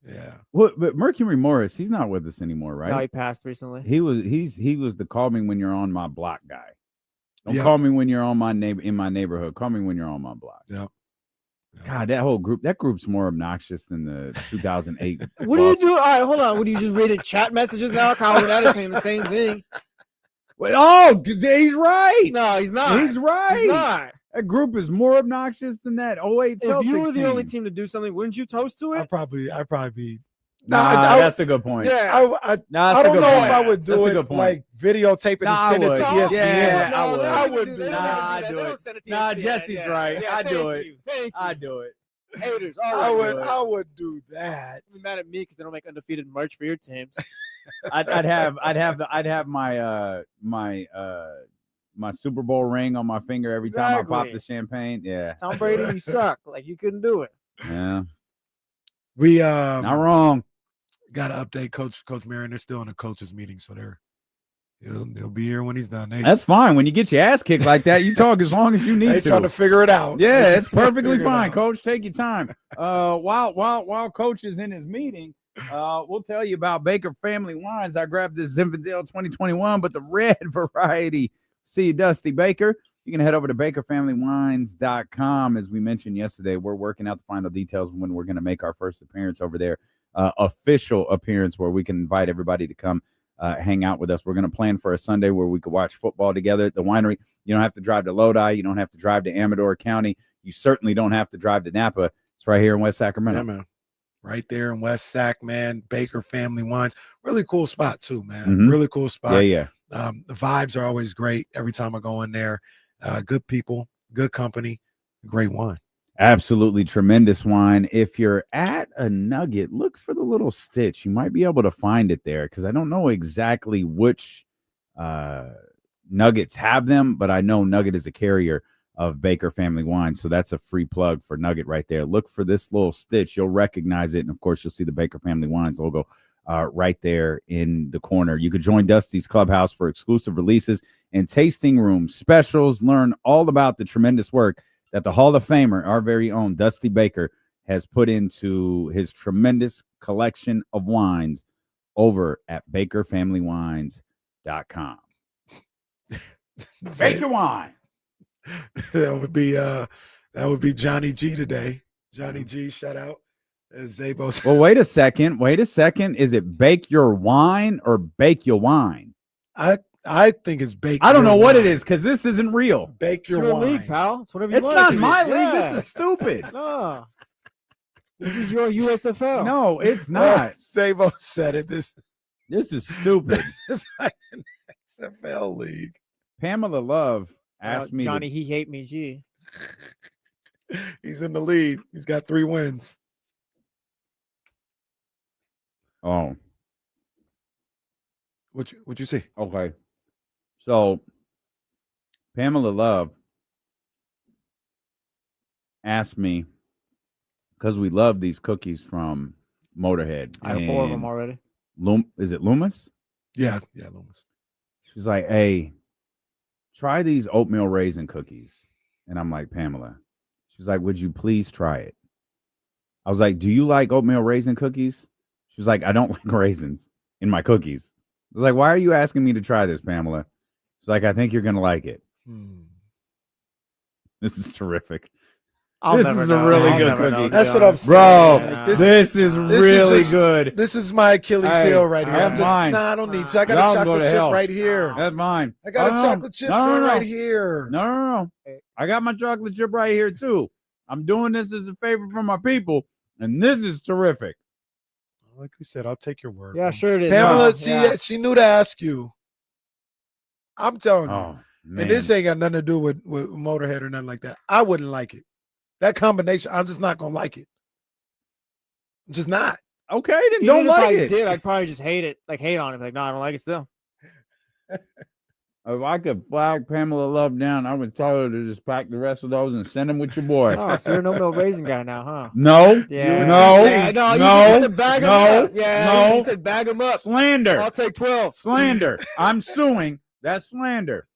Yeah. Well, but Mercury Morris, he's not with us anymore, right? No, he passed recently. He was the call me when you're on my block guy. Don't Yep. call me when you're on my in my neighborhood. Call me when you're on my block. Yep. God, that group's more obnoxious than the 2008. What are you doing? All right, hold on. What are you just reading chat messages now? Kyle Leonard is saying the same thing. Wait, oh, he's right. No, he's not. He's right. He's not. That group is more obnoxious than that 08 Celtics If you were the only team. team to do something, wouldn't you toast to I'd it? probably be. Nah, that's a good point. Yeah. I Nah, that's I a don't good know point. if I would That's do a it good point. like videotape it Nah, I and send it would. to ESPN. Yeah, No, I would. they I don't would do do that. that. Nah, They I'd do don't it. send it to Nah, ESPN. Jesse's Yeah, right. yeah, I'd do thank it. you. Thank you. I'd do it. Haters. All I right. would do that. Be mad at me because they don't make undefeated merch for your teams. I'd have my my Super Bowl ring on my finger every time I pop Exactly. the champagne. Yeah. Tom Brady, you suck. Like you couldn't do it. Yeah. We Not wrong. got to update Coach Marion. They're still in a coaches meeting, so they'll be here when he's done. That's fine. When you get your ass kicked like that, you talk as long as you need they to. trying to figure it out. Yeah, it's perfectly Figure it fine, out. Coach. Take your time. While Coach is in his meeting, we'll tell you about Baker Family Wines. I grabbed this Zinfandel 2021, but the red variety. See you, Dusty Baker. You can head over to bakerfamilywines.com. As we mentioned yesterday, we're working out the final details when we're going to make our first appearance over there, official appearance where we can invite everybody to come hang out with us. We're going to plan for a Sunday where we could watch football together at the winery. You don't have to drive to Lodi. You don't have to drive to Amador County. You certainly don't have to drive to Napa. It's right here in West Sacramento. Yeah, man. Right there in West Sac, man. Baker Family Wines. Really cool spot, too, man. Mhm. Really cool spot. Yeah. The vibes are always great every time I go in there. Good people, good company, great wine. Absolutely tremendous wine. If you're at a Nugget, look for the little stitch. You might be able to find it there because I don't know exactly which Nuggets have them, but I know Nugget is a carrier of Baker Family Wine. So that's a free plug for Nugget right there. Look for this little stitch. You'll recognize it. And, of course, you'll see the Baker Family Wines logo right there in the corner. You could join Dusty's Clubhouse for exclusive releases and tasting room specials. Learn all about the tremendous work that the Hall of Famer, our very own Dusty Baker, has put into his tremendous collection of wines over at bakerfamilywines.com. Baker wine. That would be Johnny G today. Johnny G, shout out. As Zabo said. Well, wait a second. Is it bake your wine or bake your wine? I think it's bake. I don't know what wine. it is because this isn't real. Bake your your wine. league, pal. It's whatever you It's want. not it to my be. league. Yeah. This is stupid. No. This is your USFL. No, it's not. Zabo said it. This This is stupid. is like an XFL league. Pamela Love asked me. Johnny, he hate me, G. He's in the lead. He's got 3 wins. Oh, What you see? okay. So Pamela Love asked me because we love these cookies from Motorhead. I have 4 of them and already. Is it Loomis? Yeah, Loomis. She's like, hey, try these oatmeal raisin cookies. And I'm like, Pamela. She's like, would you please try it? I was like, do you like oatmeal raisin cookies? She was like, I don't like raisins in my cookies. I was like, why are you asking me to try this, Pamela? She's like, I think you're going to like it. This is terrific. This is a really good cookie. That's what I'm saying. Bro, Like, this is really just- good. This is my Achilles Hey, heel right here. that's mine. I don't need to. I got Y'all a can go chocolate to chip hell. right here. That's mine. I got a chocolate chip joint right here. No. I got my chocolate chip right here, too. I'm doing this as a favor for my people, and this is terrific. Like we said, I'll take your word. Yeah, sure it is. Pamela, Yeah. she knew to ask you. I'm telling you. Oh, man. And this ain't got nothing to do with Motorhead or nothing like that. I wouldn't like it. That combination, I'm just not gonna like it. I'm just not. Okay, then Even don't if I like it. did, I'd probably just hate it. Like hate on it. Like, no, I don't like it still. If I could flag Pamela Love down, I would tell her to just pack the rest of those and send them with your boy. Oh, so you're no milk raisin guy now, huh? No. Yeah. No. Yeah, no, you No. just said to bag 'em No. up. Yeah, No. you said bag them up. Slander. I'll take 12. Slander. I'm suing. That's slander.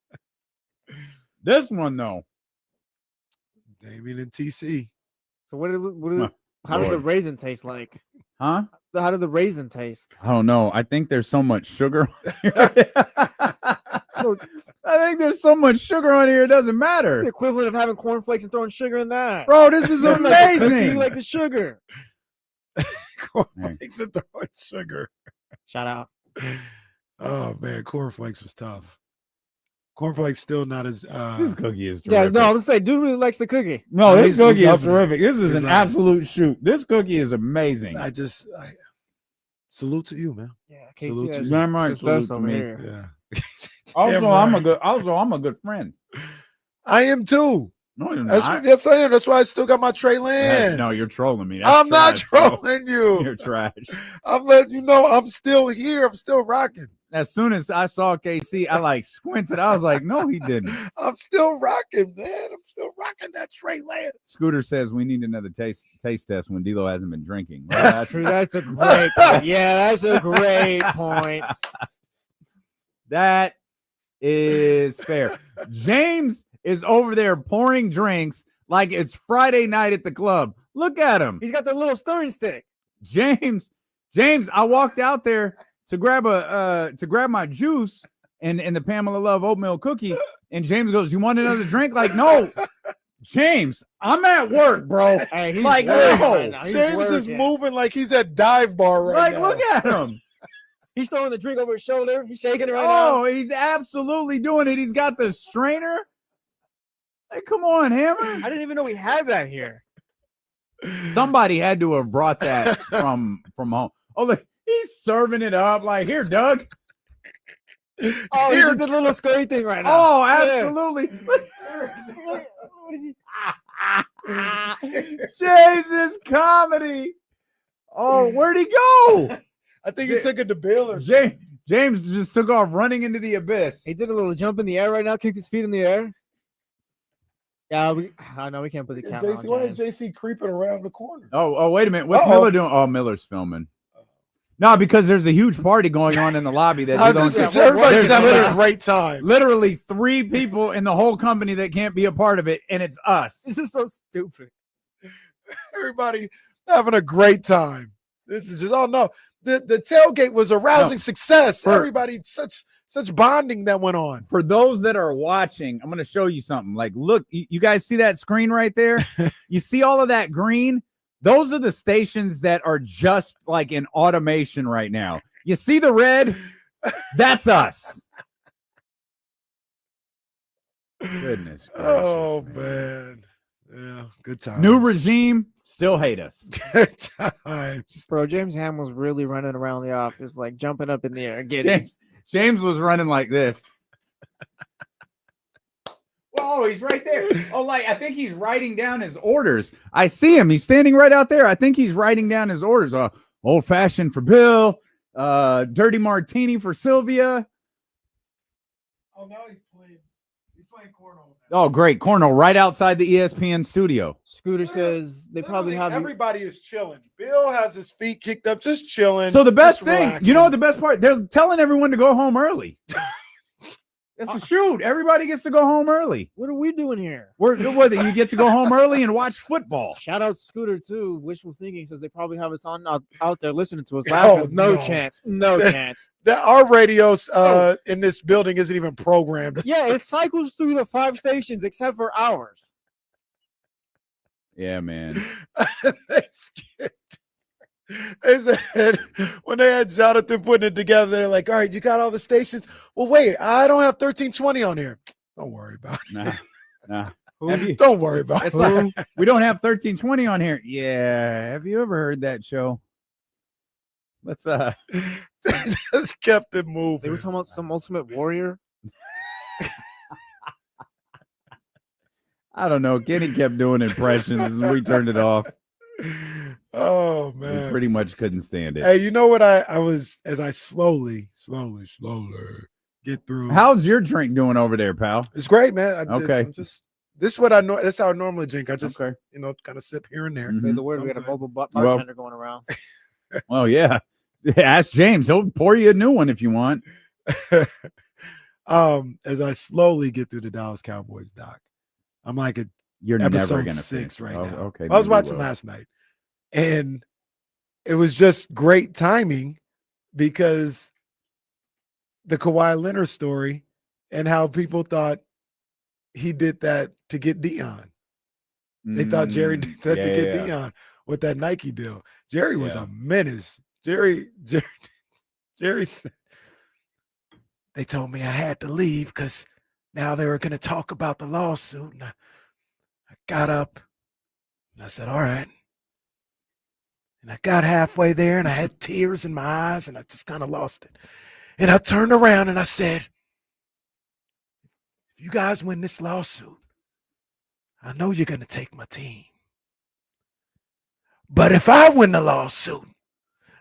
This one, though. Damien and TC. So how did the raisin taste like? Huh? How did the raisin taste? I don't know. I think there's so much sugar on here. I think there's so much sugar on here, it doesn't It's matter. the equivalent of having cornflakes and throwing sugar in that. Bro, this is You like the cookie, amazing. you like the sugar. Cornflakes and throwing sugar. Shout out. Oh man, cornflakes was tough. Cornflakes still not as This cookie is Yeah, terrific. no, I'm just saying, dude really likes the cookie. No, No, this he's cookie is loving it. terrific. This is He's an loving it. absolute shoot. This cookie is amazing. I salute to you, man. Yeah, Salute to has you. Damn right, good stuff salute to over me. here. Yeah. Also, Damn right. I'm a good friend. I am too. No, you're That's not. yes, I am. That's why I still got my Trey Lance. No, you're trolling me. That's I'm not trash, bro. trolling you. You're trash. I'm letting you know I'm still here. I'm still rocking. As soon as I saw KC, I like squinted. I was like, no, he didn't. I'm still rocking, man. I'm still rocking that Trey Lance. Scooter says we need another taste test when D'Lo hasn't been drinking. Well, That's true. That's a great point. Yeah, that's a great point. That is fair. James is over there pouring drinks like it's Friday night at the club. Look at him. He's got the little stirring stick. James, I walked out there to grab my juice and the Pamela Love oatmeal cookie, and James goes, "You want another drink?" Like, no, James, I'm at work, bro. Hey, he's Like, working no. right now. He's James is working. moving like he's at dive bar right Like, now. look at him. He's throwing the drink over his shoulder. He's shaking it right Oh, now. he's absolutely doing it. He's got the strainer. Hey, come on, Hammer. I didn't even know we had that here. Somebody had to have brought that from home. Oh, look, he's serving it up like, here, Doug. Oh, he did the little scurry thing right now. Oh, absolutely. What is he? James' comedy. Oh, where'd he go? I think he took it to Bill or James just took off running into the abyss. He did a little jump in the air right now, kicked his feet in the air. Yeah, I know we can't put the camera on JC. Why is James. JC creeping around the corner? Oh, wait a minute. What's Uh-oh. Miller doing? Oh, Miller's filming. No, because there's a huge party going on in the lobby that you don't see. Everybody's There's having a great time. literally 3 people in the whole company that can't be a part of it, and it's us. This is so stupid. Everybody having a great time. This is just no. The tailgate was a rousing success. Everybody such bonding that went on. For those that are watching, I'm going to show you something. Like, look, you guys see that screen right there? You see all of that green? Those are the stations that are just like in automation right now. You see the red? That's us. Goodness gracious, Oh man. Yeah, good time. New regime, still hate us. good times. Bro, James Ham was really running around the office, like jumping up in the air. Get him. James was running like this. Oh, he's right there. Oh, like I think he's writing down his orders. I see him. He's standing right out there. I think he's writing down his orders. Old fashioned for Bill, dirty martini for Sylvia. Oh, now he's playing cornhole. Oh, great. Cornhole right outside the ESPN studio. Scooter says they probably have everybody is chilling. Bill has his feet kicked up, just chilling. So the best just thing, relaxing. you know what the best part? They're telling everyone to go home early. That's the shoot. Everybody gets to go home early. What are we doing here? You get to go home early and watch football. Shout out Scooter too. Wishful thinking says they probably have us on out there listening to us. Oh, Laughing. No no. chance. No chance. That our radios in this building isn't even programmed. Yeah, it cycles through the 5 stations except for ours. Yeah, man. They said when they had Jonathan putting it together, they're like, all right, you got all the stations. Well, wait, I don't have 1320 on here. Don't worry about it. Nah. Don't worry about It's it. like, we don't have 1320 on here. Yeah. Have you ever heard that show? Let's They just kept it moving. They were talking about some Ultimate Warrior. I don't know. Kenny kept doing impressions and we turned it off. Oh We man. pretty much couldn't stand it. Hey, you know what I was as I slowly get through. How's your drink doing over there, pal? It's great, man. Okay. This is what I know. That's how I normally drink. I just Okay. kind of sip here and there. Mhm. Say the word. We got a Something. mobile bartender going around. Oh yeah. Ask James. He'll pour you a new one if you want. As I slowly get through the Dallas Cowboys doc, I'm like at You're never episode gonna 6 finish. right Oh, now. okay. I was maybe watching will. last night, and it was just great timing because the Kawhi Leonard story and how people thought he did that to get Dion. They thought Jerry did that to get Dion with that Nike deal. Jerry was a menace. Jerry said, they told me I had to leave because now they were going to talk about the lawsuit. And I got up and I said, all right. And I got halfway there and I had tears in my eyes and I just kind of lost it. And I turned around and I said, if you guys win this lawsuit, I know you're going to take my team. But if I win the lawsuit,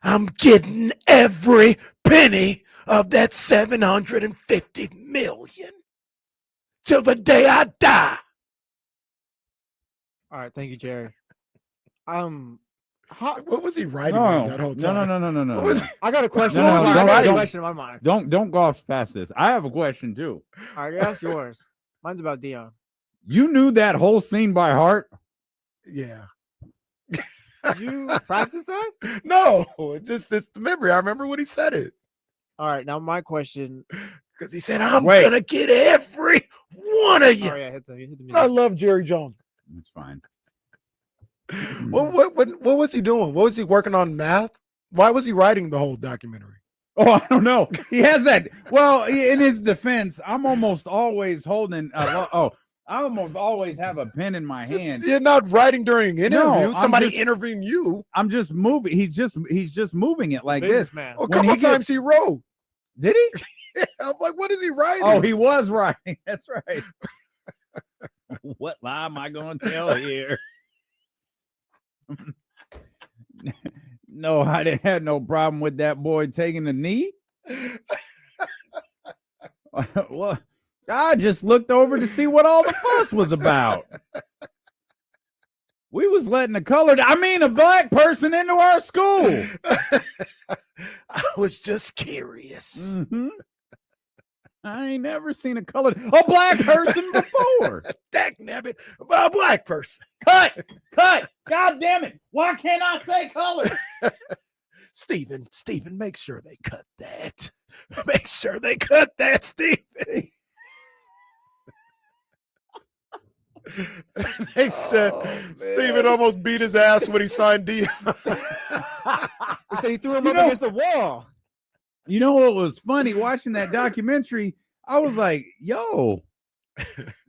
I'm getting every penny of that $750 million till the day I die. All right, thank you, Jerry. What was he writing No, that whole time? no. I got a question. No, I don't- got a don't- question in my mind. Don't gloss past this. I have a question too. All right, that's yours. Mine's about Dion. You knew that whole scene by heart? Yeah. Did you practice that? No, it's the memory. I remember when he said it. All right, now my question. Because he said, I'm going to get every one of you. Oh, yeah, hit the music. I love Jerry Jones. It's fine. What was he doing? What was he working on math? Why was he writing the whole documentary? Oh, I don't know. He has that. Well, in his defense, I'm almost always holding. I almost always have a pen in my hand. You're not writing during an interview. I'm Somebody just- interviewing you. I'm just moving. He's just moving it like this. Man. A When couple he times he wrote. Did he? I'm like, what is he writing? Oh, he was writing. That's right. What lie am I going to tell here? No, I didn't have no problem with that boy taking the knee. Well, I just looked over to see what all the fuss was about. We was letting a black person into our school. I was just curious. Mhm. I ain't never seen a black person before. Dagnabbit, a black person. Cut. God damn it. Why can't I say color? Stephen, make sure they cut that. Make sure they cut that, Stephen. They said Stephen almost beat his ass when he signed Dion. They said he threw him up against the wall. You know what was funny? Watching that documentary, I was like, yo,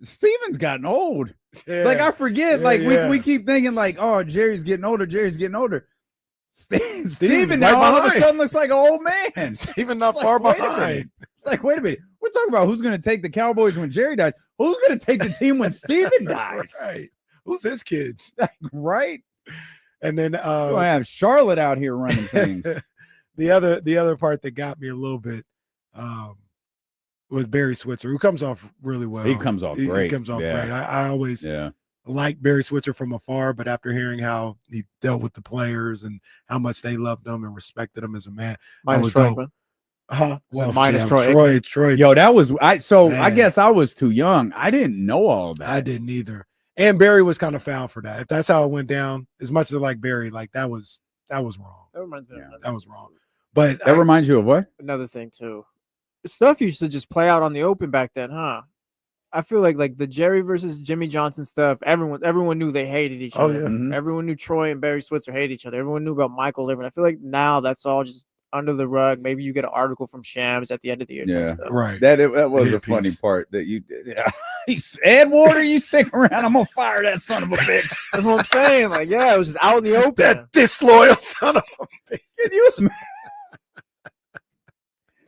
Steven's gotten old. Yeah. Like, I forget. Yeah, we keep thinking, like, oh, Jerry's getting older. Steven right now all of a behind. sudden looks like an old man. Stephen not It's far like, wait a behind. minute. It's like, wait a minute. We're talking about who's going to take the Cowboys when Jerry dies. Who's going to take the team when Steven dies? Right. Who's his kids? Right? And then I have Charlotte out here running things. the other part that got me a little bit was Barry Switzer, who comes off really well. He comes off great. He comes off Yeah. great. I always Yeah. liked Barry Switzer from afar, but after hearing how he dealt with the players and how much they loved him and respected him as a man, Minus was Troy. dope. Man. Well, minus yeah, Troy. Troy. Yo, that was I Man. guess I was too young. I didn't know all that. I didn't either. And Barry was kind of foul for that. If that's how it went down, as much as I like Barry, like that was wrong. That reminds me of Yeah, another That was thing, wrong. too. But That reminds you of what? Another thing too. Stuff used to just play out on the open back then, huh? I feel like the Jerry versus Jimmy Johnson stuff, everyone knew they hated each Oh, other. yeah. Mhm. Everyone knew Troy and Barry Switzer hated each other. Everyone knew about Michael Living. I feel like now that's all just under the rug. Maybe you get an article from Shams at the end of the year. Yeah. Type stuff. right. That was Yeah, a funny peace. part that you did. Yeah. Ed Water, you stick around. I'm gonna fire that son of a bitch. That's what I'm saying. Like, yeah, it was just out in the open. That disloyal son of a bitch. Can you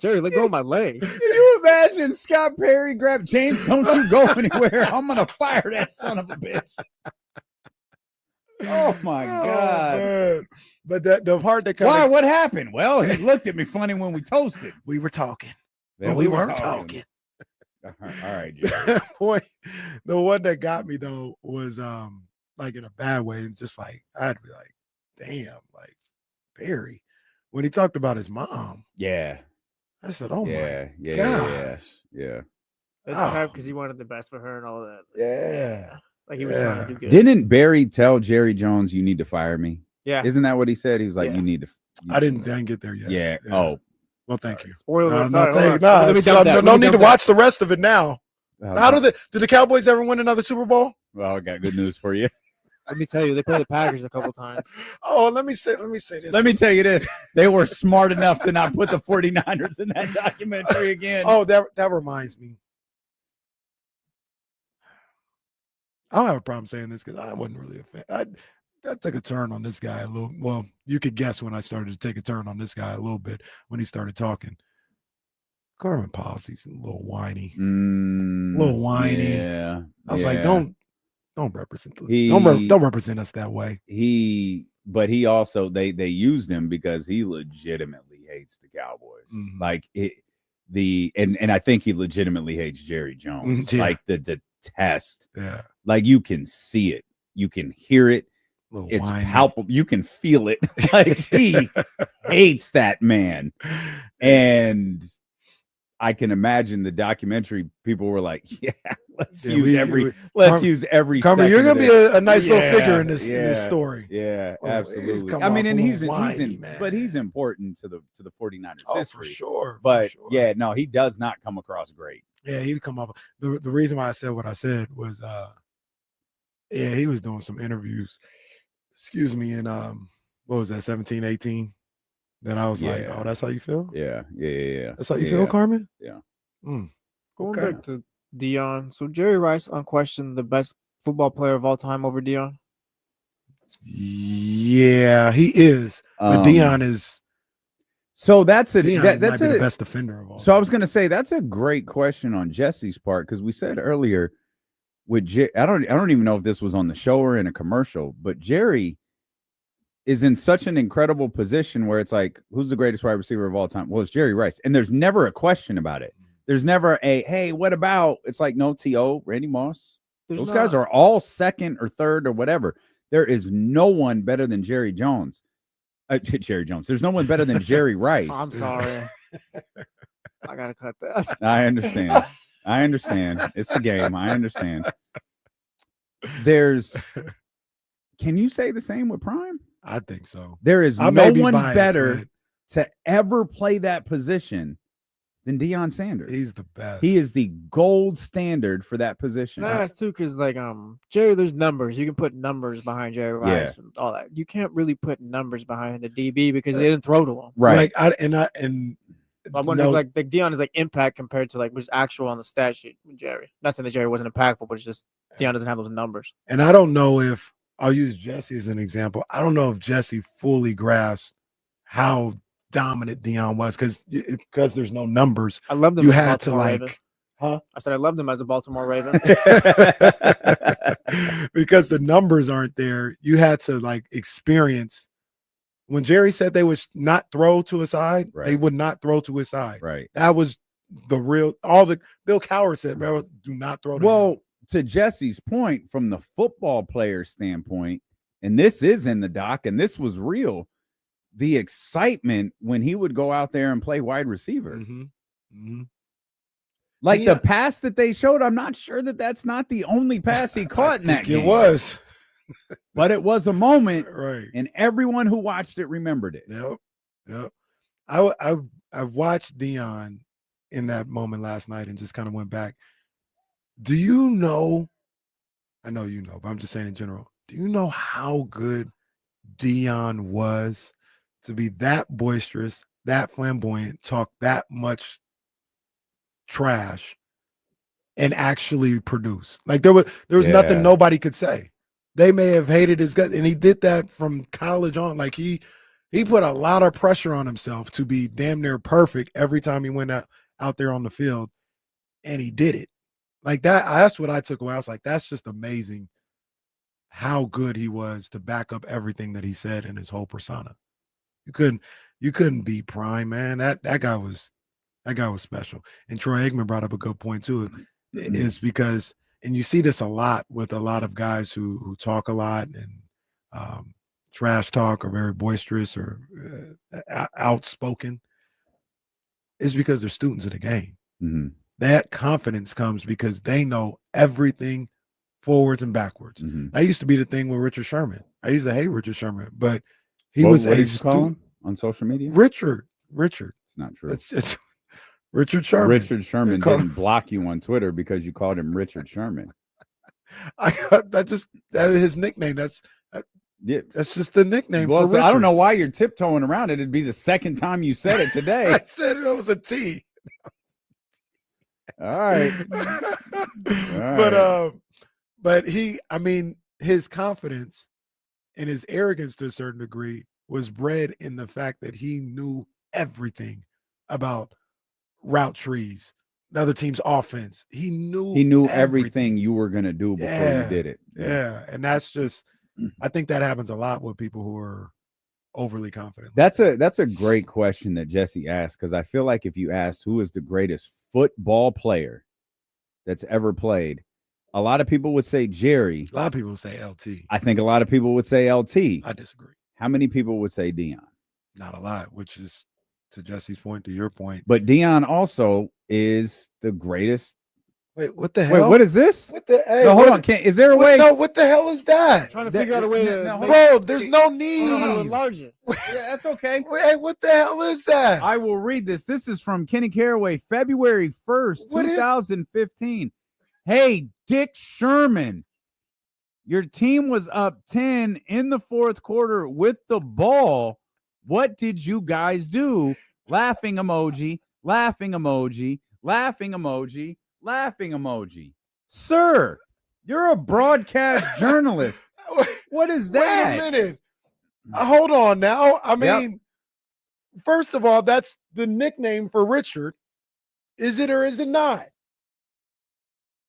Jerry, let go of my leg. Can you imagine Scott Perry grab James? Don't you go anywhere. I'm gonna fire that son of a bitch. Oh my God. man. But the part that Why? kind of What happened? Well, he looked at me funny when we toasted. we were talking, Then but we weren't talking. All right, Jay. Boy, the one that got me though was like in a bad way, and just like I had to be like, damn, like Barry, when he talked about his mom, Yeah. I said, oh Yeah. my gosh. Yeah. That's Oh. the type because he wanted the best for her and all that. Yeah. Like he was trying to do good. Didn't Barry tell Jerry Jones, "You need to fire me"? Yeah. Isn't that what he said? He was like, Yeah. "You need to." I didn't get there yet. Yeah. Oh. Well, thank you. Spoiler No, alert. no, Sorry, hold thank- on. no, Let me it's- dump that. no Let me need to dump watch the rest of it now. that. How did the Cowboys ever win another Super Bowl? Well, I got good news for you. Let me tell you, they played the Packers a couple times. Oh, let me say this. Let me tell you this: they were smart enough to not put the 49ers in that documentary again. Oh, that reminds me. I don't have a problem saying this because I wasn't really a fan. I took a turn on this guy a little. Well, you could guess when I started to take a turn on this guy a little bit when he started talking. Carmen Policy's a little whiny. Little whiny. Yeah. I was like, don't represent He- don't represent us that way. But he also they used him because he legitimately hates the Cowboys. Mhm. Like and I think he legitimately hates Jerry Jones. Yeah. Like the detest. Yeah. Like you can see it, you can hear it. Little It's whiny. palpable. You can feel it. Like he hates that man. And I can imagine the documentary people were like, yeah, let's Yeah, use Carmen- use every Carmen, you're second gonna of be this. a nice little figure Yeah, in this yeah. story. Yeah, Oh, he's absolutely. come I mean, off a and little whiny, man. but he's important to the 49ers Oh, history. for sure. for But sure. yeah, no, he does not come across great. Yeah, he'd come off. The reason why I said what I said was yeah, he was doing some interviews, excuse me, in what was that, 17, 18? Then I was like, Yeah. oh, that's how you feel? Yeah. That's how you feel, Carmen? Yeah. Going Okay. back to Dion. So Jerry Rice, unquestioned the best football player of all time over Dion. Yeah, he is. But Dion is. So that's a Dion that's might be a, the best defender of all. So I was going to say that's a great question on Jesse's part, because we said earlier with I don't even know if this was on the show or in a commercial, but Jerry is in such an incredible position where it's like, who's the greatest wide receiver of all time? Well, it's Jerry Rice, and there's never a question about it. There's never a hey, what about? It's like no T.O., Randy Moss. Those guys are all second or third or whatever. There is no one better than Jerry Jones. Jerry Jones. There's no one better than Jerry Rice. I'm sorry. I gotta cut that. I understand. It's the game. I understand. Can you say the same with Prime? I think so. There is I no may one be biased, better but to ever play that position than Deion Sanders. he's the best. He is the gold standard for that position. No, that's too, because like Jerry, there's numbers. You can put numbers behind Jerry Rice and all that. You can't really put numbers behind the DB because they didn't throw to him. Right. I wonder if like Deion is like impact compared to like what's actual on the stat sheet with Jerry. Not saying that Jerry wasn't impactful, but it's just Deion doesn't have those numbers. And I don't know if I'll use Jesse as an example. I don't know if Jesse fully grasped how dominant Deion was because there's no numbers. I loved him. You as a had to Baltimore like, Raven. huh? I said I loved him as a Baltimore Raven. Because the numbers aren't there. You had to like experience. When Jerry said they would not throw to his side, they would not throw to his side. Right. That was the real. All the Bill Cowher said, "Do not throw." Well, to Jesse's point, from the football player standpoint, and this is in the doc, and this was real. The excitement when he would go out there and play wide receiver. Mm-hmm. Mm-hmm. Like the pass that they showed, I'm not sure that's not the only pass he caught in that game. It was. But it was a moment, right? And everyone who watched it remembered it. Yep. I watched Deion in that moment last night and just kind of went back. Do you know? I know you know, but I'm just saying in general. Do you know how good Deion was to be that boisterous, that flamboyant, talk that much trash, and actually produce? Like there was nothing nobody could say. They may have hated his guts, and he did that from college on. Like he put a lot of pressure on himself to be damn near perfect every time he went out there on the field, and he did it. Like that, that's what I took away. I was like, that's just amazing how good he was to back up everything that he said in his whole persona. You couldn't beat Prime, man. That guy was special. And Troy Aikman brought up a good point too. Is because, and you see this a lot with a lot of guys who talk a lot and trash talk or very boisterous or outspoken, is because they're students of the game. Mm-hmm. That confidence comes because they know everything forwards and backwards. Mm-hmm. That used to be the thing with Richard Sherman. I used to hate Richard Sherman, but what did you call him on social media? Richard. It's not true. It's Richard Sherman. Richard Sherman didn't block you on Twitter because you called him Richard Sherman. That is his nickname. That's just the nickname. Well, for so I don't Richard. know why you're tiptoeing around it. It'd be the second time you said it today. I said it was a T. All right. But his confidence and his arrogance to a certain degree was bred in the fact that he knew everything about route trees, the other team's offense. He knew everything you were going to do before you did it. Yeah. And that's just, I think that happens a lot with people who are overly confident. That's a great question that Jesse asked, because I feel like if you asked who is the greatest football player that's ever played, a lot of people would say Jerry. A lot of people would say LT. I think a lot of people would say LT. I disagree. How many people would say Deion? Not a lot, which is, to Jesse's point, to your point. But Deion also is the greatest. Wait, what the hell? Wait, what is this? What the? Hey, no, hold on. Is there a way? No, what the hell is that? I'm trying to figure out a way to. Bro, there's no need. I don't know how to enlarge it. Yeah, that's okay. Hey, what the hell is that? I will read this. This is from Kenny Caraway, February 1st, 2015. Hey, Dick Sherman, your team was up 10 in the fourth quarter with the ball What did you guys do? Laughing emoji, laughing emoji, laughing emoji, laughing emoji. Sir, you're a broadcast journalist. What is that? Wait a minute. Hold on now. I mean, first of all, that's the nickname for Richard. Is it or is it not?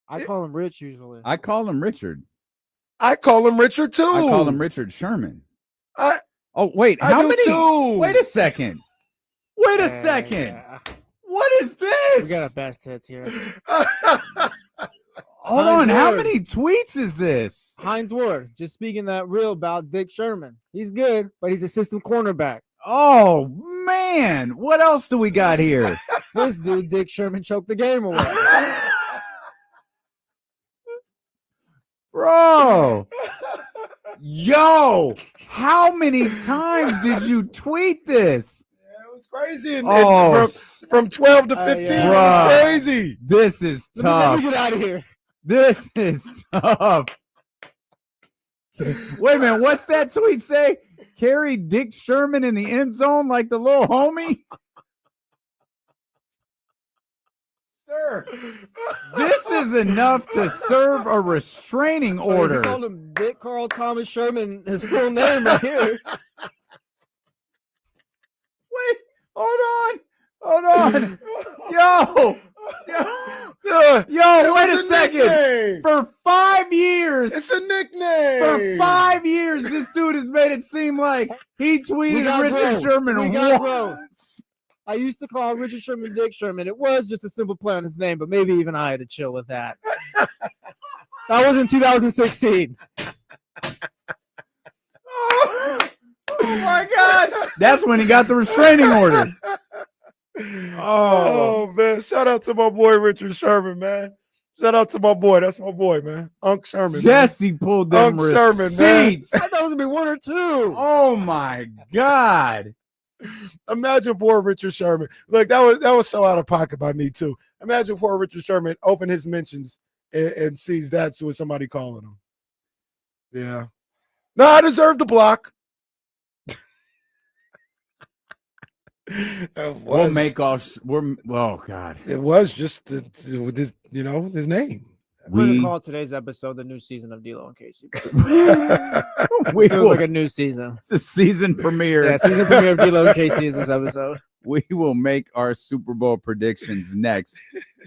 I call him Rich usually. I call him Richard. I call him Richard too. I call him Richard Sherman. I wait, I how do many? too. Wait a second. Wait a second. Yeah. What is this? We got our best hits here. Hold on. How many tweets is this? Hines Ward just speaking that real about Dick Sherman. He's good, but he's a system cornerback. Oh man, what else do we got here? This dude, Dick Sherman, choked the game away. Bro. Yo, how many times did you tweet this? It was crazy. And Oh, from 12 to 15, it Bruh. was crazy. This is Let tough. me get out of here. This is tough. Wait a minute, what's that tweet say? Carry Dick Sherman in the end zone like the little homie? Sir, this is enough to serve a restraining order. He called him Dick Carl Thomas Sherman, his full name right here. Wait, hold on. Yo, wait a second. Nickname. For 5 years, It's a nickname. for 5 years, this dude has made it seem like he tweeted Richard Sherman We got grow. once. I used to call Richard Sherman Dick Sherman. It was just a simple play on his name, but maybe even I had to chill with that. That was in 2016. Oh my God. That's when he got the restraining order. Oh man! Shout out to my boy Richard Sherman, man. Shout out to my boy. That's my boy, man. Unc Sherman. Jesse pulled them Unc Sherman, man. receipts. I thought it was gonna be one or two. Oh my God. Imagine poor Richard Sherman. Look, that was so out of pocket by me too. Imagine poor Richard Sherman open his mentions and sees that's what somebody calling him. Yeah. No, I deserve the block. We'll make off. Oh God. It was just with his, his name. I'm gonna We call today's episode the new season of D-Lo and Casey. we Feels will, like a new season. it's a season premiere. Yeah, season premiere of D-Lo and Casey is this episode. We will make our Super Bowl predictions next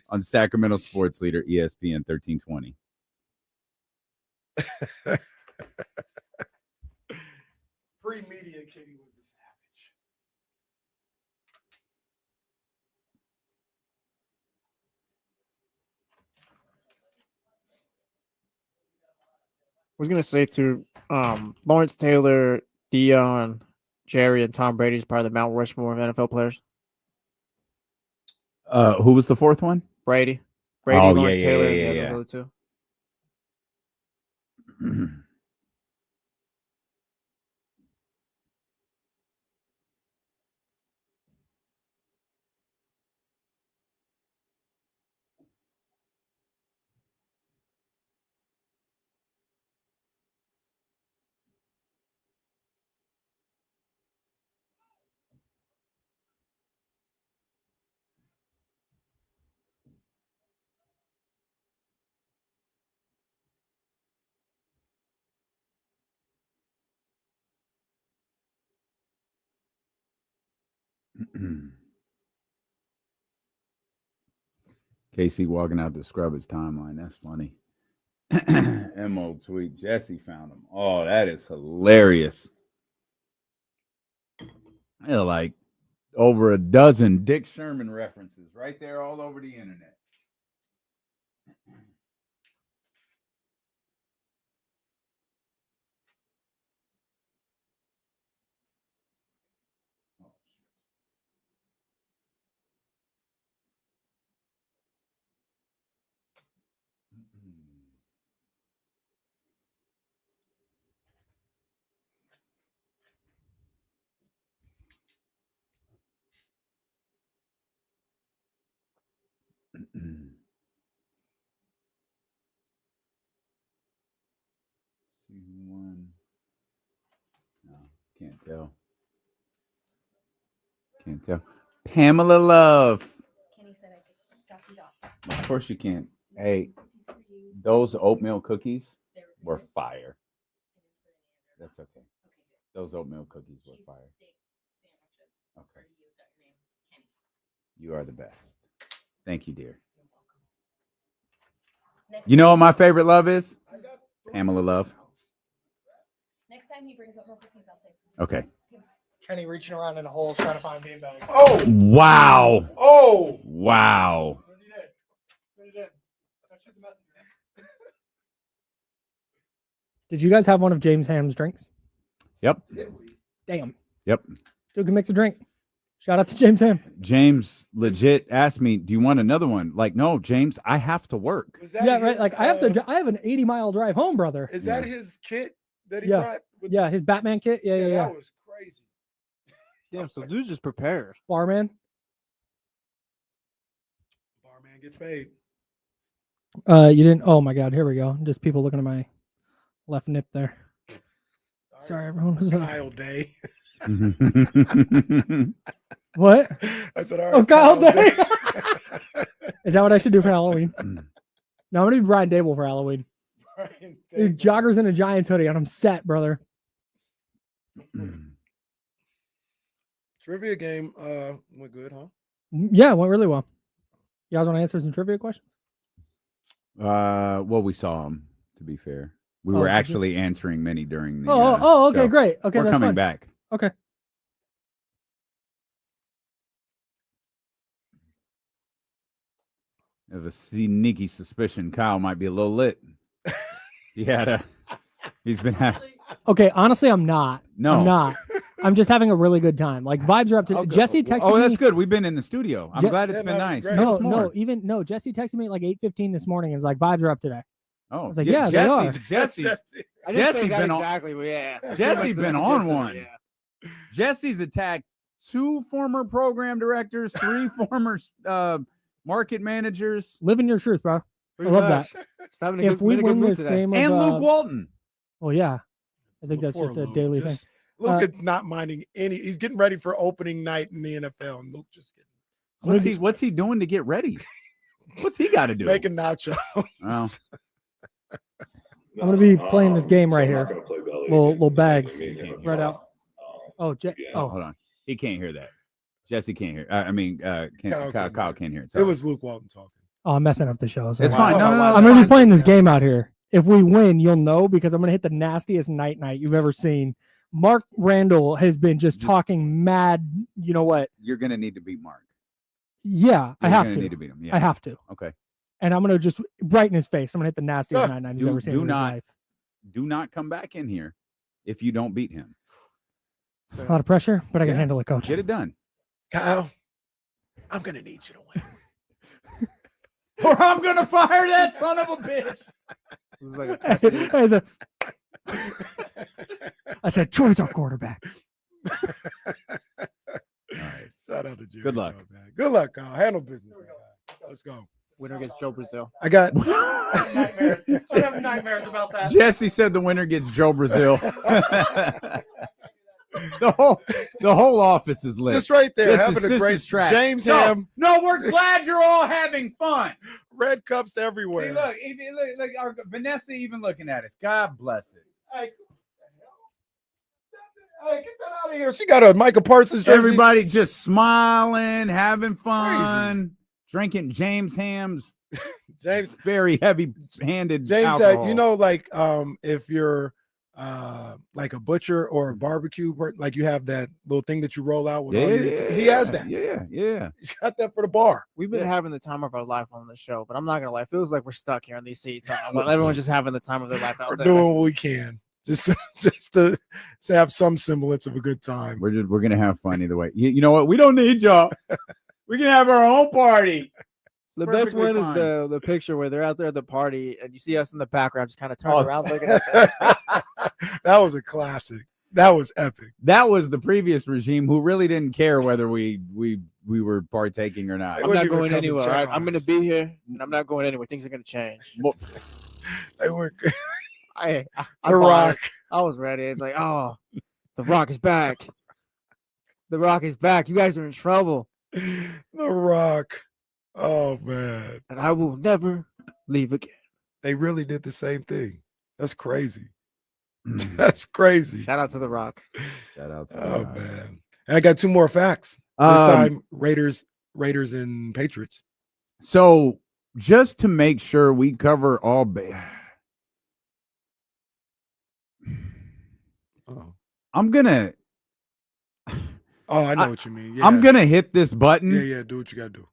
on Sacramento Sports Leader ESPN 1320. Pre-media Katie was a savage. I was gonna say to Lawrence Taylor, Dion, Jerry, and Tom Brady is part of the Mount Rushmore of NFL players. Who was the fourth one? Brady, Oh, Lawrence yeah, Taylor, yeah, and the yeah. other two. KC walking out to scrub his timeline. That's funny. MO tweet. Jesse found him. Oh, that is hilarious. They're like over a dozen Dick Sherman references right there all over the internet. See who won. No, can't tell. Can't tell. Pamela Love. Of course you can. Hey, those oatmeal cookies were fire. That's okay. Those oatmeal cookies were fire. Okay. You are the best. Thank you, dear. You know what my favorite love is? Pamela Love. Next time he brings up more cookies, I'll take them. Okay. Kenny reaching around in a hole trying to find beanbags. Oh, Wow. oh, Wow. What he did? What he did? Don't shoot the messenger. Did you guys have one of James Ham's drinks? Yep. Damn. Yep. Dude can mix a drink. Shout out to James Ham. James legit asked me, "Do you want another one?" Like, no, James, I have to work. was that Yeah, right. his, Like I have an 80-mile drive home, brother. Is that his kit that he Yeah. brought? With, Yeah, his Batman kit. Yeah. That was crazy. Damn, so dude's just prepared. Barman. Barman gets paid. You didn't. Oh my God. Here we go. Just people looking at my left nip there. Sorry, everyone. Kyle Day. What? I said, all right. Oh, Kyle Day. Day. Is that what I should do for Halloween? No, I'm gonna be Brian Dable for Halloween. Brian These Day. joggers and a Giants hoodie, and I'm set, brother. Trivia game went good, huh? Yeah, it went really well. You guys want to answer some trivia questions? Well, we saw him, to be fair. We Oh, were did you? actually answering many during the Okay, show. great. Okay, We're that's coming fine. back. Okay. I have a sneaky suspicion Kyle might be a little lit. He's been Okay, honestly, I'm not. No. I'm not. I'm just having a really good time. Like vibes are up to. Okay. Jesse texted Oh, me. that's good. We've been in the studio. I'm Je- glad it's Yeah, been that was nice. great. Tell us No, more. Jesse texted me at like 8:15 this morning and was like, vibes are up today. Oh, was like, yeah, they are. Jesse's I didn't say Jesse's that been on- exactly, but yeah. Jesse's been on one. Yeah. Jesse's attacked 2 former program directors, 3 former market managers, Living your truth, bro. I Pretty love much. that. Just having a If good, we in a good win mood this today. game, of, and Luke Walton. well, yeah, I think that's Poor just a Luke. daily Just- thing. Luke is not minding any. He's getting ready for opening night in the NFL, and Luke just What's he doing to get ready? What's he got to do? making nachos. Oh. I'm gonna be playing this game right here. Little bags right out. Oh, Oh, hold on. He can't hear that. Jesse can't hear. Kyle can't hear it. It was Luke Walton talking. Oh, I'm messing up the show. So It's fine. No, I'm it's gonna fine. be playing this game out here. If we win, you'll know because I'm gonna hit the nastiest night you've ever seen. Mark Randall has been just talking mad. You know what? You're gonna need to beat Mark. Yeah, I You're have gonna to. need to beat him. Yeah. I have to. Okay. And I'm gonna just right in his face. I'm gonna hit the nastiest night he's ever seen in his life. Do not come back in here if you don't beat him. A lot of pressure, but I can Yeah. handle it, coach. Get it done. Kyle, I'm gonna need you to win. Or I'm gonna fire that son of a bitch. This is like a precedent. I said, Troy's our quarterback. All right. Shout out to Jerry. Good luck. Man. Good luck, Kyle. Handle business. Man. Let's go. Winner gets Joe Brazil. I got Nightmares. I have nightmares about that. Jesse said the winner gets Joe Brazil. the whole office is lit. this right there. Having a this great is trash. James No, Ham. No, we're glad you're all having fun. Red cups See, everywhere. look, look, our Vanessa even looking at us. God bless it. Hey, get that out of here. She got a Michael Parsons jersey. Everybody just smiling, having fun, drinking James Ham's James very heavy-handed James alcohol. said, you know, like if you're like a butcher or a barbecue, like you have that little thing that you roll out with all your, he has that. Yeah. He's got that for the bar. We've been having the time of our life on the show, but I'm not gonna lie. It feels like we're stuck here in these seats. Everyone's just having the time of their life out We're there. doing what we can just to have some semblance of a good time. We're gonna have fun either way. You know what? We don't need y'all. We can have our own party. The best Perfectly one is fine. the picture where they're out there at the party and you see us in the background, just kind of turn Oh. around looking at them. That was a classic. That was epic. That was the previous regime who really didn't care whether we were partaking or not. They I'm wouldn't not even going come to anywhere. check on I'm going to us. be here, and I'm not going anywhere. Things are going to change. Well, They were I The Rock. I was ready. It's like, oh, The Rock is back. The Rock is back. You guys are in trouble. The Rock. Oh man. And I will never leave again. They really did the same thing. That's crazy. That's crazy. Shout out to The Rock. Shout out to Oh man. I got 2 more facts. This time Raiders and Patriots. So just to make sure we cover all I'm gonna I know what you mean. Yeah. I'm gonna hit this button. Yeah, do what you gotta do.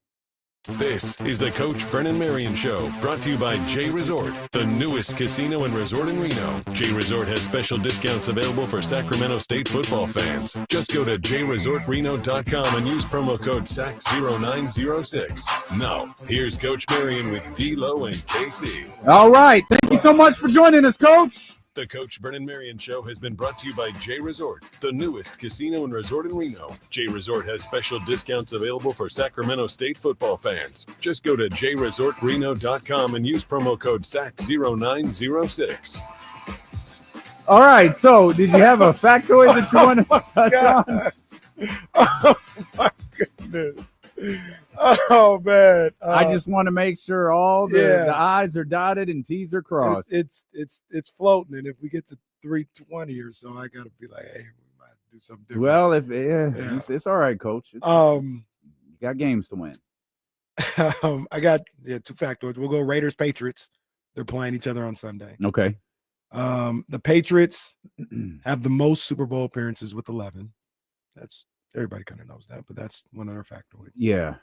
This is the Coach Brennan Marion Show, brought to you by J Resort, the newest casino and resort in Reno. J Resort has special discounts available for Sacramento State football fans. Just go to jresortreno.com and use promo code SAC0906. Now, here's Coach Marion with D-Lo and KC. All right. Thank you so much for joining us, Coach. The Coach Brennan Marion Show has been brought to you by J Resort, the newest casino and resort in Reno. J Resort has special discounts available for Sacramento State football fans. Just go to jresortreno.com and use promo code SAC0906. All right. So, did you have a factoid that you want to touch on? Oh my goodness. Oh man. I just want to make sure all the I's are dotted and T's are crossed. It's floating, and if we get to 320 or so, I gotta be like, hey, we might do something different. Well, it's all right, Coach. You got games to win. I got 2 factoids. We'll go Raiders Patriots. They're playing each other on Sunday. Okay. The Patriots have the most Super Bowl appearances with 11. That's everybody kind of knows that, but that's one of their factoids. Yeah.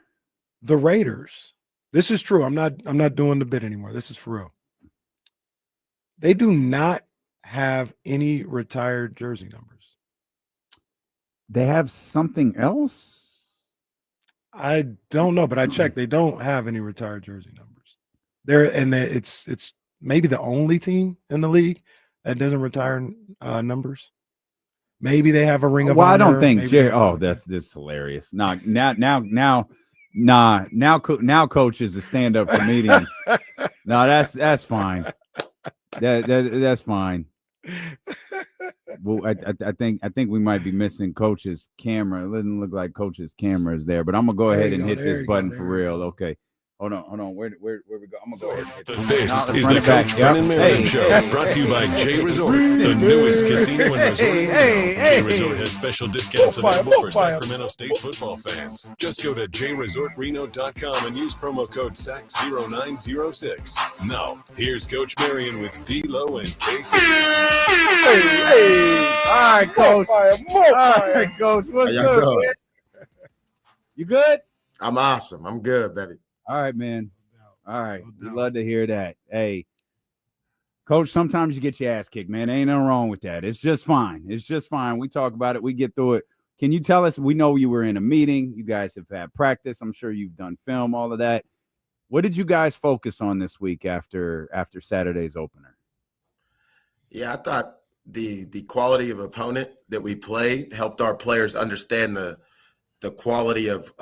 The Raiders. This is true. I'm not doing the bit anymore. This is for real. They do not have any retired jersey numbers. They have something else? I don't know, but I checked. They don't have any retired jersey numbers. It's maybe the only team in the league that doesn't retire numbers. Maybe they have a ring of honor. I don't think Jerry. Oh, that's hilarious. Now, Coach is a stand-up comedian. No, that's fine. That's fine. Well, I think we might be missing Coach's camera. It doesn't look like Coach's camera is there, but I'm gonna go ahead and hit this button for real. Okay. Hold on. Where we go? I'm gonna go ahead and hit this. This is the Coach Brennan Marion Show, brought to you by J Resort, the newest casino and resort. J Resort has special discounts available for Sacramento State football fans. Just go to jresortreno.com and use promo code SAC0906. Now, here's Coach Marion with D-Lo and KC. All right, Coach. All right, Coach. What's good? You good? I'm awesome. I'm good, baby. All right, man. All right. We'd love to hear that. Hey, Coach, sometimes you get your ass kicked, man. Ain't nothing wrong with that. It's just fine. We talk about it. We get through it. Can you tell us, we know you were in a meeting. You guys have had practice. I'm sure you've done film, all of that. What did you guys focus on this week after Saturday's opener? Yeah, I thought the quality of opponent that we played helped our players understand the quality of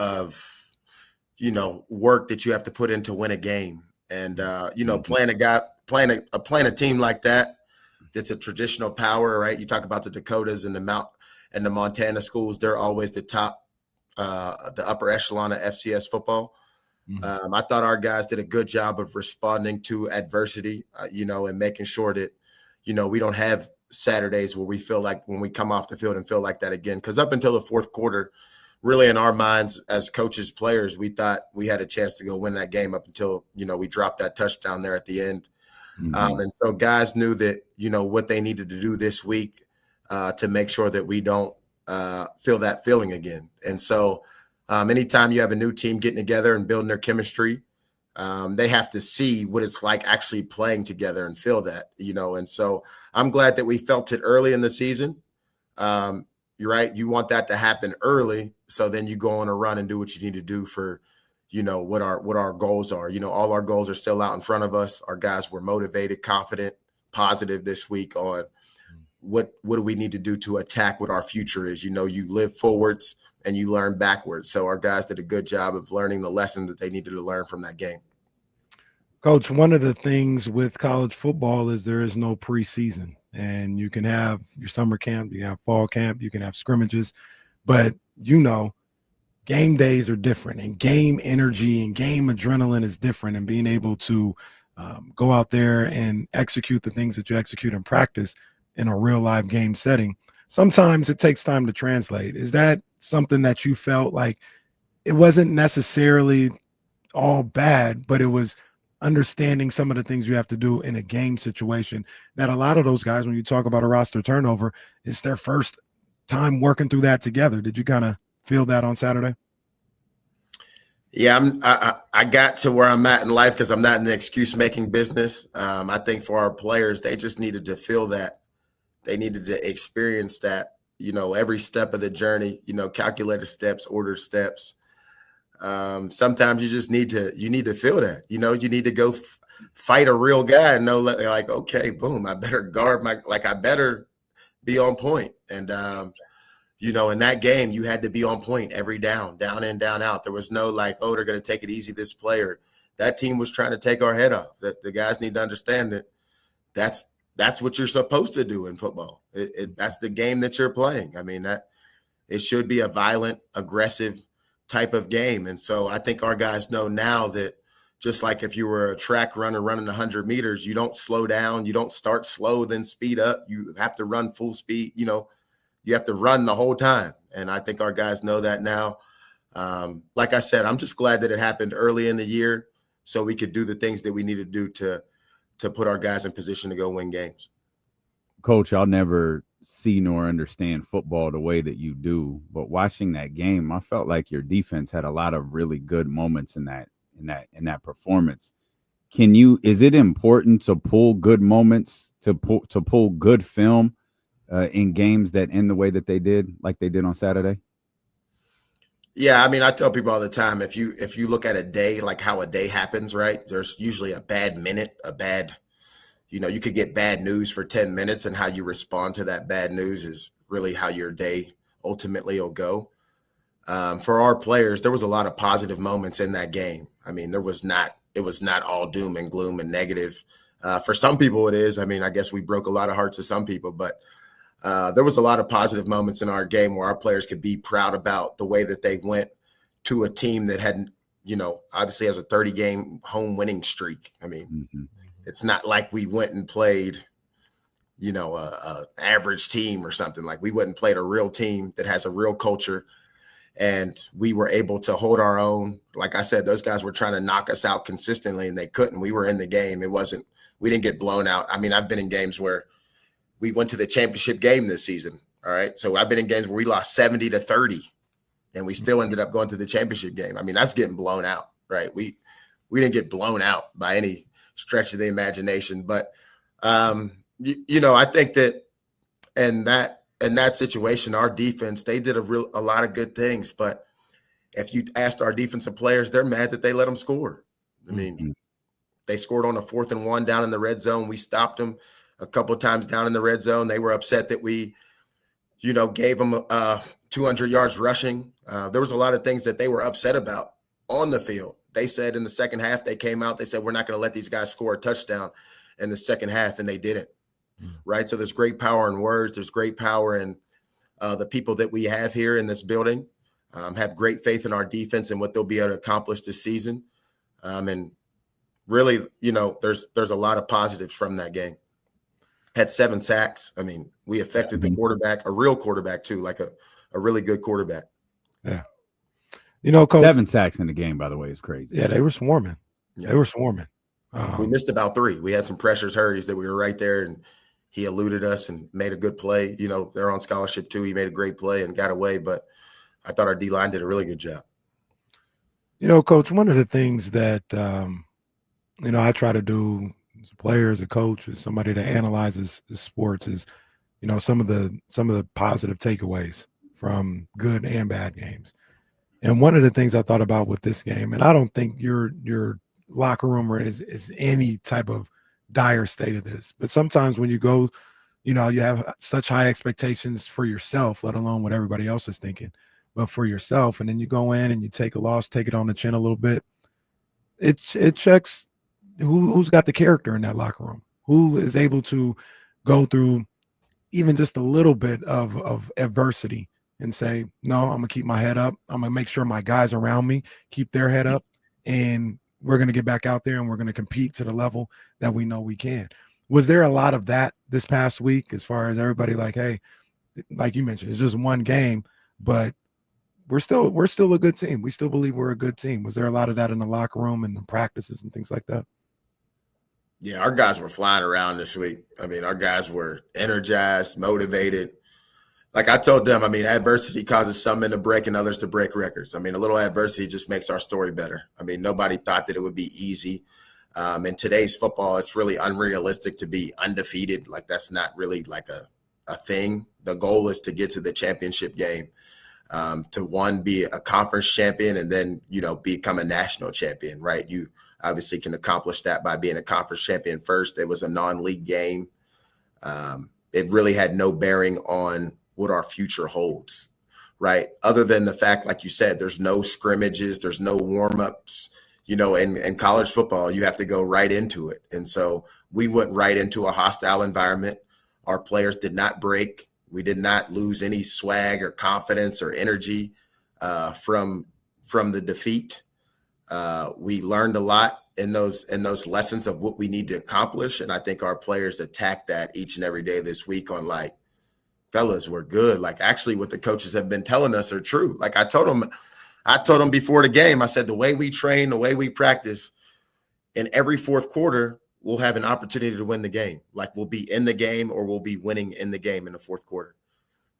work that you have to put in to win a game. And, playing a team like that, that's a traditional power, right? You talk about the Dakotas and the Montana schools. They're always the top, the upper echelon of FCS football. Mm-hmm. I thought our guys did a good job of responding to adversity, and making sure that, we don't have Saturdays where we feel like when we come off the field and feel like that again. Because up until the fourth quarter, really in our minds as coaches, players, we thought we had a chance to go win that game up until, we dropped that touchdown there at the end. Mm-hmm. And so guys knew that, what they needed to do this week to make sure that we don't feel that feeling again. And so anytime you have a new team getting together and building their chemistry, they have to see what it's like actually playing together and feel that, and so I'm glad that we felt it early in the season. You're right. You want that to happen early. So then you go on a run and do what you need to do for, what our goals are. All our goals are still out in front of us. Our guys were motivated, confident, positive this week on what do we need to do to attack what our future is. You live forwards and you learn backwards. So our guys did a good job of learning the lesson that they needed to learn from that game. Coach, one of the things with college football is there is no preseason. And you can have your summer camp, you can have fall camp, you can have scrimmages, but game days are different, and game energy and game adrenaline is different, and being able to go out there and execute the things that you execute in practice in a real live game setting. Sometimes it takes time to translate. Is that something that you felt like it wasn't necessarily all bad, but it was understanding some of the things you have to do in a game situation that a lot of those guys, when you talk about a roster turnover, it's their first time working through that together. Did you kind of feel that on Saturday? Yeah, I got to where I'm at in life because I'm not in the excuse-making business. I think for our players, they just needed to feel that. They needed to experience that, every step of the journey, calculated steps, ordered steps. Sometimes you just need to feel that, you need to go fight a real guy and know like, okay, boom, I better guard I better be on point. And, in that game, you had to be on point every down in, down out. There was no like, oh, they're going to take it easy, this player. That team was trying to take our head off. That the guys need to understand that that's what you're supposed to do in football. That's the game that you're playing. I mean, that it should be a violent, aggressive type of game. And so I think our guys know now that just like if you were a track runner running 100 meters, you don't slow down. You don't start slow, then speed up. You have to run full speed. You have to run the whole time. And I think our guys know that now. Like I said, I'm just glad that it happened early in the year so we could do the things that we need to do to put our guys in position to go win games. Coach, I'll never see nor understand football the way that you do, but watching that game, I felt like your defense had a lot of really good moments in that performance. Is it important to pull good moments, to pull good film in games that end the way that they did, like they did on Saturday? Yeah, I mean, I tell people all the time, if you look at a day, like how a day happens, right? There's usually a bad minute, you could get bad news for 10 minutes, and how you respond to that bad news is really how your day ultimately will go. For our players, there was a lot of positive moments in that game. I mean, it was not all doom and gloom and negative. For some people it is. I mean, I guess we broke a lot of hearts of some people, but there was a lot of positive moments in our game where our players could be proud about the way that they went to a team that had, obviously has a 30-game home winning streak. I mean, It's not like we went and played, a average team or something. Like we went and played a real team that has a real culture, and we were able to hold our own. Like I said, those guys were trying to knock us out consistently, and they couldn't. We were in the game. We didn't get blown out. I mean, I've been in games where we went to the championship game this season. All right. So I've been in games where we lost 70-30 and we still ended up going to the championship game. I mean, that's getting blown out, right? We didn't get blown out by any stretch of the imagination, but I think that in that situation, our defense, they did a lot of good things, but if you asked our defensive players, they're mad that they let them score. I mean, they scored on a 4th and 1 down in the red zone. We stopped them a couple of times down in the red zone. They were upset that we, gave them 200 yards rushing. There was a lot of things that they were upset about on the field. They said in the second half, they came out, they said, we're not going to let these guys score a touchdown in the second half, and they didn't, right? So there's great power in words. There's great power in the people that we have here in this building, have great faith in our defense and what they'll be able to accomplish this season. And really, there's a lot of positives from that game. Had 7 sacks. I mean, we affected the quarterback, a real quarterback too, like a really good quarterback. Yeah. Coach, 7 sacks in the game, by the way, is crazy. Yeah, they were swarming. Yeah. They were swarming. We missed about 3. We had some pressures, hurries that we were right there, and he eluded us and made a good play. They're on scholarship too. He made a great play and got away, but I thought our D-line did a really good job. Coach, one of the things that, I try to do as a player, as a coach, as somebody that analyzes the sports is, some of the positive takeaways from good and bad games. And one of the things I thought about with this game, and I don't think your locker room is any type of dire state of this, but sometimes when you go, you have such high expectations for yourself, let alone what everybody else is thinking, but for yourself, and then you go in and you take a loss, take it on the chin a little bit. It checks who's got the character in that locker room, who is able to go through even just a little bit of adversity and say, no, I'm going to keep my head up. I'm going to make sure my guys around me keep their head up, and we're going to get back out there and we're going to compete to the level that we know we can. Was there a lot of that this past week as far as everybody like, hey, like you mentioned, it's just one game, but we're still a good team. We still believe we're a good team. Was there a lot of that in the locker room and the practices and things like that? Yeah, our guys were flying around this week. I mean, our guys were energized, motivated. Like I told them, I mean, adversity causes some men to break and others to break records. I mean, a little adversity just makes our story better. I mean, nobody thought that it would be easy. In today's football, it's really unrealistic to be undefeated. Like that's not really like a thing. The goal is to get to the championship game, to one, be a conference champion and then, become a national champion, right? You obviously can accomplish that by being a conference champion first. It was a non-league game. It really had no bearing on what our future holds, right? Other than the fact, like you said, there's no scrimmages, there's no warm-ups, in college football, you have to go right into it. And so we went right into a hostile environment. Our players did not break. We did not lose any swag or confidence or energy from the defeat. We learned a lot in those lessons of what we need to accomplish. And I think our players attacked that each and every day this week on like, fellas, we're good. Like actually what the coaches have been telling us are true. Like I told them before the game, I said, the way we train, the way we practice in every fourth quarter, we'll have an opportunity to win the game. Like we'll be in the game or we'll be winning in the game in the fourth quarter,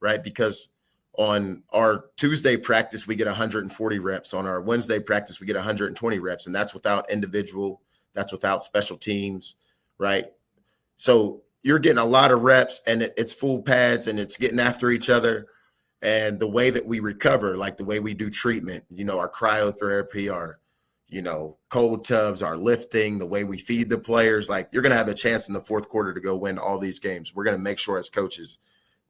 right? Because on our Tuesday practice, we get 140 reps. On our Wednesday practice, we get 120 reps. And that's without individual, that's without special teams, right? So you're getting a lot of reps and it's full pads and it's getting after each other. And the way that we recover, like the way we do treatment, our cryotherapy, our, cold tubs, our lifting, the way we feed the players, like you're going to have a chance in the fourth quarter to go win all these games. We're going to make sure as coaches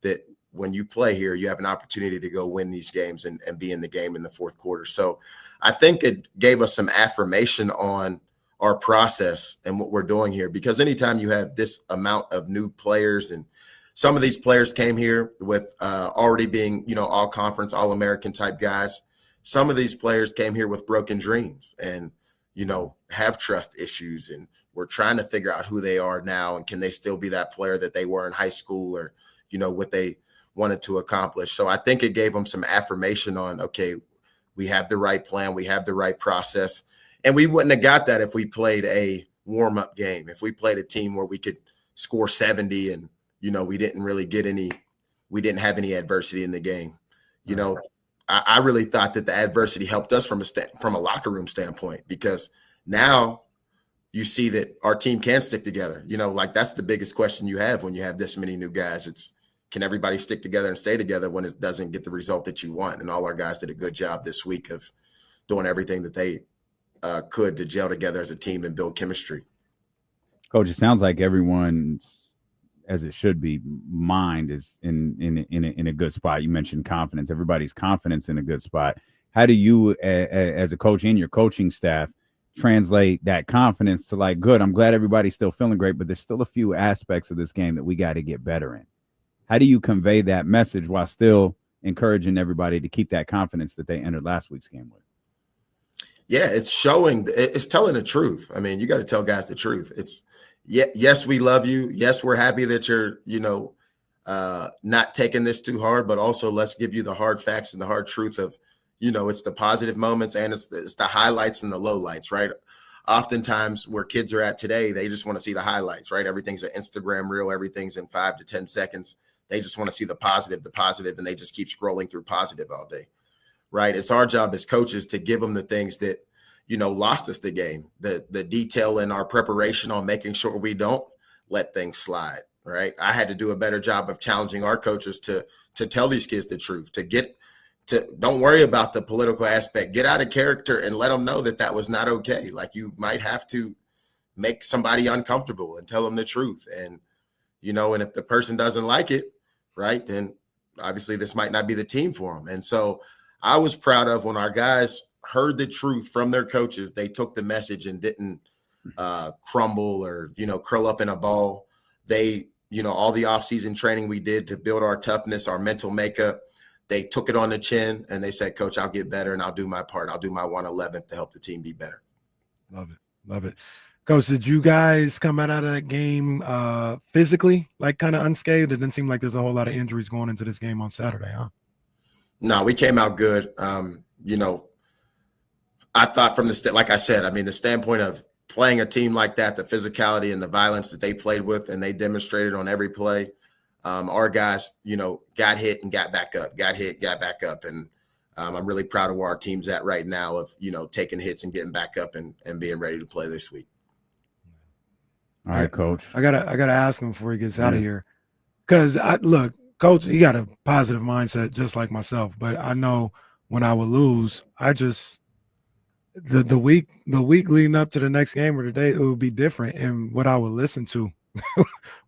that when you play here, you have an opportunity to go win these games and be in the game in the fourth quarter. So I think it gave us some affirmation on our process and what we're doing here, because anytime you have this amount of new players, and some of these players came here with already being, all conference, all American type guys. Some of these players came here with broken dreams and, have trust issues, and we're trying to figure out who they are now. And can they still be that player that they were in high school, or, what they wanted to accomplish. So I think it gave them some affirmation on, okay, we have the right plan. We have the right process. And we wouldn't have got that if we played a warm-up game, if we played a team where we could score 70 and, we didn't have any adversity in the game. I really thought that the adversity helped us from a locker room standpoint, because now you see that our team can stick together. Like that's the biggest question you have when you have this many new guys. It's, can everybody stick together and stay together when it doesn't get the result that you want? And all our guys did a good job this week of doing everything that they could to gel together as a team and build chemistry. Coach, it sounds like everyone's, as it should be, mind is in a good spot. You mentioned confidence. Everybody's confidence in a good spot. How do you, as a coach and your coaching staff, translate that confidence to like, good, I'm glad everybody's still feeling great, but there's still a few aspects of this game that we got to get better in? How do you convey that message while still encouraging everybody to keep that confidence that they entered last week's game with? Yeah, it's telling the truth. I mean, you got to tell guys the truth. It's, yes, we love you. Yes, we're happy that you're, not taking this too hard, but also let's give you the hard facts and the hard truth of, it's the positive moments and it's the highlights and the lowlights, right? Oftentimes where kids are at today, they just want to see the highlights, right? Everything's an Instagram reel. Everything's in 5 to 10 seconds. They just want to see the positive, and they just keep scrolling through positive all day, right? It's our job as coaches to give them the things that, lost us the game, the detail in our preparation on making sure we don't let things slide, right? I had to do a better job of challenging our coaches to tell these kids the truth, don't worry about the political aspect, get out of character and let them know that was not okay. Like you might have to make somebody uncomfortable and tell them the truth. And, and if the person doesn't like it, right, then obviously this might not be the team for them. And so I was proud of when our guys heard the truth from their coaches, they took the message and didn't crumble or, curl up in a ball. They, all the offseason training we did to build our toughness, our mental makeup, they took it on the chin and they said, Coach, I'll get better and I'll do my part. I'll do my 1/11th to help the team be better. Love it. Love it. Coach, did you guys come out of that game physically, like kind of unscathed? It didn't seem like there's a whole lot of injuries going into this game on Saturday, huh? No, we came out good. You know, I thought from like I said, I mean, the standpoint of playing a team like that, the physicality and the violence that they played with and they demonstrated on every play, our guys, you know, got hit and got back up, got hit, got back up. And I'm really proud of where our team's at right now of, you know, taking hits and getting back up and being ready to play this week. All right, Coach. I gotta ask him before he gets out of here. Because look, Coach, he got a positive mindset just like myself. But I know when I would lose, I just the week leading up to the next game or the day, it would be different. And what I would listen to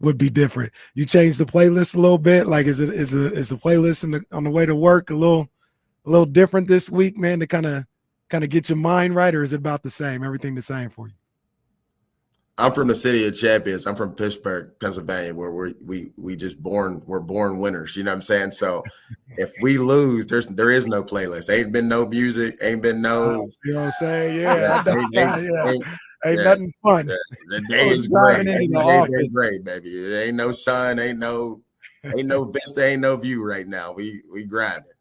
would be different. You change the playlist a little bit. Like is the playlist on the way to work a little different this week, man, to kind of get your mind right, or is it about the same? Everything the same for you? I'm from the city of champions. I'm from Pittsburgh, Pennsylvania, where we're born winners. You know what I'm saying? So if we lose, there is no playlist. Ain't been no music. Ain't been no. You know what I'm saying? Yeah. Ain't Yeah, nothing fun. yeah. The day is great. Ain't great, baby. It ain't no sun. Ain't no vista. Ain't no view right now. We grinding.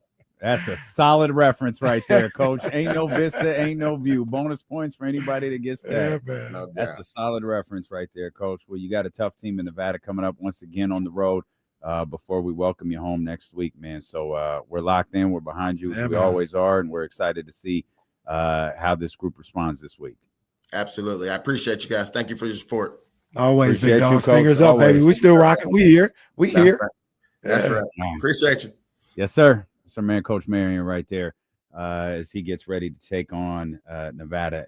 That's a solid reference right there, Coach. Ain't no vista, ain't no view. Bonus points for anybody that gets that. Yeah, man. No That's doubt. a solid reference right there, Coach. Well, you got a tough team in Nevada coming up once again on the road before we welcome you home next week, man. So we're locked in. We're behind you, as we always are, and we're excited to see how this group responds this week. Absolutely. I appreciate you guys. Thank you for your support. Always, Appreciate big dog. you, Coach. Stingers up, baby. We still rocking. We here. We That's here. right. That's Yeah. right. Appreciate you. Yes, sir. That's our man, Coach Marion, right there, as he gets ready to take on Nevada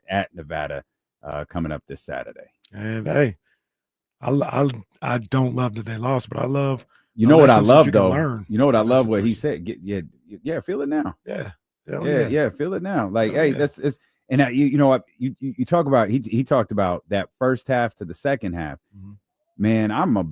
coming up this Saturday. And hey, I don't love that they lost, but I love. You know what I love, you can though? learn. You know what I The love? What he lessons said. Yeah, feel it now. Yeah. Yeah, feel it now. Like, Hell hey, yeah. that's it's. And you know what? You talk about he talked about that first half to the second half. Mhm. Man, I'm a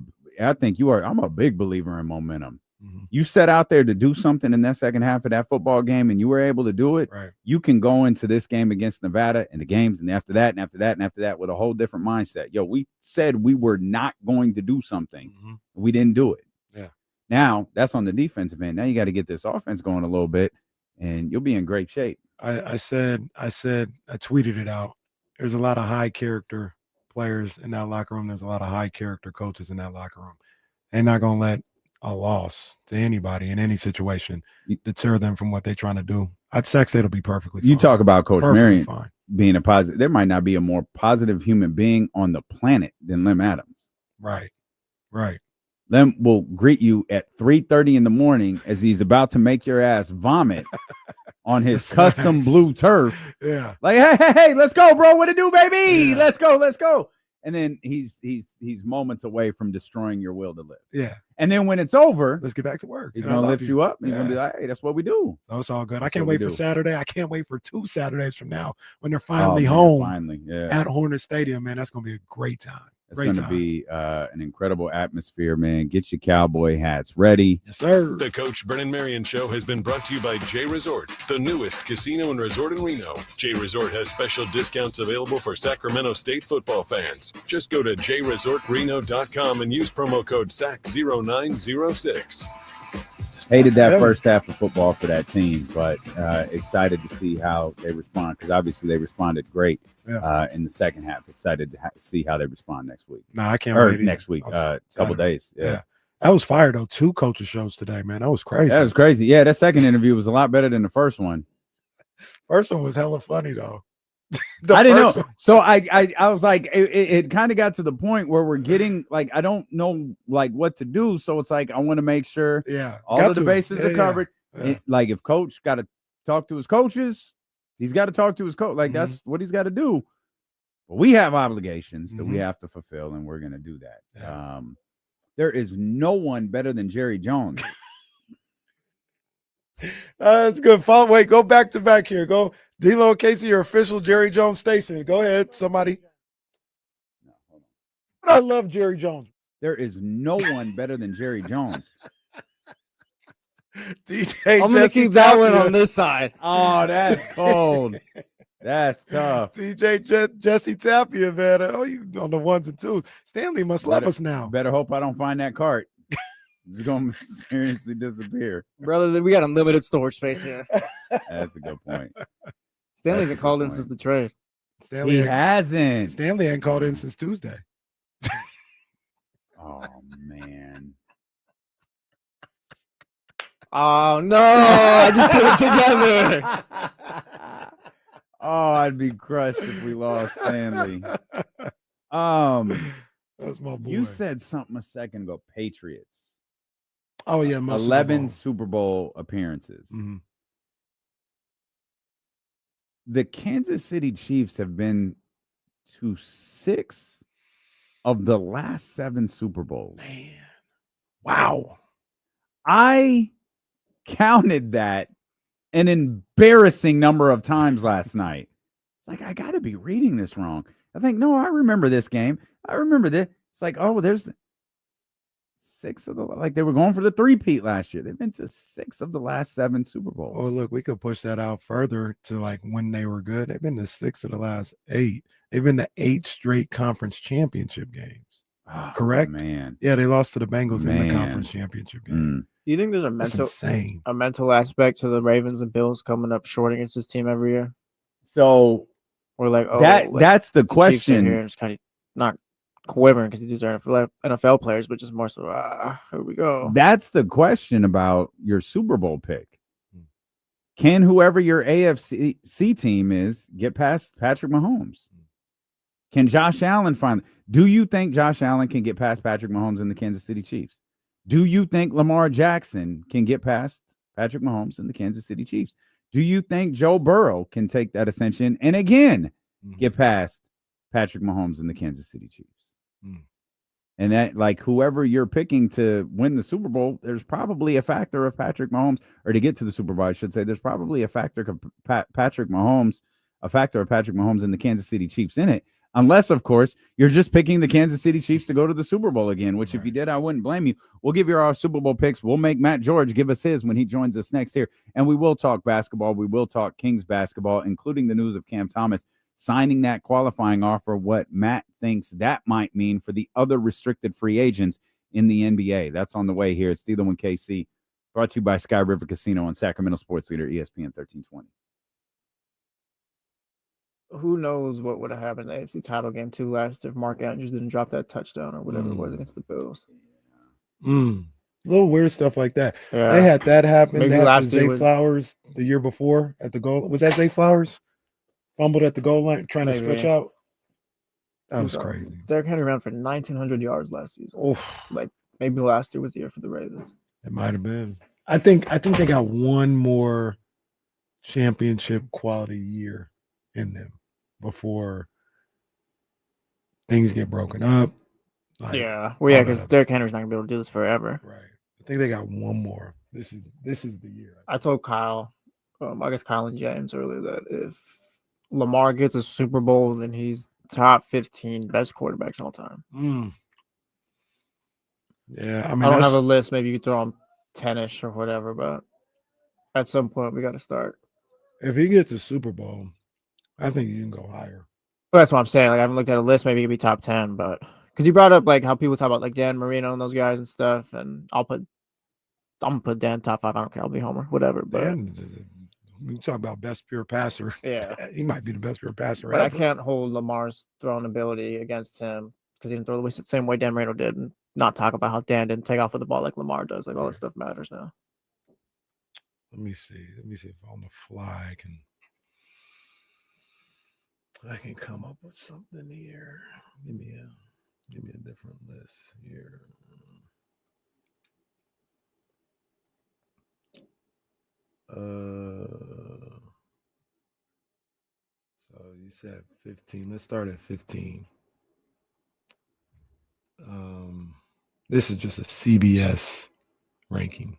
big believer in momentum. Mhm. You set out there to do something in that second half of that football game, and you were able to do it. Right. You can go into this game against Nevada and the games, and after that, and after that, and after that, with a whole different mindset. Yo, we said we were not going to do something. Mhm. We didn't do it. Yeah. Now that's on the defensive end. Now you got to get this offense going a little bit, and you'll be in great shape. I tweeted it out. There's a lot of high character players in that locker room. There's a lot of high character coaches in that locker room. They're not gonna let a loss to anybody in any situation deter them from what they're trying to do. I'd say it'll be perfectly fine. You talk about Coach Marion fine. being a positive. There might not be a more positive human being on the planet than Lem Adams. Right. Lem will greet you at 3:30 in the morning as he's about to make your ass vomit on his custom blue turf. Yeah. Like, hey, let's go, bro. What it do, baby? Yeah. Let's go. And then he's moments away from destroying your will to live. Yeah. And then when it's over, let's get back to work. He's gonna lift you up. And he's gonna be like, hey, that's what we do. So it's all good. I That's can't what we wait for do. Saturday. I can't wait for 2 Saturdays from now when they're finally man, home Finally, yeah. at Hornet Stadium, man. That's gonna be a great time. It's going to be an incredible atmosphere, man. Get your cowboy hats ready. Yes, sir. The Coach Brennan Marion Show has been brought to you by J Resort, the newest casino and resort in Reno. J Resort has special discounts available for Sacramento State football fans. Just go to jresortreno.com and use promo code SAC0906. Hated that first half of football for that team, but excited to see how they respond, because obviously they responded great in the second half. Excited to see how they respond next week. No, I can't wait. Next week, couple days. Yeah. That was fire, though. 2 coaches shows today, man. That was crazy. That was crazy. Yeah, that second interview was a lot better than the first one. First one was hella funny, though. I didn't know. So I was like, it kind of got to the point where we're getting like, I don't know like what to do. So it's like, I want to make sure all of the bases are covered. And, like, if coach got to talk to his coaches, he's got to talk to his coach. Like, that's what he's got to do. But we have obligations that we have to fulfill, and we're going to do that. Yeah. There is no one better than Jerry Jones. That's good. Wait, go back to back here. Go, D-Lo and Casey, your official Jerry Jones station. Go ahead, somebody. I love Jerry Jones. There is no one better than Jerry Jones. DJ I'm gonna Jesse keep that one Tapia. on this side. Oh, that's cold. That's tough. Jesse Tapia, man. Oh, you on the ones and twos. Stanley must love us now. Better hope I don't find that cart. It's going to seriously disappear. Brother, we got unlimited storage space here. That's a good point. Stanley That's a hasn't called good in point. since the trade. Stanley He hasn't. Stanley ain't called in since Tuesday. Oh, man. Oh no! I just put it together. Oh, I'd be crushed if we lost Stanley. That's my boy. You said something a second ago. Patriots. Oh yeah, most 11 Super Bowl appearances. Mhm. The Kansas City Chiefs have been to 6 of the last 7 Super Bowls. Man. Wow. I counted that an embarrassing number of times last night. It's like, I got to be reading this wrong. I think, no, I remember this game. I remember this. It's like, oh, there's 6 of the, like they were going for the three-peat last year. They've been to 6 of the last 7 Super Bowls. Oh, look, we could push that out further to like when they were good. They've been to 6 of the last 8. They've been to 8 straight conference championship games. Oh, Correct? Man. Yeah, they lost to the Bengals in the Man. conference championship game. Do you think there's That's insane. a mental aspect to the Ravens and Bills coming up short against this team every year? So We're like, oh, that's the Chiefs are question. here and just kind of not quivering because these are NFL players, but just more so, here we go. That's the question about your Super Bowl pick. Can whoever your AFC team is get past Patrick Mahomes? Can Josh Allen do you think Josh Allen can get past Patrick Mahomes and the Kansas City Chiefs? Do you think Lamar Jackson can get past Patrick Mahomes and the Kansas City Chiefs? Do you think Joe Burrow can take that ascension and again get past Patrick Mahomes and the Kansas City Chiefs? And that, like, whoever you're picking to win the Super Bowl, there's probably a factor of Patrick Mahomes, or to get to the Super Bowl, I should say, there's probably a factor of Patrick Mahomes and the Kansas City Chiefs in it. Unless, of course, you're just picking the Kansas City Chiefs to go to the Super Bowl again, which if you did, I wouldn't blame you. We'll give you our Super Bowl picks. We'll make Matt George give us his when he joins us next here. And we will talk basketball. We will talk Kings basketball, including the news of Cam Thomas signing that qualifying offer, what Matt thinks that might mean for the other restricted free agents in the NBA. That's on the way here. It's Steelo and KC, brought to you by Sky River Casino and Sacramento Sports Leader ESPN 1320. Who knows what would have happened in the AFC title game too last if Mark Andrews didn't drop that touchdown or whatever it was against the Bills. Little weird stuff like that. Yeah. They had that happen. Maybe They had last Zay year was- Flowers the year before at the goal. Was that Zay Flowers? Fumbled at the goal line, trying to Maybe. stretch out. That was crazy. Derrick Henry ran for 1,900 yards last season. Oof. Like maybe last year was the year for the Ravens. It might have been. I think they got one more championship quality year in them before things get broken up. Like, Yeah, all because that Derrick Henry's not gonna be able to do this forever. Right. I think they got one more. This is the year. I told Kyle, I guess Kyle and James earlier, that if Lamar gets a Super Bowl, then he's top 15 best quarterbacks all time. Yeah, I I mean, don't have a list. Maybe you could throw him 10-ish or whatever, but at some point we got to start. if he gets a Super Bowl, I think you can go higher. But that's what I'm saying. Like I haven't looked at a list. Maybe he could be top 10, but because you brought up like how people talk about like Dan Marino and those guys and stuff, and I'm gonna put Dan top 5. I don't care. I'll be Homer, whatever. But Dan, we talk about best pure passer. yeah, He might be the best pure passer but I ever. can't hold Lamar's throwing ability against him because he didn't throw the same way Dan Marino did, and not talk about how Dan didn't take off with the ball like Lamar does. Like all that stuff matters now. Let me see if on the fly I can come up with something here. Give me a different list here. So you said 15. Let's start at 15. This is just a CBS ranking.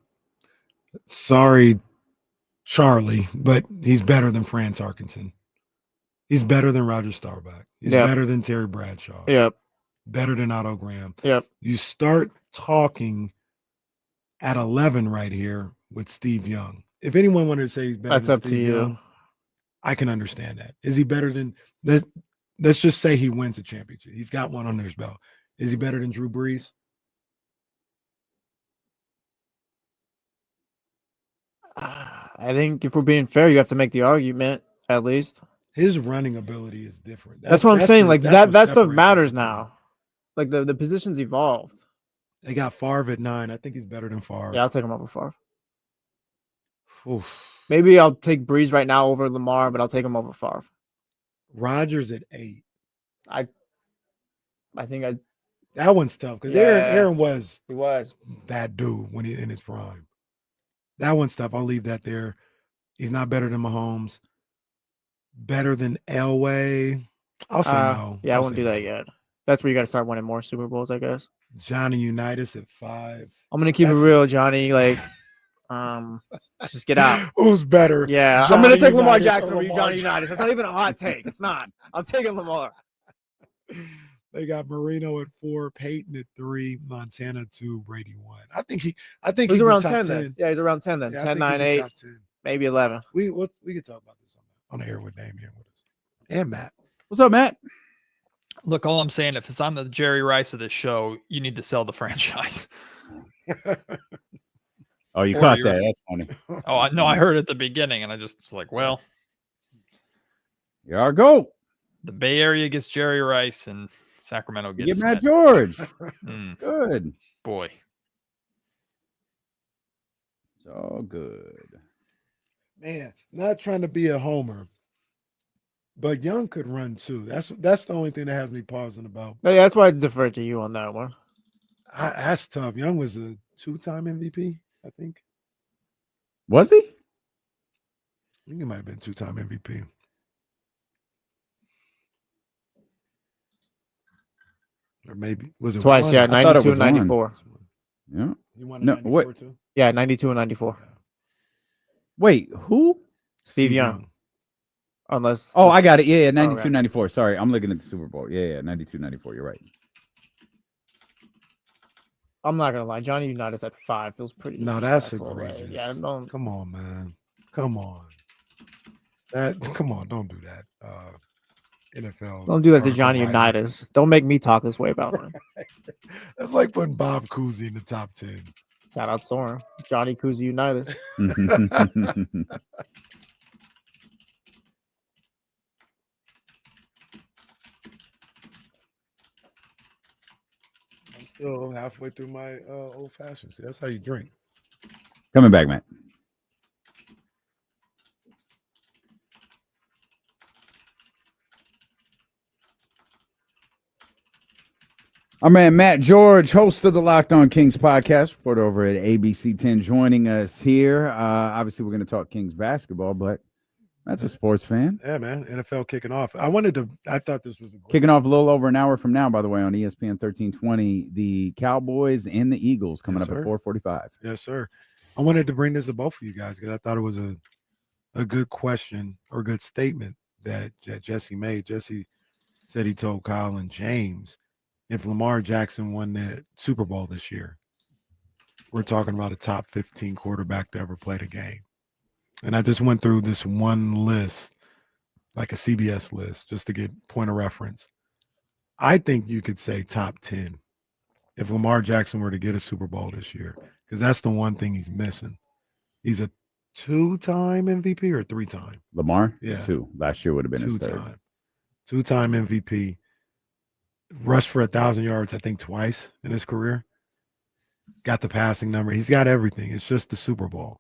Sorry, Charlie, but he's better than Franz Arkinson. He's better than Roger Staubach. He's better than Terry Bradshaw. Yep. Better than Otto Graham. Yep. You start talking at 11 right here with Steve Young. If anyone wanted to say he's better That's than up to Steve you. Young, I can understand that. Is he better than let's just say he wins a championship. He's got one under his belt. Is he better than Drew Brees? I think if we're being fair, you have to make the argument at least. His running ability is different. That's what I'm saying. the- Like what that stuff separates matters him from now. Like the position's evolved. They got Favre at 9. I think he's better than Favre. Yeah, I'll take him over Favre. Oof. Maybe I'll take Breeze right now over Lamar, but I'll take him over Favre. Rodgers at 8. I think That one's tough because Yeah. Aaron was he was. that dude when he in his prime. That one's tough. I'll leave that there. He's not better than Mahomes. Better than Elway. I'll say no. Yeah, I I'll won't say do that no. yet. That's where you got to start winning more Super Bowls, I guess. Johnny Unitas at 5. I'm gonna keep it real, Johnny. Like, just get out. Who's better? Yeah, I'm Johnny gonna take Lamar Unitas Jackson or over Lamar Johnny Jackson? Unitas. That's not even a hot take. It's not. I'm taking Lamar. They got Marino at 4, Peyton at 3, Montana 2, Brady 1. I think He's he'd be around top 10 then. Yeah, he's around 10 then. Yeah, I 10, think 9, he'd be 8, top 10. maybe 11. We could talk about this on the air with Damian with us and Matt. What's up, Matt? Look, all I'm saying, if I'm the Jerry Rice of this show, you need to sell the franchise. Oh, you Or caught you're- that. That's funny. Oh, I know. I heard it at the beginning, and I just was like, well, Here I go. the Bay Area gets Jerry Rice, and Sacramento You gets get Matt Smith. George. Mm, Good. boy. It's all good. Man, not trying to be a homer, but Young could run too. That's the only thing that has me pausing about. Yeah, that's why I defer to you on that one. That's tough. Young was a 2-time MVP, I think. Was he? I think he might have been 2-time MVP. Or maybe was it Twice, one? yeah, I thought it 92 was and 94. Yeah. You won No, 94 what? too? Yeah, 92 and 94. Wait, who? Steve Young. Unless Oh, I got it. Yeah, 92, okay. 94. Sorry, I'm looking at the Super Bowl. Yeah, 92, 94. You're right. I'm not gonna lie, Johnny Unitas at 5 feels pretty. No, that's disrespectful, like, egregious. yeah, don't. Come on, man. Come on. Come on, don't do that. NFL. Don't do that to article Johnny writer. Unitas. Don't make me talk this way about him. That's like putting Bob Cousy in the top 10. Shout out Soren. Johnny Kuzi Unitas. I'm still halfway through my old fashioned. See, that's how you drink. Coming back, Matt. Our man Matt George, host of the Locked On Kings podcast, reporter over at ABC 10, joining us here. Obviously, we're going to talk Kings basketball, but that's a sports fan. Yeah, man. NFL kicking off. I thought this was a great Kicking off a little over an hour from now, by the way, on ESPN 1320, the Cowboys and the Eagles coming Yes, up at sir. 4:45. Yes, sir. I wanted to bring this to both of you guys because I thought it was a good question or good statement that Jesse made. Jesse said he told Kyle and James, if Lamar Jackson won the Super Bowl this year, we're talking about a top 15 quarterback to ever play the game. And I just went through this one list, like a CBS list, just to get point of reference. I think you could say top 10 if Lamar Jackson were to get a Super Bowl this year, because that's the one thing he's missing. He's a 2-time MVP or 3-time? Lamar? Yeah. 2. Last year would have been his third. 2-time. 2-time MVP. Rushed for 1,000 yards, I think, twice in his career. Got the passing number. He's got everything. It's just the Super Bowl.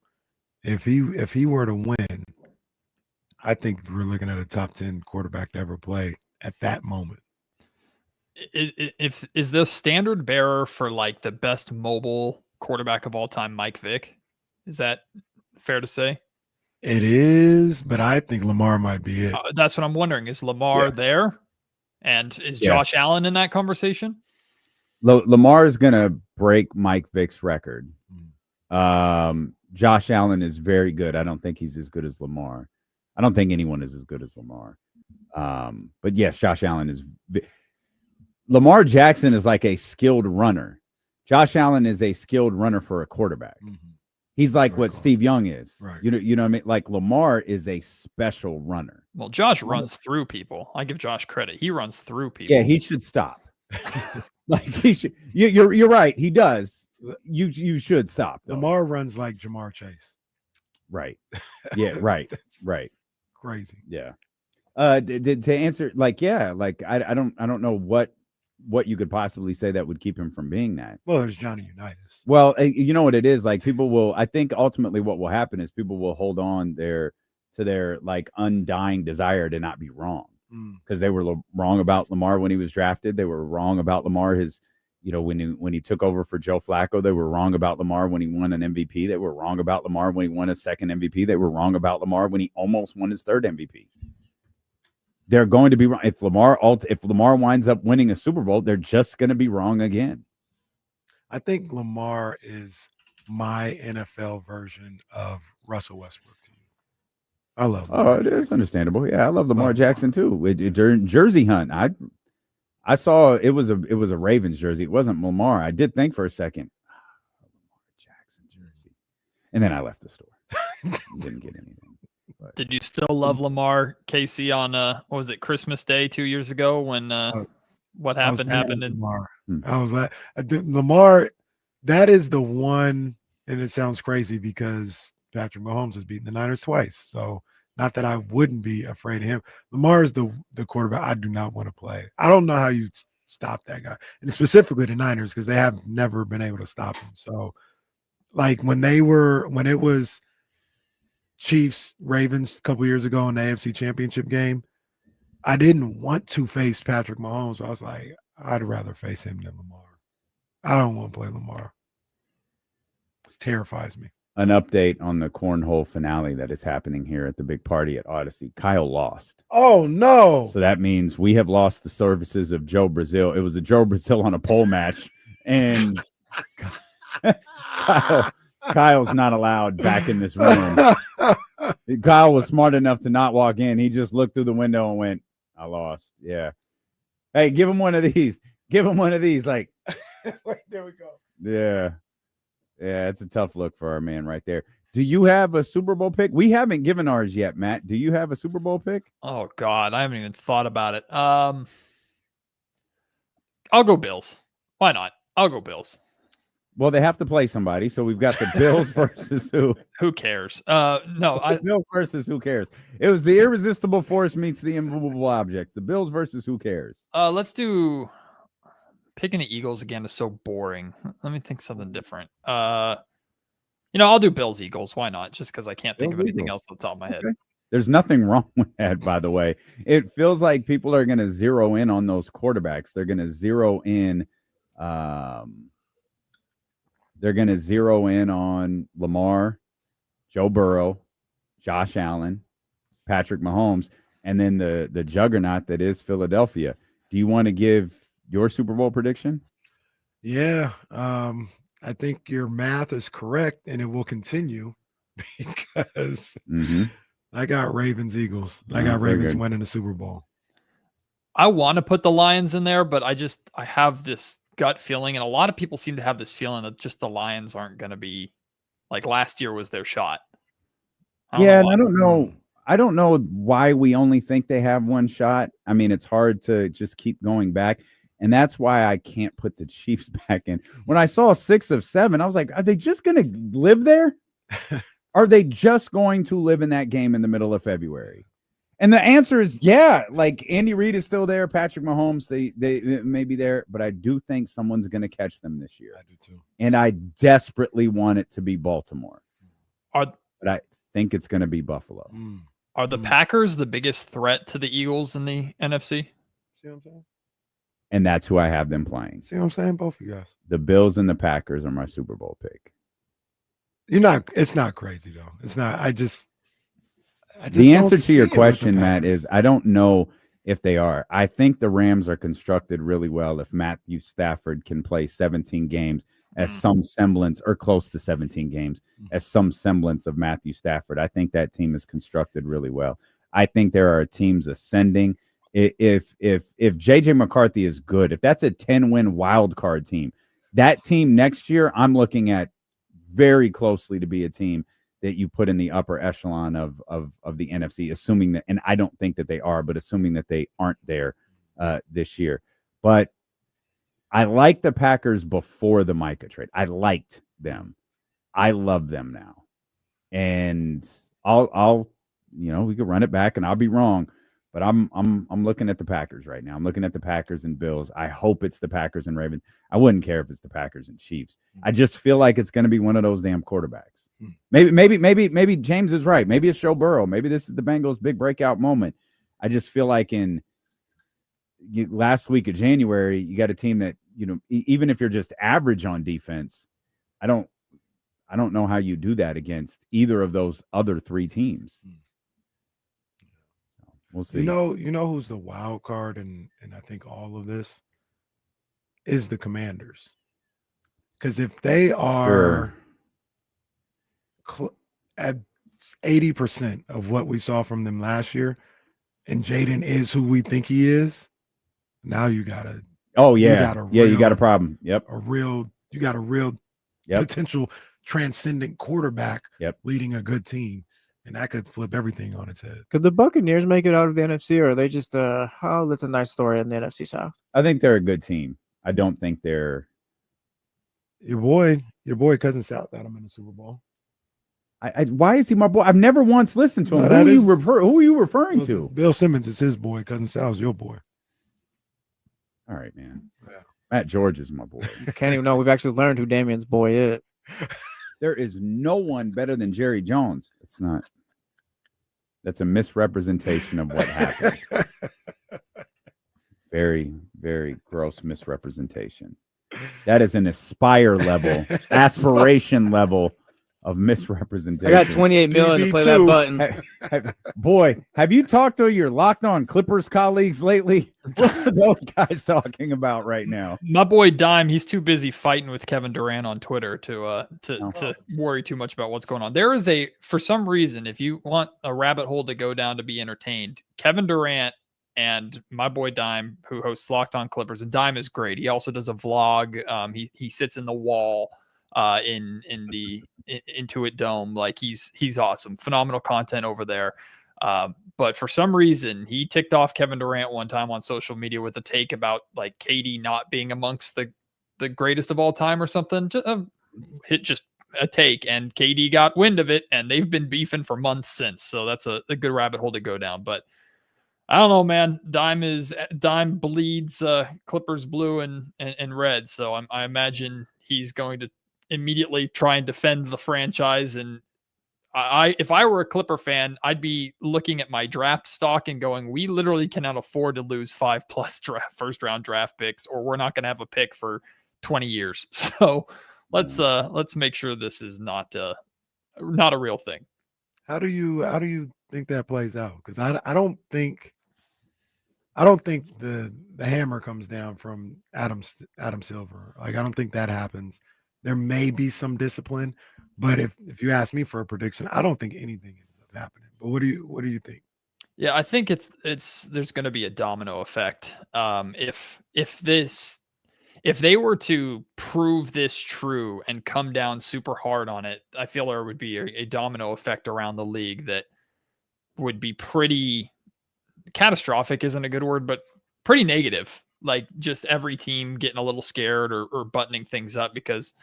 If he were to win, I think we're looking at a top 10 quarterback to ever play at that moment. Is this standard bearer for like the best mobile quarterback of all time, Mike Vick? Is that fair to say? It is, but I think Lamar might be it. That's what I'm wondering. Is Lamar there? And is Yeah. Josh Allen in that conversation? Lamar is going to break Mike Vick's record. Josh Allen is very good. I don't think he's as good as Lamar. I don't think anyone is as good as Lamar. But yes, Josh Allen is. Lamar Jackson is like a skilled runner. Josh Allen is a skilled runner for a quarterback. He's like Very what cool. Steve Young is. Right. You know what I mean? Like Lamar is a special runner. Well, Josh runs through people. I give Josh credit. He runs through people. Yeah, he should stop. Like he should. You're right. He does. You should stop. Though. Lamar runs like Jamar Chase. Right. Yeah. Right. Right. Crazy. Yeah. To answer, like, yeah, like I don't know what you could possibly say that would keep him from being that. Well, there's Johnny Unitas. Well, you know what it is. Like people will. I think ultimately what will happen is people will hold on to their like undying desire to not be wrong. Because they were wrong about Lamar when he was drafted. They were wrong about Lamar when he took over for Joe Flacco. They were wrong about Lamar when he won an MVP. They were wrong about Lamar when he won a second MVP. They were wrong about Lamar when he almost won his third MVP. They're going to be wrong. If Lamar winds up winning a Super Bowl, they're just going to be wrong again. I think Lamar is my NFL version of Russell Westbrook to you. I love Lamar. Oh, it is understandable. Yeah, I love Lamar Jackson too. During Jersey Hunt, I saw it was a Ravens jersey. It wasn't Lamar. I did think for a second, Lamar Jackson jersey, and then I left the store. Didn't get anything. But. Did you still love Lamar, Casey, on what was it, Christmas Day 2 years ago when what happened? And Lamar. I was like, Lamar. That is the one, and it sounds crazy because Patrick Mahomes has beaten the Niners twice. So not that I wouldn't be afraid of him. Lamar is the quarterback I do not want to play. I don't know how you stop that guy, and specifically the Niners because they have never been able to stop him. So, like when it was Chiefs Ravens a couple years ago in the AFC Championship game, I didn't want to face Patrick Mahomes. I was like, I'd rather face him than Lamar. I don't want to play Lamar. It terrifies me. An update on the cornhole finale that is happening here at the big party at Odyssey. Kyle lost. Oh, no. So that means we have lost the services of Joe Brazil. It was a Joe Brazil on a pole match. And Kyle's not allowed back in this room. Kyle was smart enough to not walk in. He just looked through the window and went, I lost. Yeah. Hey, give him one of these. Give him one of these. Like, wait, there we go. Yeah. Yeah, it's a tough look for our man right there. Do you have a Super Bowl pick? We haven't given ours yet, Matt. Do you have a Super Bowl pick? Oh, God. I haven't even thought about it. I'll go Bills. Why not? I'll go Bills. Well, they have to play somebody, so we've got the Bills versus who? Who cares? No, Bills versus who cares? It was the irresistible force meets the immovable object. The Bills versus who cares? Let's do picking the Eagles again is so boring. Let me think something different. I'll do Bills Eagles. Why not? Just because I can't think of anything else off the top of my head. There's nothing wrong with that, by the way. It feels like people are going to zero in on those quarterbacks. They're going to zero in. They're going to zero in on Lamar, Joe Burrow, Josh Allen, Patrick Mahomes, and then the juggernaut that is Philadelphia. Do you want to give your Super Bowl prediction? Yeah. I think your math is correct, and it will continue because I got Ravens Eagles. I got Ravens winning the Super Bowl. I want to put the Lions in there, but I have this gut feeling, and a lot of people seem to have this feeling that just the Lions aren't going to be like last year was their shot. I don't know why we only think they have one shot. I mean, it's hard to just keep going back. And that's why I can't put the Chiefs back in. When I saw 6 of 7, I was like, are they just going to live there? Are they just going to live in that game in the middle of February? And the answer is, yeah. Like Andy Reid is still there. Patrick Mahomes, they may be there. But I do think someone's going to catch them this year. I do too. And I desperately want it to be Baltimore. But I think it's going to be Buffalo. Are the Packers the biggest threat to the Eagles in the NFC? See what I'm saying? And that's who I have them playing. See what I'm saying? Both of you guys. The Bills and the Packers are my Super Bowl pick. It's not crazy though. It's not. I just the answer to your question, Matt, is I don't know if they are. I think the Rams are constructed really well if Matthew Stafford can play 17 games as some semblance or close to 17 games as some semblance of Matthew Stafford. I think that team is constructed really well. I think there are teams ascending. If JJ McCarthy is good, if that's a 10-win wild card team, that team next year, I'm looking at very closely to be a team that you put in the upper echelon of the NFC, assuming that, and I don't think that they are, but assuming that they aren't there this year. But I like the Packers before the Micah trade. I liked them. I love them now. And I'll we could run it back and I'll be wrong, but I'm looking at the Packers right now. I'm looking at the Packers and Bills. I hope it's the Packers and Ravens. I wouldn't care if it's the Packers and Chiefs. I just feel like it's going to be one of those damn quarterbacks. Maybe James is right. Maybe it's Joe Burrow. Maybe this is the Bengals' big breakout moment. I just feel like in last week of January, you got a team that, even if you're just average on defense, I don't know how you do that against either of those other three teams. We'll see. You know who's the wild card and I think all of this is the Commanders. Because if they are at 80% of what we saw from them last year, and Jaden is who we think he is, now you got a you got a problem. Yep. You got a real potential transcendent quarterback leading a good team. And that could flip everything on its head. Could the Buccaneers make it out of the NFC, or are they just that's a nice story in the NFC South? I think they're a good team. I don't think they're your boy cousin South got him in the Super Bowl. Why is he my boy? I've never once listened to him. Who are you referring to? Bill Simmons is his boy. Cousin Sal's your boy. All right, man. Yeah. Matt George is my boy. I can't even know. We've actually learned who Damian's boy is. There is no one better than Jerry Jones. It's not. That's a misrepresentation of what happened. Very, very gross misrepresentation. That is an aspiration level of misrepresentation. I got 28 million to play that button. Boy, have you talked to your Locked On Clippers colleagues lately? What are those guys talking about right now? My boy Dime, he's too busy fighting with Kevin Durant on Twitter to worry too much about what's going on. There is for some reason, if you want a rabbit hole to go down to be entertained, Kevin Durant and my boy Dime, who hosts Locked On Clippers, and Dime is great. He also does a vlog. He sits in the wall in the Intuit Dome. Like he's awesome, phenomenal content over there. But for some reason, he ticked off Kevin Durant one time on social media with a take about like KD not being amongst the greatest of all time or something. Just a take, and KD got wind of it, and they've been beefing for months since. So that's a good rabbit hole to go down. But I don't know, man. Dime bleeds Clippers blue and red. So I imagine he's going to immediately try and defend the franchise. And if I were a Clipper fan, I'd be looking at my draft stock and going, we literally cannot afford to lose 5+ first round draft picks, or we're not going to have a pick for 20 years. So let's make sure this is not a real thing. How do you think that plays out? Because I don't think the hammer comes down from Adam Silver. Like, I don't think that happens. There may be some discipline, but if you ask me for a prediction, I don't think anything ends up happening. But what do you think? Yeah, I think there's going to be a domino effect. If they were to prove this true and come down super hard on it, I feel there would be a domino effect around the league that would be pretty catastrophic. Isn't a good word, but pretty negative. Like just every team getting a little scared or buttoning things up, because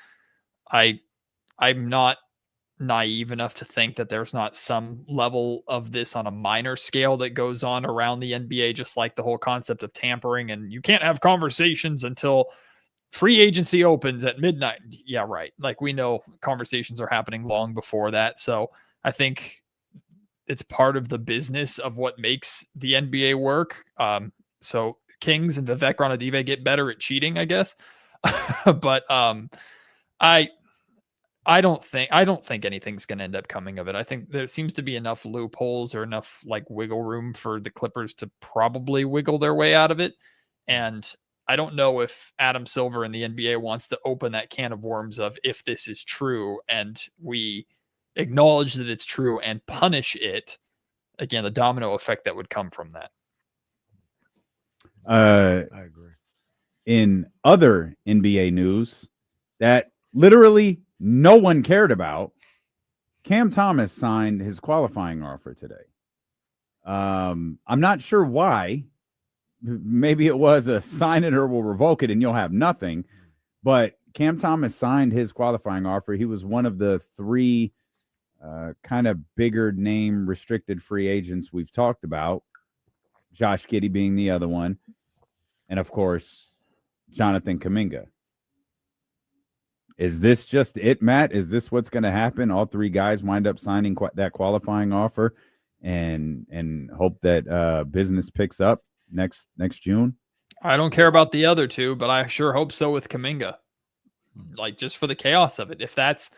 I'm not naive enough to think that there's not some level of this on a minor scale that goes on around the NBA, just like the whole concept of tampering, and you can't have conversations until free agency opens at midnight. Yeah, right. Like, we know conversations are happening long before that. So I think it's part of the business of what makes the NBA work. So Kings and Vivek Ranadive get better at cheating, I guess. But I don't think anything's going to end up coming of it. I think there seems to be enough loopholes or enough like wiggle room for the Clippers to probably wiggle their way out of it. And I don't know if Adam Silver and the NBA wants to open that can of worms of, if this is true and we acknowledge that it's true and punish it, again, the domino effect that would come from that. I agree. In other NBA news that literally no one cared about. Cam Thomas signed his qualifying offer today. I'm not sure why. Maybe it was a sign it or we'll revoke it and you'll have nothing. But Cam Thomas signed his qualifying offer. He was one of the 3 kind of bigger name restricted free agents we've talked about. Josh Giddey being the other one. And, of course, Jonathan Kuminga. Is this just it, Matt? Is this what's going to happen? All 3 guys wind up signing that qualifying offer and hope that business picks up next June? I don't care about the other 2, but I sure hope so with Kuminga. Like, just for the chaos of it. If that's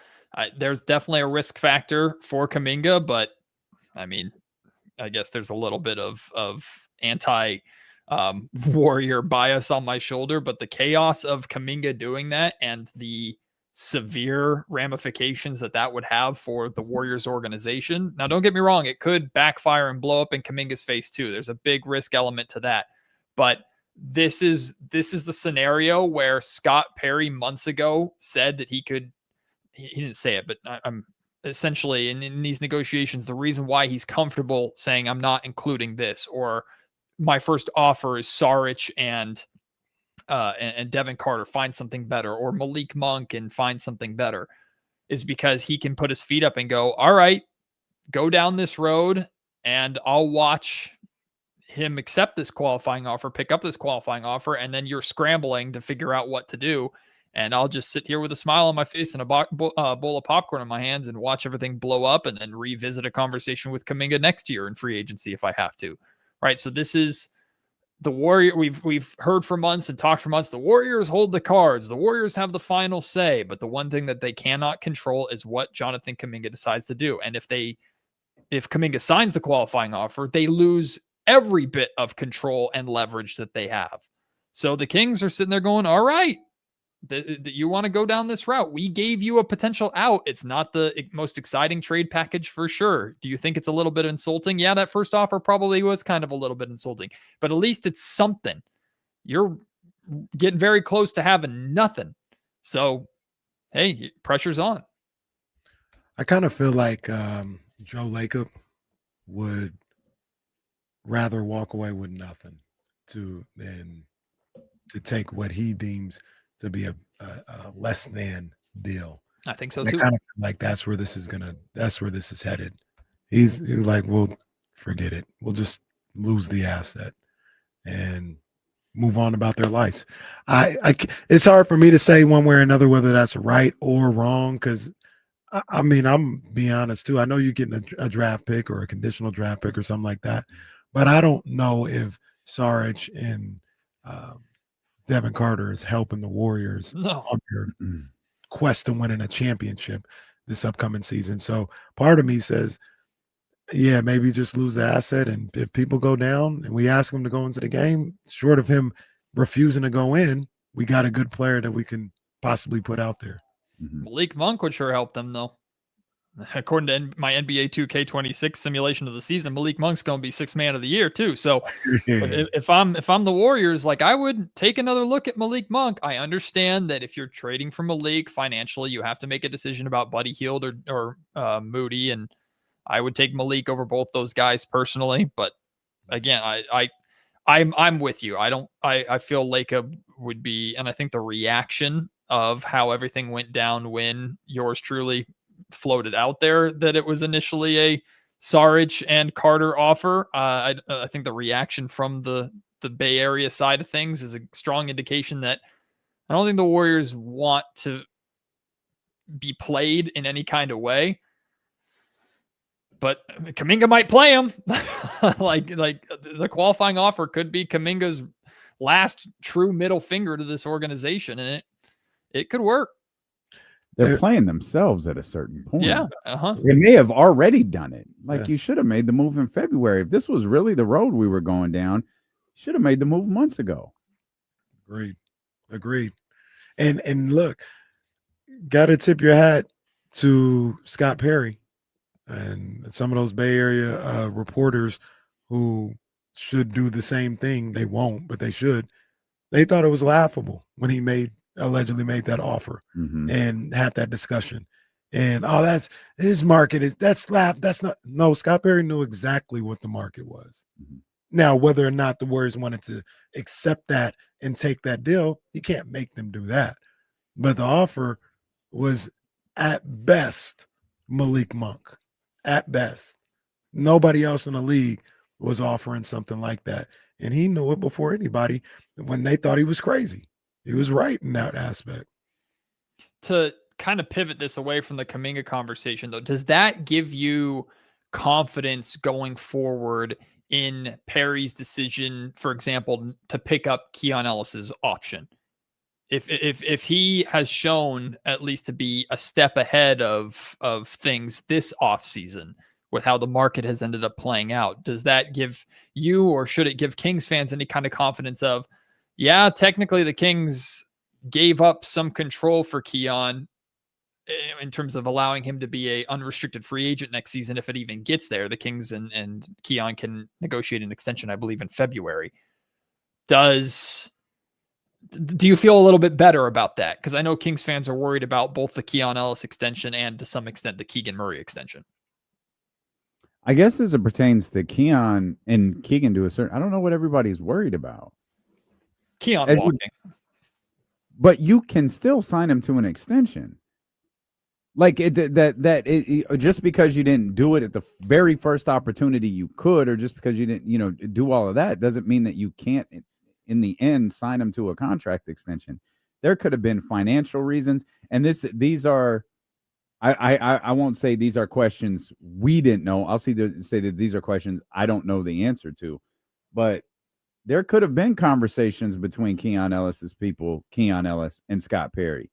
there's definitely a risk factor for Kuminga, but I mean, I guess there's a little bit of anti Warrior bias on my shoulder, but the chaos of Kuminga doing that and the severe ramifications that would have for the Warriors organization. Now, don't get me wrong, it could backfire and blow up in Kuminga's face too. There's a big risk element to that, but this is the scenario where Scott Perry months ago said that he didn't say it, but I'm essentially in these negotiations, the reason why he's comfortable saying I'm not including this, or my first offer is Saric and Devin Carter, find something better, or Malik Monk and find something better, is because he can put his feet up and go, all right, go down this road and I'll watch him accept this qualifying offer, pick up this qualifying offer, and then you're scrambling to figure out what to do. And I'll just sit here with a smile on my face and a bowl of popcorn in my hands and watch everything blow up and then revisit a conversation with Kuminga next year in free agency if I have to. Right. So this is the Warrior. We've heard for months and talked for months. The Warriors hold the cards. The Warriors have the final say. But the one thing that they cannot control is what Jonathan Kuminga decides to do. And if Kuminga signs the qualifying offer, they lose every bit of control and leverage that they have. So the Kings are sitting there going, all right, that you want to go down this route. We gave you a potential out. It's not the most exciting trade package for sure. Do you think it's a little bit insulting? Yeah, that first offer probably was kind of a little bit insulting, but at least it's something. You're getting very close to having nothing. So, hey, pressure's on. I kind of feel like Joe Lacob would rather walk away with nothing than to take what he deems to be a less than deal. I think so and too. I kind of feel like that's where this is headed. He's like, well, forget it. We'll just lose the asset and move on about their lives. It's hard for me to say one way or another whether that's right or wrong, because I mean, I'm being honest too. I know you're getting a draft pick or a conditional draft pick or something like that, but I don't know if Saric and Devin Carter is helping the Warriors on their quest to winning a championship this upcoming season. So part of me says, yeah, maybe just lose the asset. And if people go down and we ask them to go into the game, short of him refusing to go in, we got a good player that we can possibly put out there. Malik Monk would sure help them, though. According to my NBA 2K26 simulation of the season, Malik Monk's going to be sixth man of the year too. So if I'm the Warriors, like, I would take another look at Malik Monk. I understand that if you're trading for Malik financially, you have to make a decision about Buddy Hield or Moody, and I would take Malik over both those guys personally. But again, I'm with you. I feel Lacob would be, and I think the reaction of how everything went down when yours truly floated out there that it was initially a Saric and Carter offer. I think the reaction from the Bay Area side of things is a strong indication that I don't think the Warriors want to be played in any kind of way. But Kuminga might play him. like the qualifying offer could be Kuminga's last true middle finger to this organization, and it could work. They're playing themselves at a certain point. Yeah. They may have already done it. Like, you should have made the move in February. If this was really the road we were going down, you should have made the move months ago. Agreed. And look, got to tip your hat to Scott Perry and some of those Bay Area reporters who should do the same thing. They won't, but they should. They thought it was laughable when he made allegedly made that offer Mhm. and had that discussion. And that's his market is that's slap. That's not no. Scott Perry knew exactly what the market was. Mhm. Now, whether or not the Warriors wanted to accept that and take that deal, you can't make them do that. But the offer was at best Malik Monk. At best. Nobody else in the league was offering something like that. And he knew it before anybody when they thought he was crazy. He was right in that aspect. To kind of pivot this away from the Kuminga conversation, though, does that give you confidence going forward in Perry's decision, for example, to pick up Keon Ellis's option? If he has shown at least to be a step ahead of things this offseason with how the market has ended up playing out, does that give you, or should it give Kings fans any kind of confidence of, yeah, technically the Kings gave up some control for Keon in terms of allowing him to be a unrestricted free agent next season if it even gets there? The Kings and Keon can negotiate an extension, I believe, in February. Do you feel a little bit better about that? Because I know Kings fans are worried about both the Keon Ellis extension and to some extent the Keegan Murray extension. I guess as it pertains to Keon and Keegan to a certain, I don't know what everybody's worried about. Keon walking. But you can still sign him to an extension. Like just because you didn't do it at the very first opportunity you could, or just because you didn't, do all of that, doesn't mean that you can't, in the end, sign him to a contract extension. There could have been financial reasons, and these are, I won't say these are questions we didn't know. I'll say that these are questions I don't know the answer to, but there could have been conversations between Keon Ellis, and Scott Perry.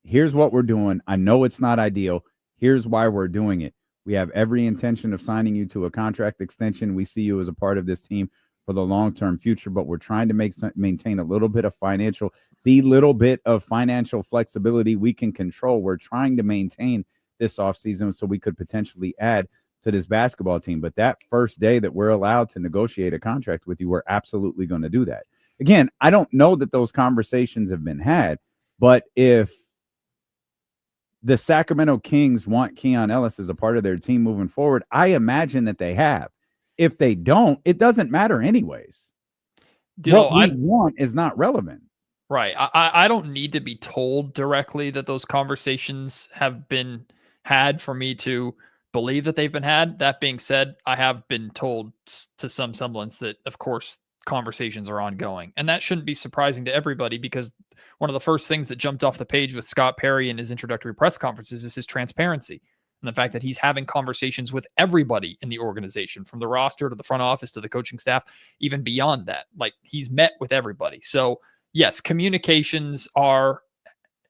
Here's what we're doing. I know it's not ideal. Here's why we're doing it. We have every intention of signing you to a contract extension. We see you as a part of this team for the long-term future, but we're trying to maintain the little bit of financial flexibility we can control. We're trying to maintain this offseason so we could potentially add to this basketball team. But that first day that we're allowed to negotiate a contract with you, we're absolutely going to do that. Again, I don't know that those conversations have been had, but if the Sacramento Kings want Keon Ellis as a part of their team moving forward, I imagine that they have. If they don't, it doesn't matter anyways. What we want is not relevant. Right. I don't need to be told directly that those conversations have been had for me to believe that they've been had. That being said, I have been told to some semblance that, of course, conversations are ongoing. And that shouldn't be surprising to everybody, because one of the first things that jumped off the page with Scott Perry in his introductory press conferences is his transparency and the fact that he's having conversations with everybody in the organization, from the roster to the front office to the coaching staff, even beyond that. Like, he's met with everybody. So yes, communications are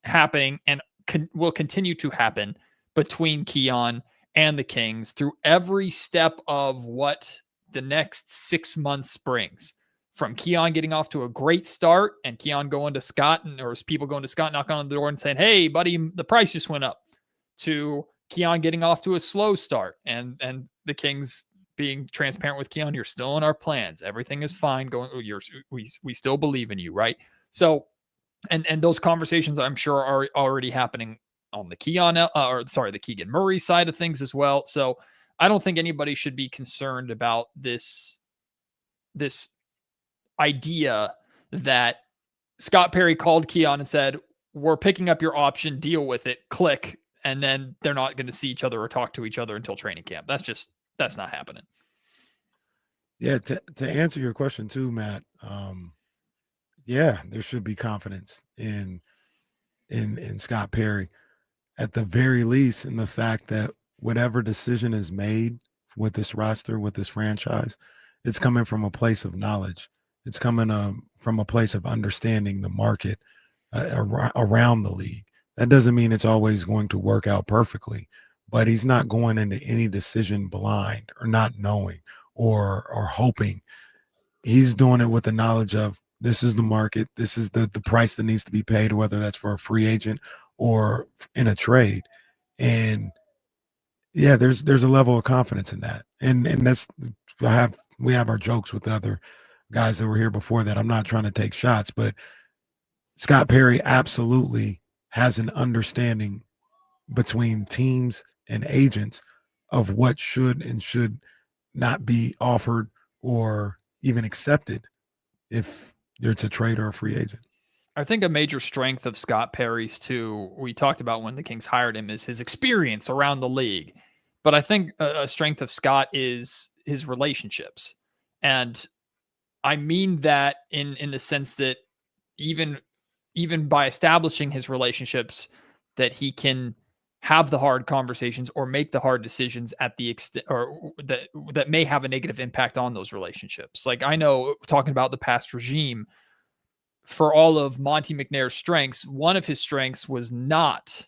happening and will continue to happen between Keon and the Kings through every step of what the next 6 months brings. From Keon getting off to a great start and Keon going to Scott, or people going to Scott, knocking on the door and saying, "Hey, buddy, the price just went up," to Keon getting off to a slow start and the Kings being transparent with Keon, "You're still in our plans. Everything is fine. We still believe in you," right? So, and those conversations I'm sure are already happening on the the Keegan Murray side of things as well. So I don't think anybody should be concerned about this idea that Scott Perry called Keon and said, "We're picking up your option, deal with it, click," and then they're not going to see each other or talk to each other until training camp. That's not happening. Yeah, to answer your question too, Matt, yeah, there should be confidence in Scott Perry, at the very least, in the fact that whatever decision is made with this roster, with this franchise, it's coming from a place of knowledge. It's coming from a place of understanding the market around the league. That doesn't mean it's always going to work out perfectly, but he's not going into any decision blind or not knowing or hoping. He's doing it with the knowledge of, this is the market, this is the price that needs to be paid, whether that's for a free agent or in a trade. And yeah, there's a level of confidence in that. And that's, we have our jokes with the other guys that were here before that. I'm not trying to take shots, but Scott Perry absolutely has an understanding between teams and agents of what should and should not be offered or even accepted if you're to trade or a free agent. I think a major strength of Scott Perry's too, we talked about when the Kings hired him, is his experience around the league. But I think a strength of Scott is his relationships. And I mean that in the sense that even by establishing his relationships, that he can have the hard conversations or make the hard decisions at the extent, or that may have a negative impact on those relationships. Like, I know, talking about the past regime, for all of Monty McNair's strengths, one of his strengths was not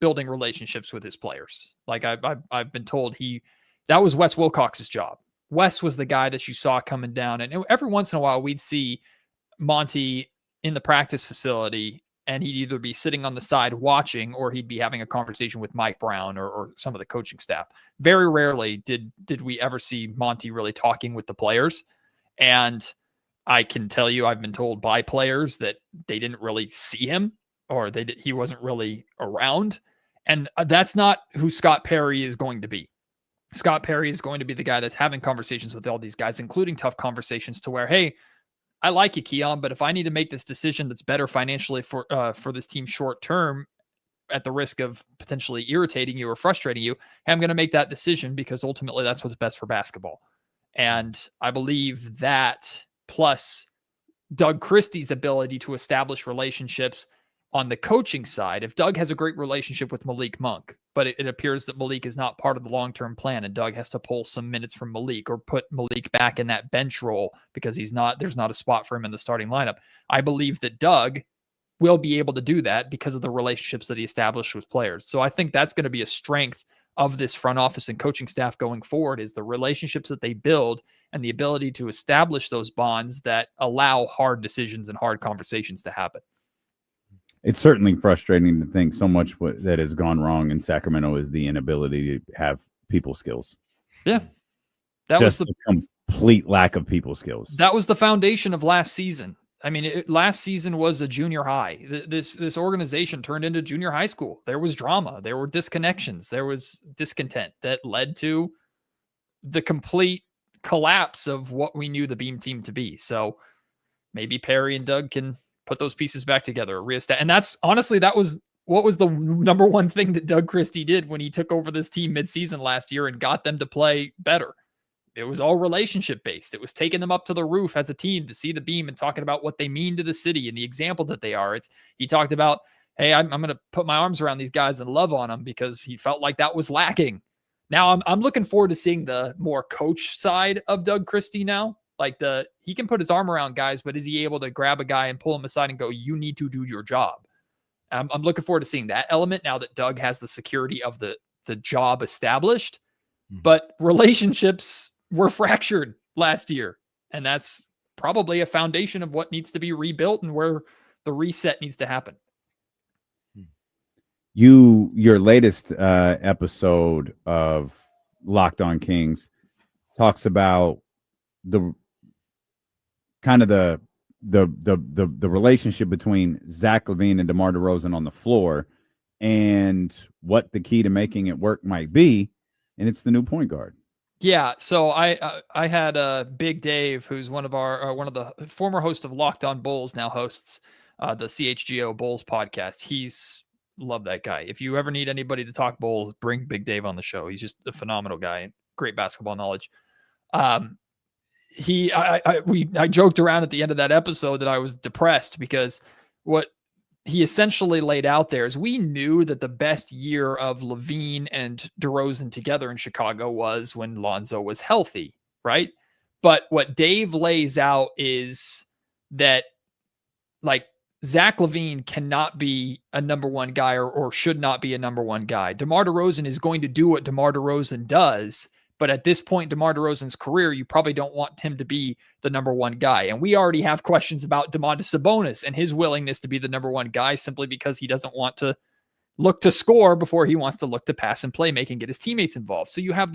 building relationships with his players. Like, I've been told that was Wes Wilcox's job. Wes was the guy that you saw coming down, and every once in a while we'd see Monty in the practice facility, and he'd either be sitting on the side watching, or he'd be having a conversation with Mike Brown or some of the coaching staff. Very rarely did we ever see Monty really talking with the players. And I can tell you, I've been told by players that they didn't really see him, or he wasn't really around. And that's not who Scott Perry is going to be. Scott Perry is going to be the guy that's having conversations with all these guys, including tough conversations to where, hey, I like you, Keon, but if I need to make this decision that's better financially for this team short term, at the risk of potentially irritating you or frustrating you, hey, I'm going to make that decision because ultimately that's what's best for basketball. And I believe that, plus Doug Christie's ability to establish relationships on the coaching side. If Doug has a great relationship with Malik Monk, but it appears that Malik is not part of the long-term plan, and Doug has to pull some minutes from Malik or put Malik back in that bench role because there's not a spot for him in the starting lineup. I believe that Doug will be able to do that because of the relationships that he established with players. So I think that's going to be a strength of this front office and coaching staff going forward, is the relationships that they build and the ability to establish those bonds that allow hard decisions and hard conversations to happen. It's certainly frustrating to think so much that has gone wrong in Sacramento is the inability to have people skills. Yeah. That Just was the complete lack of people skills. That was the foundation of last season. I mean, last season was a junior high. This organization turned into junior high school. There was drama. There were disconnections. There was discontent that led to the complete collapse of what we knew the Beam team to be. So maybe Perry and Doug can put those pieces back together. And that's honestly, that was what was the number one thing that Doug Christie did when he took over this team midseason last year and got them to play better. It was all relationship based. It was taking them up to the roof as a team to see the Beam and talking about what they mean to the city and the example that they are. He talked about, hey, I'm going to put my arms around these guys and love on them, because he felt like that was lacking. Now I'm looking forward to seeing the more coach side of Doug Christie now. Like he can put his arm around guys, but is he able to grab a guy and pull him aside and go, you need to do your job? I'm looking forward to seeing that element now that Doug has the security of the job established. But relationships were fractured last year, and that's probably a foundation of what needs to be rebuilt and where the reset needs to happen. Your latest episode of Locked On Kings talks about the kind of the relationship between Zach LaVine and DeMar DeRozan on the floor, and what the key to making it work might be, and it's the new point guard. Yeah, so I had Big Dave, who's one of the former hosts of Locked On Bulls, now hosts the CHGO Bulls podcast. He's love that guy. If you ever need anybody to talk Bulls, bring Big Dave on the show. He's just a phenomenal guy, great basketball knowledge. I joked around at the end of that episode that I was depressed because what he essentially laid out there is we knew that the best year of LaVine and DeRozan together in Chicago was when Lonzo was healthy, right? But what Dave lays out is that, like, Zach LaVine cannot be a number one guy or should not be a number one guy. DeMar DeRozan is going to do what DeMar DeRozan does. But at this point, DeMar DeRozan's career, you probably don't want him to be the number one guy. And we already have questions about Domantas Sabonis and his willingness to be the number one guy simply because he doesn't want to look to score before he wants to look to pass and play, make and get his teammates involved. So you have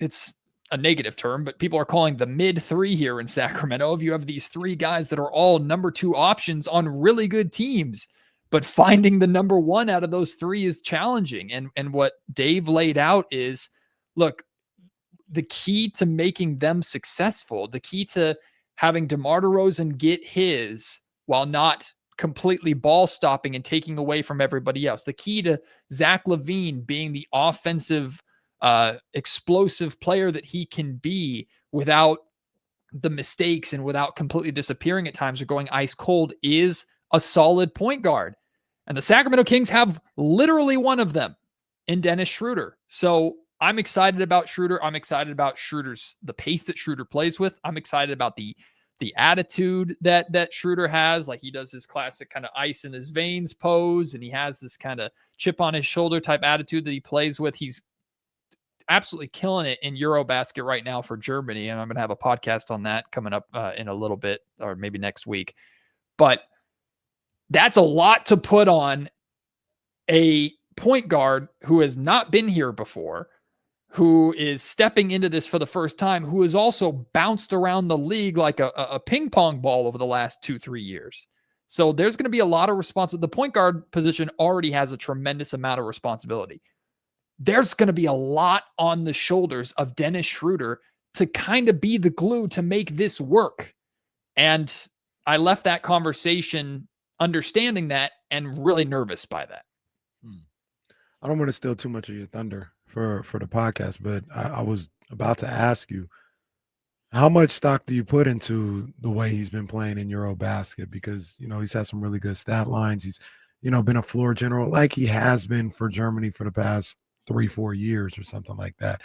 it's a negative term, but people are calling the mid three here in Sacramento. If you have these three guys that are all number 2 options on really good teams, but finding the number 1 out of those 3 is challenging. And what Dave laid out is, look, the key to making them successful, the key to having DeMar DeRozan get his while not completely ball stopping and taking away from everybody else, the key to Zach LaVine being the offensive explosive player that he can be without the mistakes and without completely disappearing at times or going ice cold, is a solid point guard. And the Sacramento Kings have literally one of them in Dennis Schroeder. So I'm excited about Schroeder. I'm excited about the pace that Schroeder plays with. I'm excited about the attitude that Schroeder has. Like, he does his classic kind of ice in his veins pose, and he has this kind of chip on his shoulder type attitude that he plays with. He's absolutely killing it in Eurobasket right now for Germany. And I'm going to have a podcast on that coming up in a little bit, or maybe next week. But that's a lot to put on a point guard who has not been here before, who is stepping into this for the first time, who has also bounced around the league like a ping pong ball over the last 2-3 years. So there's going to be a lot of responsibility. The point guard position already has a tremendous amount of responsibility. There's going to be a lot on the shoulders of Dennis Schroeder to kind of be the glue to make this work. And I left that conversation understanding that and really nervous by that. I don't want to steal too much of your thunder for the podcast, but I was about to ask you, how much stock do you put into the way he's been playing in Eurobasket? Because, he's had some really good stat lines. He's, been a floor general like he has been for Germany for the past 3-4 years or something like that.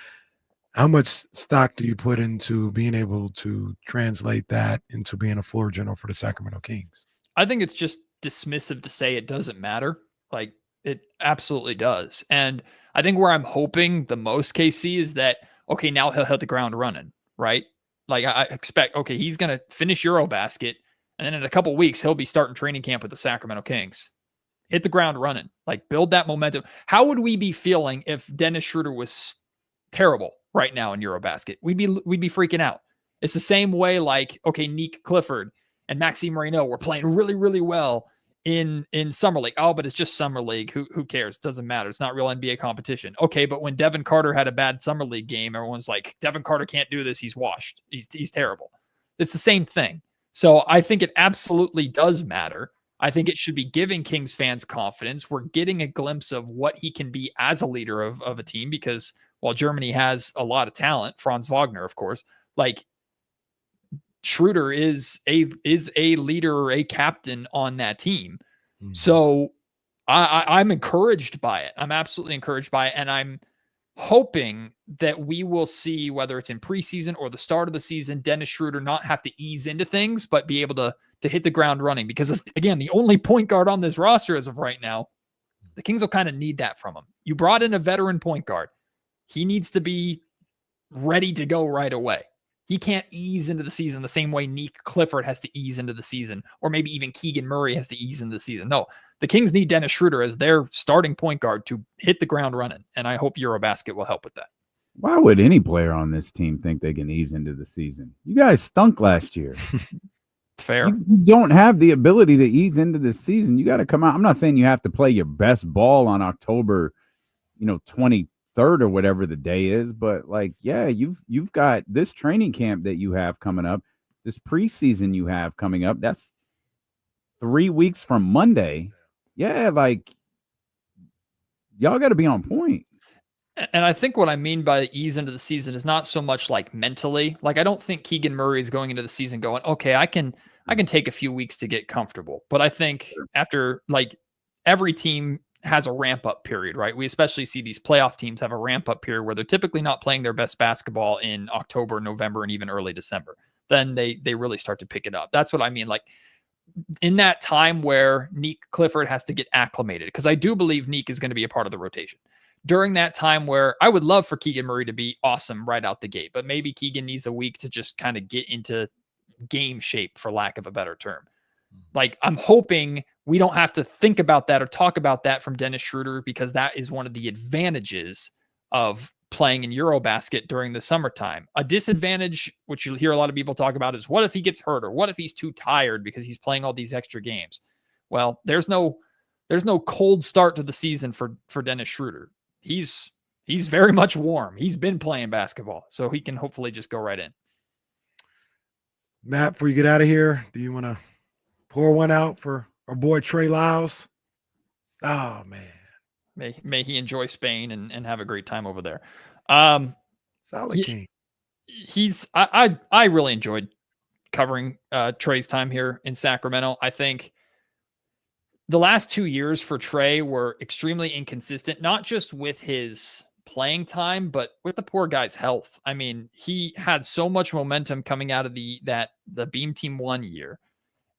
How much stock do you put into being able to translate that into being a floor general for the Sacramento Kings? I think it's just dismissive to say it doesn't matter. Like, it absolutely does. And I think where I'm hoping the most, KC, is that, okay, now he'll hit the ground running, right? Like, I expect, okay, he's going to finish Eurobasket, and then in a couple weeks, he'll be starting training camp with the Sacramento Kings. Hit the ground running, like, build that momentum. How would we be feeling if Dennis Schroeder was terrible right now in Eurobasket? We'd be freaking out. It's the same way, like, okay, Nick Clifford and Maxime Reynaud were playing really, really well in Summer League. Oh, but it's just Summer League. Who cares? It doesn't matter. It's not real NBA competition. Okay, but when Devin Carter had a bad Summer League game, everyone's like, Devin Carter can't do this. He's washed. He's terrible. It's the same thing. So I think it absolutely does matter. I think it should be giving Kings fans confidence. We're getting a glimpse of what he can be as a leader of a team, because while Germany has a lot of talent, Franz Wagner, of course, like, Schroeder is a leader or a captain on that team. Mm-hmm. So I'm encouraged by it. I'm absolutely encouraged by it. And I'm hoping that we will see, whether it's in preseason or the start of the season, Dennis Schroeder not have to ease into things, but be able to hit the ground running. Because, again, the only point guard on this roster as of right now, the Kings will kind of need that from him. You brought in a veteran point guard. He needs to be ready to go right away. He can't ease into the season the same way Nick Clifford has to ease into the season, or maybe even Keegan Murray has to ease into the season. No, the Kings need Dennis Schroeder as their starting point guard to hit the ground running, and I hope Eurobasket will help with that. Why would any player on this team think they can ease into the season? You guys stunk last year. Fair. You don't have the ability to ease into the season. You got to come out. I'm not saying you have to play your best ball on October, 23rd or whatever the day is, but like, yeah, you've got this training camp that you have coming up, this preseason you have coming up. That's 3 weeks from Monday. Yeah, like, y'all got to be on point. And I think what I mean by ease into the season is not so much like mentally. Like, I don't think Keegan Murray is going into the season going, okay, I can take a few weeks to get comfortable. But I think after, like, every team has a ramp up period, right? We especially see these playoff teams have a ramp up period where they're typically not playing their best basketball in October, November, and even early December. Then they really start to pick it up. That's what I mean. Like, in that time where Nick Clifford has to get acclimated, because I do believe Nick is going to be a part of the rotation. During that time where I would love for Keegan Murray to be awesome right out the gate, but maybe Keegan needs a week to just kind of get into game shape, for lack of a better term. Like, I'm hoping we don't have to think about that or talk about that from Dennis Schroeder, because that is one of the advantages of playing in Eurobasket during the summertime. A disadvantage, which you'll hear a lot of people talk about, is what if he gets hurt or what if he's too tired because he's playing all these extra games? Well, there's no cold start to the season for Dennis Schroeder. He's very much warm. He's been playing basketball, so he can hopefully just go right in. Matt, before you get out of here, do you want to pour one out for our boy Trey Lyles? Oh man, may he enjoy Spain and have a great time over there. Solid king. I really enjoyed covering Trey's time here in Sacramento. I think the last 2 years for Trey were extremely inconsistent, not just with his playing time, but with the poor guy's health. I mean, he had so much momentum coming out of the Beam Team 1 year.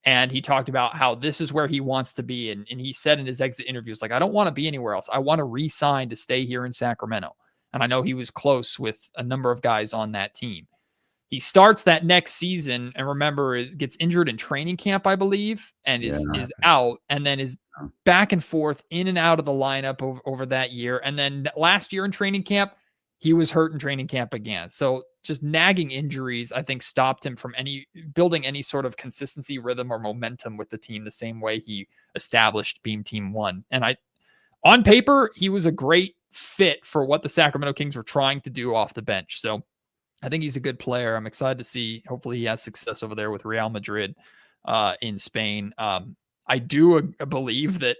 And he talked about how this is where he wants to be. And he said in his exit interviews, like, I don't want to be anywhere else. I want to re-sign to stay here in Sacramento. And I know he was close with a number of guys on that team. He starts that next season and gets injured in training camp, I believe, and is out, and then is back and forth in and out of the lineup over that year. And then last year in training camp, he was hurt in training camp again. So just nagging injuries, I think, stopped him from building any sort of consistency, rhythm, or momentum with the team the same way he established Beam Team 1. And on paper, he was a great fit for what the Sacramento Kings were trying to do off the bench. So I think he's a good player. I'm excited to see. Hopefully he has success over there with Real Madrid in Spain. I do believe that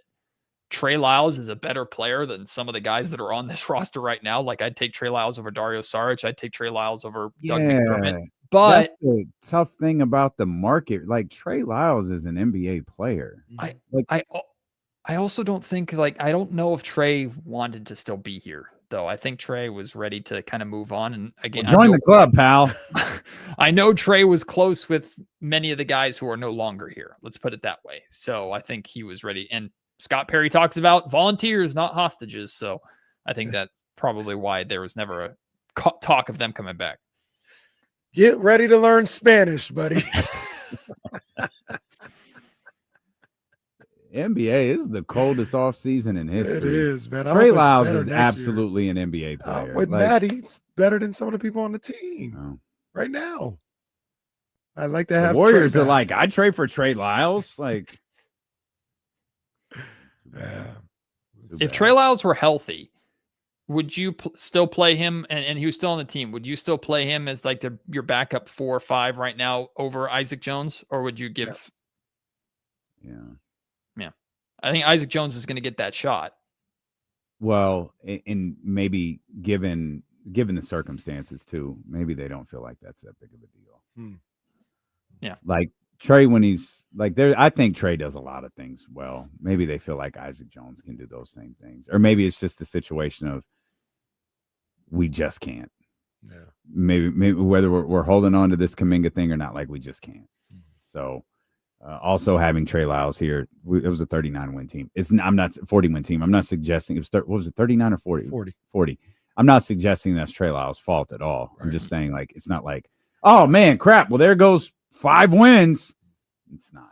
Trey Lyles is a better player than some of the guys that are on this roster right now. Like, I'd take Trey Lyles over Dario Saric. I'd take Trey Lyles over Doug McDermott. But that's the tough thing about the market. Like, Trey Lyles is an NBA player. I also don't think, I don't know if Trey wanted to still be here, though. I think Trey was ready to kind of move on. And again, join the club, pal. I know Trey was close with many of the guys who are no longer here. Let's put it that way. So I think he was ready. And Scott Perry talks about volunteers, not hostages. So I think that's probably why there was never a talk of them coming back. Get ready to learn Spanish, buddy. NBA is the coldest offseason in history. It is, man. Trey Lyles is absolutely an NBA player. With Maddie's better than some of the people on the team right now. I'd like to have the Warriors are like, I'd trade for Trey Lyles. Like, if Trey Lyles were healthy, would you still play him? And he was still on the team. Would you still play him as like your backup 4 or 5 right now over Isaac Jones, or would you give? Yes. Yeah. I think Isaac Jones is going to get that shot. Well, and maybe given the circumstances too, maybe they don't feel like that's that big of a deal. Yeah. Like Trey, when he's like there, I think Trey does a lot of things well. Maybe they feel like Isaac Jones can do those same things. Or maybe it's just a situation of we just can't. Yeah. Maybe whether we're holding on to this Kuminga thing or not, like we just can't. So also having Trey Lyles here, it was a 39-win team. I'm not 40-win team. I'm not suggesting it was what was it, 39 or 40? 40. I'm not suggesting that's Trey Lyles' fault at all. Right. I'm just saying, like, it's not like, oh man, crap. Well, there goes 5 wins. It's not.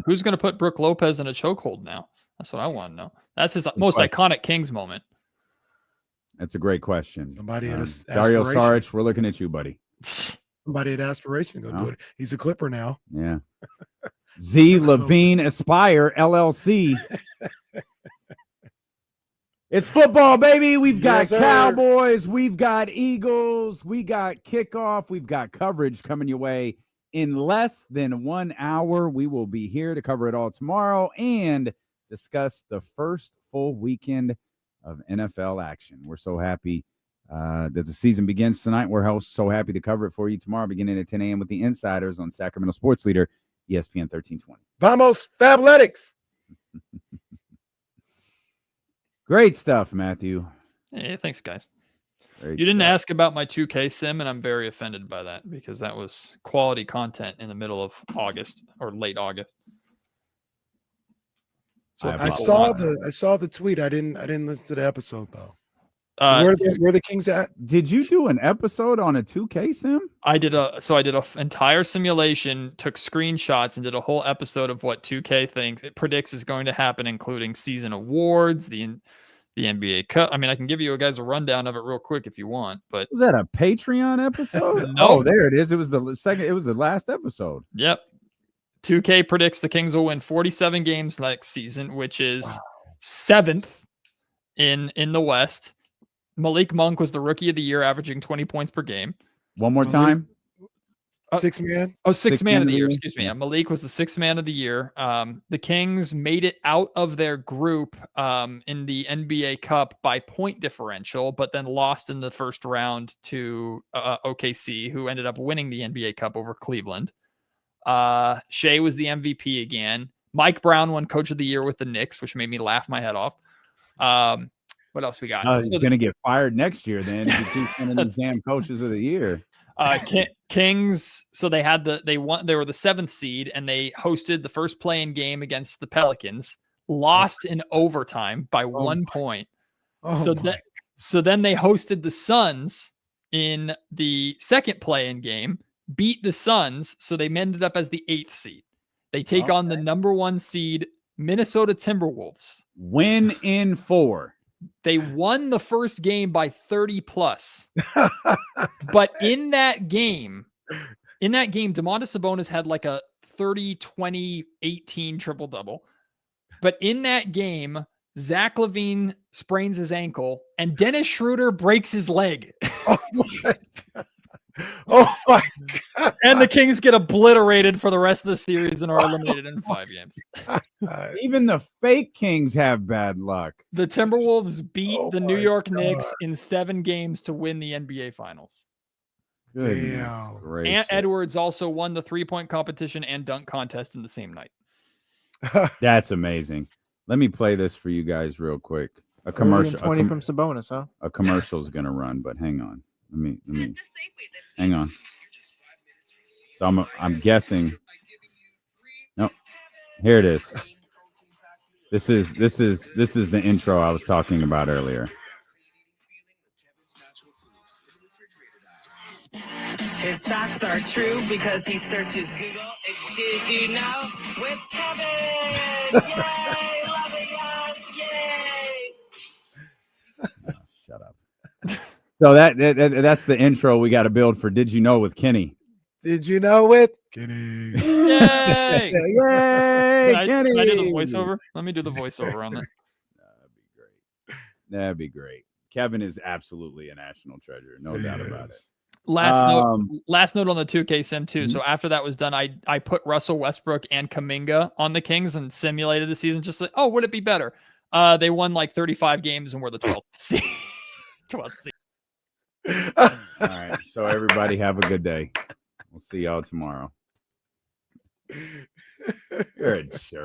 Who's going to put Brook Lopez in a chokehold now? That's what I want to know. That's his most iconic Kings moment. That's a great question. Somebody had Dario Saric, we're looking at you, buddy. Somebody had aspiration to go do it. He's a Clipper now. Yeah. Z Levine Aspire LLC. It's football, baby. We've got Cowboys. We've got Eagles. We got kickoff. We've got coverage coming your way in less than 1 hour. We will be here to cover it all tomorrow and discuss the first full weekend of NFL action. We're so happy that the season begins tonight. We're so happy to cover it for you tomorrow, beginning at 10 a.m. with the Insiders on Sacramento Sports Leader, ESPN 1320. Vamos, Fabletics. Great stuff, Matthew. Hey, thanks, guys. Great you didn't stuff. ask about my 2K sim, and I'm very offended by that because that was quality content in the middle of August or late August. I saw the tweet. I didn't listen to the episode though. Where the Kings at? Did you do an episode on a 2K sim? I did an entire simulation, took screenshots, and did a whole episode of what 2K thinks it predicts is going to happen, including season awards, the the NBA Cup. I mean, I can give you guys a rundown of it real quick if you want, but Was that a Patreon episode? No. Oh, there it is. It was the second. It was the last episode. Yep. 2K predicts the Kings will win 47 games next season, which is 7th in the West. Malik Monk was the rookie of the year, averaging 20 points per game. One more time. Sixth man. Oh, sixth man of the year. Excuse me. Malik was the sixth man of the year. The Kings made it out of their group in the NBA Cup by point differential, but then lost in the first round to OKC, who ended up winning the NBA Cup over Cleveland. Shea was the MVP again. Mike Brown won Coach of the Year with the Knicks, which made me laugh my head off. What else we got? He's going to get fired next year then if he keeps winning these damn Coaches of the Year. Kings, so they were the 7th seed, and they hosted the first play-in game against the Pelicans, lost in overtime by 1 point. So then they hosted the Suns in the second play-in game, beat the Suns, so they ended up as the 8th seed. They take on the number 1 seed Minnesota Timberwolves. Win in 4. They won the first game by 30 plus. But in that game, Domantas Sabonis had like a 30, 20, 18 triple-double. But in that game, Zach LaVine sprains his ankle and Dennis Schroeder breaks his leg. Oh my God. Oh my God. And the Kings get obliterated for the rest of the series and are eliminated in 5 games. Even the fake Kings have bad luck. The Timberwolves beat the New York Knicks in 7 games to win the NBA Finals. Damn. Ant Edwards also won the 3-point competition and dunk contest in the same night. That's amazing. Let me play this for you guys real quick. A commercial. 20 from Sabonis, huh? A commercial is going to run, but hang on. Let me hang on. So I'm guessing. No, here it is. This is the intro I was talking about earlier. His facts are true because he searches Google. Did you know? With Kevin! Yay! Loving us! Yay! Shut up. So that's the intro we got to build for Did You Know with Kenny. Did you know it? Kenny. Yay! Yay! Kenny. Can I do the voiceover? Let me do the voiceover on that. That'd be great. That'd be great. Kevin is absolutely a national treasure. No doubt about it. Last note on the 2K sim too. So after that was done, I put Russell Westbrook and Kuminga on the Kings and simulated the season. Just like, oh, would it be better? They won like 35 games and were the 12th seed. 12th seed. All right. So everybody have a good day. We'll see y'all tomorrow. Good. Sure.